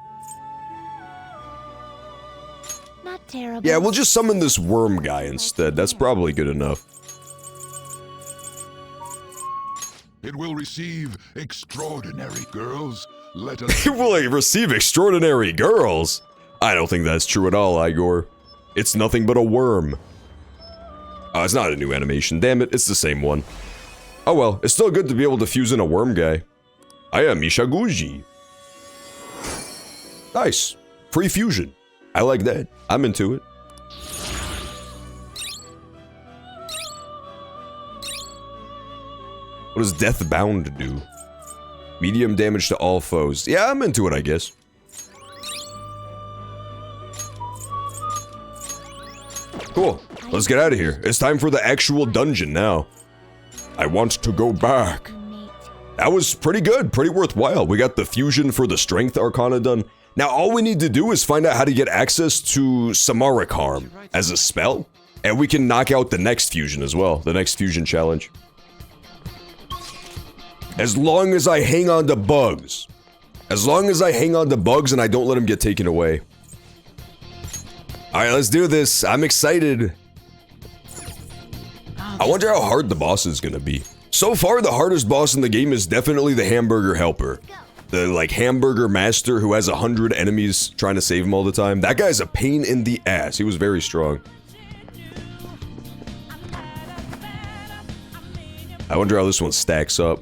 Not terrible. Yeah, we'll just summon this worm guy instead. That's probably good enough. It will receive extraordinary girls. Let us. It will receive extraordinary girls? I don't think that's true at all, Igor. It's nothing but a worm. Oh, it's not a new animation. Damn it, it's the same one. Oh well, it's still good to be able to fuse in a worm guy. I am Mishaguji. Nice. Free fusion. I like that. I'm into it. What does Deathbound do? Medium damage to all foes. Yeah, I'm into it, I guess. Cool. Let's get out of here. It's time for the actual dungeon now. I want to go back. That was pretty good, pretty worthwhile. We got the fusion for the strength arcana done. Now all we need to do is find out how to get access to Samaricom as a spell, and we can knock out the next fusion as well, the next fusion challenge. As long as I hang on to bugs. As long as I hang on to bugs and I don't let them get taken away. Alright, let's do this. I'm excited. I wonder how hard the boss is gonna be. So far, the hardest boss in the game is definitely the hamburger helper. The, like, hamburger master who has 100 enemies trying to save him all the time. That guy's a pain in the ass. He was very strong. I wonder how this one stacks up.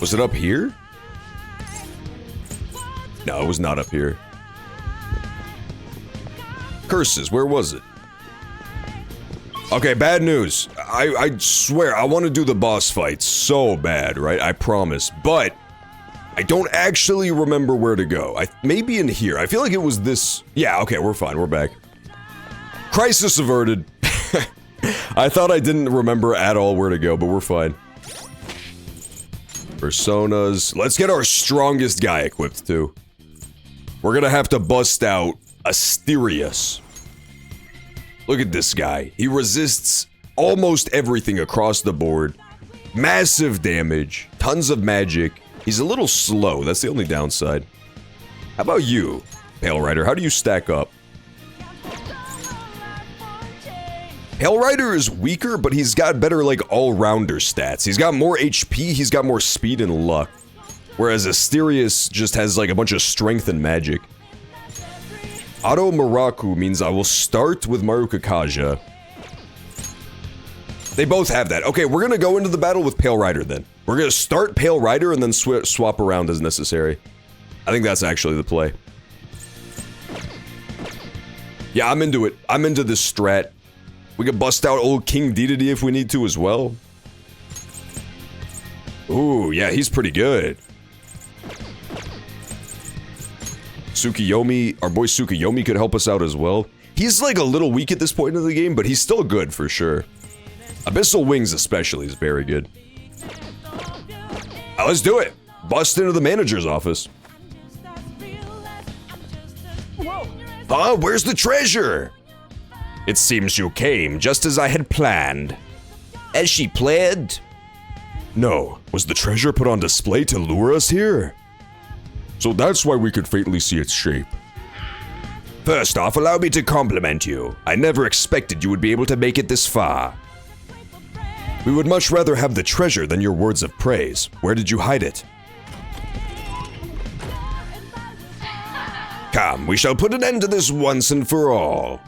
Was it up here? No, it was not up here. Curses, where was it? Okay, bad news. I swear, I want to do the boss fight so bad, right? I promise. But I don't actually remember where to go. Maybe in here. I feel like it was this. Yeah, okay, we're fine. We're back. Crisis averted. I thought I didn't remember at all where to go, but we're fine. Personas. Let's get our strongest guy equipped, too. We're gonna have to bust out Asterius. Look at this guy. He resists almost everything across the board. Massive damage. Tons of magic. He's a little slow. That's the only downside. How about you, Pale Rider? How do you stack up? Pale Rider is weaker, but he's got better, like, all-rounder stats. He's got more HP, he's got more speed and luck. Whereas Asterius just has, like, a bunch of strength and magic. Auto Maraku means I will start with Marukakaja. They both have that. Okay, we're gonna go into the battle with Pale Rider then. We're gonna start Pale Rider and then swap around as necessary. I think that's actually the play. Yeah, I'm into it. I'm into this strat. We can bust out old King Dedede if we need to as well. Ooh, yeah, he's pretty good. Tsukiyomi, our boy Tsukiyomi could help us out as well. He's like a little weak at this point in the game, but he's still good for sure. Abyssal Wings especially is very good. Let's do it. Bust into the manager's office. Where's the treasure? It seems you came just as I had planned. As she planned? No. Was the treasure put on display to lure us here? So that's why we could faintly see its shape. First off, allow me to compliment you. I never expected you would be able to make it this far. We would much rather have the treasure than your words of praise. Where did you hide it? Come, we shall put an end to this once and for all.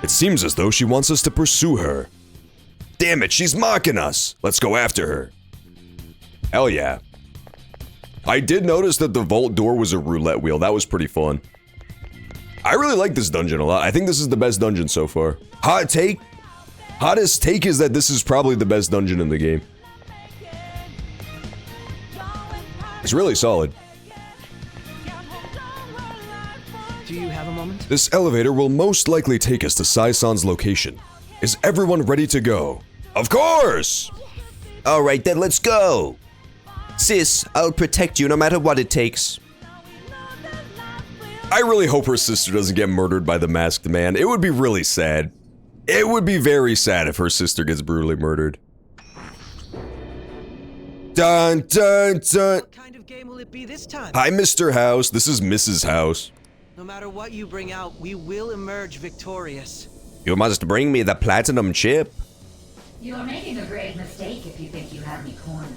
It seems as though she wants us to pursue her. Damn it, she's mocking us. Let's go after her. Hell yeah. I did notice that the vault door was a roulette wheel. That was pretty fun. I really like this dungeon a lot. I think this is the best dungeon so far. Hot take? Hottest take is that this is probably the best dungeon in the game. It's really solid. Do you have a moment? This elevator will most likely take us to Sai-san's location. Is everyone ready to go? Of course! Alright then, let's go! Sis, I'll protect you no matter what it takes. I really hope her sister doesn't get murdered by the masked man. It would be really sad. It would be very sad if her sister gets brutally murdered. Dun dun dun! What kind of game will it be this time? Hi, Mr. House. This is Mrs. House. No matter what you bring out, we will emerge victorious. You must bring me the platinum chip. You are making a grave mistake if you think you have me cornered.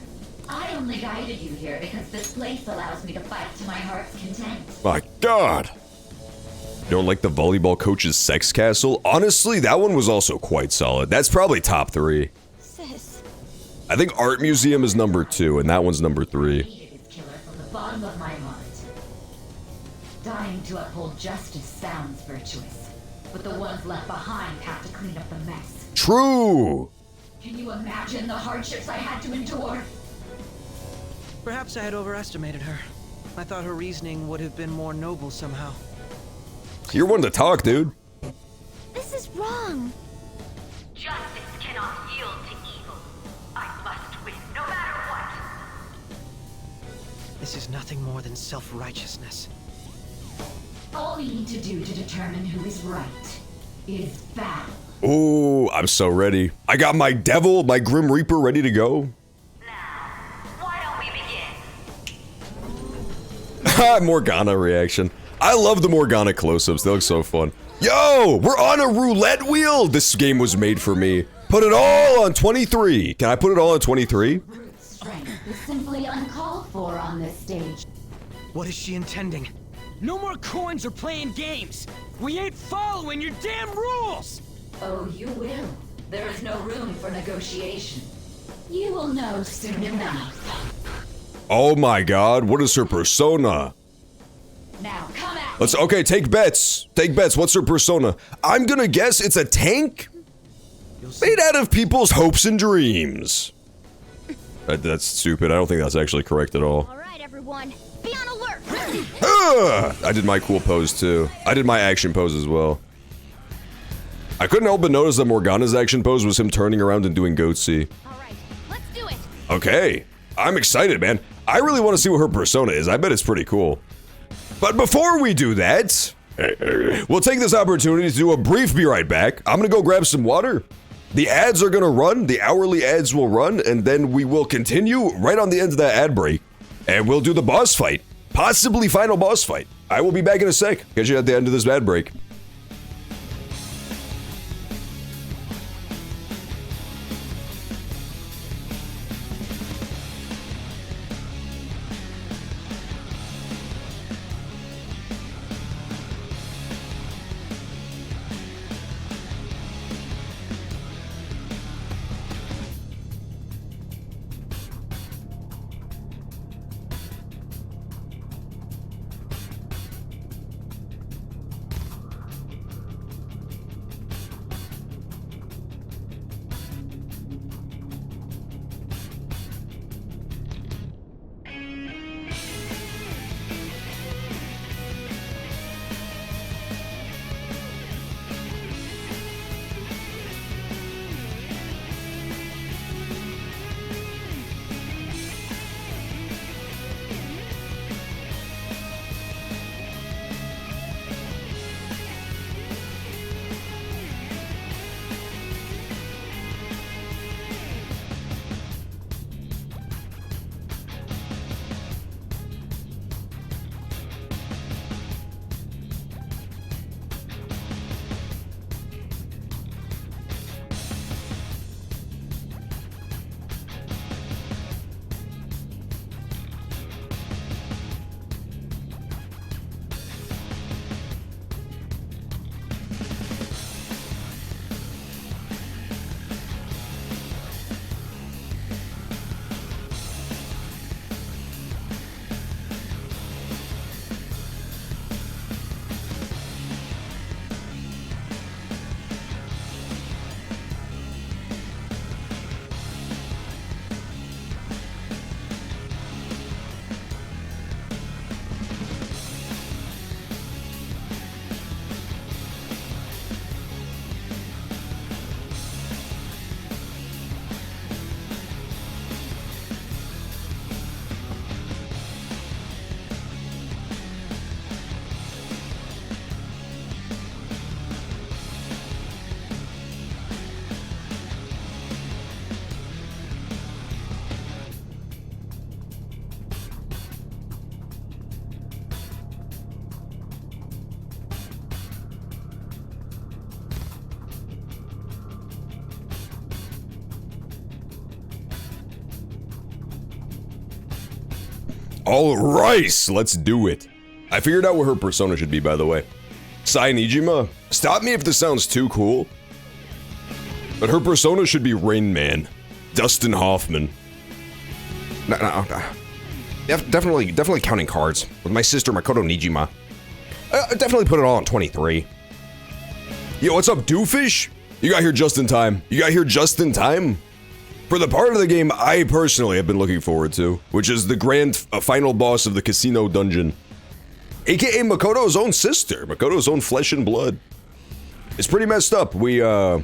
I only guided you here because this place allows me to fight to my heart's content. My God. You don't like the volleyball coach's sex castle? Honestly, that one was also quite solid. That's probably top 3. Sis. I think Art Museum is number 2, and that one's number 3. Killer from the bottom of my heart. Dying to uphold justice sounds virtuous, but the ones left behind have to clean up the mess. True! Can you imagine the hardships I had to endure? Perhaps I had overestimated her. I thought her reasoning would have been more noble somehow. You're one to talk, dude. This is wrong. Justice cannot yield to evil. I must win, no matter what. This is nothing more than self-righteousness. All we need to do to determine who is right is battle. Ooh, I'm so ready. I got my devil, my Grim Reaper ready to go. Why don't we begin? Morgana reaction. I love the Morgana close-ups. They look so fun. Yo, we're on a roulette wheel. This game was made for me. Put it all on 23. Can I put it all on 23? Strength is simply uncalled for on this stage. What is she intending? No more coins or playing games. We ain't following your damn rules. Oh, you will. There is no room for negotiation. You will know soon enough. Oh my god, what is her persona? Now come at Let's okay, take bets. Take bets. What's her persona? I'm gonna guess it's a tank made out of people's hopes and dreams. That's stupid. I don't think that's actually correct at all. Alright, everyone. Be on alert! I did my cool pose too. I did my action pose as well. I couldn't help but notice that Morgana's action pose was him turning around and doing goatsy. Alright, let's do it! Okay, I'm excited, man. I really want to see what her persona is. I bet it's pretty cool. But before we do that, we'll take this opportunity to do a brief be right back. I'm gonna go grab some water. The ads are gonna run, the hourly ads will run, and then we will continue right on the end of that ad break. And we'll do the boss fight. Possibly final boss fight. I will be back in a sec. Catch you at the end of this ad break. All right, let's do it. I figured out what her persona should be, by the way. Sai Nijima, stop me if this sounds too cool, but her persona should be Rain Man, Dustin Hoffman. No. Definitely counting cards. With my sister, Makoto Nijima. Definitely put it all on 23. Yo, what's up, Doofus? You got here just in time. For the part of the game I personally have been looking forward to, which is the grand final boss of the casino dungeon. AKA Makoto's own sister, Makoto's own flesh and blood. It's pretty messed up. We're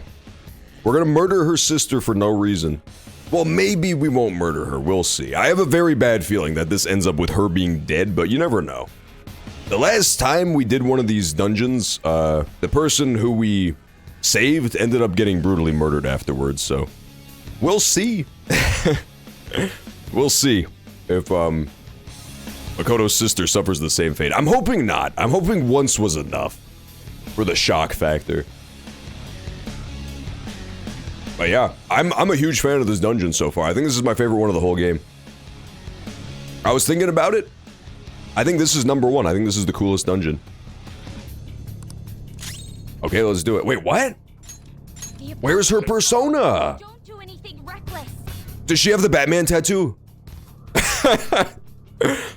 gonna murder her sister for no reason. Well, maybe we won't murder her, we'll see. I have a very bad feeling that this ends up with her being dead, but you never know. The last time we did one of these dungeons, the person who we saved ended up getting brutally murdered afterwards, so we'll see. We'll see if Makoto's sister suffers the same fate. I'm hoping not. I'm hoping once was enough. For the shock factor. But yeah, I'm a huge fan of this dungeon so far. I think this is my favorite one of the whole game. I was thinking about it. I think this is number one. I think this is the coolest dungeon. Okay, let's do it. Wait, what? Where's her persona? Don't do anything reckless. Does she have the Batman tattoo?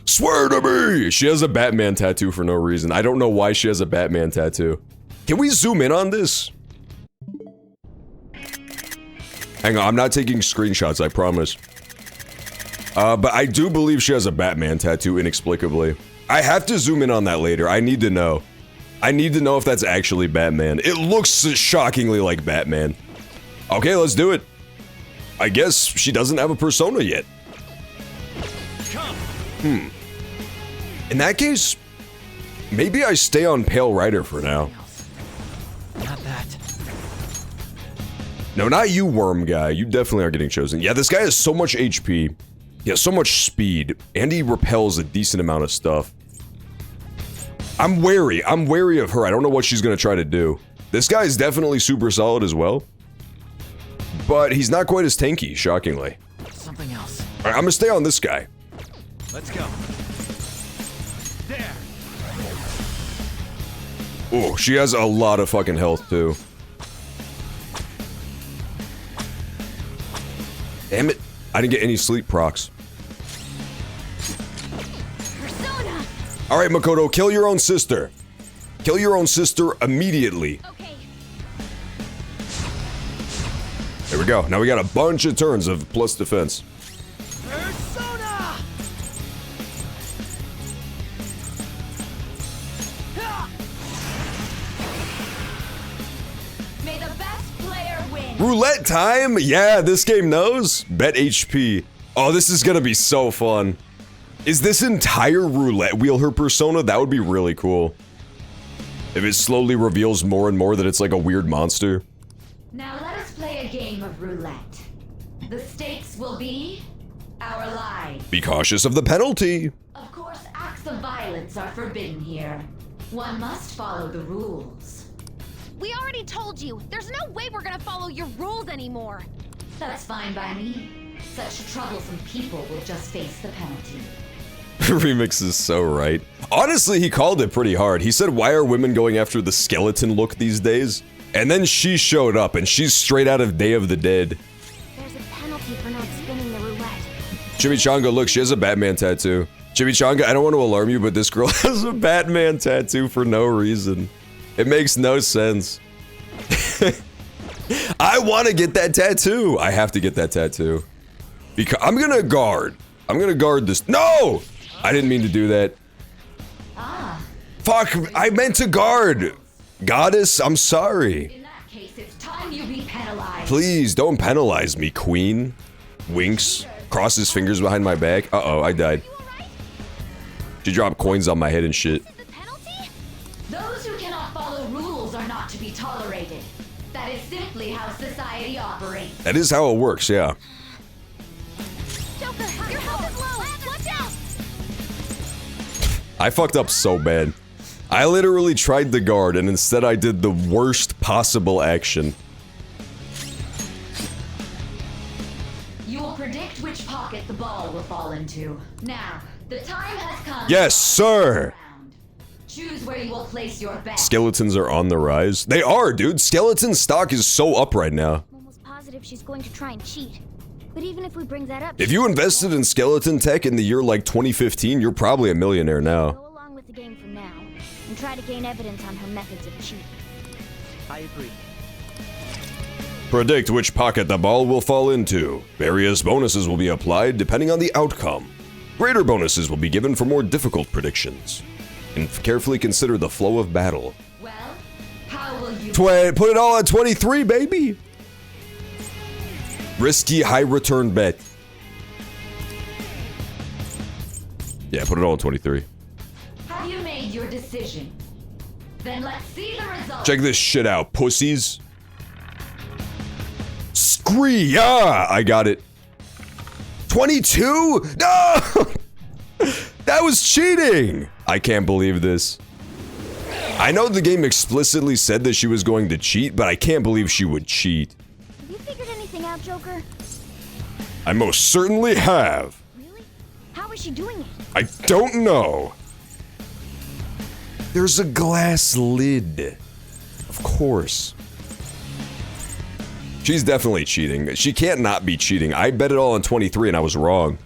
Swear to me! She has a Batman tattoo for no reason. I don't know why she has a Batman tattoo. Can we zoom in on this? Hang on, I'm not taking screenshots, I promise. But I do believe she has a Batman tattoo inexplicably. I have to zoom in on that later. I need to know. I need to know if that's actually Batman. It looks shockingly like Batman. Okay, let's do it. I guess she doesn't have a persona yet. In that case, maybe I stay on Pale Rider for now. Not that. No, not you, worm guy. You definitely are getting chosen. Yeah, this guy has so much HP. He has so much speed. And he repels a decent amount of stuff. I'm wary. I'm wary of her. I don't know what she's going to try to do. This guy is definitely super solid as well. But he's not quite as tanky, shockingly. Something else. All right, I'm going to stay on this guy. Let's go. There. Oh, she has a lot of fucking health, too. Damn it. I didn't get any sleep procs. Persona. All right, Makoto, kill your own sister. Kill your own sister immediately. Okay. There we go. Now we got a bunch of turns of plus defense. Persona. May the best player win. Roulette time? Yeah, this game knows. Bet HP. Oh, this is gonna be so fun. Is this entire roulette wheel her persona? That would be really cool. If it slowly reveals more and more that it's like a weird monster. Now let us play a game of roulette. The stakes will be our lives. Be cautious of the penalty. Of course, acts of violence are forbidden here. One must follow the rules. We already told you. There's no way we're gonna follow your rules anymore. That's fine by me. Such troublesome people will just face the penalty. Remix is so right. Honestly, he called it pretty hard. He said, why are women going after the skeleton look these days? And then she showed up, and she's straight out of Day of the Dead. There's a penalty for not spinning the roulette. Chimichanga, look, she has a Batman tattoo. Chimichanga, I don't want to alarm you, but this girl has a Batman tattoo for no reason. It makes no sense. I want to get that tattoo. I have to get that tattoo. Because I'm gonna guard. I'm gonna guard this. No! I didn't mean to do that. Fuck, I meant to guard. Goddess, I'm sorry. In that case, it's time you be penalized. Please, don't penalize me, queen. Winks. Crosses fingers behind my back. Uh-oh, I died. She dropped coins on my head and shit. Those who cannot follow rules are not to be tolerated. That is simply how society operates. That is how it works, yeah. Joker, your health is low. Watch out. I fucked up so bad. I literally tried to guard, and instead I did the worst possible action. You will predict which pocket the ball will fall into. Now, the time has come. Yes, sir! Choose where you will place your bet. Skeletons are on the rise. They are, dude. Skeleton stock is so up right now. I'm almost positive she's going to try and cheat. But even if we bring that up... If you invested in skeleton tech in the year like 2015, you're probably a millionaire now. Go along with the game for now, and try to gain evidence on her methods of cheating. I agree. Predict which pocket the ball will fall into. Various bonuses will be applied depending on the outcome. Greater bonuses will be given for more difficult predictions. And carefully consider the flow of battle. Well, how will you... Put it all at 23, baby! Risky high return bet. Yeah, put it all at 23. Have you made your decision? Then let's see the result. Check this shit out, pussies. Scree, yeah! I got it. 22? No! That was cheating! I can't believe this. I know the game explicitly said that she was going to cheat, but I can't believe she would cheat. Have you figured anything out, Joker? I most certainly have. Really? How is she doing it? I don't know. There's a glass lid. Of course. She's definitely cheating. She can't not be cheating. I bet it all on 23 and I was wrong.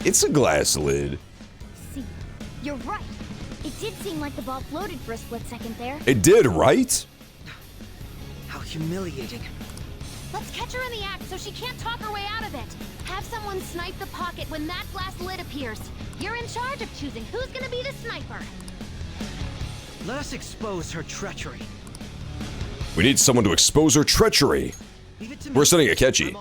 It's a glass lid. See, you're right. It did seem like the ball floated for a split second there. It did, right? How humiliating. Let's catch her in the act so she can't talk her way out of it. Have someone snipe the pocket when that glass lid appears. You're in charge of choosing who's gonna be the sniper. Let us expose her treachery. We need someone to expose her treachery. We're sending Akechi.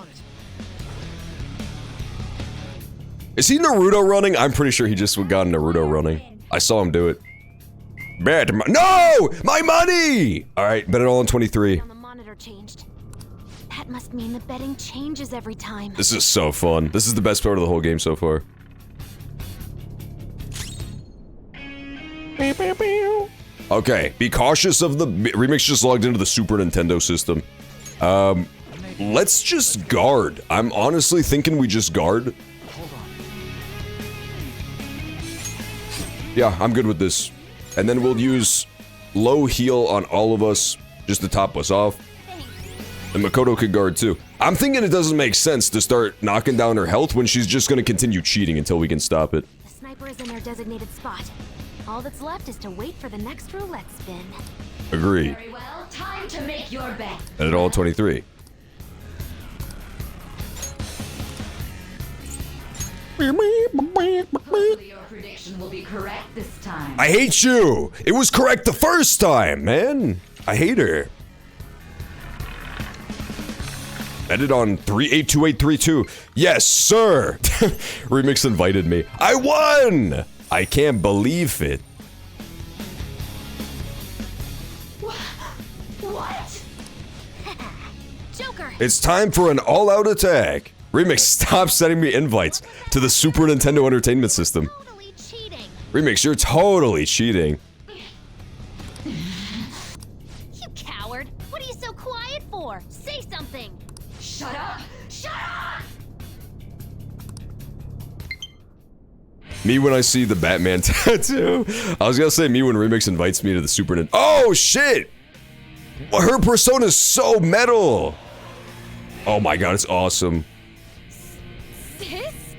Is he Naruto running? I'm pretty sure he just got Naruto running. I saw him do it. Bad. No! My money! Alright, bet it all on 23. The monitor changed. That must mean the betting changes every time. This is so fun. This is the best part of the whole game so far. Okay, be cautious of the... Remix just logged into the Super Nintendo system. Let's just guard. I'm honestly thinking we just guard. Yeah, I'm good with this. And then we'll use low heal on all of us, just to top us off. And Makoto could guard too. I'm thinking it doesn't make sense to start knocking down her health when she's just gonna continue cheating until we can stop it. The sniper is in their designated spot. All that's left is to wait for the next roulette spin. Agreed. Very well, time to make your bet. And at all 23. Hopefully your prediction will be correct this time. I hate you! It was correct the first time, man! I hate her. Edit on 382832. Yes, sir! Remix invited me. I won! I can't believe it. What? Joker! It's time for an all-out attack. Remix, stop sending me invites to the Super Nintendo Entertainment System. Totally cheating. Remix, you're totally cheating. You coward! What are you so quiet for? Say something! Shut up! Shut up! Me when I see the Batman tattoo. I was gonna say me when Remix invites me to the Super Nintendo. Oh shit! Well, her persona is so metal. Oh my god, it's awesome. Sis?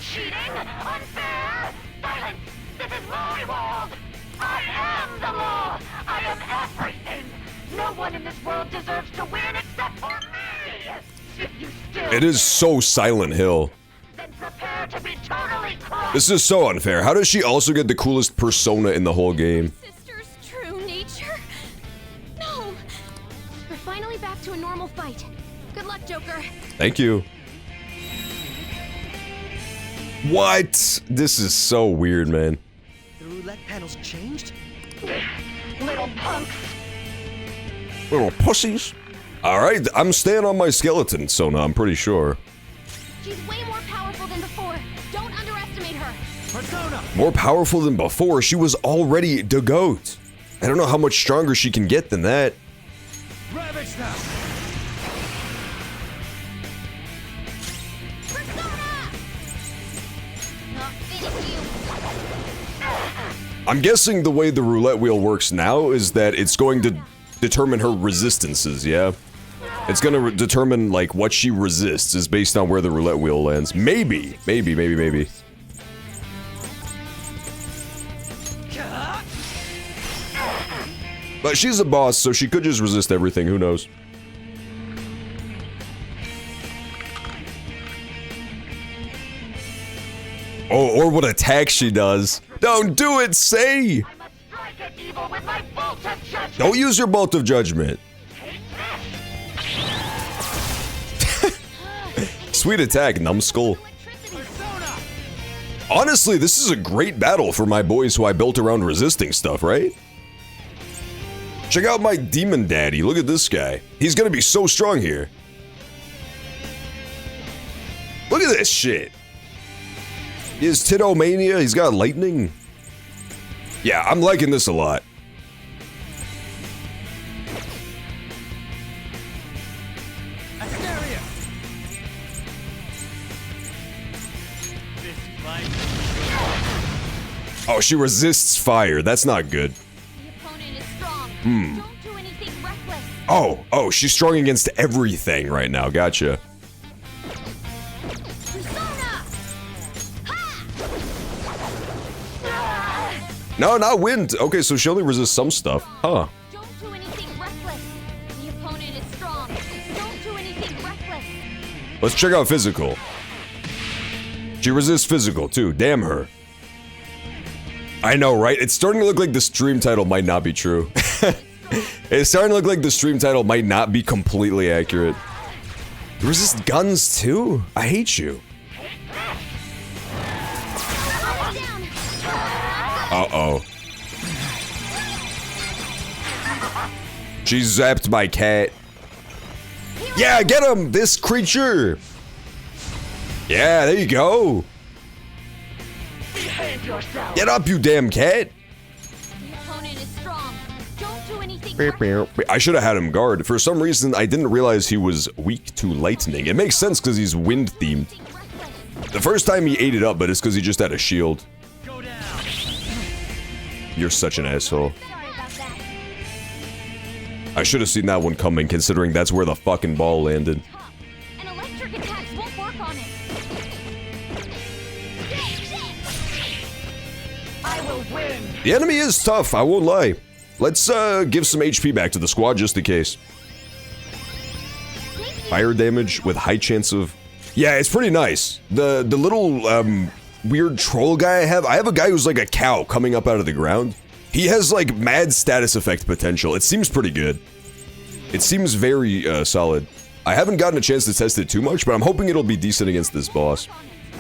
Cheating? Unfair? Silence! This is my world! I am the law! I am everything! No one in this world deserves to win except for me! If you still It is so Silent Hill. then prepare to be totally crushed! This is so unfair. How does she also get the coolest persona in the whole game? Sister's true nature? No! We're finally back to a normal fight. Good luck, Joker. Thank you. What? This is so weird, man. The roulette panel's changed? Little punks! Little pussies. Alright, I'm staying on my skeleton, Sona, I'm pretty sure. She's way more powerful than before. Don't underestimate her. Persona! More powerful than before, she was already the GOAT. I don't know how much stronger she can get than that. Ravage them! I'm guessing the way the roulette wheel works now is that it's going to determine her resistances, yeah? It's gonna determine, like, what she resists is based on where the roulette wheel lands. Maybe. Maybe. But she's a boss, so she could just resist everything, who knows? Oh, or what attack she does. Don't do it, say! Don't use your bolt of judgment. Sweet attack, numbskull. Honestly, this is a great battle for my boys who I built around resisting stuff, right? Check out my demon daddy. Look at this guy. He's gonna be so strong here. Look at this shit. He has Titomania. He's got lightning. Yeah, I'm liking this a lot. Asteria! Oh, she resists fire. That's not good. Hmm. Oh, she's strong against everything right now. Gotcha. No, not wind. Okay, so she only resists some stuff. Huh. Let's check out physical. She resists physical too. Damn her. I know, right? It's starting to look like the stream title might not be true. It's starting to look like the stream title might not be completely accurate. You resist guns too? I hate you. Uh-oh. She zapped my cat. Yeah, get him! This creature! Yeah, there you go. Get up, you damn cat! I should have had him guard. For some reason, I didn't realize he was weak to lightning. It makes sense because he's wind themed. The first time he ate it up, but it's because he just had a shield. You're such an asshole. I should have seen that one coming, considering that's where the fucking ball landed. The enemy is tough, I won't lie. Let's give some HP back to the squad just in case. Fire damage with high chance of... Yeah, it's pretty nice. The little weird troll guy I have a guy who's like a cow coming up out of the ground. He has like mad status effect potential. It seems pretty good. It seems very solid. I haven't gotten a chance to test it too much, but I'm hoping it'll be decent against this boss.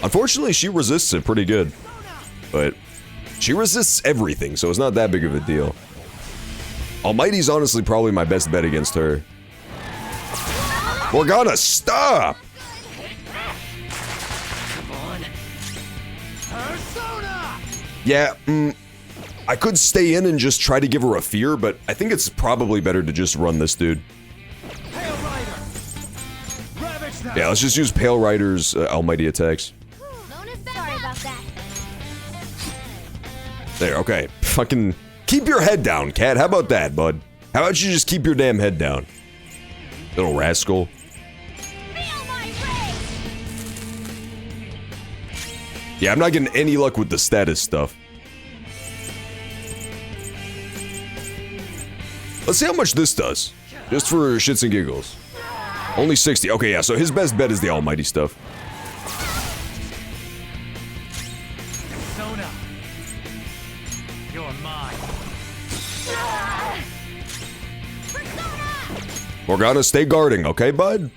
Unfortunately, she resists it pretty good. But she resists everything, so it's not that big of a deal. Almighty's honestly probably my best bet against her. Morgana, stop! Yeah, I could stay in and just try to give her a fear, but I think it's probably better to just run this dude. Yeah, let's just use Pale Rider's Almighty attacks. There, okay. Fucking keep your head down, cat. How about that, bud? How about you just keep your damn head down? Little rascal. Yeah, I'm not getting any luck with the status stuff. Let's see how much this does. Just for shits and giggles. Only 60. Okay, yeah, so his best bet is the Almighty stuff. Persona. You're mine. Morgana, stay guarding, okay, bud?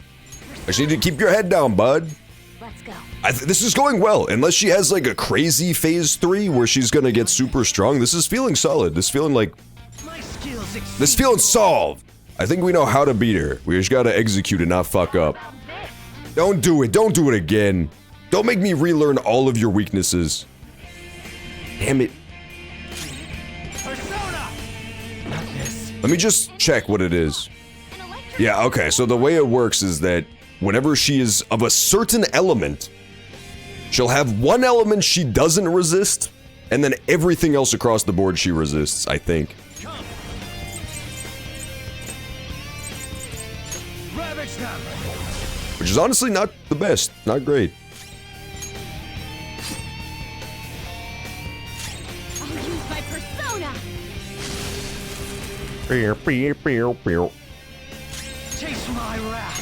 I just need you to keep your head down, bud. Let's go. This is going well. Unless she has like a crazy phase 3 where she's gonna get super strong. This is feeling solid. This feeling like... This feeling solved. I think we know how to beat her. We just gotta execute and not fuck up. Don't do it. Don't do it again. Don't make me relearn all of your weaknesses. Damn it. Let me just check what it is. Yeah, okay, so the way it works is that whenever she is of a certain element, she'll have one element she doesn't resist, and then everything else across the board she resists, I think. Which is honestly not the best, not great. I'll use my persona. Taste my wrath.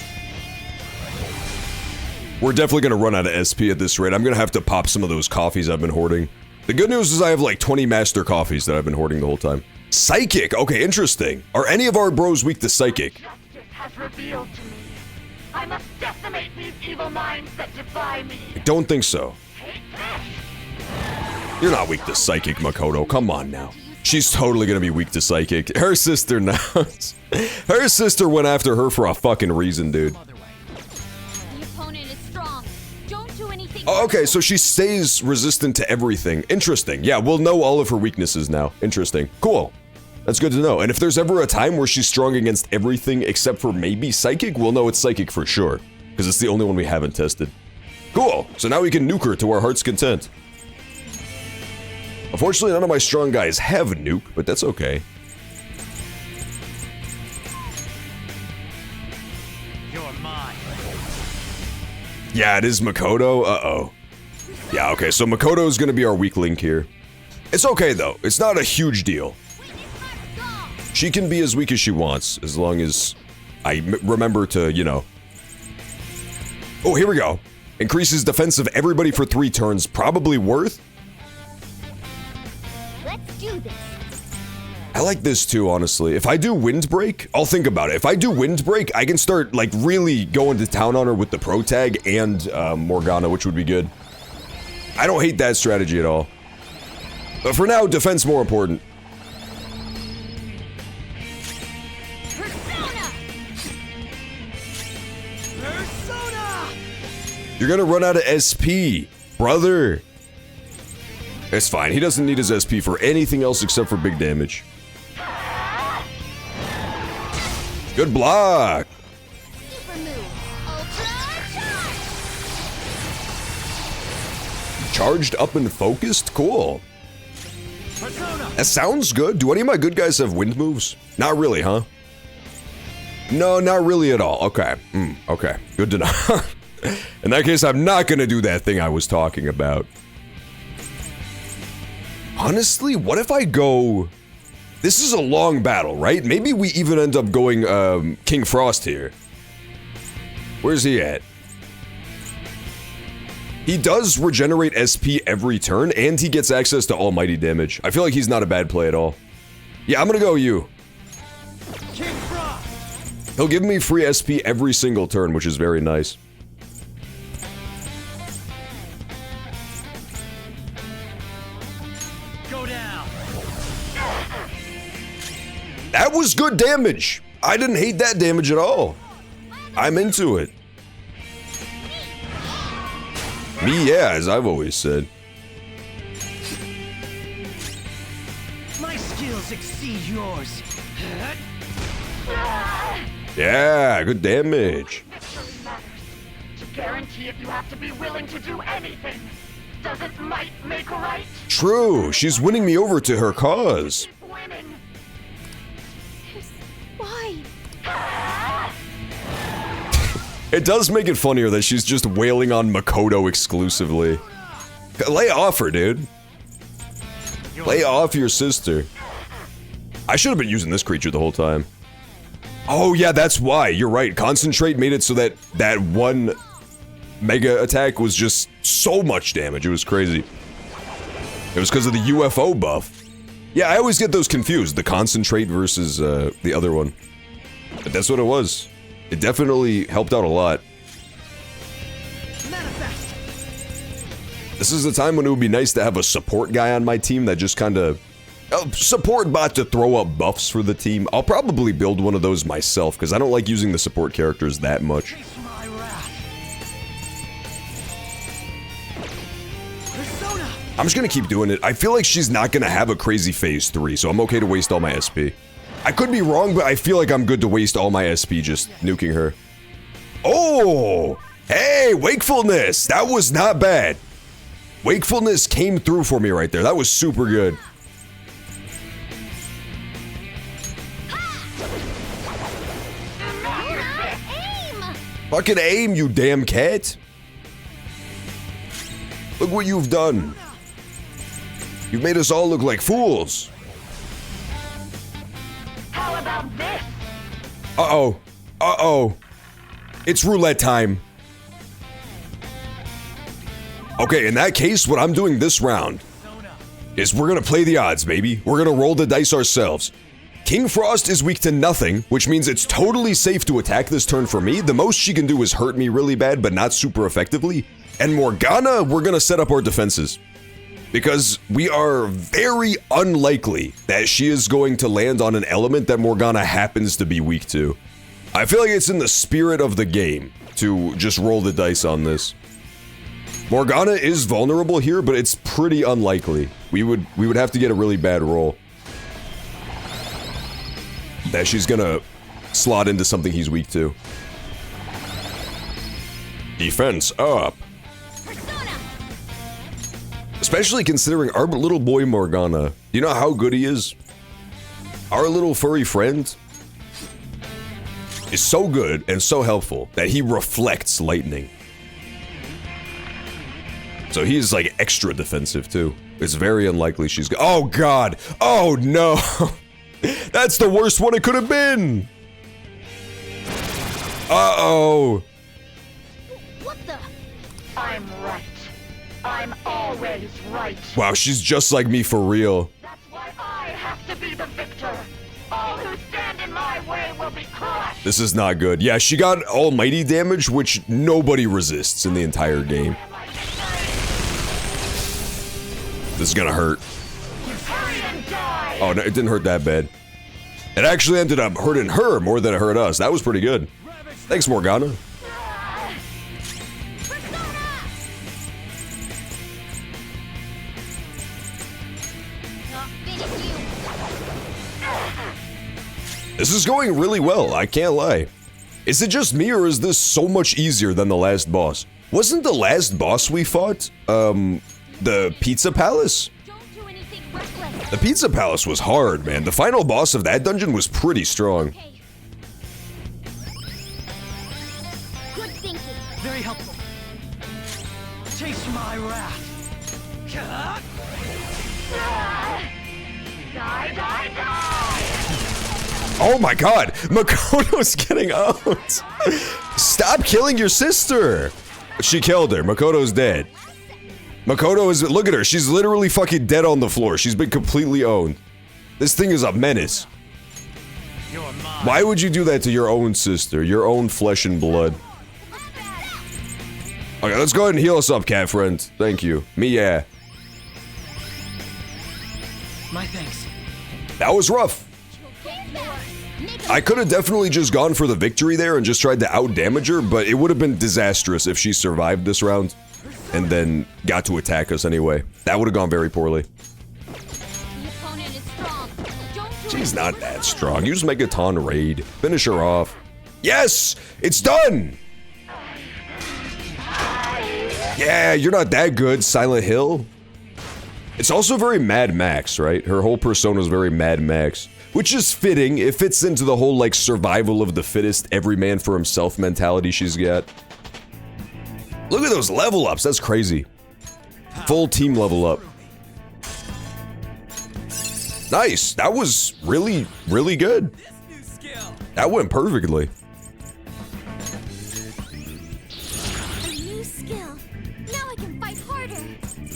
We're definitely gonna run out of SP at this rate. I'm gonna have to pop some of those coffees I've been hoarding. The good news is I have like 20 master coffees that I've been hoarding the whole time. Psychic! Okay, interesting. Are any of our bros weak to Psychic? Justice has revealed to me. I must decimate these evil minds that defy me. I don't think so. You're not weak to Psychic, Makoto. Come on now. She's totally gonna be weak to Psychic. Her sister knows. Her sister went after her for a fucking reason, dude. The opponent is strong. Don't do anything Oh, okay, so she stays resistant to everything. Interesting. Yeah, we'll know all of her weaknesses now. Interesting. Cool. That's good to know. And if there's ever a time where she's strong against everything except for maybe Psychic, we'll know it's Psychic for sure. Because it's the only one we haven't tested. Cool. So now we can nuke her to our heart's content. Unfortunately, none of my strong guys have nuke, but that's okay. You're mine. Yeah, it is Makoto. Uh-oh. Yeah, okay, so Makoto is going to be our weak link here. It's okay, though. It's not a huge deal. She can be as weak as she wants, as long as I remember to, you know... Oh, here we go. Increases defense of everybody for 3 turns. Probably worth. Let's do this. I like this too, honestly. If I do Windbreak, I'll think about it. If I do Windbreak, I can start, like, really going to town on her with the Pro Tag and Morgana, which would be good. I don't hate that strategy at all. But for now, defense more important. You're gonna run out of SP, brother. It's fine. He doesn't need his SP for anything else except for big damage. Good block. Charged up and focused? Cool. That sounds good. Do any of my good guys have wind moves? Not really, huh? No, not really at all. Okay. Okay. Good to know. In that case, I'm not gonna do that thing I was talking about. Honestly, what if I go... This is a long battle, right? Maybe we even end up going King Frost here. Where's he at? He does regenerate SP every turn, and he gets access to almighty damage. I feel like he's not a bad play at all. Yeah, I'm gonna go you. King Frost. He'll give me free SP every single turn, which is very nice. Go down. That was good damage. I didn't hate that damage at all. I'm into it. Me, yeah, as I've always said. My skills exceed yours. Yeah, good damage. To guarantee it, you have to be willing to do anything. Doesn't might make right? True, she's winning me over to her cause. Why? It does make it funnier that she's just wailing on Makoto exclusively. Lay off her, dude. Lay off your sister. I should have been using this creature the whole time. Oh yeah, that's why. You're right. Concentrate made it so that that one mega attack was just so much damage. It was crazy. It was because of the UFO buff. Yeah, I always get those confused. The concentrate versus the other one. But that's what it was. It definitely helped out a lot. This is the time when it would be nice to have a support guy on my team that just kind of... support bot to throw up buffs for the team. I'll probably build one of those myself, because I don't like using the support characters that much. I'm just gonna keep doing it. I feel like she's not gonna have a crazy phase 3, so I'm okay to waste all my SP. I could be wrong, but I feel like I'm good to waste all my SP just nuking her. Oh! Hey, Wakefulness! That was not bad. Wakefulness came through for me right there. That was super good. Fucking aim, you damn cat. Look what you've done. You've made us all look like fools. How about this? Uh-oh. Uh-oh. It's roulette time. Okay, in that case, what I'm doing this round is we're gonna play the odds, baby. We're gonna roll the dice ourselves. King Frost is weak to nothing, which means it's totally safe to attack this turn for me. The most she can do is hurt me really bad, but not super effectively. And Morgana, we're gonna set up our defenses. Because we are very unlikely that she is going to land on an element that Morgana happens to be weak to. I feel like it's in the spirit of the game to just roll the dice on this. Morgana is vulnerable here, but it's pretty unlikely. We would have to get a really bad roll that she's gonna slot into something he's weak to. Defense up. Especially considering our little boy Morgana. Do you know how good he is? Our little furry friend is so good and so helpful that he reflects lightning. So he's like extra defensive too. It's very unlikely she's oh god! Oh no! That's the worst one it could have been! Uh-oh! What the? I'm right. I'm always right. Wow, she's just like me for real. That's why I have to be the victor. All who stand in my way will be crushed. This is not good. Yeah, she got almighty damage, which nobody resists in the entire game. This is gonna hurt. Oh, no, it didn't hurt that bad. It actually ended up hurting her more than it hurt us. That was pretty good. Thanks, Morgana. This is going really well, I can't lie. Is it just me, or is this so much easier than the last boss? Wasn't the last boss we fought, the Pizza Palace? The Pizza Palace was hard, man. The final boss of that dungeon was pretty strong. Good thinking. Very helpful. Taste my wrath. Die, die, die! Oh my god, Makoto's getting out. Stop killing your sister. She killed her. Makoto's dead. Makoto is, look at her. She's literally fucking dead on the floor. She's been completely owned. This thing is a menace. Why would you do that to your own sister? Your own flesh and blood. Okay, let's go ahead and heal us up, cat friend. Thank you. Mia. My thanks. That was rough. I could have definitely just gone for the victory there and just tried to out-damage her, but it would have been disastrous if she survived this round and then got to attack us anyway. That would have gone very poorly. She's not that strong. You just make a taunt raid. Finish her off. Yes! It's done! Yeah, you're not that good, Silent Hill. It's also very Mad Max, right? Her whole persona is very Mad Max. Which is fitting. It fits into the whole, like, survival of the fittest, every man for himself mentality she's got. Look at those level ups. That's crazy. Full team level up. Nice. That was really, really good. That went perfectly. A new skill. Now I can fight harder.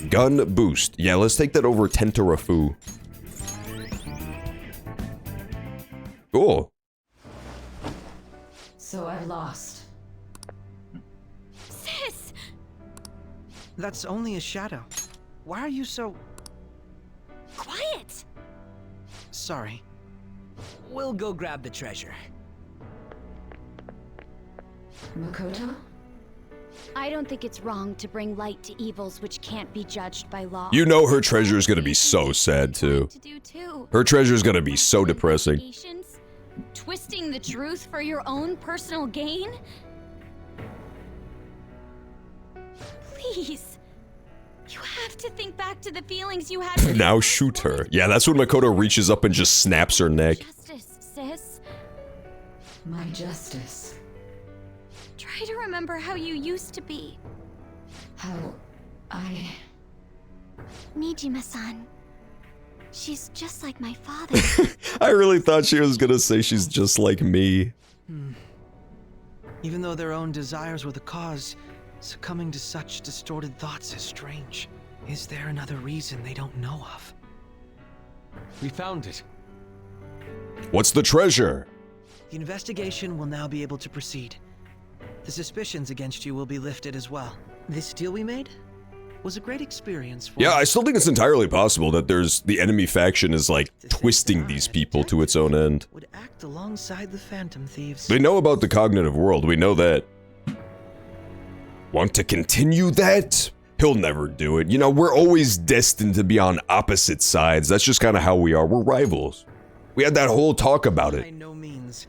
Gun boost. Yeah, let's take that over Tentarafu. Cool. So I've lost. Sis! That's only a shadow. Why are you so... Quiet! Sorry. We'll go grab the treasure. Makoto? I don't think it's wrong to bring light to evils which can't be judged by law. You know her treasure is gonna be so sad too. Her treasure is gonna be so depressing. Twisting the truth for your own personal gain? Please. You have to think back to the feelings you had. Now shoot her. Yeah, that's when Makoto reaches up and just snaps her neck. Justice, sis. My justice. Try to remember how you used to be. How I... Nijima-san. She's just like my father. I really thought she was gonna say she's just like me. Even though their own desires were the cause, succumbing to such distorted thoughts is strange. Is there another reason they don't know of? We found it. What's the treasure? The investigation will now be able to proceed. The suspicions against you will be lifted as well. This deal we made was a great experience for Yeah, I still think it's entirely possible that the enemy faction is like twisting these people to its own end. would act alongside the Phantom Thieves. They know about the cognitive world, we know that. Want to continue that? He'll never do it. You know, we're always destined to be on opposite sides. That's just kind of how we are. We're rivals. We had that whole talk about By it. no means.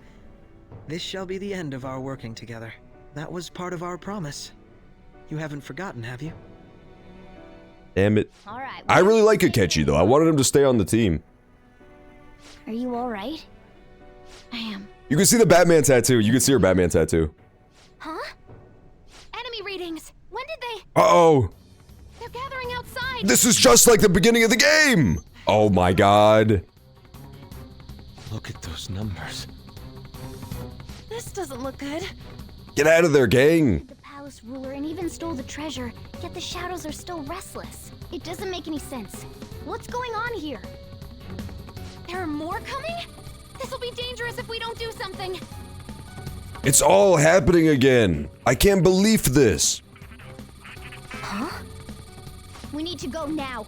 This shall be the end of our working together. That was part of our promise. You haven't forgotten, have you? Damn it. All right. I really like Akechi, though. I wanted him to stay on the team. Are you all right? I am. You can see the Batman tattoo. You can see her Batman tattoo. Huh? Enemy readings. When did they? Uh-oh. They're gathering outside. This is just like the beginning of the game. Oh my god. Look at those numbers. This doesn't look good. Get out of there, gang. The palace ruler and even stole the treasure, yet the shadows are still restless. It doesn't make any sense. What's going on here? There are more coming? This will be dangerous if we don't do something. It's all happening again. I can't believe this. Huh? We need to go now.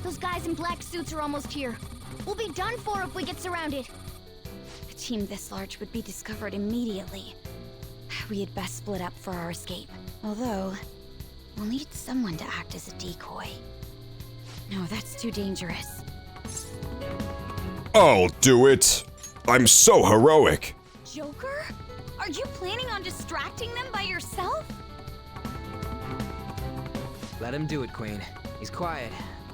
Those guys in black suits are almost here. We'll be done for if we get surrounded. A team this large would be discovered immediately. We had best split up for our escape. Although, we'll need someone to act as a decoy. No, that's too dangerous. I'll do it. I'm so heroic. Joker? Are you planning on distracting them by yourself? Let him do it, Queen. He's quiet.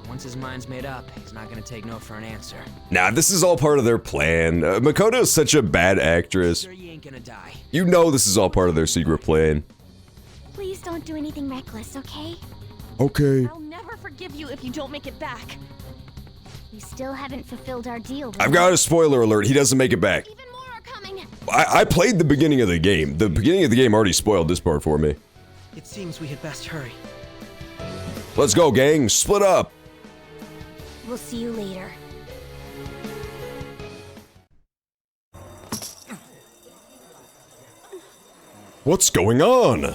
Once his mind's made up, he's not gonna take no for an answer. Nah, this is all part of their plan. Makoto is such a bad actress. Sure you ain't gonna die. You know this is all part of their secret plan. Please don't do anything reckless, okay? Okay. I'll never forgive you if you don't make it back. We still haven't fulfilled our deal. I've got a spoiler alert. He doesn't make it back. Even more are coming. I played the beginning of the game. The beginning of the game already spoiled this part for me. It seems we had best hurry. Let's go, gang. Split up. We'll see you later. What's going on?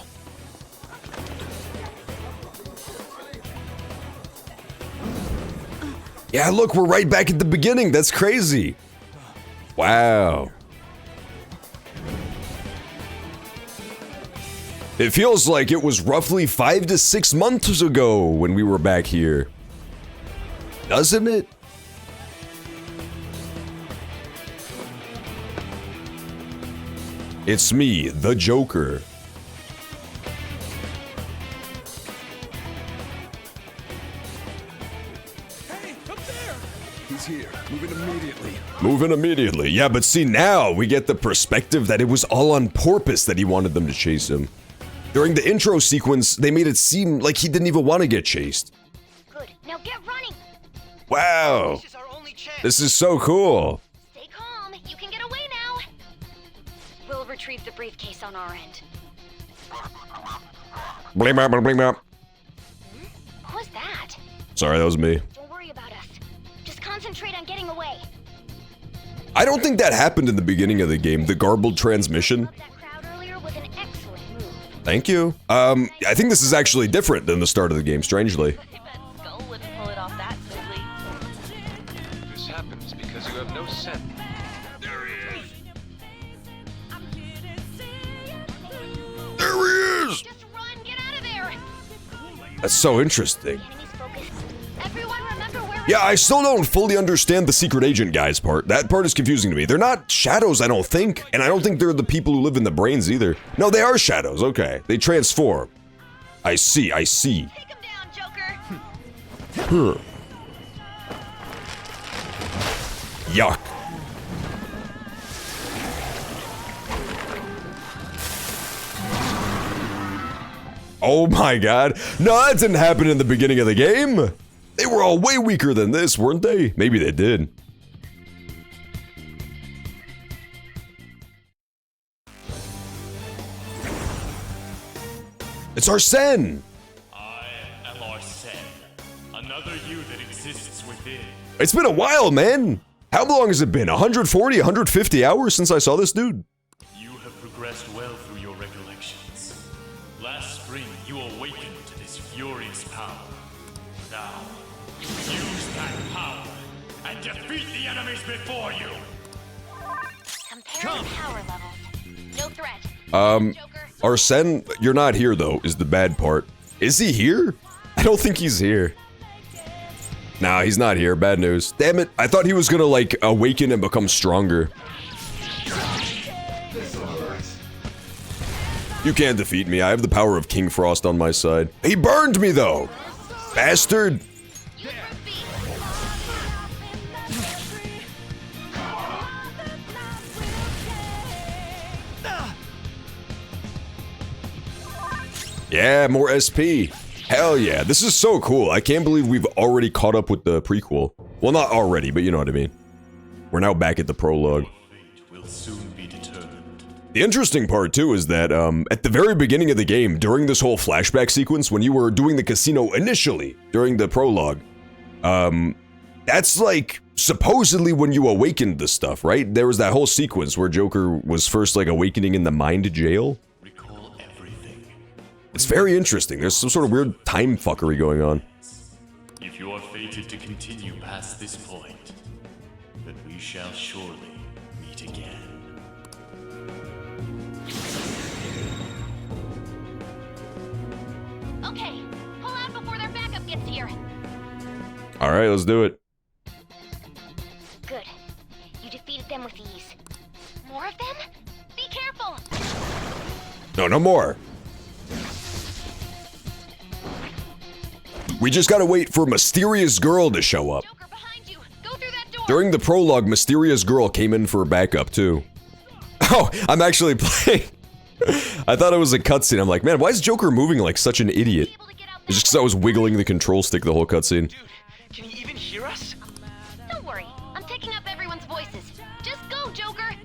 Yeah, look, we're right back at the beginning. That's crazy. Wow. It feels like it was roughly 5 to 6 months ago when we were back here. Doesn't it? It's me, the Joker. He's here. Moving immediately. Moving immediately. Yeah, but see, now we get the perspective that it was all on purpose that he wanted them to chase him. During the intro sequence, they made it seem like he didn't even want to get chased. Good. Now get running. Wow. This is so cool. Stay calm. You can get away now. We'll retrieve the briefcase on our end. Bling, bling, bling, bling, bling. What was that? Sorry, that was me. Don't worry about us. Just concentrate on getting away. I don't think that happened in the beginning of the game, the garbled transmission. Thank you. I think this is actually different than the start of the game, strangely. This happens because you have no scent. There he is. There he is! Just run, get out of there. That's so interesting. Everyone remember where Yeah, I still don't fully understand the secret agent guys part. That part is confusing to me. They're not shadows, I don't think. And I don't think they're the people who live in the brains either. No, they are shadows, okay. They transform. I see, I see. Take him down, Joker. Yuck. Oh my god. No, that didn't happen in the beginning of the game. They were all way weaker than this, weren't they? Maybe they did. It's Arsene! I am Arsene, another you that exists within. It's been a while, man! How long has it been? 140, 150 hours since I saw this dude? You have progressed well through your recollections. Last spring, you awakened to this furious power. Now, use that power and defeat the enemies before you! Compare the power levels. No threat. Arsene, you're not here though, is the bad part. Is he here? I don't think he's here. Nah, he's not here. Bad news. Damn it. I thought he was gonna, like, awaken and become stronger. You can't defeat me. I have the power of King Frost on my side. He burned me, though! Bastard! Yeah, more SP. Hell yeah, this is so cool. I can't believe we've already caught up with the prequel. Well, not already, but you know what I mean. We're now back at the prologue. Will soon be determined. The interesting part, too, is that, at the very beginning of the game, during this whole flashback sequence, when you were doing the casino initially, during the prologue, that's, like, supposedly when you awakened the stuff, right? There was that whole sequence where Joker was first, like, awakening in the mind jail. It's very interesting. There's some sort of weird time fuckery going on. If you are fated to continue past this point, then we shall surely meet again. Okay, pull out before their backup gets here. Alright, let's do it. Good. You defeated them with ease. More of them? Be careful! No, no more. We just gotta wait for Mysterious Girl to show up. During the prologue, Mysterious Girl came in for backup, too. Oh, I'm actually playing. I thought it was a cutscene. I'm like, man, why is Joker moving like such an idiot? It's just because I was wiggling the control stick the whole cutscene. Can you even hear us? Don't worry, I'm taking up everyone's voices. Just go, Joker!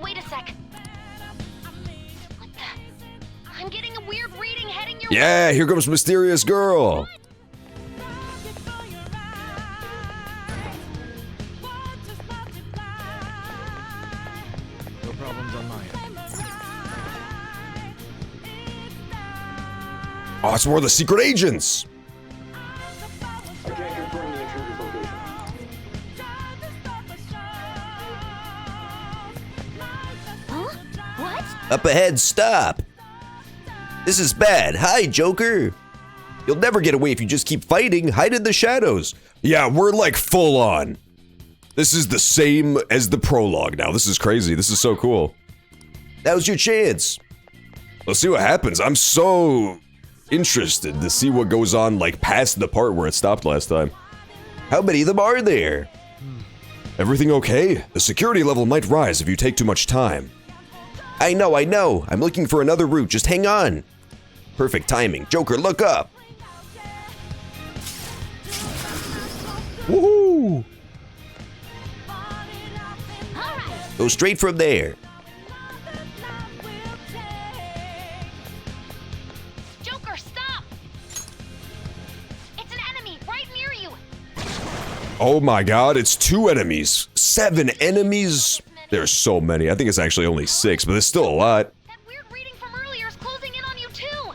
Wait a sec. What the? I'm getting a weird reading heading your way. Yeah, here comes Mysterious Girl. No problems on my end. Oh, it's more of the secret agents. Huh? What? Up ahead, stop! This is bad. Hi, Joker! You'll never get away if you just keep fighting. Hide in the shadows. Yeah, we're like full on. This is the same as the prologue now. This is crazy. This is so cool. Now's your chance. Let's see what happens. I'm so interested to see what goes on, like, past the part where it stopped last time. How many of them are there? Everything okay? The security level might rise if you take too much time. I know. I'm looking for another route. Just hang on. Perfect timing. Joker, look up. Woohoo! Go straight from there. Joker, stop! It's an enemy right near you. Oh my god, it's 2 enemies. 7 enemies? There's so many. I think it's actually only 6, but it's still a lot. That weird reading from earlier is closing in on you too.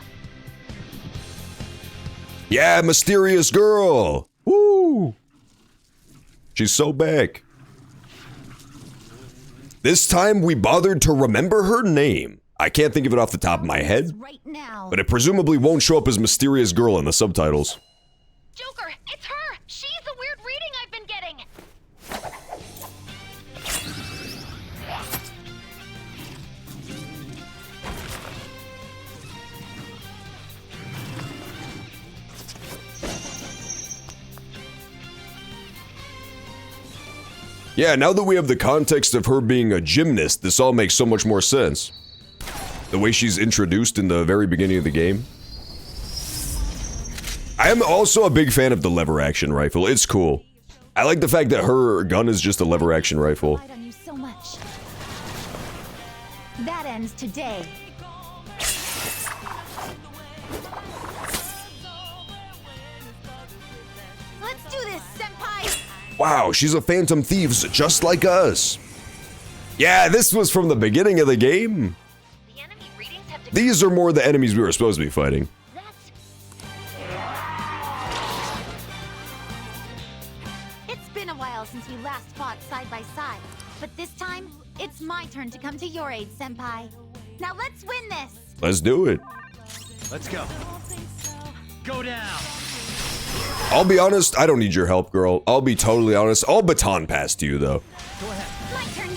Yeah, Mysterious Girl. Woo! She's so back. This time we bothered to remember her name. I can't think of it off the top of my head, but it presumably won't show up as Mysterious Girl in the subtitles. Joker, it's her! She's the weird reading I've been getting! Yeah, now that we have the context of her being a gymnast, this all makes so much more sense. The way she's introduced in the very beginning of the game. I am also a big fan of the lever action rifle. It's cool. I like the fact that her gun is just a lever action rifle. On you so much. That ends today. Let's do this, Senpai! Wow, she's a Phantom Thieves just like us. Yeah, this was from the beginning of the game. These are more the enemies we were supposed to be fighting. It's been a while since we last fought side by side, but this time, it's my turn to come to your aid, Senpai. Now let's win this! Let's do it. Let's go. Go down. I'll be honest, I don't need your help, girl. I'll be totally honest. I'll baton pass to you, though.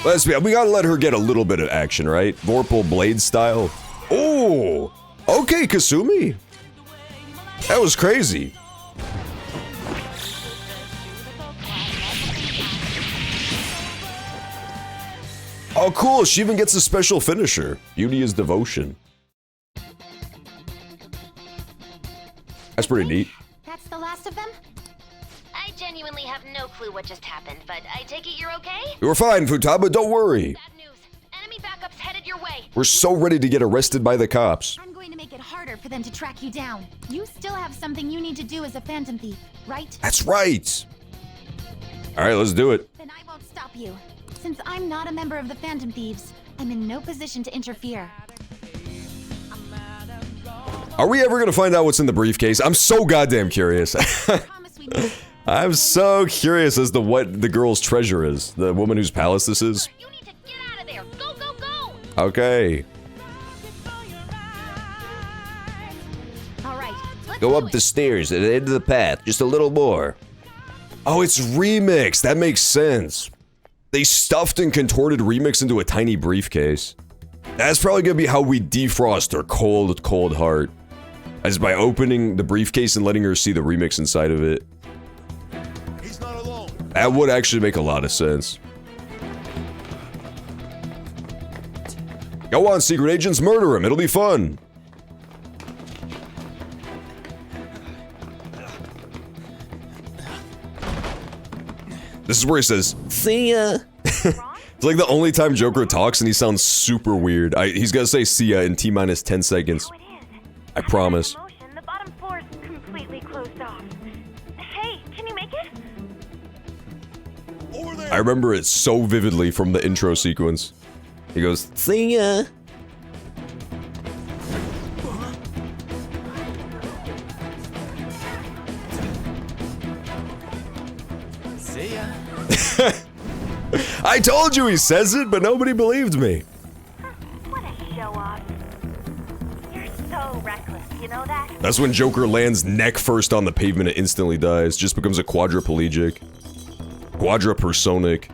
Let's be, we gotta let her get a little bit of action, right? Vorpal Blade style. Oh! Okay, Kasumi. That was crazy. Oh, cool. She even gets a special finisher. Beauty is devotion. That's pretty neat. That's the last of them? I genuinely have no clue what just happened, but I take it you're okay? You're fine, Futaba. Don't worry. Bad news. Enemy backup's headed your way. We're so ready to get arrested by the cops. I'm going to make it harder for them to track you down. You still have something you need to do as a Phantom Thief, right? That's right. All right, let's do it. Then I won't stop you. Since I'm not a member of the Phantom Thieves, I'm in no position to interfere. Are we ever gonna find out what's in the briefcase? I'm so goddamn curious. I'm so curious as to what the girl's treasure is. The woman whose palace this is. You need to get out of there. Go, go, go. Okay. All right. Go up the stairs at the end of the path, just a little more. Oh, it's Remix. That makes sense. They stuffed and contorted Remix into a tiny briefcase. That's probably gonna be how we defrost her cold, cold heart. As by opening the briefcase and letting her see the Remix inside of it. He's not alone. That would actually make a lot of sense. Go on, secret agents, murder him. It'll be fun. This is where he says, "See ya." It's like the only time Joker talks and he sounds super weird. He's gotta say see ya in T-minus 10 seconds. I promise. The bottom floor is completely closed off. Hey, can you make it? Over there. I remember it so vividly from the intro sequence. He goes, "See ya." See ya. I told you he says it, but nobody believed me. What a show off. You're so reckless, you know that? That's when Joker lands neck first on the pavement and instantly dies. Just becomes a quadriplegic. Quadripersonic.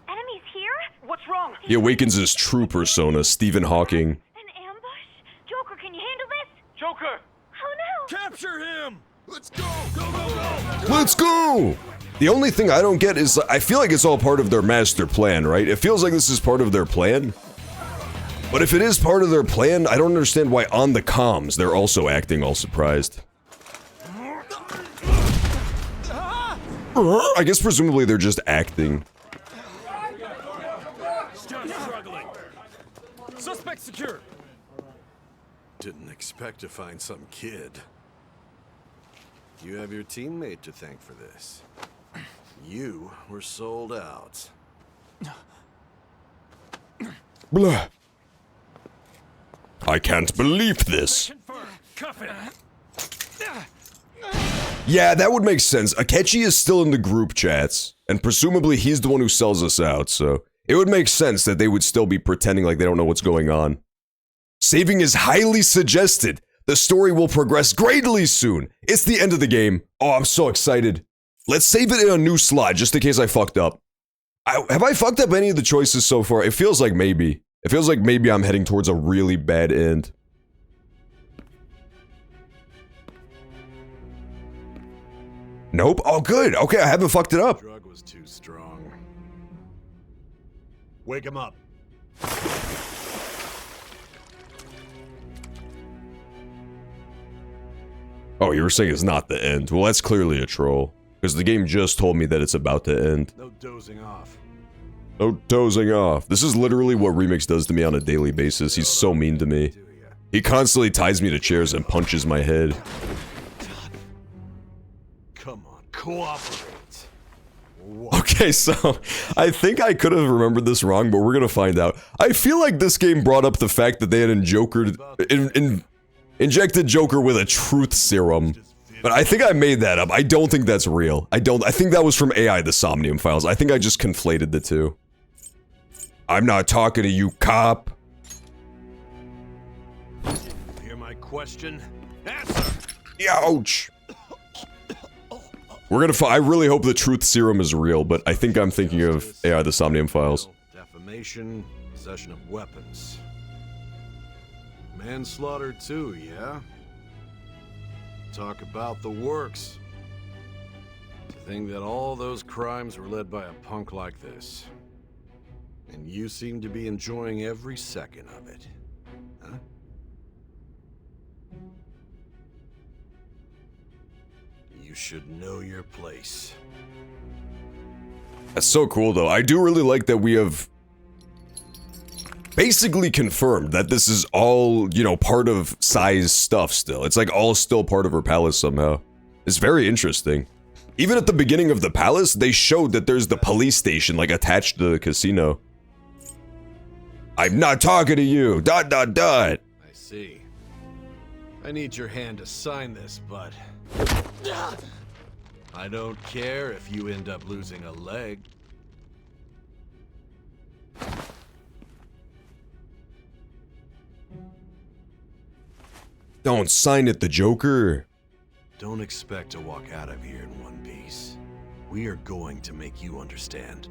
Enemies here? What's wrong? He awakens his true persona, Stephen Hawking. An ambush? Joker, can you handle this? Joker. Oh no! Capture him. Let's go. Go, go, go. Let's go! The only thing I don't get is, I feel like it's all part of their master plan, right? It feels like this is part of their plan. But if it is part of their plan, I don't understand why on the comms they're also acting all surprised. I guess presumably they're just acting. Still struggling. Suspect secure. Didn't expect to find some kid. You have your teammate to thank for this. You were sold out. Blah. I can't believe this. Cuff it. Yeah, that would make sense. Akechi is still in the group chats, and presumably he's the one who sells us out, so it would make sense that they would still be pretending like they don't know what's going on. Saving is highly suggested. The story will progress greatly soon. It's the end of the game. Oh, I'm so excited. Let's save it in a new slot, just in case I fucked up. Have I fucked up any of the choices so far? It feels like maybe. It feels like maybe I'm heading towards a really bad end. Nope. Oh, good. Okay, I haven't fucked it up. Drug was too strong. Wake him up. Oh, you were saying it's not the end. Well, that's clearly a troll. Because the game just told me that it's about to end. No dozing off. No dozing off. This is literally what Remix does to me on a daily basis. He's so mean to me. He constantly ties me to chairs and punches my head. Come on, cooperate. Okay, so I think I could have remembered this wrong, but we're gonna find out. I feel like this game brought up the fact that they had injected Joker with a truth serum. But I think I made that up. I don't think that's real. I think that was from AI, the Somnium Files. I think I just conflated the two. I'm not talking to you, cop. question? Answer! Ouch! We're gonna I really hope the truth serum is real, but I think I'm thinking of AI the Somnium Files. Defamation, possession of weapons. Manslaughter too, yeah? Talk about the works. To think that all those crimes were led by a punk like this. And you seem to be enjoying every second of it. Huh? You should know your place. That's so cool, though. I do really like that we have basically confirmed that this is all, you know, part of Sai's stuff still. It's like all still part of her palace somehow. It's very interesting. Even at the beginning of the palace, they showed that there's the police station, like, attached to the casino. I'm not talking to you! ... I see. I need your hand to sign this, but I don't care if you end up losing a leg. Don't sign it, the Joker. Don't expect to walk out of here in one piece. We are going to make you understand.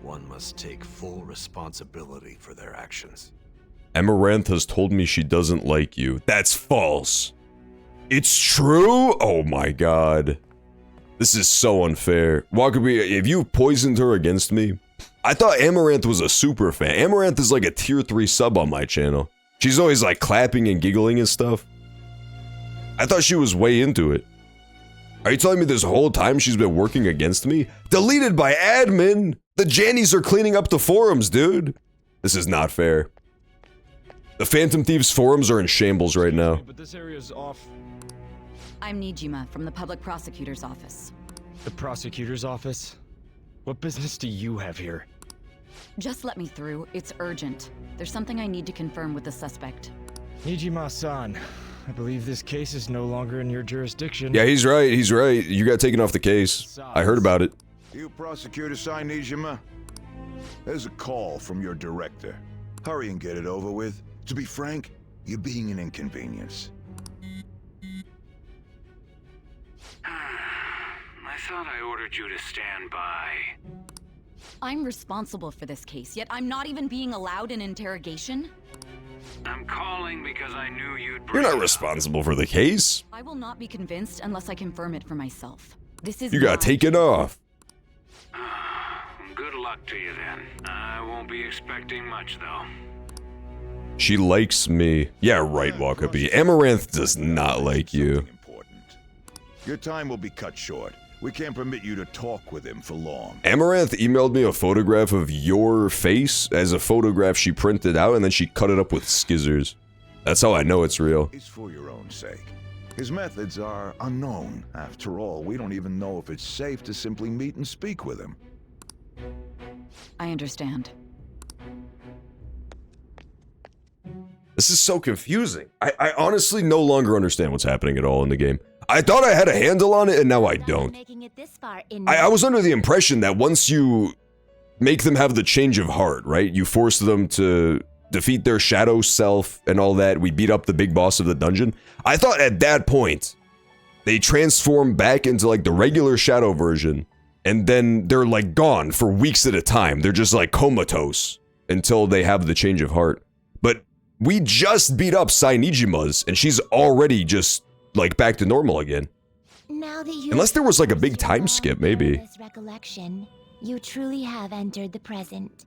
One must take full responsibility for their actions. Amaranth has told me she doesn't like you. That's false. It's true? Oh my god. This is so unfair. Wakabi, if you poisoned her against me, I thought Amaranth was a super fan. Amaranth is like a tier 3 sub on my channel. She's always like clapping and giggling and stuff. I thought she was way into it. Are you telling me this whole time she's been working against me? Deleted by admin! The Jannies are cleaning up the forums, dude! This is not fair. The Phantom Thieves forums are in shambles right now. But this area's off. I'm Nijima from the Public Prosecutor's Office. The Prosecutor's Office? What business do you have here? Just let me through. It's urgent. There's something I need to confirm with the suspect. Nijima-san, I believe this case is no longer in your jurisdiction. Yeah, he's right, he's right. You got taken off the case. I heard about it. You prosecutor sign Nijima? There's a call from your director. Hurry and get it over with. To be frank, you're being an inconvenience. I thought I ordered you to stand by. I'm responsible for this case, yet I'm not even being allowed an interrogation? I'm calling because I knew you'd You're not responsible for the case. I will not be convinced unless I confirm it for myself. This is You got taken off. Good luck to you then. I won't be expecting much though. She likes me. Yeah, right, Wakabi. Amaranth does not like you. Your time will be cut short. We can't permit you to talk with him for long. Amaranth emailed me a photograph of your face as a photograph she printed out, and then she cut it up with skizzers. That's how I know it's real. It's for your own sake. His methods are unknown. After all, we don't even know if it's safe to simply meet and speak with him. I understand. This is so confusing. I honestly no longer understand what's happening at all in the game. I thought I had a handle on it, and now I don't. I was under the impression that once you make them have the change of heart, right? You force them to defeat their shadow self and all that. We beat up the big boss of the dungeon. I thought at that point, they transform back into like the regular shadow version, and then they're like gone for weeks at a time. They're just like comatose until they have the change of heart. But we just beat up Sai Nijima's, and she's already just like back to normal again. Now that you Unless there was like a big time skip, maybe. this recollection, you truly have entered the present.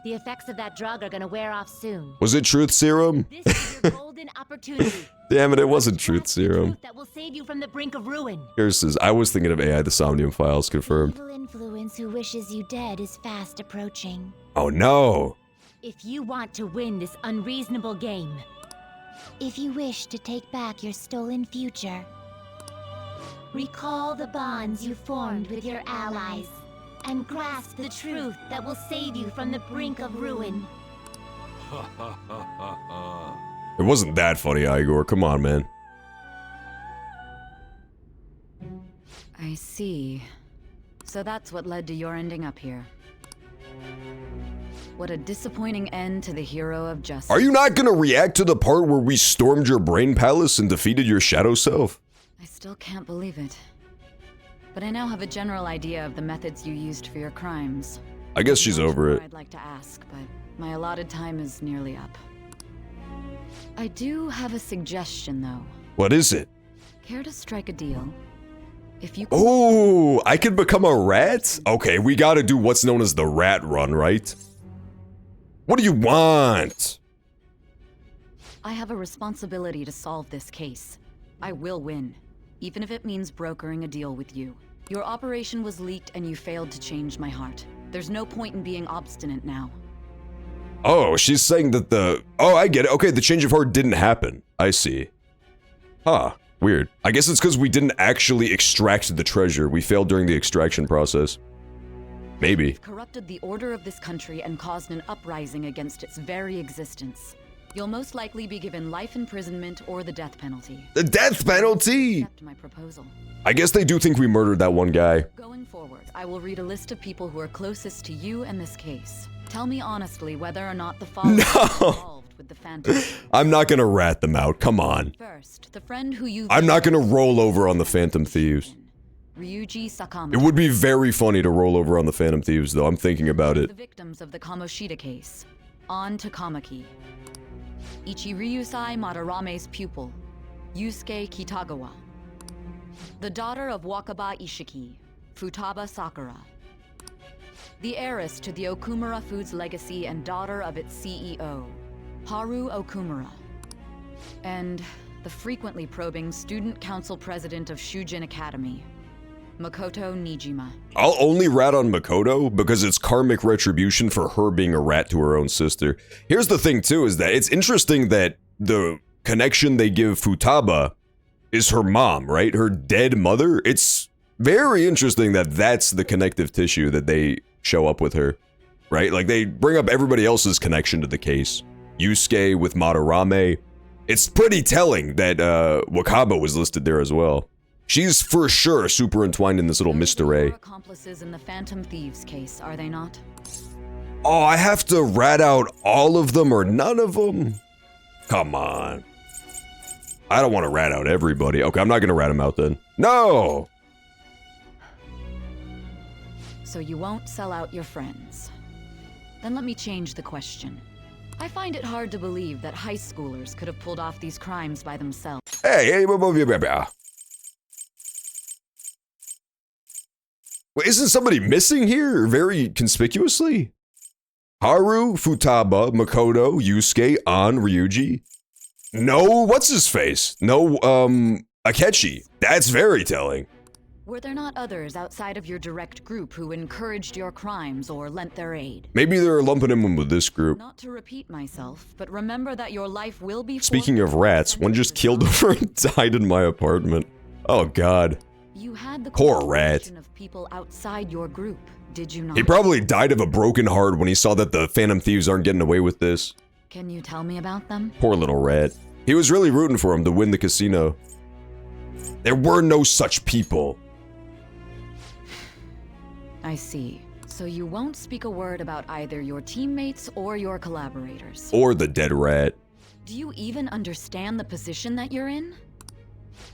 The effects of that drug are gonna wear off soon. Was it truth serum? This is your golden opportunity. Damn it, it wasn't truth serum. That will save you from the brink of ruin. Here's says, I was thinking of AI the Somnium Files, confirmed. Evil influence who wishes you dead is fast approaching. Oh no. If you want to win this unreasonable game, if you wish to take back your stolen future, recall the bonds you formed with your allies, and grasp the truth that will save you from the brink of ruin. It wasn't that funny, Igor. Come on, man. I see. So that's what led to your ending up here. What a disappointing end to the hero of justice. Are you not gonna react to the part where we stormed your brain palace and defeated your shadow self? I still can't believe it. But I now have a general idea of the methods you used for your crimes. I guess she's over it. I'd like to ask, but my allotted time is nearly up. I do have a suggestion, though. What is it? Care to strike a deal? If you Oh, I could become a rat? Okay, we gotta do what's known as the rat run, right? What do you want? I have a responsibility to solve this case. I will win, even if it means brokering a deal with you. Your operation was leaked and you failed to change my heart. There's no point in being obstinate now. Oh, she's saying that the... Oh, I get it. Okay, the change of heart didn't happen. I see. Huh. Weird. I guess it's because we didn't actually extract the treasure. We failed during the extraction process. Maybe. You've corrupted the order of this country and caused an uprising against its very existence. You'll most likely be given life imprisonment or the death penalty. The death penalty! Accept my proposal. I guess they do think we murdered that one guy. Going forward, I will read a list of people who are closest to you and this case. Tell me honestly whether or not the following is involved with the Phantom. I'm not gonna rat them out. Come on. First, the friend who you... I'm not gonna roll over on the Phantom Thieves. Ryuji Sakamoto. It would be very funny to roll over on the Phantom Thieves, though. I'm thinking about The it. victims of the Kamoshida case. On to Kamaki. Ichiryusai Madarame's pupil, Yusuke Kitagawa. The daughter of Wakaba Ishiki, Futaba Sakura. The heiress to the Okumura Foods legacy and daughter of its CEO, Haru Okumura. And the frequently probing student council president of Shujin Academy, Makoto Nijima. I'll only rat on Makoto because it's karmic retribution for her being a rat to her own sister. Here's the thing too, is that it's interesting that the connection they give Futaba is her mom, right? Her dead mother. It's very interesting that that's the connective tissue that they show up with her, right? Like they bring up everybody else's connection to the case. Yusuke with Madarame. It's pretty telling that Wakaba was listed there as well. She's for sure super entwined in this little mystery. Accomplices in the Phantom Thieves case, are they not? Oh, I have to rat out all of them or none of them? Come on. I don't want to rat out everybody. Okay, I'm not going to rat them out then. No! So you won't sell out your friends. Then let me change the question. I find it hard to believe that high schoolers could have pulled off these crimes by themselves. Hey, Wait, isn't somebody missing here very conspicuously? Haru, Futaba, Makoto, Yusuke, An, Ryuji. No, what's his face? No, Akechi. That's very telling. Were there not others outside of your direct group who encouraged your crimes or lent their aid? Maybe they're lumping him in with this group. Not to repeat myself, but remember that your life will be... Speaking of rats, one just killed over and died in my apartment. Oh god. You had the poor rat. Of people outside your group, did you not? He probably died of a broken heart when he saw that the Phantom Thieves aren't getting away with this. Can you tell me about them? Poor little rat. He was really rooting for him to win the casino. There were no such people. I see. So you won't speak a word about either your teammates or your collaborators. Or the dead rat. Do you even understand the position that you're in?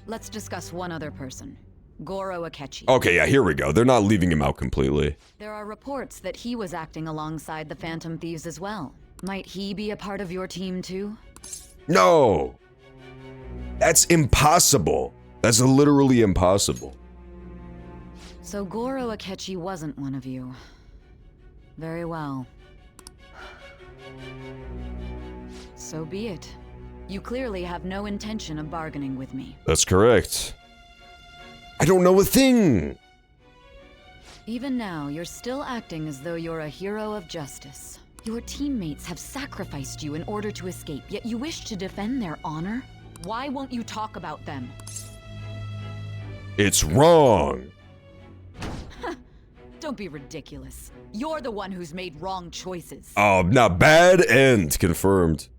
Let's discuss one other person. Goro Akechi. Okay, yeah, here we go. They're not leaving him out completely. There are reports that he was acting alongside the Phantom Thieves as well. Might he be a part of your team too? No! That's impossible. That's literally impossible. So Goro Akechi wasn't one of you. Very well. So be it. You clearly have no intention of bargaining with me. That's correct. I don't know a thing! Even now, you're still acting as though you're a hero of justice. Your teammates have sacrificed you in order to escape, yet you wish to defend their honor? Why won't you talk about them? It's wrong! Don't be ridiculous. You're the one who's made wrong choices. Oh, now bad end confirmed.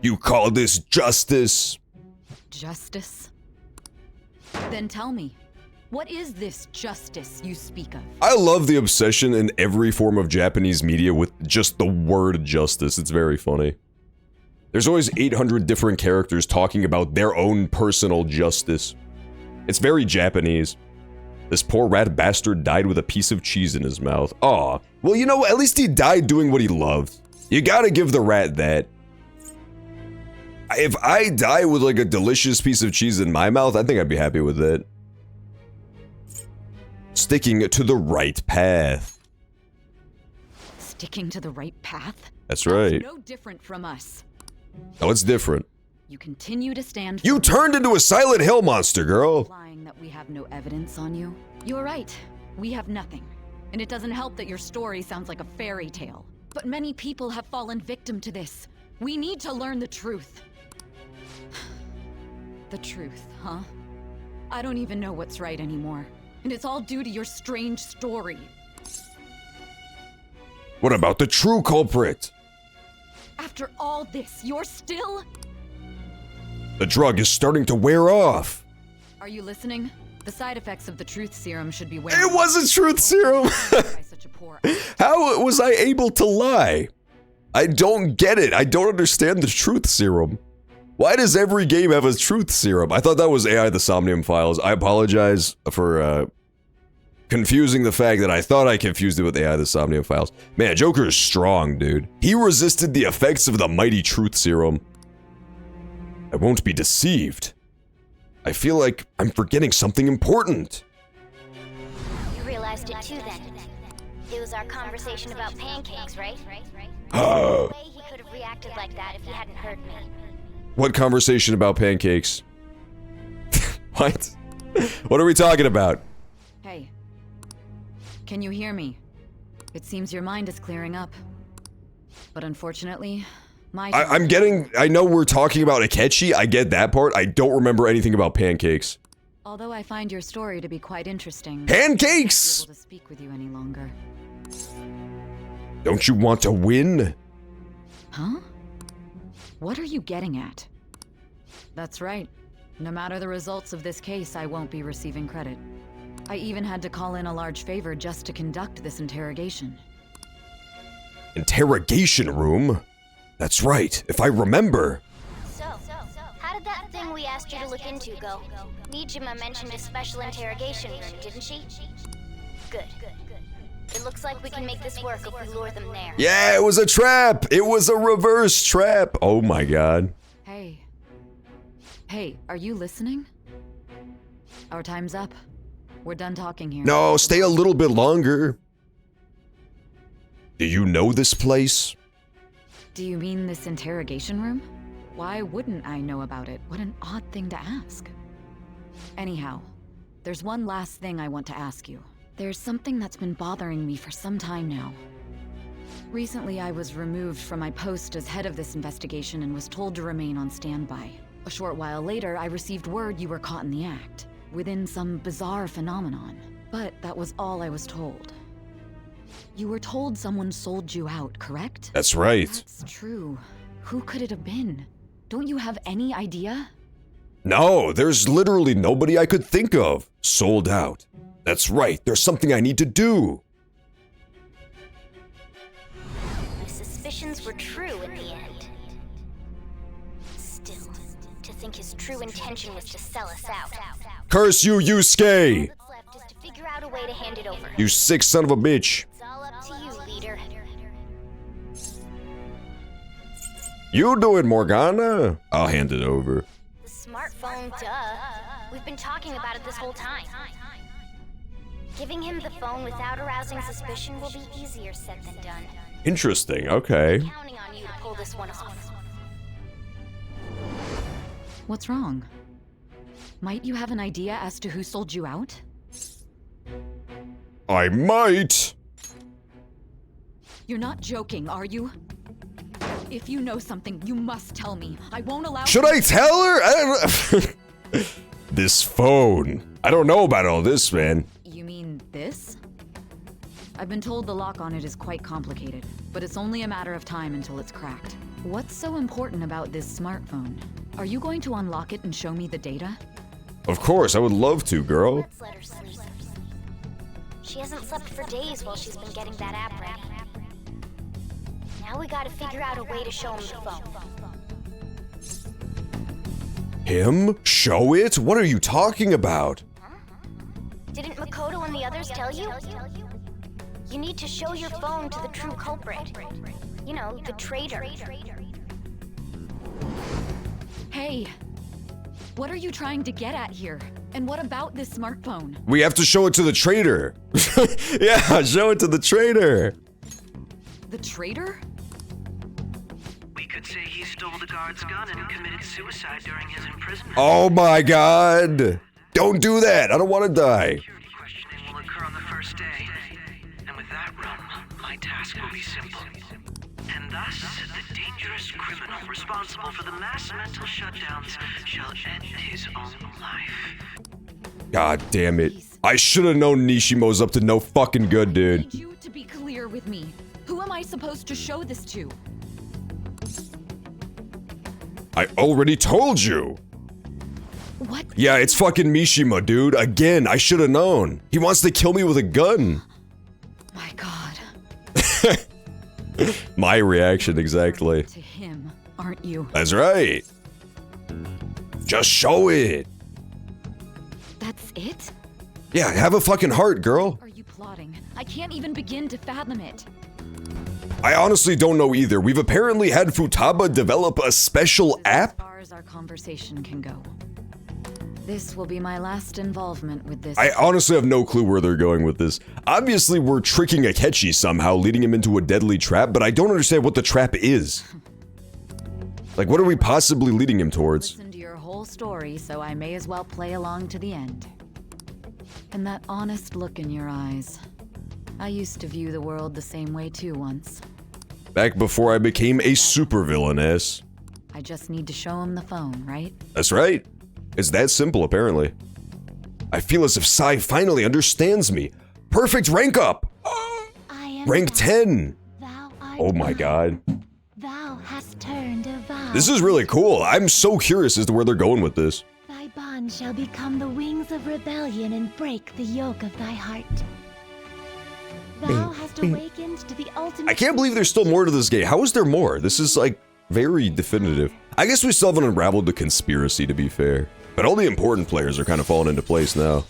You call this justice? Justice? Then tell me, What is this justice you speak of? I love the obsession in every form of Japanese media with just the word justice. It's very funny. There's always 800 different characters talking about their own personal justice. It's very Japanese. This poor rat bastard died with a piece of cheese in his mouth. Aw. Well, you know, at least he died doing what he loved. You gotta give the rat that. If I die with like a delicious piece of cheese in my mouth, I think I'd be happy with it. Sticking to the right path. Sticking to the right path? That's right. That's no different from us. Oh, it's different. You continue to stand. You turned into a Silent Hill monster, girl. Implying that we have no evidence on you. You're right. We have nothing. And it doesn't help that your story sounds like a fairy tale. But many people have fallen victim to this. We need to learn the truth. The truth, huh? I don't even know what's right anymore. And it's all due to your strange story. What about the true culprit? After all this, you're still... The drug is starting to wear off. Are you listening? The side effects of the truth serum should be wearing... It wasn't truth serum! How was I able to lie? I don't get it. I don't understand the truth serum. Why does every game have a truth serum? I thought that was AI the Somnium Files. I apologize for confusing the fact that I thought I confused it with AI the Somnium Files. Man, Joker is strong, dude. He resisted the effects of the mighty truth serum. I won't be deceived. I feel like I'm forgetting something important. You realized it too then. It was our conversation about pancakes, right? No way he could have reacted like that if he hadn't heard me. What conversation about pancakes? What? What are we talking about? Hey. Can you hear me? It seems your mind is clearing up. But unfortunately, I know we're talking about Akechi. I get that part. I don't remember anything about pancakes. Although I find your story to be quite interesting. Pancakes! I'm not able to speak with you any longer. Don't you want to win? Huh? What are you getting at? That's right. No matter the results of this case, I won't be receiving credit. I even had to call in a large favor just to conduct this interrogation. Interrogation room? That's right, if I remember. So, how did that thing we asked you to look into go? Nijima mentioned a special interrogation room, didn't she? Good. It looks like we can make this work if we lure them there. Yeah, it was a trap! It was a reverse trap! Oh my god. Hey. Hey, are you listening? Our time's up. We're done talking here. No, stay a little bit longer. Do you know this place? Do you mean this interrogation room? Why wouldn't I know about it? What an odd thing to ask. Anyhow, there's one last thing I want to ask you. There's something that's been bothering me for some time now. Recently, I was removed from my post as head of this investigation and was told to remain on standby. A short while later, I received word you were caught in the act, within some bizarre phenomenon. But that was all I was told. You were told someone sold you out, correct? That's right. That's true. Who could it have been? Don't you have any idea? No, there's literally nobody I could think of. Sold out. That's right, there's something I need to do. My suspicions were true in the end. Still, to think his true intention was to sell us out. Curse you, Yusuke! What's left is to figure out a way to hand it over. You sick son of a bitch. It's all up to you, leader. You do it, Morgana. I'll hand it over. The smartphone, duh. We've been talking about it this whole time. Giving him the phone without arousing suspicion will be easier said than done. Interesting, okay. Counting on you to pull this one off. What's wrong? Might you have an idea as to who sold you out? I might. You're not joking, are you? If you know something, you must tell me. I won't allow— Should I tell her? I don't know. This phone. I don't know about all this, man. You mean this? I've been told the lock on it is quite complicated, but it's only a matter of time until it's cracked. What's so important about this smartphone? Are you going to unlock it and show me the data? Of course, I would love to, girl. Let's let her sleep. She hasn't slept for days while she's been getting that app ready. Now we gotta figure out a way to show him the phone. Him? Show it? What are you talking about? Didn't Makoto and the others tell you? You need to show your phone to the true culprit. You know, the traitor. Hey, what are you trying to get at here? And what about this smartphone? We have to show it to the traitor. Yeah, show it to the traitor. The traitor? We could say he stole the guard's gun and committed suicide during his imprisonment. Oh my god. Don't do that. I don't want to die. Questioning will occur on the first day. And with that run, my task will be simple. And thus, the dangerous criminal responsible for the mass mental shutdowns shall end his own life. God damn it. I should have known Nishimo's up to no fucking good, dude. I need you to be clear with me. Who am I supposed to show this to? I already told you. What? Yeah, it's fucking Mishima, dude. Again, I should have known. He wants to kill me with a gun. My god. My reaction, exactly. To him, aren't you? That's right. Just show it. That's it? Yeah, have a fucking heart, girl. What are you plotting? I can't even begin to fathom it. I honestly don't know either. We've apparently had Futaba develop a special app. As far as our conversation can go. This will be my last involvement with this. I honestly have no clue where they're going with this. Obviously, we're tricking Akechi somehow, leading him into a deadly trap, but I don't understand what the trap is. Like, what are we possibly leading him towards? Listened to your whole story, so I may as well play along to the end. And that honest look in your eyes. I used to view the world the same way too once. Back before I became a supervillainess. I just need to show him the phone, right? That's right. It's that simple, apparently. I feel as if Sai finally understands me. Perfect rank up! Rank 10! Oh my god. Thou hast turned a vow. This is really cool. I'm so curious as to where they're going with this. Thy bond shall become the wings of rebellion and break the yoke of thy heart. Thou hast awakened to the ultimate. I can't believe there's still more to this game. How is there more? This is like very definitive. I guess we still haven't unraveled the conspiracy, to be fair. But all the important players are kind of falling into place now.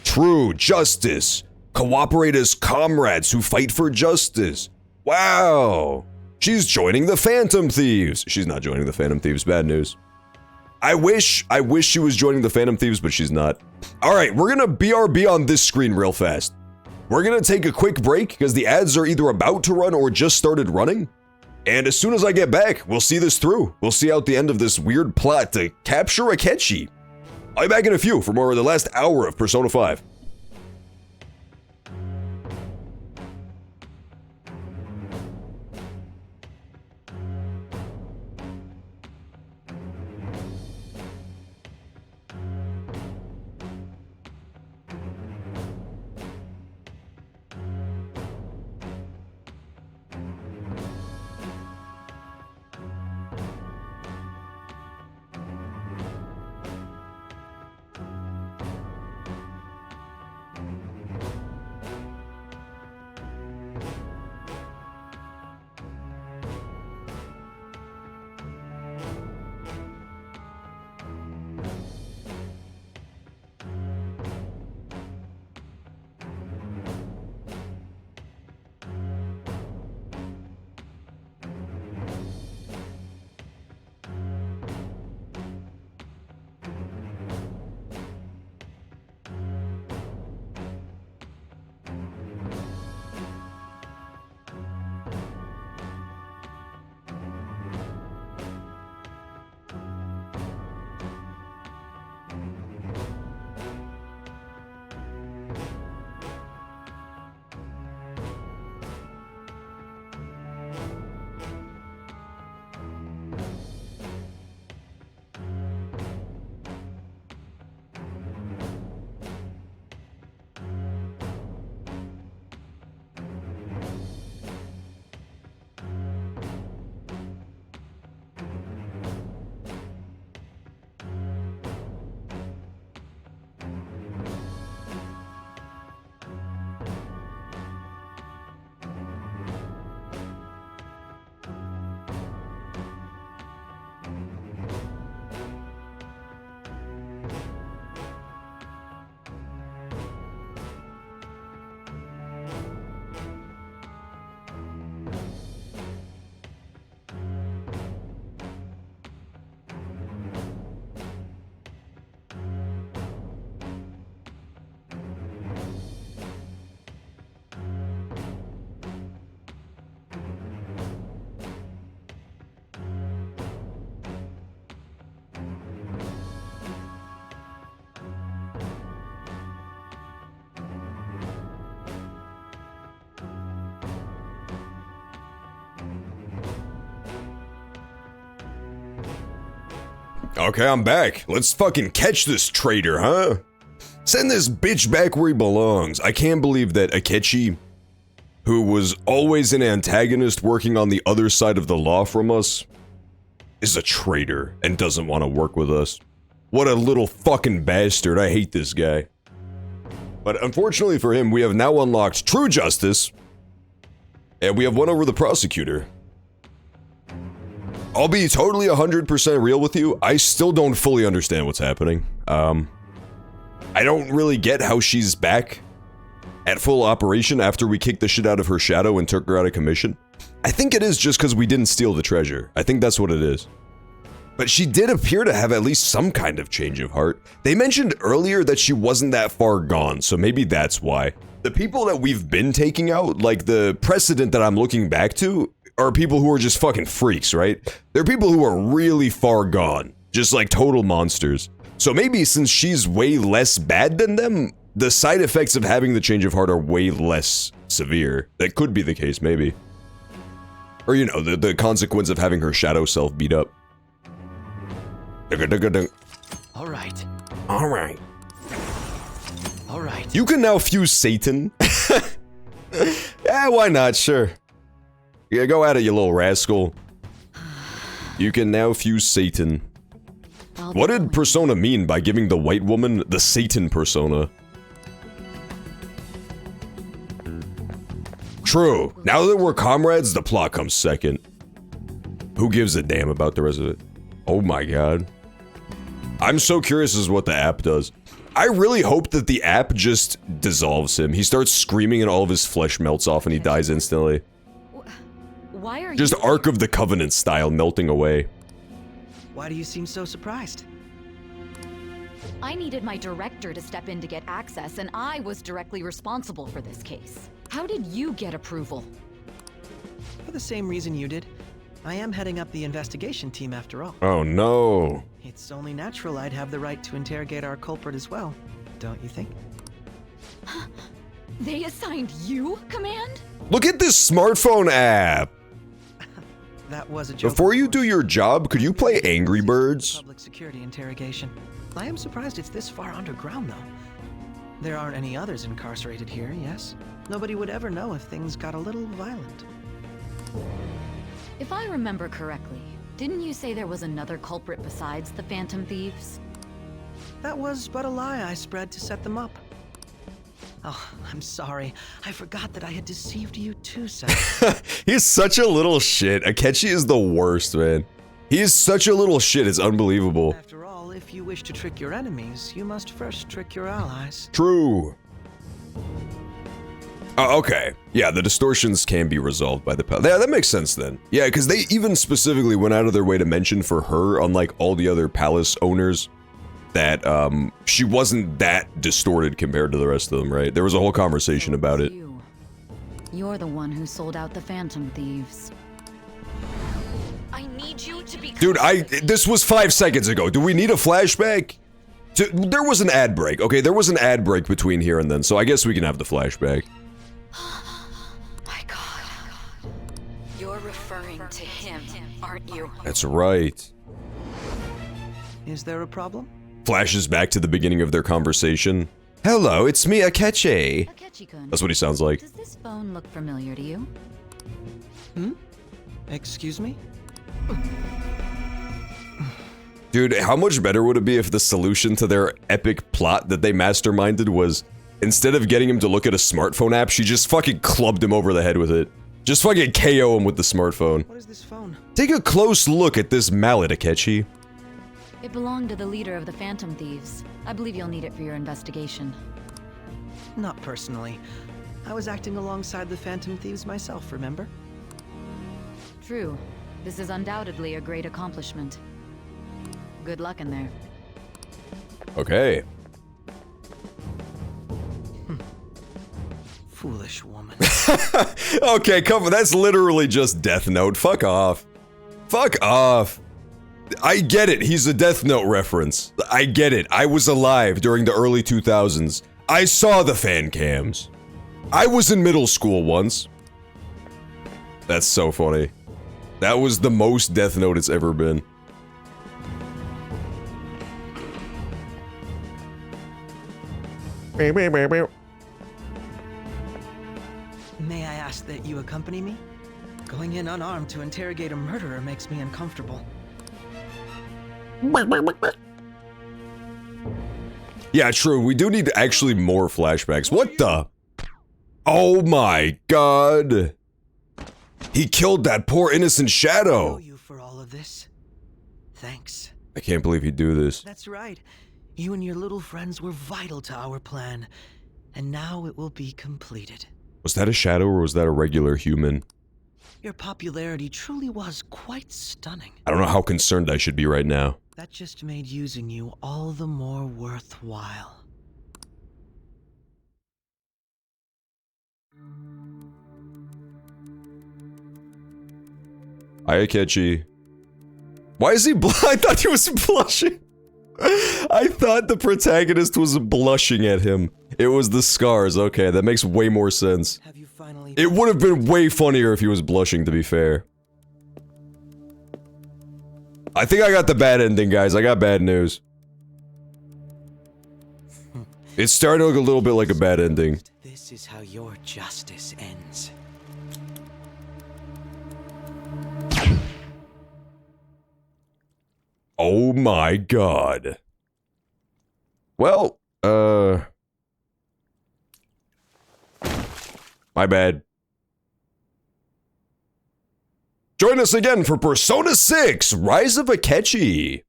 True justice. Cooperate as comrades who fight for justice. Wow. She's joining the Phantom Thieves. She's not joining the Phantom Thieves. Bad news. I wish she was joining the Phantom Thieves, but she's not. All right, we're gonna BRB on this screen real fast. We're gonna take a quick break because the ads are either about to run or just started running. And as soon as I get back, we'll see this through. We'll see out the end of this weird plot to capture Akechi. I'll be back in a few for more of the last hour of Persona 5. Okay, I'm back. Let's fucking catch this traitor, huh? Send this bitch back where he belongs. I can't believe that Akechi, who was always an antagonist working on the other side of the law from us, is a traitor and doesn't want to work with us. What a little fucking bastard. I hate this guy. But unfortunately for him, we have now unlocked true justice, and we have won over the prosecutor. I'll be totally 100% real with you, I still don't fully understand what's happening. I don't really get how she's back at full operation after we kicked the shit out of her shadow and took her out of commission. I think it is just because we didn't steal the treasure. I think that's what it is. But she did appear to have at least some kind of change of heart. They mentioned earlier that she wasn't that far gone, so maybe that's why. The people that we've been taking out, like the precedent that I'm looking back to, are people who are just fucking freaks, right? They're people who are really far gone, just like total monsters. So maybe since she's way less bad than them, the side effects of having the change of heart are way less severe. That could be the case, maybe. Or, you know, the consequence of having her shadow self beat up. Alright. Alright. Alright. You can now fuse Satan. Yeah, why not? Sure. Yeah, go at it, you little rascal. You can now fuse Satan. What did Persona mean by giving the white woman the Satan persona? True. Now that we're comrades, the plot comes second. Who gives a damn about the rest of it? Oh my god. I'm so curious as to what the app does. I really hope that the app just dissolves him. He starts screaming and all of his flesh melts off and he dies instantly. Why are Just you- Ark of the Covenant style melting away. Why do you seem so surprised? I needed my director to step in to get access, and I was directly responsible for this case. How did you get approval? For the same reason you did. I am heading up the investigation team after all. Oh no. It's only natural I'd have the right to interrogate our culprit as well, don't you think? They assigned you command? Look at this smartphone app. That was a joke. Before you do your job, could you play Angry Birds? Public security interrogation. I am surprised it's this far underground, though. There aren't any others incarcerated here, yes? Nobody would ever know if things got a little violent. If I remember correctly, didn't you say there was another culprit besides the Phantom Thieves? That was but a lie I spread to set them up. Oh, I'm sorry. I forgot that I had deceived you too, Sam. He's such a little shit. Akechi is the worst, man. He is such a little shit, it's unbelievable. After all, if you wish to trick your enemies, you must first trick your allies. True. Okay. Yeah, the distortions can be resolved by the power. Yeah, that makes sense then. Yeah, because they even specifically went out of their way to mention for her, unlike all the other palace owners, that she wasn't that distorted compared to the rest of them, right? There was a whole conversation about it. You're the one who sold out the Phantom Thieves. I need you to be— Dude, this was 5 seconds ago. Do we need a flashback? There was an ad break. Okay, there was an ad break between here and then, so I guess we can have the flashback. You're referring to him, aren't you? That's right. Is there a problem? Flashes back to the beginning of their conversation. Hello, it's me, Akechi. Akechi-kun. That's what he sounds like. Does this phone look familiar to you? Excuse me? Dude, how much better would it be if the solution to their epic plot that they masterminded was, instead of getting him to look at a smartphone app, she just fucking clubbed him over the head with it. Just fucking KO him with the smartphone. What is this phone? Take a close look at this mallet, Akechi. It belonged to the leader of the Phantom Thieves. I believe you'll need it for your investigation. Not personally. I was acting alongside the Phantom Thieves myself, remember? True. This is undoubtedly a great accomplishment. Good luck in there. Okay. Foolish woman. Okay, come on, that's literally just Death Note. Fuck off. Fuck off. I get it, he's a Death Note reference. I get it, I was alive during the early 2000s. I saw the fan cams. I was in middle school once. That's so funny. That was the most Death Note it's ever been. May I ask that you accompany me? Going in unarmed to interrogate a murderer makes me uncomfortable. Yeah, true. We do need actually more flashbacks. What the? Oh my god. He killed that poor innocent Shadow. You for all of this. Thanks. I can't believe he'd do this. That's right. You and your little friends were vital to our plan. And now it will be completed. Was that a Shadow or was that a regular human? Your popularity truly was quite stunning. I don't know how concerned I should be right now. That just made using you all the more worthwhile. Ayakechi. Why is he I thought he was blushing. I thought the protagonist was blushing at him. It was the scars. Okay, that makes way more sense. It would have been way funnier if he was blushing, to be fair. I think I got the bad ending, guys. I got bad news. It's starting to look a little bit like a bad ending. This is how your justice ends. Oh my god. Well, my bad. Join us again for Persona 6, Rise of Akechi.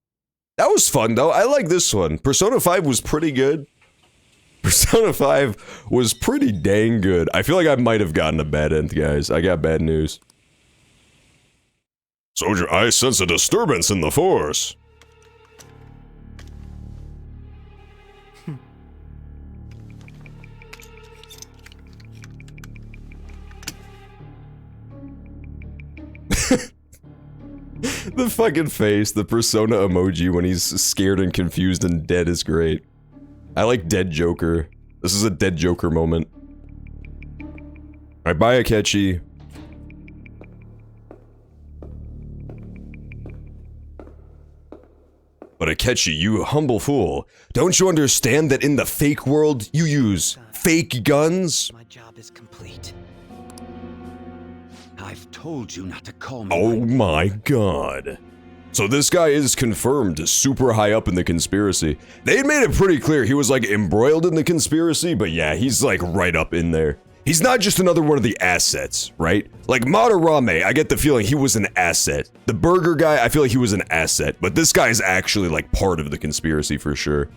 That was fun, though. I like this one. Persona 5 was pretty good. Persona 5 was pretty dang good. I feel like I might have gotten a bad end, guys. I got bad news. Soldier, I sense a disturbance in the Force. The fucking face, the Persona emoji when he's scared and confused and dead is great. I like dead Joker. This is a dead Joker moment. Alright, bye Akechi. But Akechi, you humble fool. Don't you understand that in the fake world, you use fake guns? My job is complete. I've told you not to call me. Oh my god. So this guy is confirmed super high up in the conspiracy. They made it pretty clear he was like embroiled in the conspiracy, but yeah, he's like right up in there. He's not just another one of the assets, right? Like Madarame, I get the feeling he was an asset. The burger guy, I feel like he was an asset, but this guy is actually like part of the conspiracy for sure.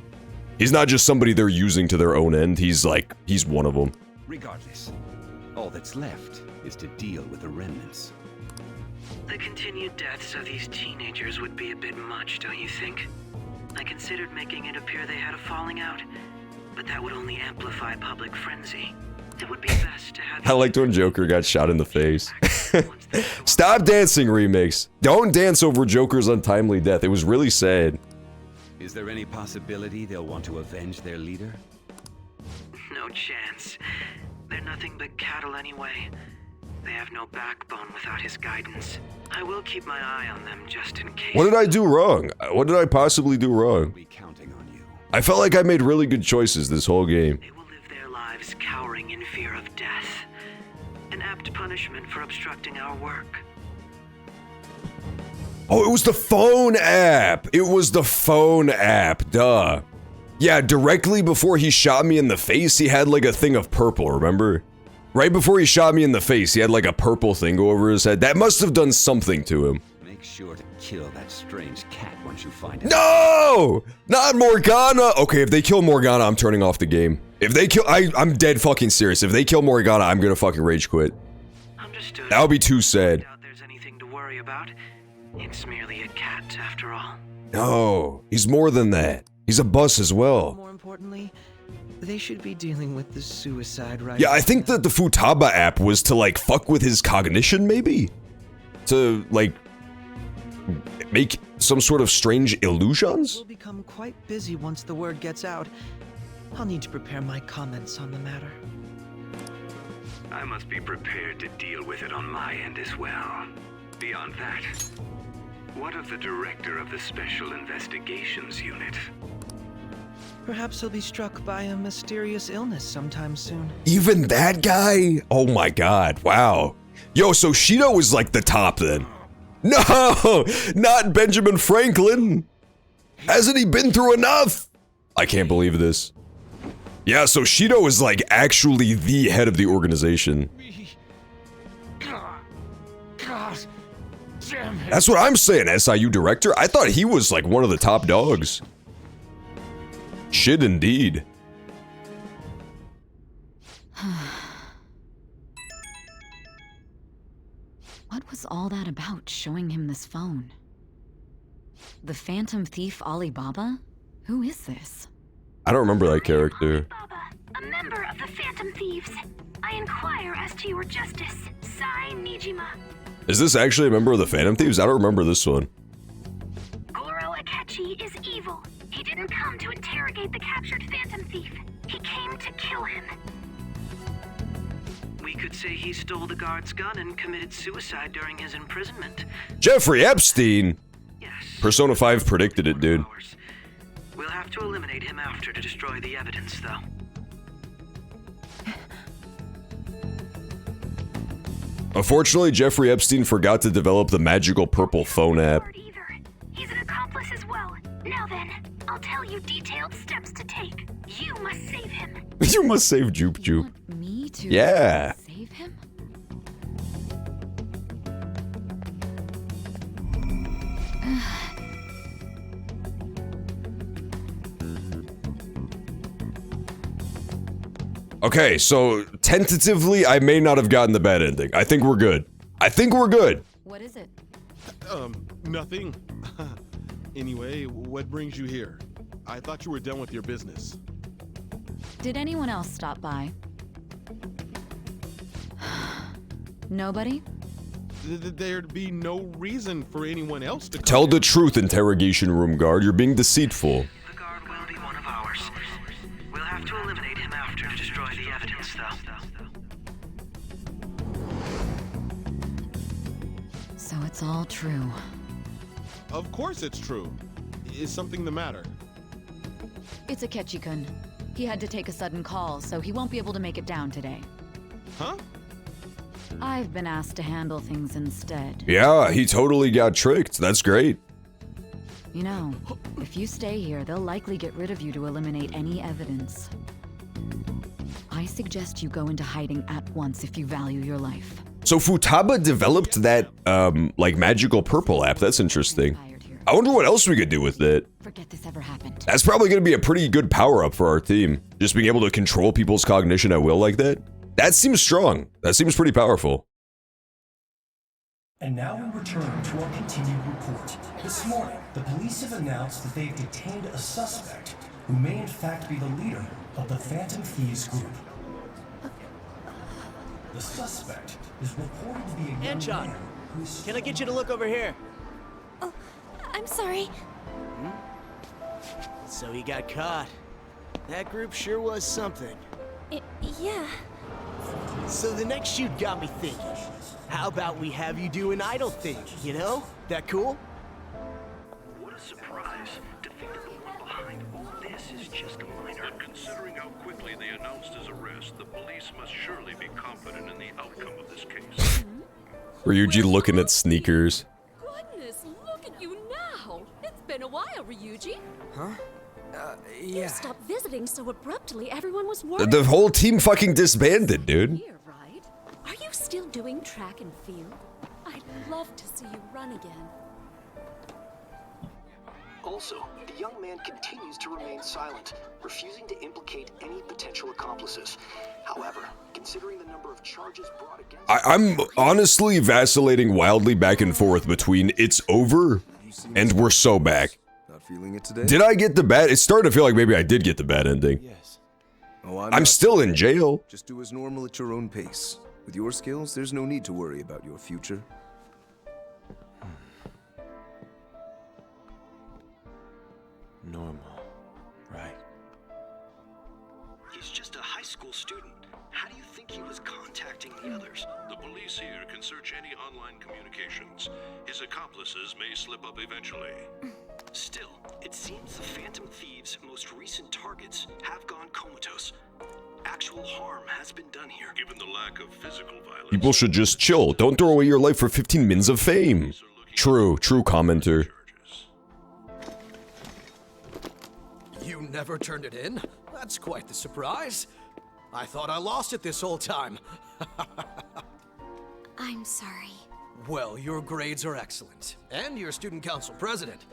He's not just somebody they're using to their own end, he's one of them. Regardless, all that's left is to deal with the remnants. The continued deaths of these teenagers would be a bit much, don't you think? I considered making it appear they had a falling out, but that would only amplify public frenzy. It would be best to have... I liked when Joker got shot in the face. Stop dancing, remix. Don't dance over Joker's untimely death. It was really sad. Is there any possibility they'll want to avenge their leader? No chance. They're nothing but cattle anyway. They have no backbone without his guidance. I will keep my eye on them just in case. What did I do wrong? What did I possibly do wrong? I felt like I made really good choices this whole game. They will live their lives cowering in fear of death. An apt punishment for obstructing our work. Oh, it was the phone app! It was the phone app, duh. Yeah, directly before he shot me in the face, he had like a thing of purple, remember? Right before he shot me in the face, he had like a purple thing go over his head. That must have done something to him. Make sure to kill that strange cat once you find it. No! Not Morgana! Okay, if they kill Morgana, I'm turning off the game. If they kill- I'm dead fucking serious. If they kill Morgana, I'm gonna fucking rage quit. Understood. That would be too sad. Doubt there's anything to worry about. It's merely a cat, after all. No, he's more than that. He's a bus as well. More importantly, they should be dealing with the suicide right Yeah, I think that the Futaba app was to like fuck with his cognition, maybe? To like make some sort of strange illusions? We'll become quite busy once the word gets out. I'll need to prepare my comments on the matter. I must be prepared to deal with it on my end as well. Beyond that, what of the director of the Special Investigations Unit? Perhaps he'll be struck by a mysterious illness sometime soon. Even that guy? Oh my god, wow. Yo, so Shido was like the top then. No, not Benjamin Franklin. Hasn't he been through enough? I can't believe this. Yeah, so Shido is like actually the head of the organization. God damn it. That's what I'm saying, SIU director. I thought he was like one of the top dogs. Shit indeed. What was all that about, showing him this phone? The Phantom Thief Alibaba? Who is this? I don't remember that character. A member of the Phantom Thieves. I inquire as to your justice. Sai Nijima. Is this actually a member of the Phantom Thieves? I don't remember this one. Goro Akechi is evil. He didn't come to interrogate the captured Phantom Thief. He came to kill him. We could say he stole the guard's gun and committed suicide during his imprisonment. Jeffrey Epstein? Persona 5 predicted it, dude. We'll have to eliminate him after to destroy the evidence, though. Unfortunately, Jeffrey Epstein forgot to develop the magical purple phone app. He's an accomplice as well. Now then, I'll tell you detailed steps to take. You must save him. You must save Jupe Jupe. Me to Yeah. save him? Okay, so tentatively, I may not have gotten the bad ending. I think we're good. I think we're good. What is it? Nothing. Anyway, what brings you here? I thought you were done with your business. Did anyone else stop by? Nobody? There'd be no reason for anyone else to Tell the truth, interrogation room guard. You're being deceitful. The guard will be one of ours. We'll have to eliminate him after to destroy the evidence, though. So it's all true. Of course it's true. Is something the matter? It's Akechi-kun. He had to take a sudden call, so he won't be able to make it down today. Huh? I've been asked to handle things instead. Yeah, he totally got tricked. That's great. You know, if you stay here, they'll likely get rid of you to eliminate any evidence. I suggest you go into hiding at once if you value your life. So Futaba developed that, like, magical purple app. That's interesting. I wonder what else we could do with it. Forget this ever happened. That's probably going to be a pretty good power-up for our team. Just being able to control people's cognition at will like that. That seems strong. That seems pretty powerful. And now we return to our continued report. This morning, the police have announced that they've detained a suspect who may in fact be the leader of the Phantom Thieves group. The suspect is reported to be a young Anchon, man who is... can I get you to look over here? Oh, I'm sorry. So he got caught. That group sure was something. Yeah. So the next shoot got me thinking. How about we have you do an idol thing, you know? That cool? What a surprise to think that the one behind all this is just a minor. But considering how quickly they announced his arrest, the police must surely be confident in the outcome of this case. Ryuji looking at sneakers. Goodness, look at you now! It's been a while, Ryuji. Huh? You stopped visiting so abruptly, everyone was worried. The whole team fucking disbanded, dude. Here, right? Are you still doing track and field? I'd love to see you run again. Also, the young man continues to remain silent, refusing to implicate any potential accomplices. However, considering the number of charges brought against I'm honestly vacillating wildly back and forth between it's over and we're so back. Not feeling it today? Did I get the bad? It's starting to feel like maybe I did get the bad ending. Yes. Oh, I'm still in jail. Just do as normal at your own pace. With your skills, there's no need to worry about your future. Normal, right? He's just a high school student. How do you think he was contacting the others? The police here can search any online communications. His accomplices may slip up eventually. Still, It seems the Phantom Thieves' most recent targets have gone comatose. Actual harm has been done here. Given the lack of physical violence, People should just chill. Don't throw away your life for 15 mins of fame. True commenter. You never turned it in? That's quite the surprise. I thought I lost it this whole time. I'm sorry. Well, your grades are excellent. And you're student council president.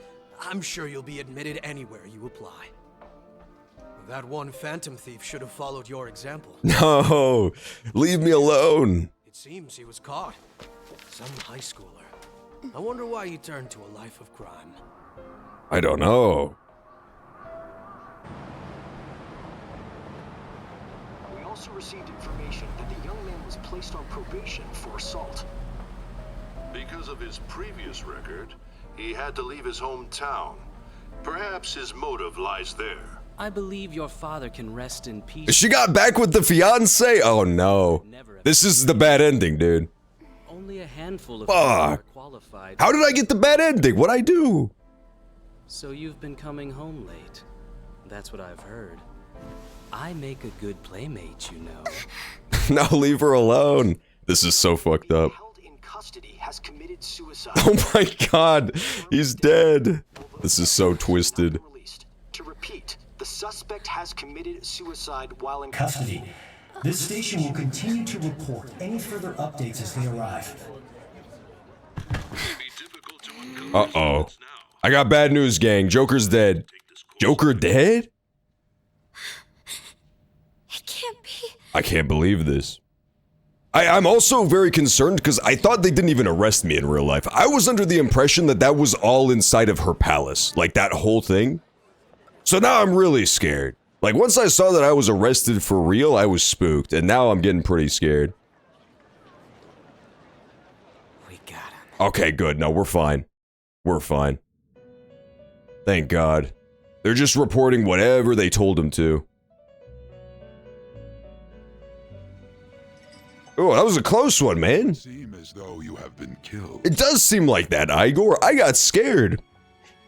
I'm sure you'll be admitted anywhere you apply. That one Phantom Thief should have followed your example. No, leave me alone. It seems he was caught. Some high schooler. I wonder why he turned to a life of crime. I don't know. We also received information that the young man was placed on probation for assault. because of his previous record, he had to leave his hometown. Perhaps his motive lies there. I believe your father can rest in peace. She got back with the fiance? Oh no. This is the bad ending, dude. Only a handful of people are qualified. How did I get the bad ending? What'd I do? So you've been coming home late. That's what I've heard. I make a good playmate, you know. Now leave her alone. This is so fucked up. Has committed suicide. Oh my god, he's dead. This is so twisted. To repeat, the suspect has committed suicide while in Custody. This station will continue to report any further updates as they arrive. Uh-oh. I got bad news, gang. Joker's dead. Joker dead? It can't be. I can't believe this. I'm also very concerned because I thought they didn't even arrest me in real life. I was under the impression that that was all inside of her palace. Like that whole thing. So now I'm really scared. Like once I saw that I was arrested for real, I was spooked. And now I'm getting pretty scared. We got him. Okay, good. No, we're fine. We're fine. Thank God. They're just reporting whatever they told him to. Oh, that was a close one, man. Seem as though you have been killed. It does seem like that, Igor. I got scared.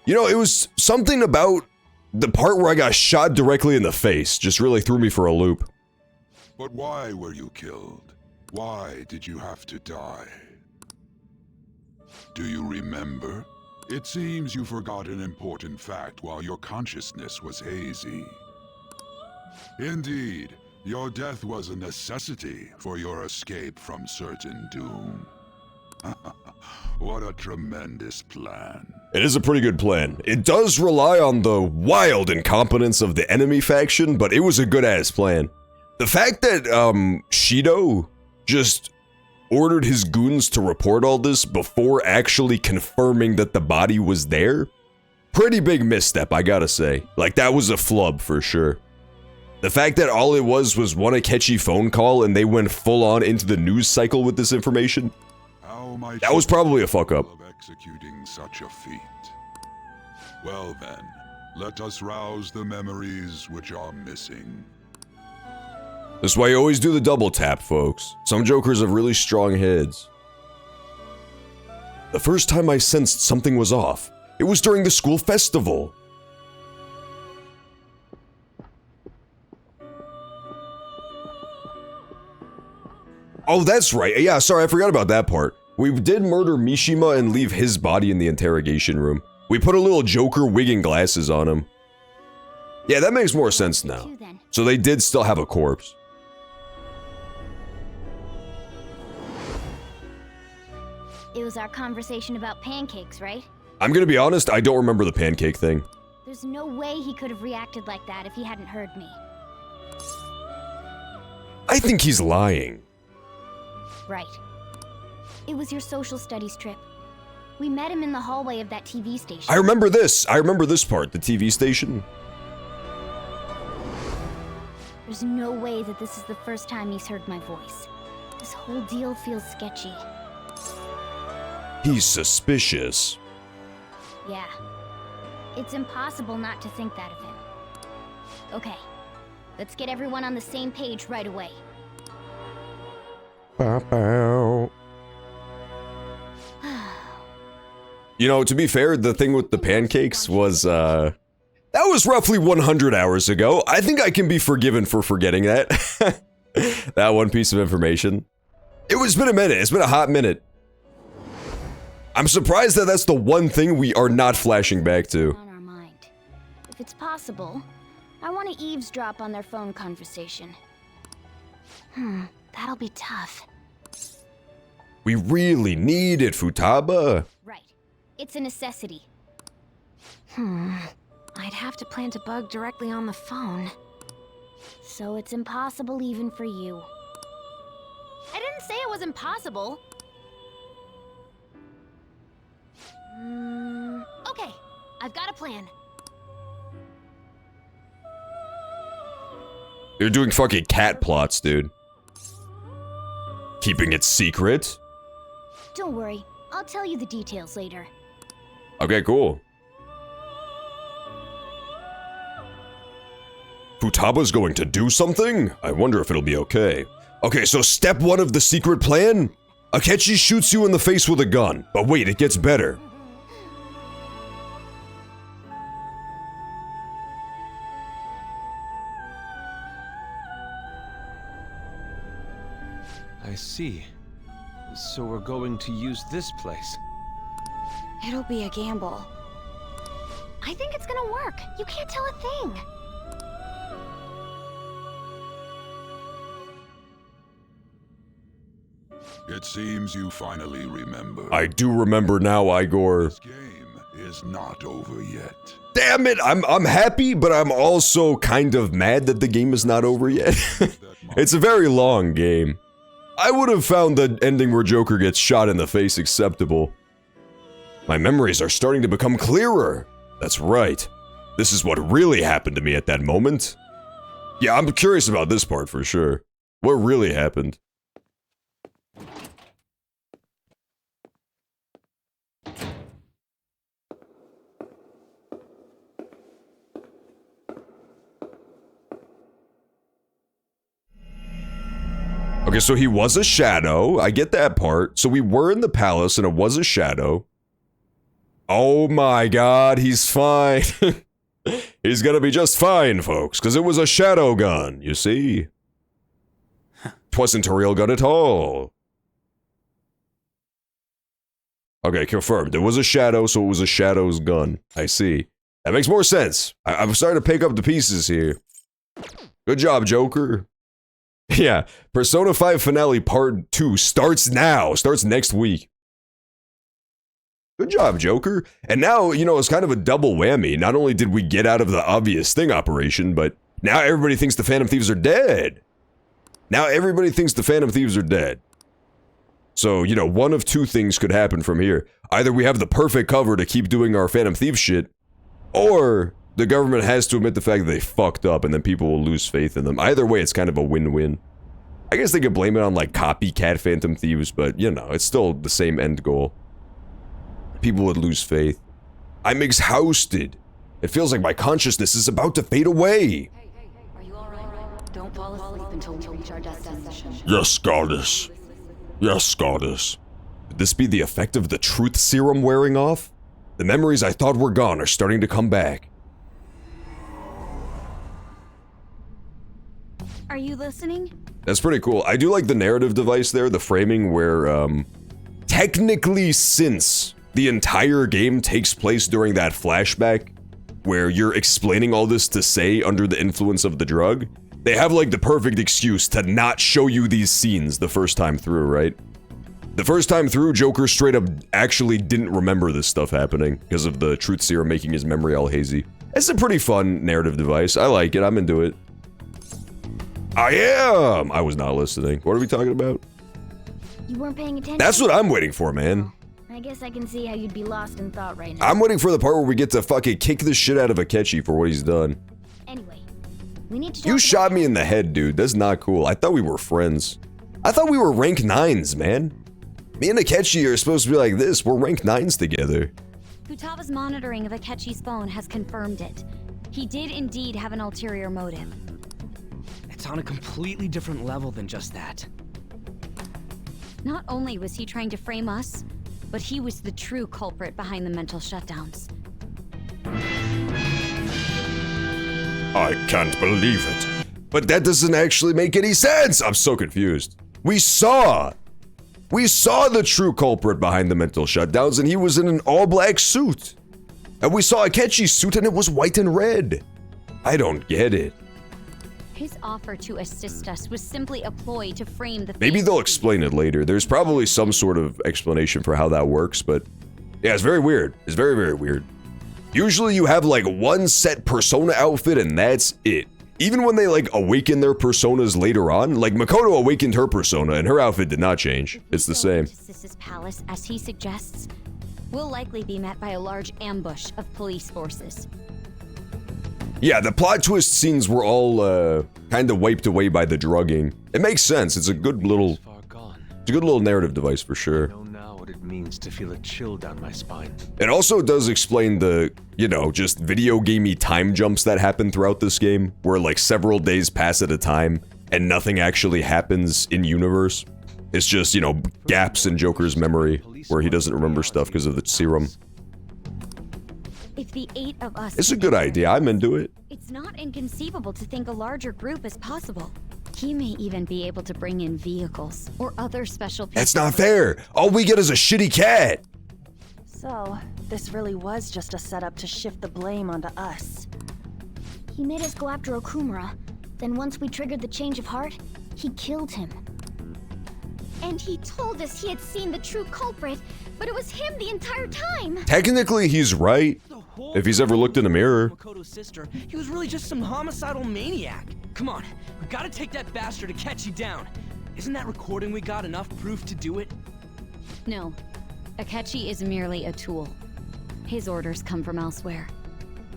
You know, it was something about the part where I got shot directly in the face. Just really threw me for a loop. But why were you killed? Why did you have to die? Do you remember? It seems you forgot an important fact while your consciousness was hazy. Indeed. Your death was a necessity for your escape from certain doom. What a tremendous plan. It is a pretty good plan. It does rely on the wild incompetence of the enemy faction, but it was a good-ass plan. The fact that, Shido just ordered his goons to report all this before actually confirming that the body was there? Pretty big misstep, I gotta say. Like, that was a flub for sure. The fact that all it was one Akechi phone call and they went full on into the news cycle with this information, that was probably a fuck up. Executing such a feat. Well then, let us rouse the memories which are missing. That's why you always do the double tap, folks. Some Jokers have really strong heads. The first time I sensed something was off, it was during the school festival. Oh, that's right. Yeah, sorry, I forgot about that part. We did murder Mishima and leave his body in the interrogation room. We put a little Joker wig and glasses on him. Yeah, that makes more sense now. So they did still have a corpse. It was our conversation about pancakes, right? I'm gonna be honest, I don't remember the pancake thing. There's no way he could have reacted like that if he hadn't heard me. I think he's lying. Right. It was your social studies trip. We met him in the hallway of that TV station. I remember this. I remember this part, the TV station. There's no way that this is the first time he's heard my voice. This whole deal feels sketchy. He's suspicious. Yeah. It's impossible not to think that of him. Okay. Let's get everyone on the same page right away. You know, to be fair, the thing with the pancakes was, that was roughly 100 hours ago. I think I can be forgiven for forgetting that. That one piece of information. It's been a minute. It's been a hot minute. I'm surprised that that's the one thing we are not flashing back to. On our mind. If it's possible, I want to eavesdrop on their phone conversation. That'll be tough. We really need it, Futaba. Right. It's a necessity. I'd have to plant a bug directly on the phone. So it's impossible even for you. I didn't say it was impossible. Okay, I've got a plan. They're doing fucking cat plots, dude. Keeping it secret? Don't worry, I'll tell you the details later. Okay, cool. Futaba's going to do something? I wonder if it'll be okay. Okay, so step 1 of the secret plan? Akechi shoots you in the face with a gun. But wait, it gets better. I see. So we're going to use this place. It'll be a gamble. I think it's gonna work. You can't tell a thing. It seems you finally remember. I do remember now, Igor. This game is not over yet. Damn it! I'm happy, but I'm also kind of mad that the game is not over yet. It's a very long game. I would have found the ending where Joker gets shot in the face acceptable. My memories are starting to become clearer. That's right. This is what really happened to me at that moment. Yeah, I'm curious about this part for sure. What really happened? Okay, so he was a shadow. I get that part. So we were in the palace and it was a shadow. Oh my god, he's fine. He's gonna be just fine, folks, because it was a shadow gun, you see? Twasn't a real gun at all. Okay, confirmed. It was a shadow, so it was a shadow's gun. I see. That makes more sense. I'm starting to pick up the pieces here. Good job, Joker. Yeah, Persona 5 Finale Part 2 starts now. Starts next week. Good job, Joker. And now, you know, it's kind of a double whammy. Not only did we get out of the obvious sting operation, but now everybody thinks the Phantom Thieves are dead. Now everybody thinks the Phantom Thieves are dead. So, you know, one of two things could happen from here. Either we have the perfect cover to keep doing our Phantom Thieves shit, or the government has to admit the fact that they fucked up and then people will lose faith in them. Either way, it's kind of a win-win. I guess they could blame it on, like, copycat Phantom Thieves, but, you know, it's still the same end goal. People would lose faith. I'm exhausted. It feels like my consciousness is about to fade away. Are you alright? Don't fall asleep until we reach our destination. Yes, Goddess. Yes, Goddess. Could this be the effect of the truth serum wearing off? The memories I thought were gone are starting to come back. Are you listening? That's pretty cool. I do like the narrative device there, the framing where, technically since the entire game takes place during that flashback, where you're explaining all this to say under the influence of the drug, they have like the perfect excuse to not show you these scenes the first time through, right? The first time through, Joker straight up actually didn't remember this stuff happening because of the truth serum making his memory all hazy. It's a pretty fun narrative device. I like it. I'm into it. I was not listening. What are we talking about? You weren't paying attention? That's what I'm waiting for, man. I guess I can see how you'd be lost in thought right now. I'm waiting for the part where we get to fucking kick the shit out of Akechi for what he's done. Anyway, we need to You shot me in the head, dude. That's not cool. I thought we were friends. I thought we were rank 9s, man. Me and Akechi are supposed to be like this. We're rank 9s together. Futaba's monitoring of Akechi's phone has confirmed it. He did indeed have an ulterior motive. It's on a completely different level than just that. Not only was he trying to frame us, but he was the true culprit behind the mental shutdowns. I can't believe it. But that doesn't actually make any sense. I'm so confused. We saw the true culprit behind the mental shutdowns, and he was in an all-black suit. And we saw Akechi's suit, and it was white and red. I don't get it. His offer to assist us was simply a ploy to frame the... Maybe they'll explain it later. There's probably some sort of explanation for how that works, but yeah, it's very weird. It's very, very weird. Usually you have like one set persona outfit and that's it. Even when they like awaken their personas later on, like Makoto awakened her persona and her outfit did not change. It's the same. Sis's palace, as he suggests, will likely be met by a large ambush of police forces. Yeah, the plot twist scenes were all kind of wiped away by the drugging. It makes sense. It's a good little narrative device for sure. I know now what it means to feel a chill down my spine. It also does explain the, you know, just video gamey time jumps that happen throughout this game, where like several days pass at a time and nothing actually happens in universe. It's just, you know, gaps in Joker's memory where he doesn't remember stuff because of the serum. If the 8 of us... It's a good idea. I'm into it. It's not inconceivable to think a larger group is possible. He may even be able to bring in vehicles or other special pieces. That's not fair. All we get is a shitty cat. So, this really was just a setup to shift the blame onto us. He made us go after Okumura. Then once we triggered the change of heart, he killed him. And he told us he had seen the true culprit, but it was him the entire time. Technically, he's right. If he's ever looked in a mirror. Makoto's sister, he was really just some homicidal maniac. Come on, we gotta take that bastard Akechi down. Isn't that recording we got enough proof to do it? No, Akechi is merely a tool. His orders come from elsewhere.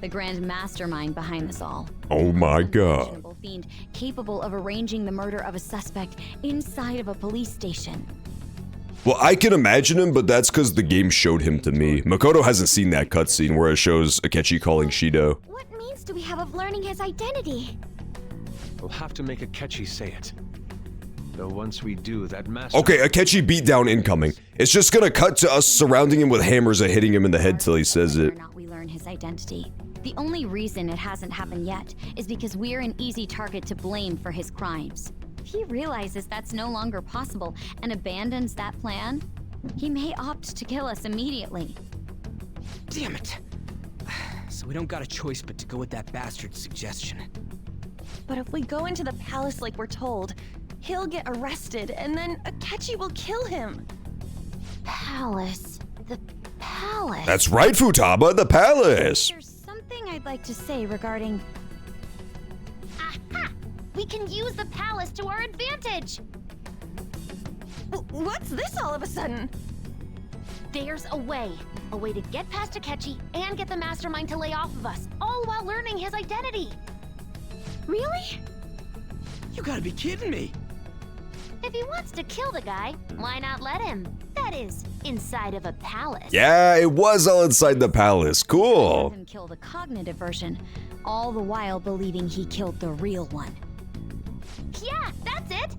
The grand mastermind behind this all. Oh my god. A fiend capable of arranging the murder of a suspect inside of a police station. Well, I can imagine him, but that's because the game showed him to me. Makoto hasn't seen that cutscene where it shows Akechi calling Shido. What means do we have of learning his identity? We'll have to make Akechi say it. Though once we do, that master... Okay, Akechi beatdown incoming. It's just gonna cut to us surrounding him with hammers and hitting him in the head till he says it. Whether or not we learn his identity. The only reason it hasn't happened yet is because we're an easy target to blame for his crimes. If he realizes that's no longer possible and abandons that plan, he may opt to kill us immediately. Damn it! So we don't got a choice but to go with that bastard's suggestion. But if we go into the palace like we're told, he'll get arrested and then Akechi will kill him. Palace. The palace. That's right, Futaba, the palace. There's something I'd like to say regarding... Aha! We can use the palace to our advantage! What's this all of a sudden? There's a way. A way to get past Akechi and get the mastermind to lay off of us, all while learning his identity. Really? You gotta be kidding me! If he wants to kill the guy, why not let him? That is, inside of a palace. Yeah, it was all inside the palace. Cool. Have him kill the cognitive version, all the while believing he killed the real one. Yeah, that's it!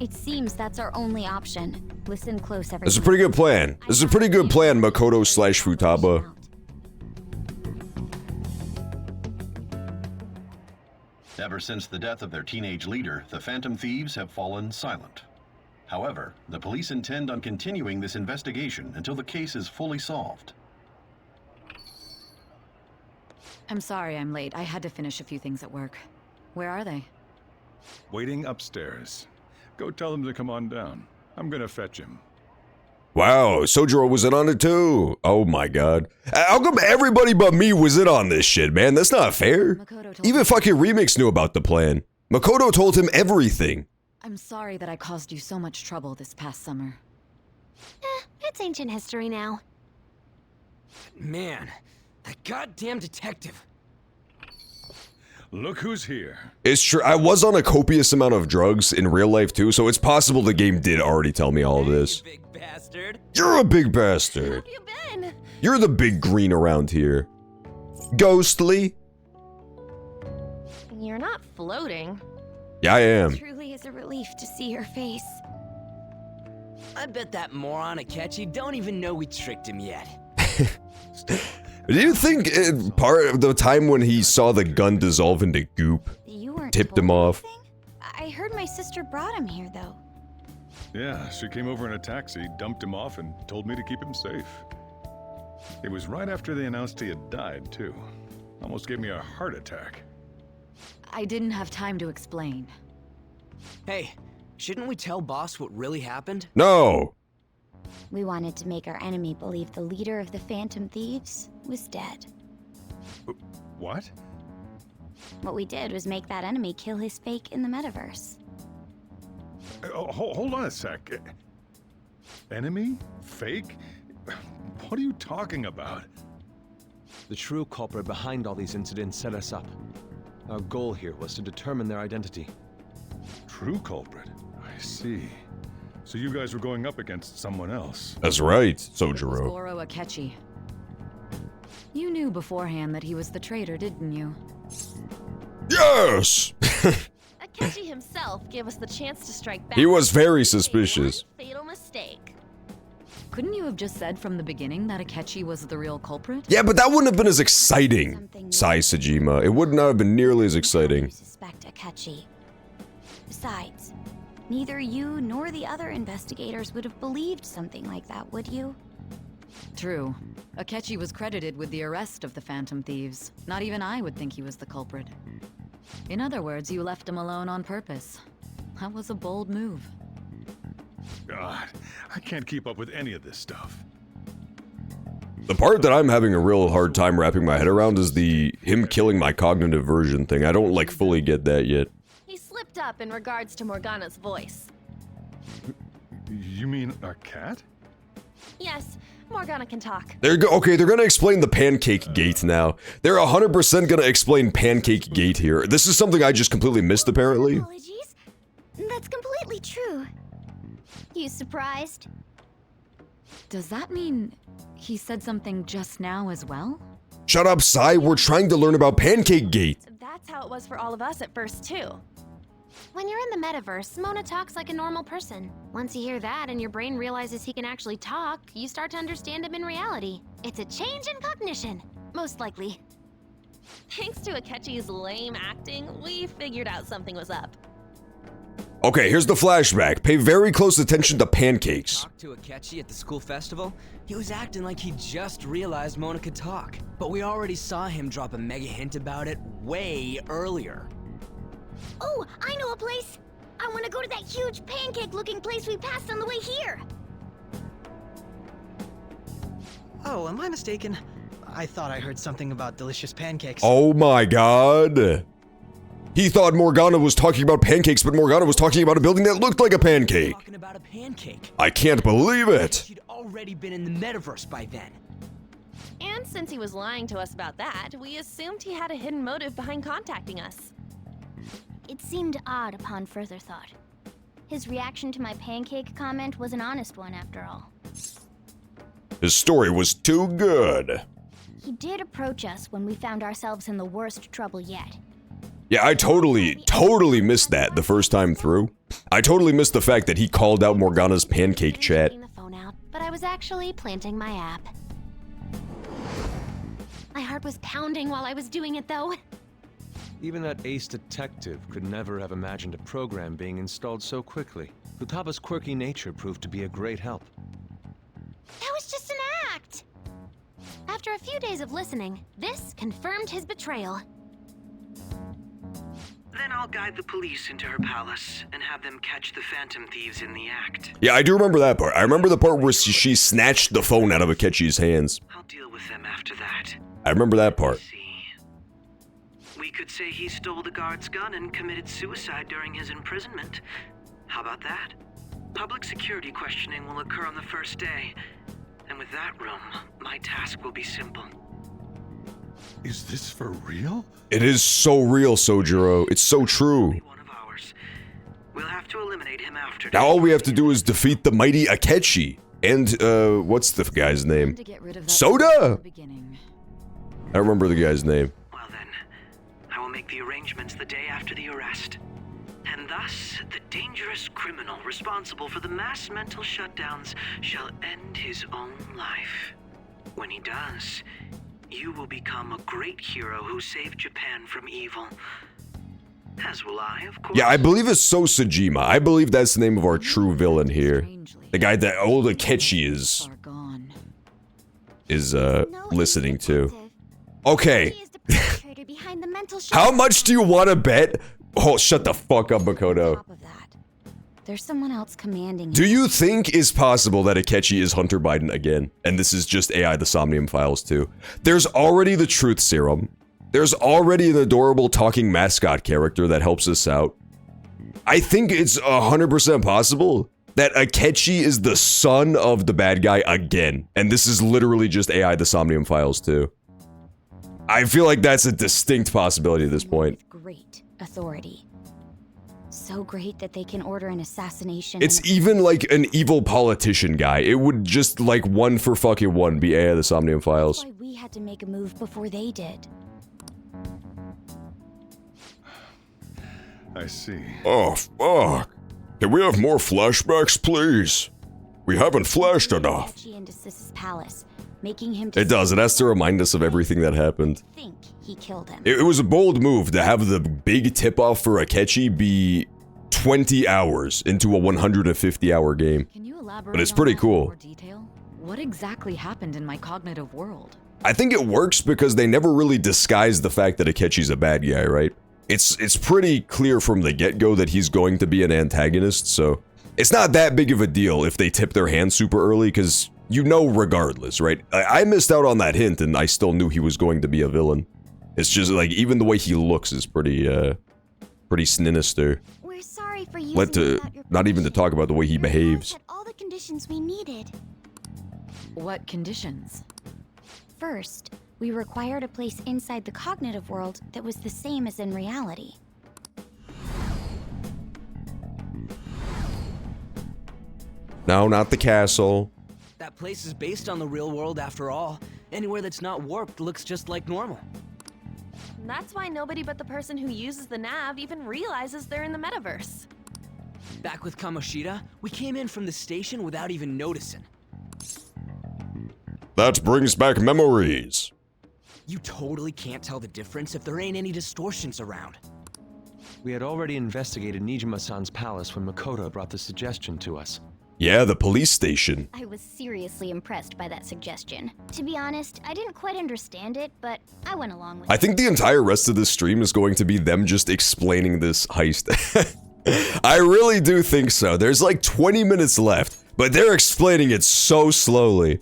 It seems that's our only option. Listen close, everyone. This is a pretty good plan. This is a pretty good plan, Makoto / Futaba. Ever since the death of their teenage leader, the Phantom Thieves have fallen silent. However, the police intend on continuing this investigation until the case is fully solved. I'm sorry I'm late. I had to finish a few things at work. Where are they? Waiting upstairs. Go tell them to come on down. I'm gonna fetch him. Wow, Sojiro was in on it too. Oh my god. How come everybody but me was in on this shit, man? That's not fair. Even fucking Remix knew about the plan. Makoto told him everything. I'm sorry that I caused you so much trouble this past summer. It's ancient history now. Man, that goddamn detective. Look who's here. It's true. I was on a copious amount of drugs in real life too, so it's possible the game did already tell me all of this. Big bastard. You're a big bastard. Where have you been? You're the big green around here. Ghostly. You're not floating. Yeah, I am. It truly is a relief to see your face. I bet that moron Akechi don't even know we tricked him yet. Do you think part of the time when he saw the gun dissolve into goop tipped him off? I heard my sister brought him here, though. Yeah, she came over in a taxi, dumped him off, and told me to keep him safe. It was right after they announced he had died, too. Almost gave me a heart attack. I didn't have time to explain. Hey, shouldn't we tell Boss what really happened? No! We wanted to make our enemy believe the leader of the Phantom Thieves was dead. What? What we did was make that enemy kill his fake in the metaverse. Hold on a sec. Enemy? Fake? What are you talking about? The true culprit behind all these incidents set us up. Our goal here was to determine their identity. True culprit? I see. So you guys were going up against someone else. That's right, Sojiro. Goro Akechi. You knew beforehand that he was the traitor, didn't you? Yes! Akechi himself gave us the chance to strike back. He was very suspicious. Fatal mistake. Couldn't you have just said from the beginning that Akechi was the real culprit? Yeah, but that wouldn't have been as exciting, Sai Sajima. It would not have been nearly as exciting. Suspect Akechi. Besides, neither you nor the other investigators would have believed something like that, would you? True. Akechi was credited with the arrest of the Phantom Thieves. Not even I would think he was the culprit. In other words, you left him alone on purpose. That was a bold move. God, I can't keep up with any of this stuff. The part that I'm having a real hard time wrapping my head around is him killing my cognitive version thing. I don't fully get that yet. He slipped up in regards to Morgana's voice. You mean a cat? Yes, Morgana can talk. Okay, they're gonna explain the Pancake Gate now. They're 100% gonna explain Pancake Gate here. This is something I just completely missed, apparently. Apologies. That's completely true. You surprised? Does that mean he said something just now as well? Shut up, Sai. We're trying to learn about Pancake Gate. That's how it was for all of us at first, too. When you're in the metaverse, Mona talks like a normal person. Once you hear that and your brain realizes he can actually talk, you start to understand him in reality. It's a change in cognition, most likely. Thanks to Akechi's lame acting, we figured out something was up. Okay, here's the flashback. Pay very close attention to pancakes. Talked to Akechi at the school festival. He was acting like he just realized Mona could talk. But we already saw him drop a mega hint about it way earlier. Oh, I know a place! I want to go to that huge pancake-looking place we passed on the way here! Oh, am I mistaken? I thought I heard something about delicious pancakes. Oh my god. He thought Morgana was talking about pancakes, but Morgana was talking about a building that looked like a pancake. Talking about a pancake. I can't believe it. She'd already been in the metaverse by then. And since he was lying to us about that, we assumed he had a hidden motive behind contacting us. It seemed odd upon further thought. His reaction to my pancake comment was an honest one, after all. His story was too good. He did approach us when we found ourselves in the worst trouble yet. Yeah, I totally missed that the first time through. I totally missed the fact that he called out Morgana's pancake chat. The phone out, but I was actually planting my app. My heart was pounding while I was doing it, though. Even that ace detective could never have imagined a program being installed so quickly. Futaba's quirky nature proved to be a great help. That was just an act! After a few days of listening, this confirmed his betrayal. Then I'll guide the police into her palace and have them catch the Phantom Thieves in the act. Yeah, I do remember that part. I remember the part where she snatched the phone out of Akechi's hands. I'll deal with them after that. I remember that part. We could say he stole the guard's gun and committed suicide during his imprisonment. How about that? Public security questioning will occur on the first day. And with that room, my task will be simple. Is this for real? It is so real, Sojiro. It's so true. We'll have to eliminate him after. Now all we have to do is defeat the mighty Akechi. And, what's the guy's name? Soda? I remember the guy's name. I will make the arrangements the day after the arrest. and thus the dangerous criminal responsible for the mass mental shutdowns shall end his own life. When he does, you will become a great hero who saved Japan from evil. As will I, of course. Yeah, I believe it's Sosajima. I believe that's the name of our true villain here. The guy that old Akechi is listening to. Okay. How much do you want to bet? Oh, shut the fuck up, Makoto. There's someone else commanding. Do you think it's possible that Akechi is Hunter Biden again? And this is just AI, the Somnium Files too. There's already the Truth Serum. There's already an adorable talking mascot character that helps us out. I think it's 100% possible that Akechi is the son of the bad guy again. And this is literally just AI, the Somnium Files too. I feel like that's a distinct possibility at this point. Great authority. So great that they can order an assassination. It's even like an evil politician guy. It would just like 1 for fucking 1 be AI, the Somnium Files. That's why we had to make a move before they did. I see. Oh, fuck. Can we have more flashbacks, please? We haven't flashed enough. Into Sis's palace, making him It does. It has to remind us of everything that happened. think he killed him. It was a bold move to have the big tip-off for Akechi be 20 hours into a 150-hour game. Can you elaborate But it's on pretty that in cool. more detail? What exactly happened in my cognitive world? I think it works because they never really disguise the fact that Akechi's a bad guy, right? It's pretty clear from the get-go that he's going to be an antagonist, so it's not that big of a deal if they tip their hand super early, because you know regardless, right? I missed out on that hint, and I still knew he was going to be a villain. It's just like, even the way he looks is pretty sinister. We're sorry for using Not even to talk about the way he behaves. all the conditions we needed. What conditions? First, we required a place inside the cognitive world that was the same as in reality. No, not the castle. That place is based on the real world after all. Anywhere that's not warped looks just like normal. That's why nobody but the person who uses the nav even realizes they're in the metaverse. Back with Kamoshida, we came in from the station without even noticing. That brings back memories. You totally can't tell the difference if there ain't any distortions around. We had already investigated Nijima-san's palace when Makoto brought the suggestion to us. Yeah, the police station. I was seriously impressed by that suggestion. To be honest, I didn't quite understand it, but I went along with it. I think the entire rest of this stream is going to be them just explaining this heist. I really do think so. There's like 20 minutes left, but they're explaining it so slowly.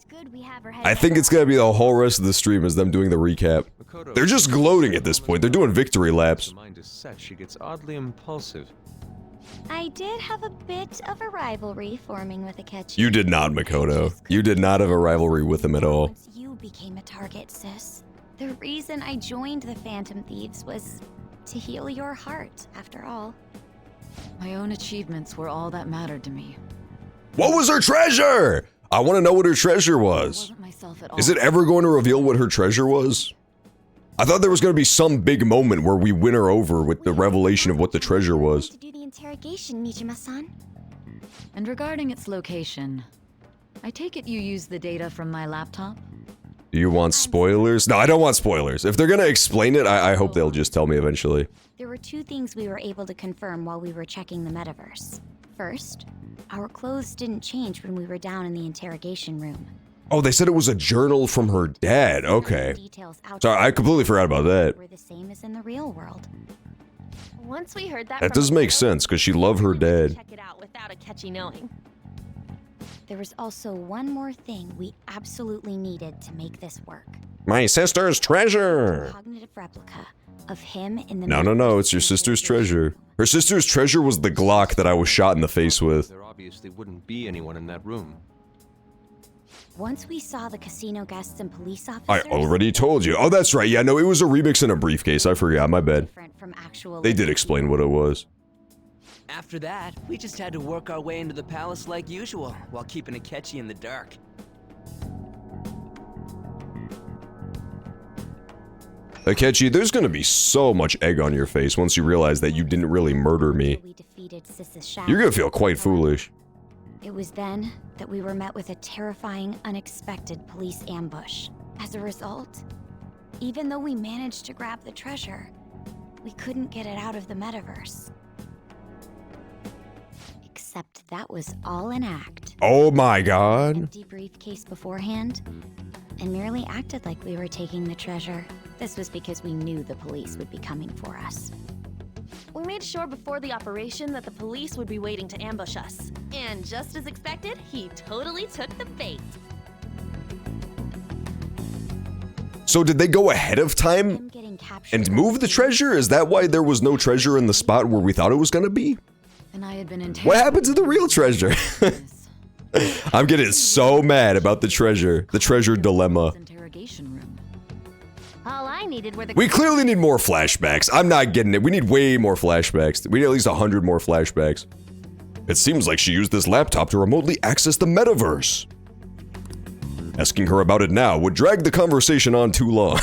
I think it's gonna be the whole rest of the stream is them doing the recap. They're just gloating at this point. They're doing victory laps. The mind is set, she gets oddly impulsive. I did have a bit of a rivalry forming with Akechi. You did not, Makoto. You did not have a rivalry with him at all. You became a target, sis. The reason I joined the Phantom Thieves was to heal your heart, after all. My own achievements were all that mattered to me. What was her treasure? I want to know what her treasure was. Is it ever going to reveal what her treasure was? I thought there was going to be some big moment where we win her over with the revelation of what the treasure was. Do the interrogation, Nijima-san. And regarding its location, I take it you use the data from my laptop? Do you want spoilers? No, I don't want spoilers. If they're going to explain it, I hope they'll just tell me eventually. There were two things we were able to confirm while we were checking the metaverse. First, our clothes didn't change when we were down in the interrogation room. Oh, they said it was a journal from her dad. Okay. Sorry, I completely forgot about that. We're the same as in the real world. Once we heard that That does make sense, because she loved her dad. check it out without Akechi knowing. There was also one more thing we absolutely needed to make this work. My sister's treasure! Cognitive replica of him in the No, it's your sister's treasure. Her sister's treasure was the Glock that I was shot in the face with. There obviously wouldn't be anyone in that room. Once we saw the casino guests and police officers... I already told you. Oh, that's right. Yeah, no, it was a remix in a briefcase. I forgot. My bad. From actual They did explain what it was. After that, we just had to work our way into the palace like usual, while keeping Akechi in the dark. Akechi, there's gonna be so much egg on your face once you realize that you didn't really murder me. completed Sis's shadow. You're gonna feel quite foolish. It was then that we were met with a terrifying, unexpected police ambush. As a result, even though we managed to grab the treasure, we couldn't get it out of the metaverse. Except that was all an act. Oh my god. Empty briefcase beforehand, and merely acted like we were taking the treasure. This was because we knew the police would be coming for us. We made sure before the operation that the police would be waiting to ambush us. And just as expected, he totally took the bait. So did they go ahead of time and move the treasure? Is that why there was no treasure in the spot where we thought it was gonna be? And I had been What happened to the real treasure? I'm getting so mad about the treasure dilemma. All I needed were the. We clearly need more flashbacks. I'm not getting it. We need way more flashbacks. We need at least 100 more flashbacks. It seems like she used this laptop to remotely access the metaverse. Asking her about it now would drag the conversation on too long.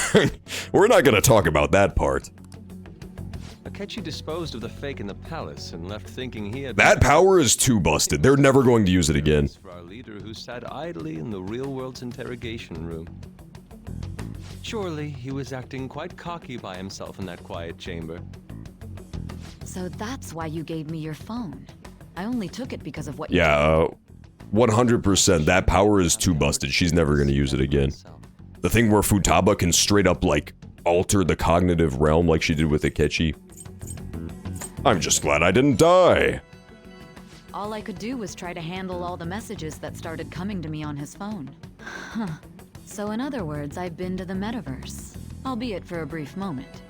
We're not gonna talk about that part. Akechi disposed of the fake in the palace and left thinking he had. That power is too busted. They're never going to use it again. For our leader who sat idly in the real world's interrogation room. Surely he was acting quite cocky by himself in that quiet chamber. So that's why you gave me your phone. I only took it because of what you Yeah, 100%. That power is too busted. She's never going to use it again. The thing where Futaba can straight up, like, alter the cognitive realm like she did with Akechi. I'm just glad I didn't die. All I could do was try to handle all the messages that started coming to me on his phone. Huh. So in other words, I've been to the metaverse, albeit for a brief moment.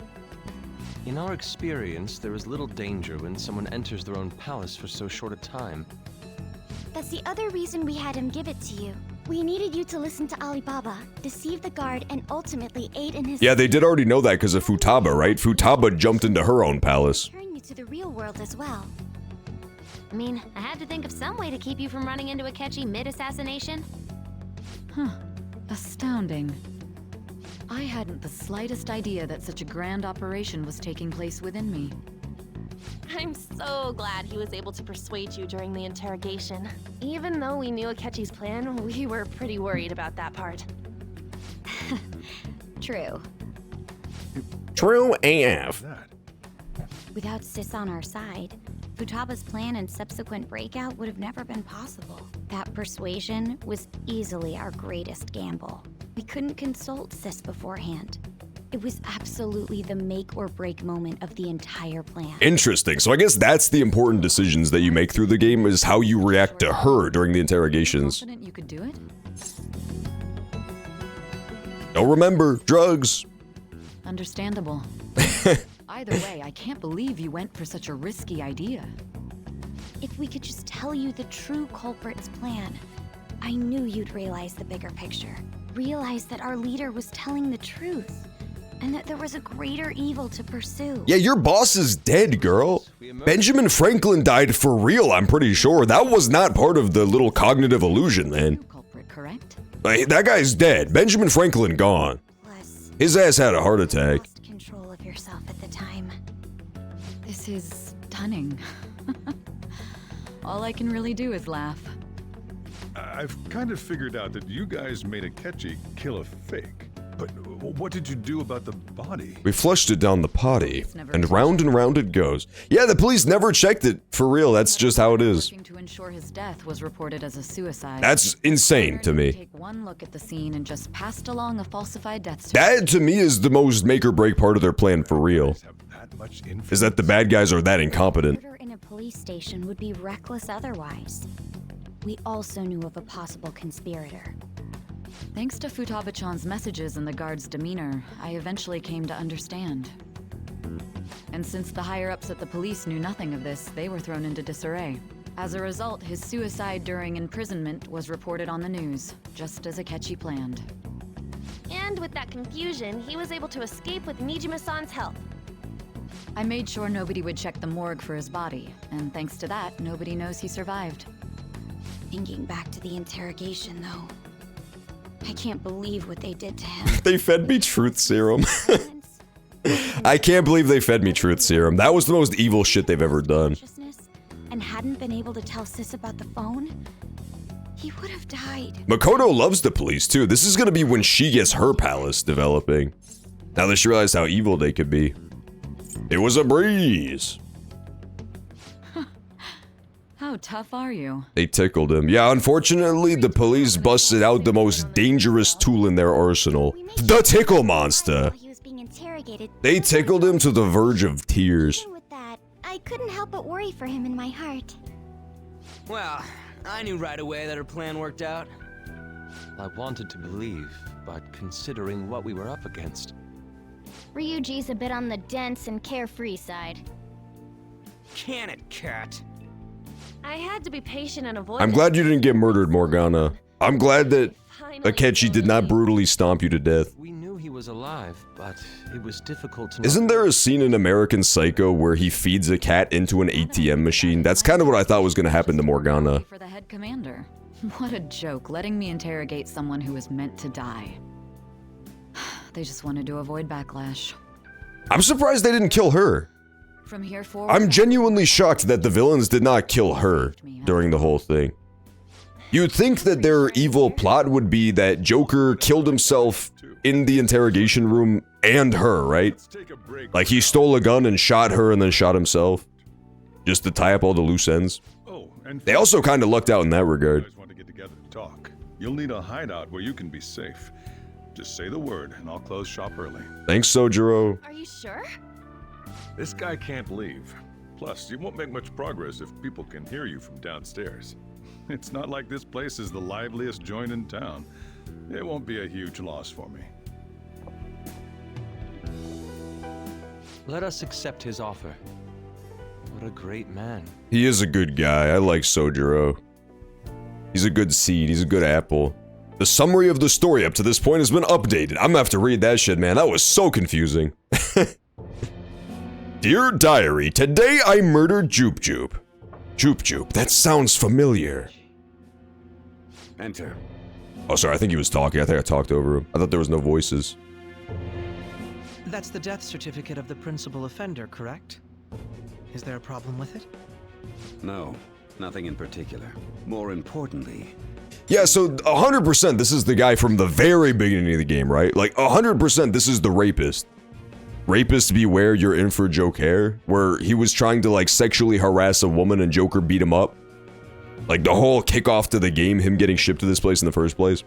In our experience, there is little danger when someone enters their own palace for so short a time. That's the other reason we had him give it to you. We needed you to listen to Alibaba, deceive the guard, and ultimately aid in his— Yeah, they did already know that because of Futaba, right? Futaba jumped into her own palace. Turn you to the real world as well. I mean, I had to think of some way to keep you from running into Akechi mid-assassination. Huh. Astounding. I hadn't the slightest idea that such a grand operation was taking place within me. I'm so glad he was able to persuade you during the interrogation. Even though we knew Akechi's plan, we were pretty worried about that part. True. True AF. Without Sis on our side, Futaba's plan and subsequent breakout would have never been possible. That persuasion was easily our greatest gamble. We couldn't consult Sis beforehand. It was absolutely the make or break moment of the entire plan. Interesting. So I guess that's the important decisions that you make through the game is how you react to her during the interrogations. Confident you could do it? Oh, remember, drugs. Understandable. Either way, I can't believe you went for such a risky idea. If we could just tell you the true culprit's plan, I knew you'd realize the bigger picture. Realize that our leader was telling the truth, and that there was a greater evil to pursue. Yeah, your boss is dead, girl. Benjamin Franklin died for real, I'm pretty sure. That was not part of the little cognitive illusion, man. Culprit, correct? Like, that guy's dead. Benjamin Franklin gone. His ass had a heart attack. Lost control of yourself at the time. This is stunning. All I can really do is laugh. I've kind of figured out that you guys made Akechi kill a fake. But what did you do about the body? We flushed it down the potty, and round it goes. Yeah, the police never checked it. For real, that's just how it is. Working to ensure his death was reported as a suicide. That's insane to me. Take one look at the scene and just passed along a falsified death certificate. That, to me, is the most make or break part of their plan for real. Is that the bad guys are that incompetent. Murder in a police station would be reckless otherwise. We also knew of a possible conspirator. Thanks to Futaba-chan's messages and the guard's demeanor, I eventually came to understand. And since the higher-ups at the police knew nothing of this, they were thrown into disarray. As a result, his suicide during imprisonment was reported on the news, just as Akechi planned. And with that confusion, he was able to escape with Nijima-san's help. I made sure nobody would check the morgue for his body, and thanks to that, nobody knows he survived. Thinking back to the interrogation, though, I can't believe what they did to him. They fed me truth serum. I can't believe they fed me truth serum. That was the most evil shit they've ever done. and hadn't been able to tell Sis about the phone, he would have died. Makoto loves the police too. This is gonna be when she gets her palace developing. Now that she realized how evil they could be. It was a breeze. How tough are you? They tickled him. Yeah, unfortunately, the police busted out the most dangerous tool in their arsenal. The tickle monster. He was being interrogated. They tickled him to the verge of tears. With that, I couldn't help but worry for him in my heart. Well, I knew right away that her plan worked out. I wanted to believe, but considering what we were up against. Ryuji's a bit on the dense and carefree side. Can it, Cat? I had to be patient and avoid. I'm glad you didn't get murdered, Morgana. I'm glad that Akechi did not brutally stomp you to death. We knew he was alive, but it was difficult to. Isn't there a scene in American Psycho where he feeds a cat into an ATM machine? That's kind of what I thought was going to happen to Morgana. For the head commander. What a joke, letting me interrogate someone who was meant to die. They just wanted to avoid backlash. I'm surprised they didn't kill her. From here forward, I'm genuinely shocked that the villains did not kill her during the whole thing. You'd think that their evil plot would be that Joker killed himself in the interrogation room and her, right? Like he stole a gun and shot her and then shot himself. Just to tie up all the loose ends. They also kind of lucked out in that regard. Want to get together to talk. You'll need a hideout where you can be safe. Just say the word and I'll close shop early. Thanks, Sojiro. Are you sure? This guy can't leave. Plus, you won't make much progress if people can hear you from downstairs. It's not like this place is the liveliest joint in town. It won't be a huge loss for me. Let us accept his offer. What a great man. He is a good guy. I like Sojiro. He's a good seed. He's a good apple. The summary of the story up to this point has been updated. I'm gonna have to read that shit, man. That was so confusing. Dear Diary, today I murdered Joop Joop. Joop Joop, that sounds familiar. Enter. Oh, sorry, I think he was talking. I think I talked over him. I thought there was no voices. That's the death certificate of the principal offender, correct? Is there a problem with it? No, nothing in particular. More importantly... Yeah, so 100% this is the guy from the very beginning of the game, right? Like, 100% this is the rapist. Rapist beware, you're in for Joker, where he was trying to, like, sexually harass a woman and Joker beat him up. Like, the whole kickoff to the game, him getting shipped to this place in the first place.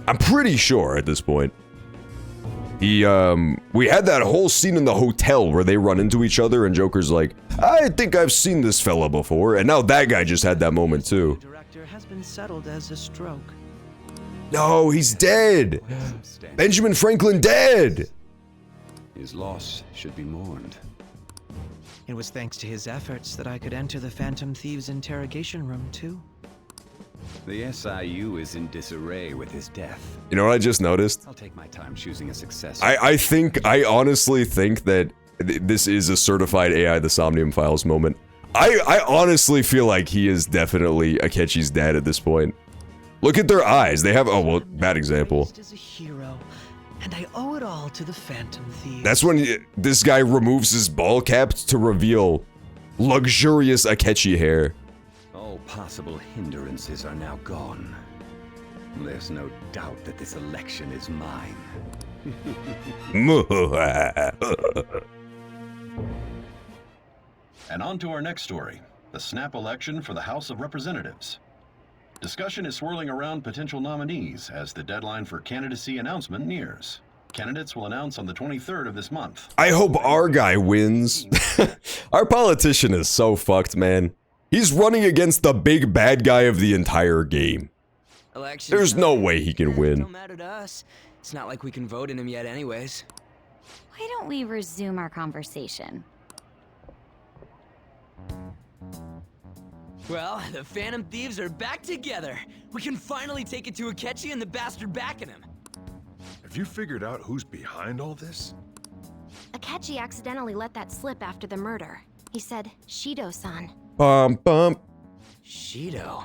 I'm pretty sure at this point. We had that whole scene in the hotel where they run into each other and Joker's like, I think I've seen this fella before, and now that guy just had that moment too. The director has been settled as a stroke. No, he's dead! Benjamin Franklin dead! His loss should be mourned. It was thanks to his efforts that I could enter the Phantom Thieves' interrogation room, too. The SIU is in disarray with his death. You know what I just noticed? I'll take my time choosing a successor. I honestly think that this is a certified AI the Somnium Files moment. I honestly feel like he is definitely Akechi's dad at this point. Look at their eyes. They have, oh, well, bad example. As a hero, and I owe it all to the Phantom Thieves. That's when this guy removes his ball cap to reveal luxurious Akechi hair. All possible hindrances are now gone. There's no doubt that this election is mine. And on to our next story, the snap election for the House of Representatives. Discussion is swirling around potential nominees as the deadline for candidacy announcement nears. Candidates will announce on the 23rd of this month. I hope our guy wins. Our politician is so fucked, man. He's running against the big bad guy of the entire game. There's no way he can win. Don't matter to us. It's not like we can vote in him yet anyways. Why don't we resume our conversation? Well, the Phantom Thieves are back together. We can finally take it to Akechi and the bastard backing him. Have you figured out who's behind all this? Akechi accidentally let that slip after the murder. He said, Shido-san. Bum bum. Shido?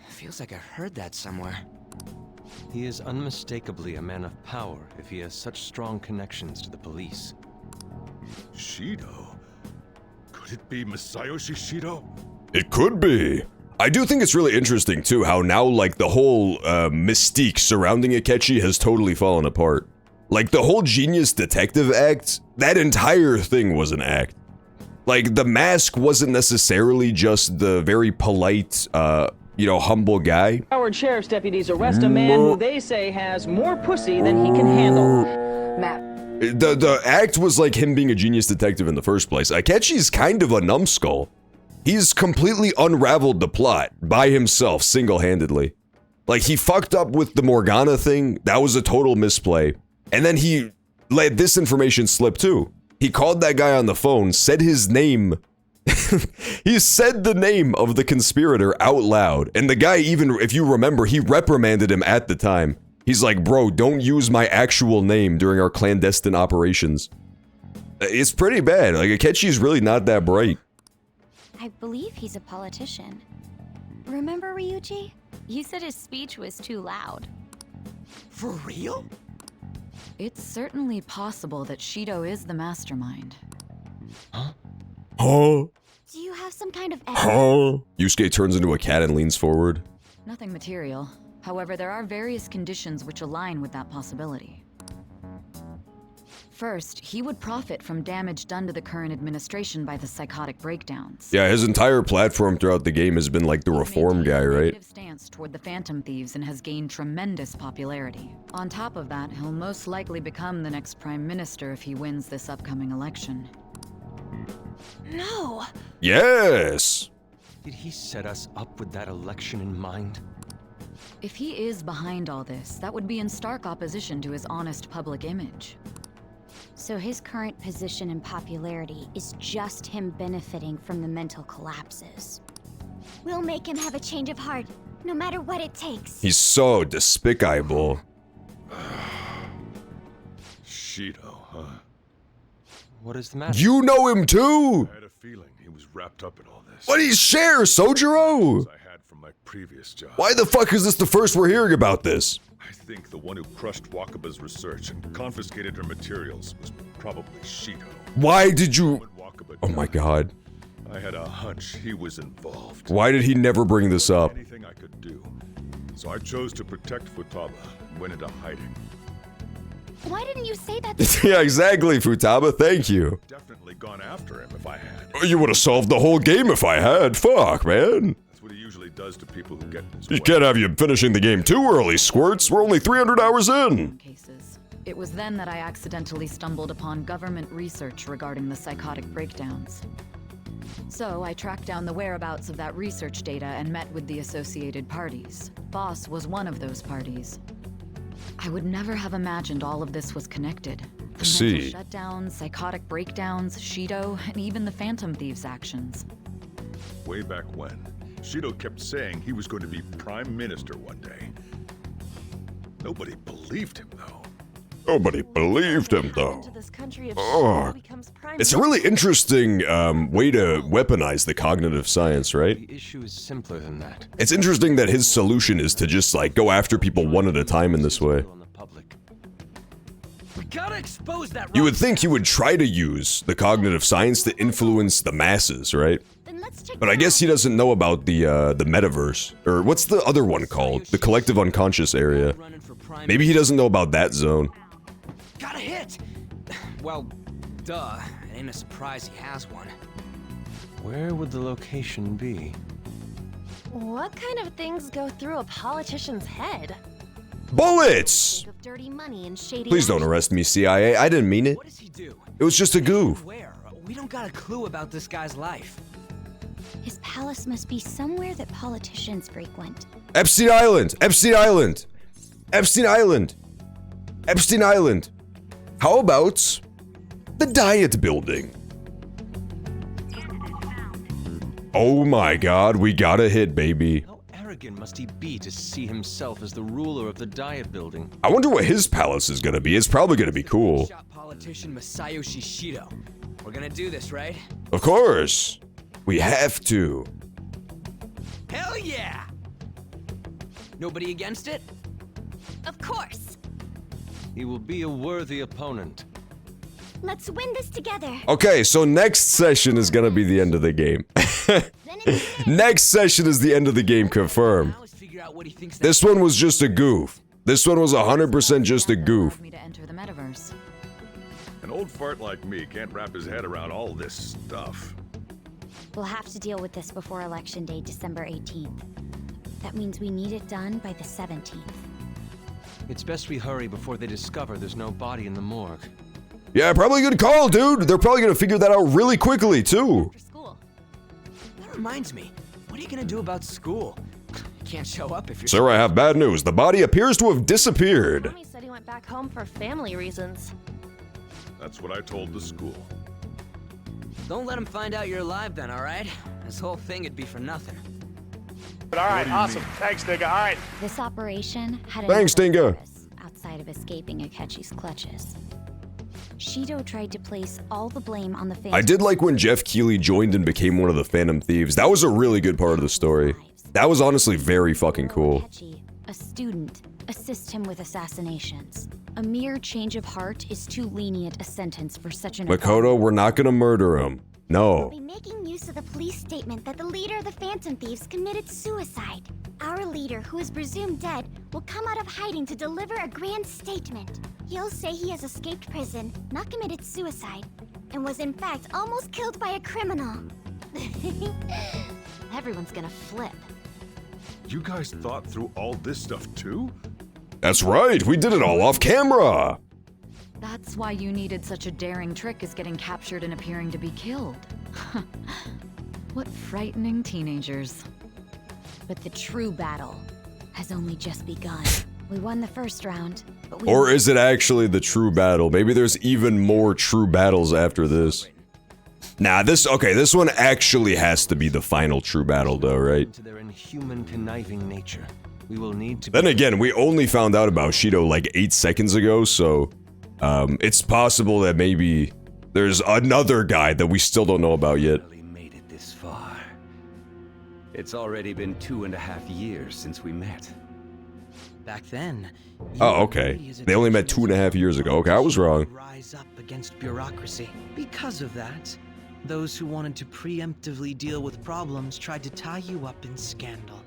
Feels like I've heard that somewhere. He is unmistakably a man of power if he has such strong connections to the police. Shido? Could it be Masayoshi Shido? It could be. I do think it's really interesting too how now like the whole mystique surrounding Akechi has totally fallen apart. Like the whole genius detective act, that entire thing was an act. Like the mask wasn't necessarily just the very polite, you know, humble guy. Howard Sheriff's deputies arrest a man who they say has more pussy than he can handle. Matt. The act was like him being a genius detective in the first place. Akechi's kind of a numbskull. He's completely unraveled the plot by himself, single-handedly. Like, he fucked up with the Morgana thing. That was a total misplay. And then he let this information slip too. He called that guy on the phone, said his name. He said the name of the conspirator out loud. And the guy, even if you remember, he reprimanded him at the time. He's like, bro, don't use my actual name during our clandestine operations. It's pretty bad. Like, Akechi's really not that bright. I believe he's a politician. Remember, Ryuji? You said his speech was too loud. For real? It's certainly possible that Shido is the mastermind. Huh? Do you have some kind of evidence? Yusuke turns into a cat and leans forward. Nothing material. However, there are various conditions which align with that possibility. First, he would profit from damage done to the current administration by the psychotic breakdowns. Yeah, his entire platform throughout the game has been like the reform guy, right? His stance toward the Phantom Thieves and has gained tremendous popularity. On top of that, he'll most likely become the next prime minister if he wins this upcoming election. No! Yes! Did he set us up with that election in mind? If he is behind all this, that would be in stark opposition to his honest public image. So his current position and popularity is just him benefiting from the mental collapses. We'll make him have a change of heart, no matter what it takes. He's so despicable. Shido, huh? What is the matter? You know him too! I had a feeling he was wrapped up in all this. What did he share, Sojiro? I had from my previous job. Why the fuck is this the first we're hearing about this? I think the one who crushed Wakaba's research and confiscated her materials was probably Shido. Why did you... Oh my god. I had a hunch he was involved. Why did he never bring this up? Anything I could do. So I chose to protect Futaba and went into hiding. Why didn't you say that? Yeah, exactly, Futaba. Thank you. Definitely gone after him if I had. You would have solved the whole game if I had. Fuck, man. That's what he usually does to people who get in his You way. can't have you finishing the game too early, Squirts. We're only 300 hours in. It was then that I accidentally stumbled upon government research regarding the psychotic breakdowns. So I tracked down the whereabouts of that research data and met with the associated parties. Boss was one of those parties. I would never have imagined all of this was connected. The See. mental shutdowns, psychotic breakdowns, Shido, and even the Phantom Thieves' actions. Way back when, Shido kept saying he was going to be prime minister one day. Nobody believed him, though. Nobody believed him, though. Oh. It's a really interesting way to weaponize the cognitive science, right? The issue is simpler than that. It's interesting that his solution is to just, like, go after people one at a time in this way. We gotta expose that. You would think he would try to use the cognitive science to influence the masses, right? But I guess he doesn't know about the metaverse. Or what's the other one called? The collective unconscious area. Maybe he doesn't know about that zone. Got a hit! Well, duh. It ain't a surprise he has one. Where would the location be? What kind of things go through a politician's head? Bullets! Of dirty money and shady Please don't arrest me, CIA. I didn't mean it. What does he do? It was just a goof. Where? We don't got a clue about this guy's life. His palace must be somewhere that politicians frequent. Epstein Island! Epstein Island! Epstein Island! Epstein Island! How about the Diet Building? Oh my god, we got a hit, baby. How arrogant must he be to see himself as the ruler of the Diet Building? I wonder what his palace is gonna be. It's probably gonna be cool. Shot politician Masayoshi Shido. We're gonna do this, right? Of course. We have to. Hell yeah! Nobody against it? Of course. He will be a worthy opponent. Let's win this together. Okay, so next session is gonna be the end of the game. Next session is the end of the game confirmed. This one was just a goof. This one was 100% just a goof. Me to enter the metaverse. An old fart like me can't wrap his head around all this stuff. We'll have to deal with this before Election Day, December 18th. That means we need it done by the 17th. It's best we hurry before they discover there's no body in the morgue. Yeah, probably good call, dude. They're probably gonna figure that out really quickly, too. That reminds me. What are you gonna do about school? You can't show up if you're... Sir, I have bad news. The body appears to have disappeared. Tommy said he went back home for family reasons. That's what I told the school. Don't let him find out you're alive then, alright? This whole thing would be for nothing. Alright, awesome. Thanks, nigga. Alright. This operation had Thanks, another Dingo. purpose outside of escaping Akechi's clutches. Shido tried to place all the blame on the Phantom. I did like when Jeff Keighley joined and became one of the Phantom Thieves. That was a really good part of the story. That was honestly very fucking cool. Akechi, a student, assist him with assassinations. A mere change of heart is too lenient a sentence for such an Makoto, we're not gonna murder him. No. We'll be making use of the police statement that the leader of the Phantom Thieves committed suicide. Our leader, who is presumed dead, will come out of hiding to deliver a grand statement. He'll say he has escaped prison, not committed suicide, and was in fact almost killed by a criminal. Everyone's gonna flip. You guys thought through all this stuff too? That's right, we did it all off camera. That's why you needed such a daring trick as getting captured and appearing to be killed. What frightening teenagers. But the true battle has only just begun. We won the first round, but we Or is it actually the true battle? Maybe there's even more true battles after this. Nah, this one actually has to be the final true battle though, right? To their inhuman, conniving nature. We will need to Then again, we only found out about Shido like 8 seconds ago, so it's possible that maybe there's another guy that we still don't know about yet. Made it this far. It's already been 2.5 years since we met. Back then, Oh, okay. They only met 2.5 years ago. Okay, I was wrong. rise up against bureaucracy. Because of that, those who wanted to preemptively deal with problems tried to tie you up in scandal.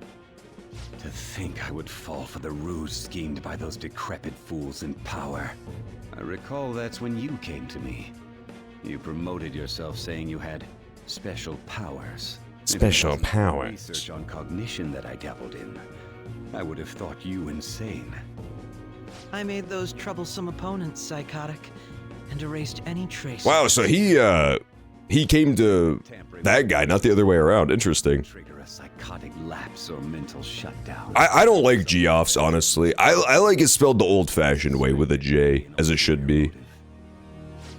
To think I would fall for the ruse schemed by those decrepit fools in power. I recall that's when you came to me. You promoted yourself saying you had special powers. Special powers. Research on cognition that I dabbled in. I would have thought you insane. I made those troublesome opponents psychotic and erased any trace. Wow, so he came to that guy, not the other way around. Interesting. Trigger a psychotic lapse or mental shutdown. I don't like Geoff's, honestly. I like it spelled the old-fashioned way with a J, as it should be.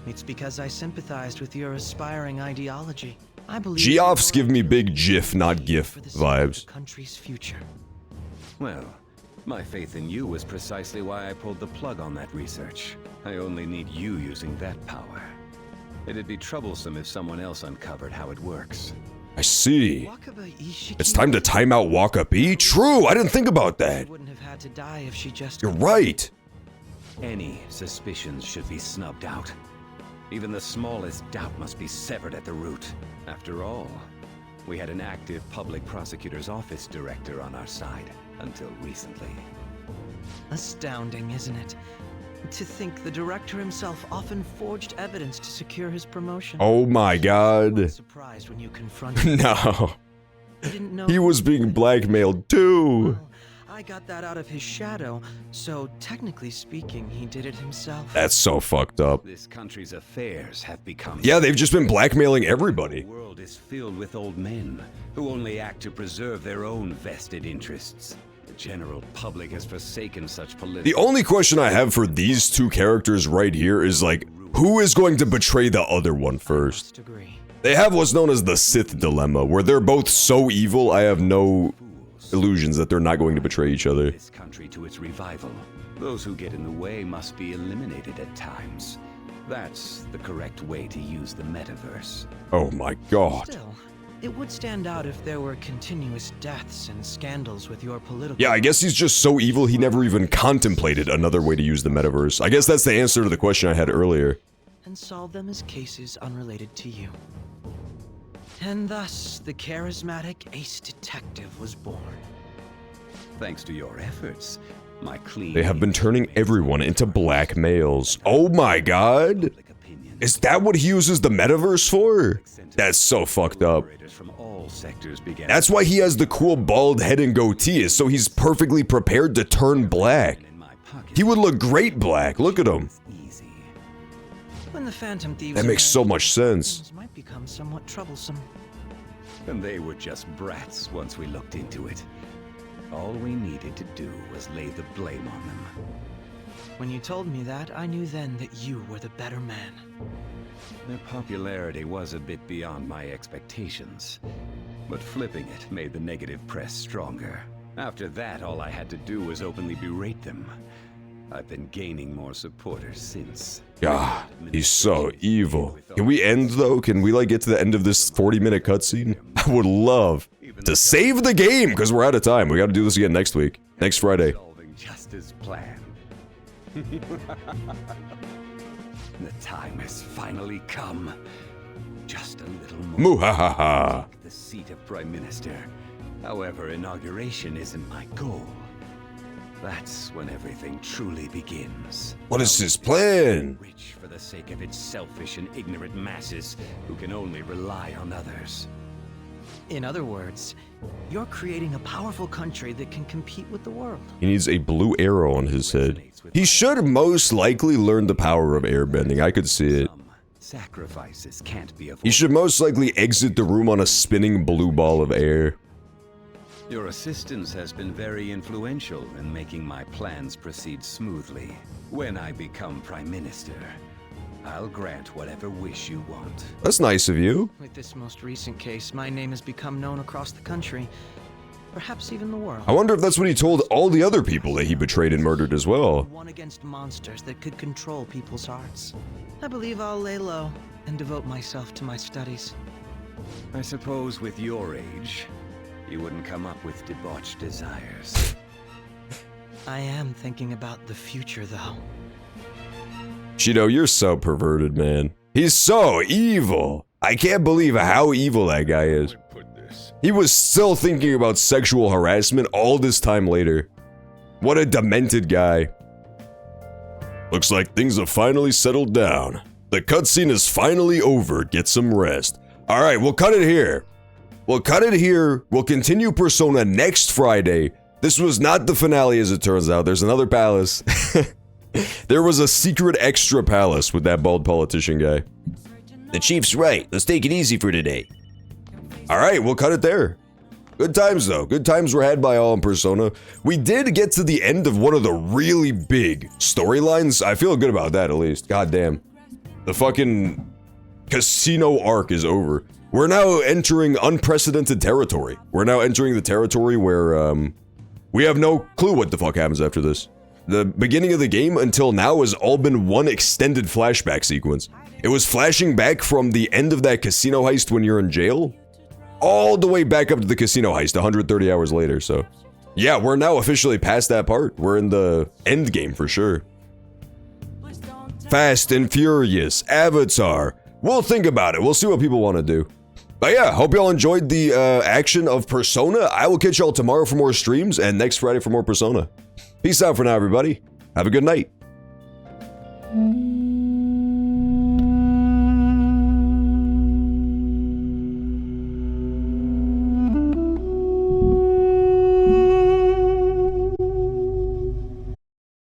It's because I sympathized with your aspiring ideology. I believe Geoff's give me big GIF, not GIF vibes. country's future. Well, my faith in you was precisely why I pulled the plug on that research. I only need you using that power. It'd be troublesome if someone else uncovered how it works. I see. It's time to time out Wakabi? True, I didn't think about that. Wouldn't have had to die if she just... You're right. Any suspicions should be snubbed out. Even the smallest doubt must be severed at the root. After all, we had an active public prosecutor's office director on our side until recently. Astounding, isn't it? To think the director himself often forged evidence to secure his promotion. Oh my god. Surprised when you confronted No. didn't know He was being blackmailed too. I got that out of his shadow, so technically speaking, he did it himself. That's so fucked up. This country's affairs have become... Yeah, they've just been blackmailing everybody. The world is filled with old men who only act to preserve their own vested interests. The general public has forsaken such political... The only question I have for these two characters right here is like, who is going to betray the other one first? They have what's known as the Sith dilemma, where they're both so evil, I have no illusions that they're not going to betray each other. This country to its revival. Those who get in the way must be eliminated at times. That's the correct way to use the metaverse. Oh my god. Still, it would stand out if there were continuous deaths and scandals with your political... Yeah, I guess he's just so evil he never even contemplated another way to use the metaverse. I guess that's the answer to the question I had earlier. And solve them as cases unrelated to you. And thus, the charismatic ace detective was born. Thanks to your efforts, my clean... They have been turning everyone into black males. Oh my god! Is that what he uses the metaverse for? That's so fucked up. From all sectors began... That's why he has the cool bald head and goatee, is so he's perfectly prepared to turn black. He would look great black, look at him. When the Phantom Thieves That makes so much sense. things might become somewhat troublesome. And they were just brats once we looked into it. All we needed to do was lay the blame on them. When you told me that, I knew then that you were the better man. Their popularity was a bit beyond my expectations, but flipping it made the negative press stronger. After that, all I had to do was openly berate them. I've been gaining more supporters since. God, he's so evil. Can we end though? Can we like get to the end of this 40-minute cutscene? I would love to save the game because we're out of time. We got to do this again next week, next Friday. Just as planned. The time has finally come. Just a little more. Muhahaha. Take the seat of Prime Minister. However, inauguration isn't my goal. That's when everything truly begins. What is his plan? Rich for the sake of its selfish and ignorant masses who can only rely on others. In other words, you're creating a powerful country that can compete with the world. He needs a blue arrow on his head. He should most likely learn the power of airbending. I could see it. Sacrifices can't be avoided. He should most likely exit the room on a spinning blue ball of air. Your assistance has been very influential in making my plans proceed smoothly. When I become Prime Minister, I'll grant whatever wish you want. That's nice of you. With this most recent case, my name has become known across the country, perhaps even the world. I wonder if that's what he told all the other people that he betrayed and murdered as well. One against monsters that could control people's hearts. I believe I'll lay low and devote myself to my studies. I suppose with your age, you wouldn't come up with debauched desires. I am thinking about the future, though. Shido, you're so perverted, man. He's so evil. I can't believe how evil that guy is. He was still thinking about sexual harassment all this time later. What a demented guy. Looks like things have finally settled down. The cutscene is finally over. Get some rest. Alright, we'll cut it here. We'll cut it here. We'll continue Persona next Friday. This was not the finale as it turns out. There's another palace. There was a secret extra palace with that bald politician guy. The chief's right. Let's take it easy for today. Alright, we'll cut it there. Good times though. Good times were had by all in Persona. We did get to the end of one of the really big storylines. I feel good about that at least. God damn. The fucking casino arc is over. We're now entering unprecedented territory. We're now entering the territory where, we have no clue what the fuck happens after this. The beginning of the game until now has all been one extended flashback sequence. It was flashing back from the end of that casino heist when you're in jail, all the way back up to the casino heist 130 hours later, so. Yeah, we're now officially past that part. We're in the end game for sure. Fast and Furious, Avatar. We'll think about it. We'll see what people want to do. But yeah, hope y'all enjoyed the action of Persona. I will catch y'all tomorrow for more streams and next Friday for more Persona. Peace out for now, everybody. Have a good night.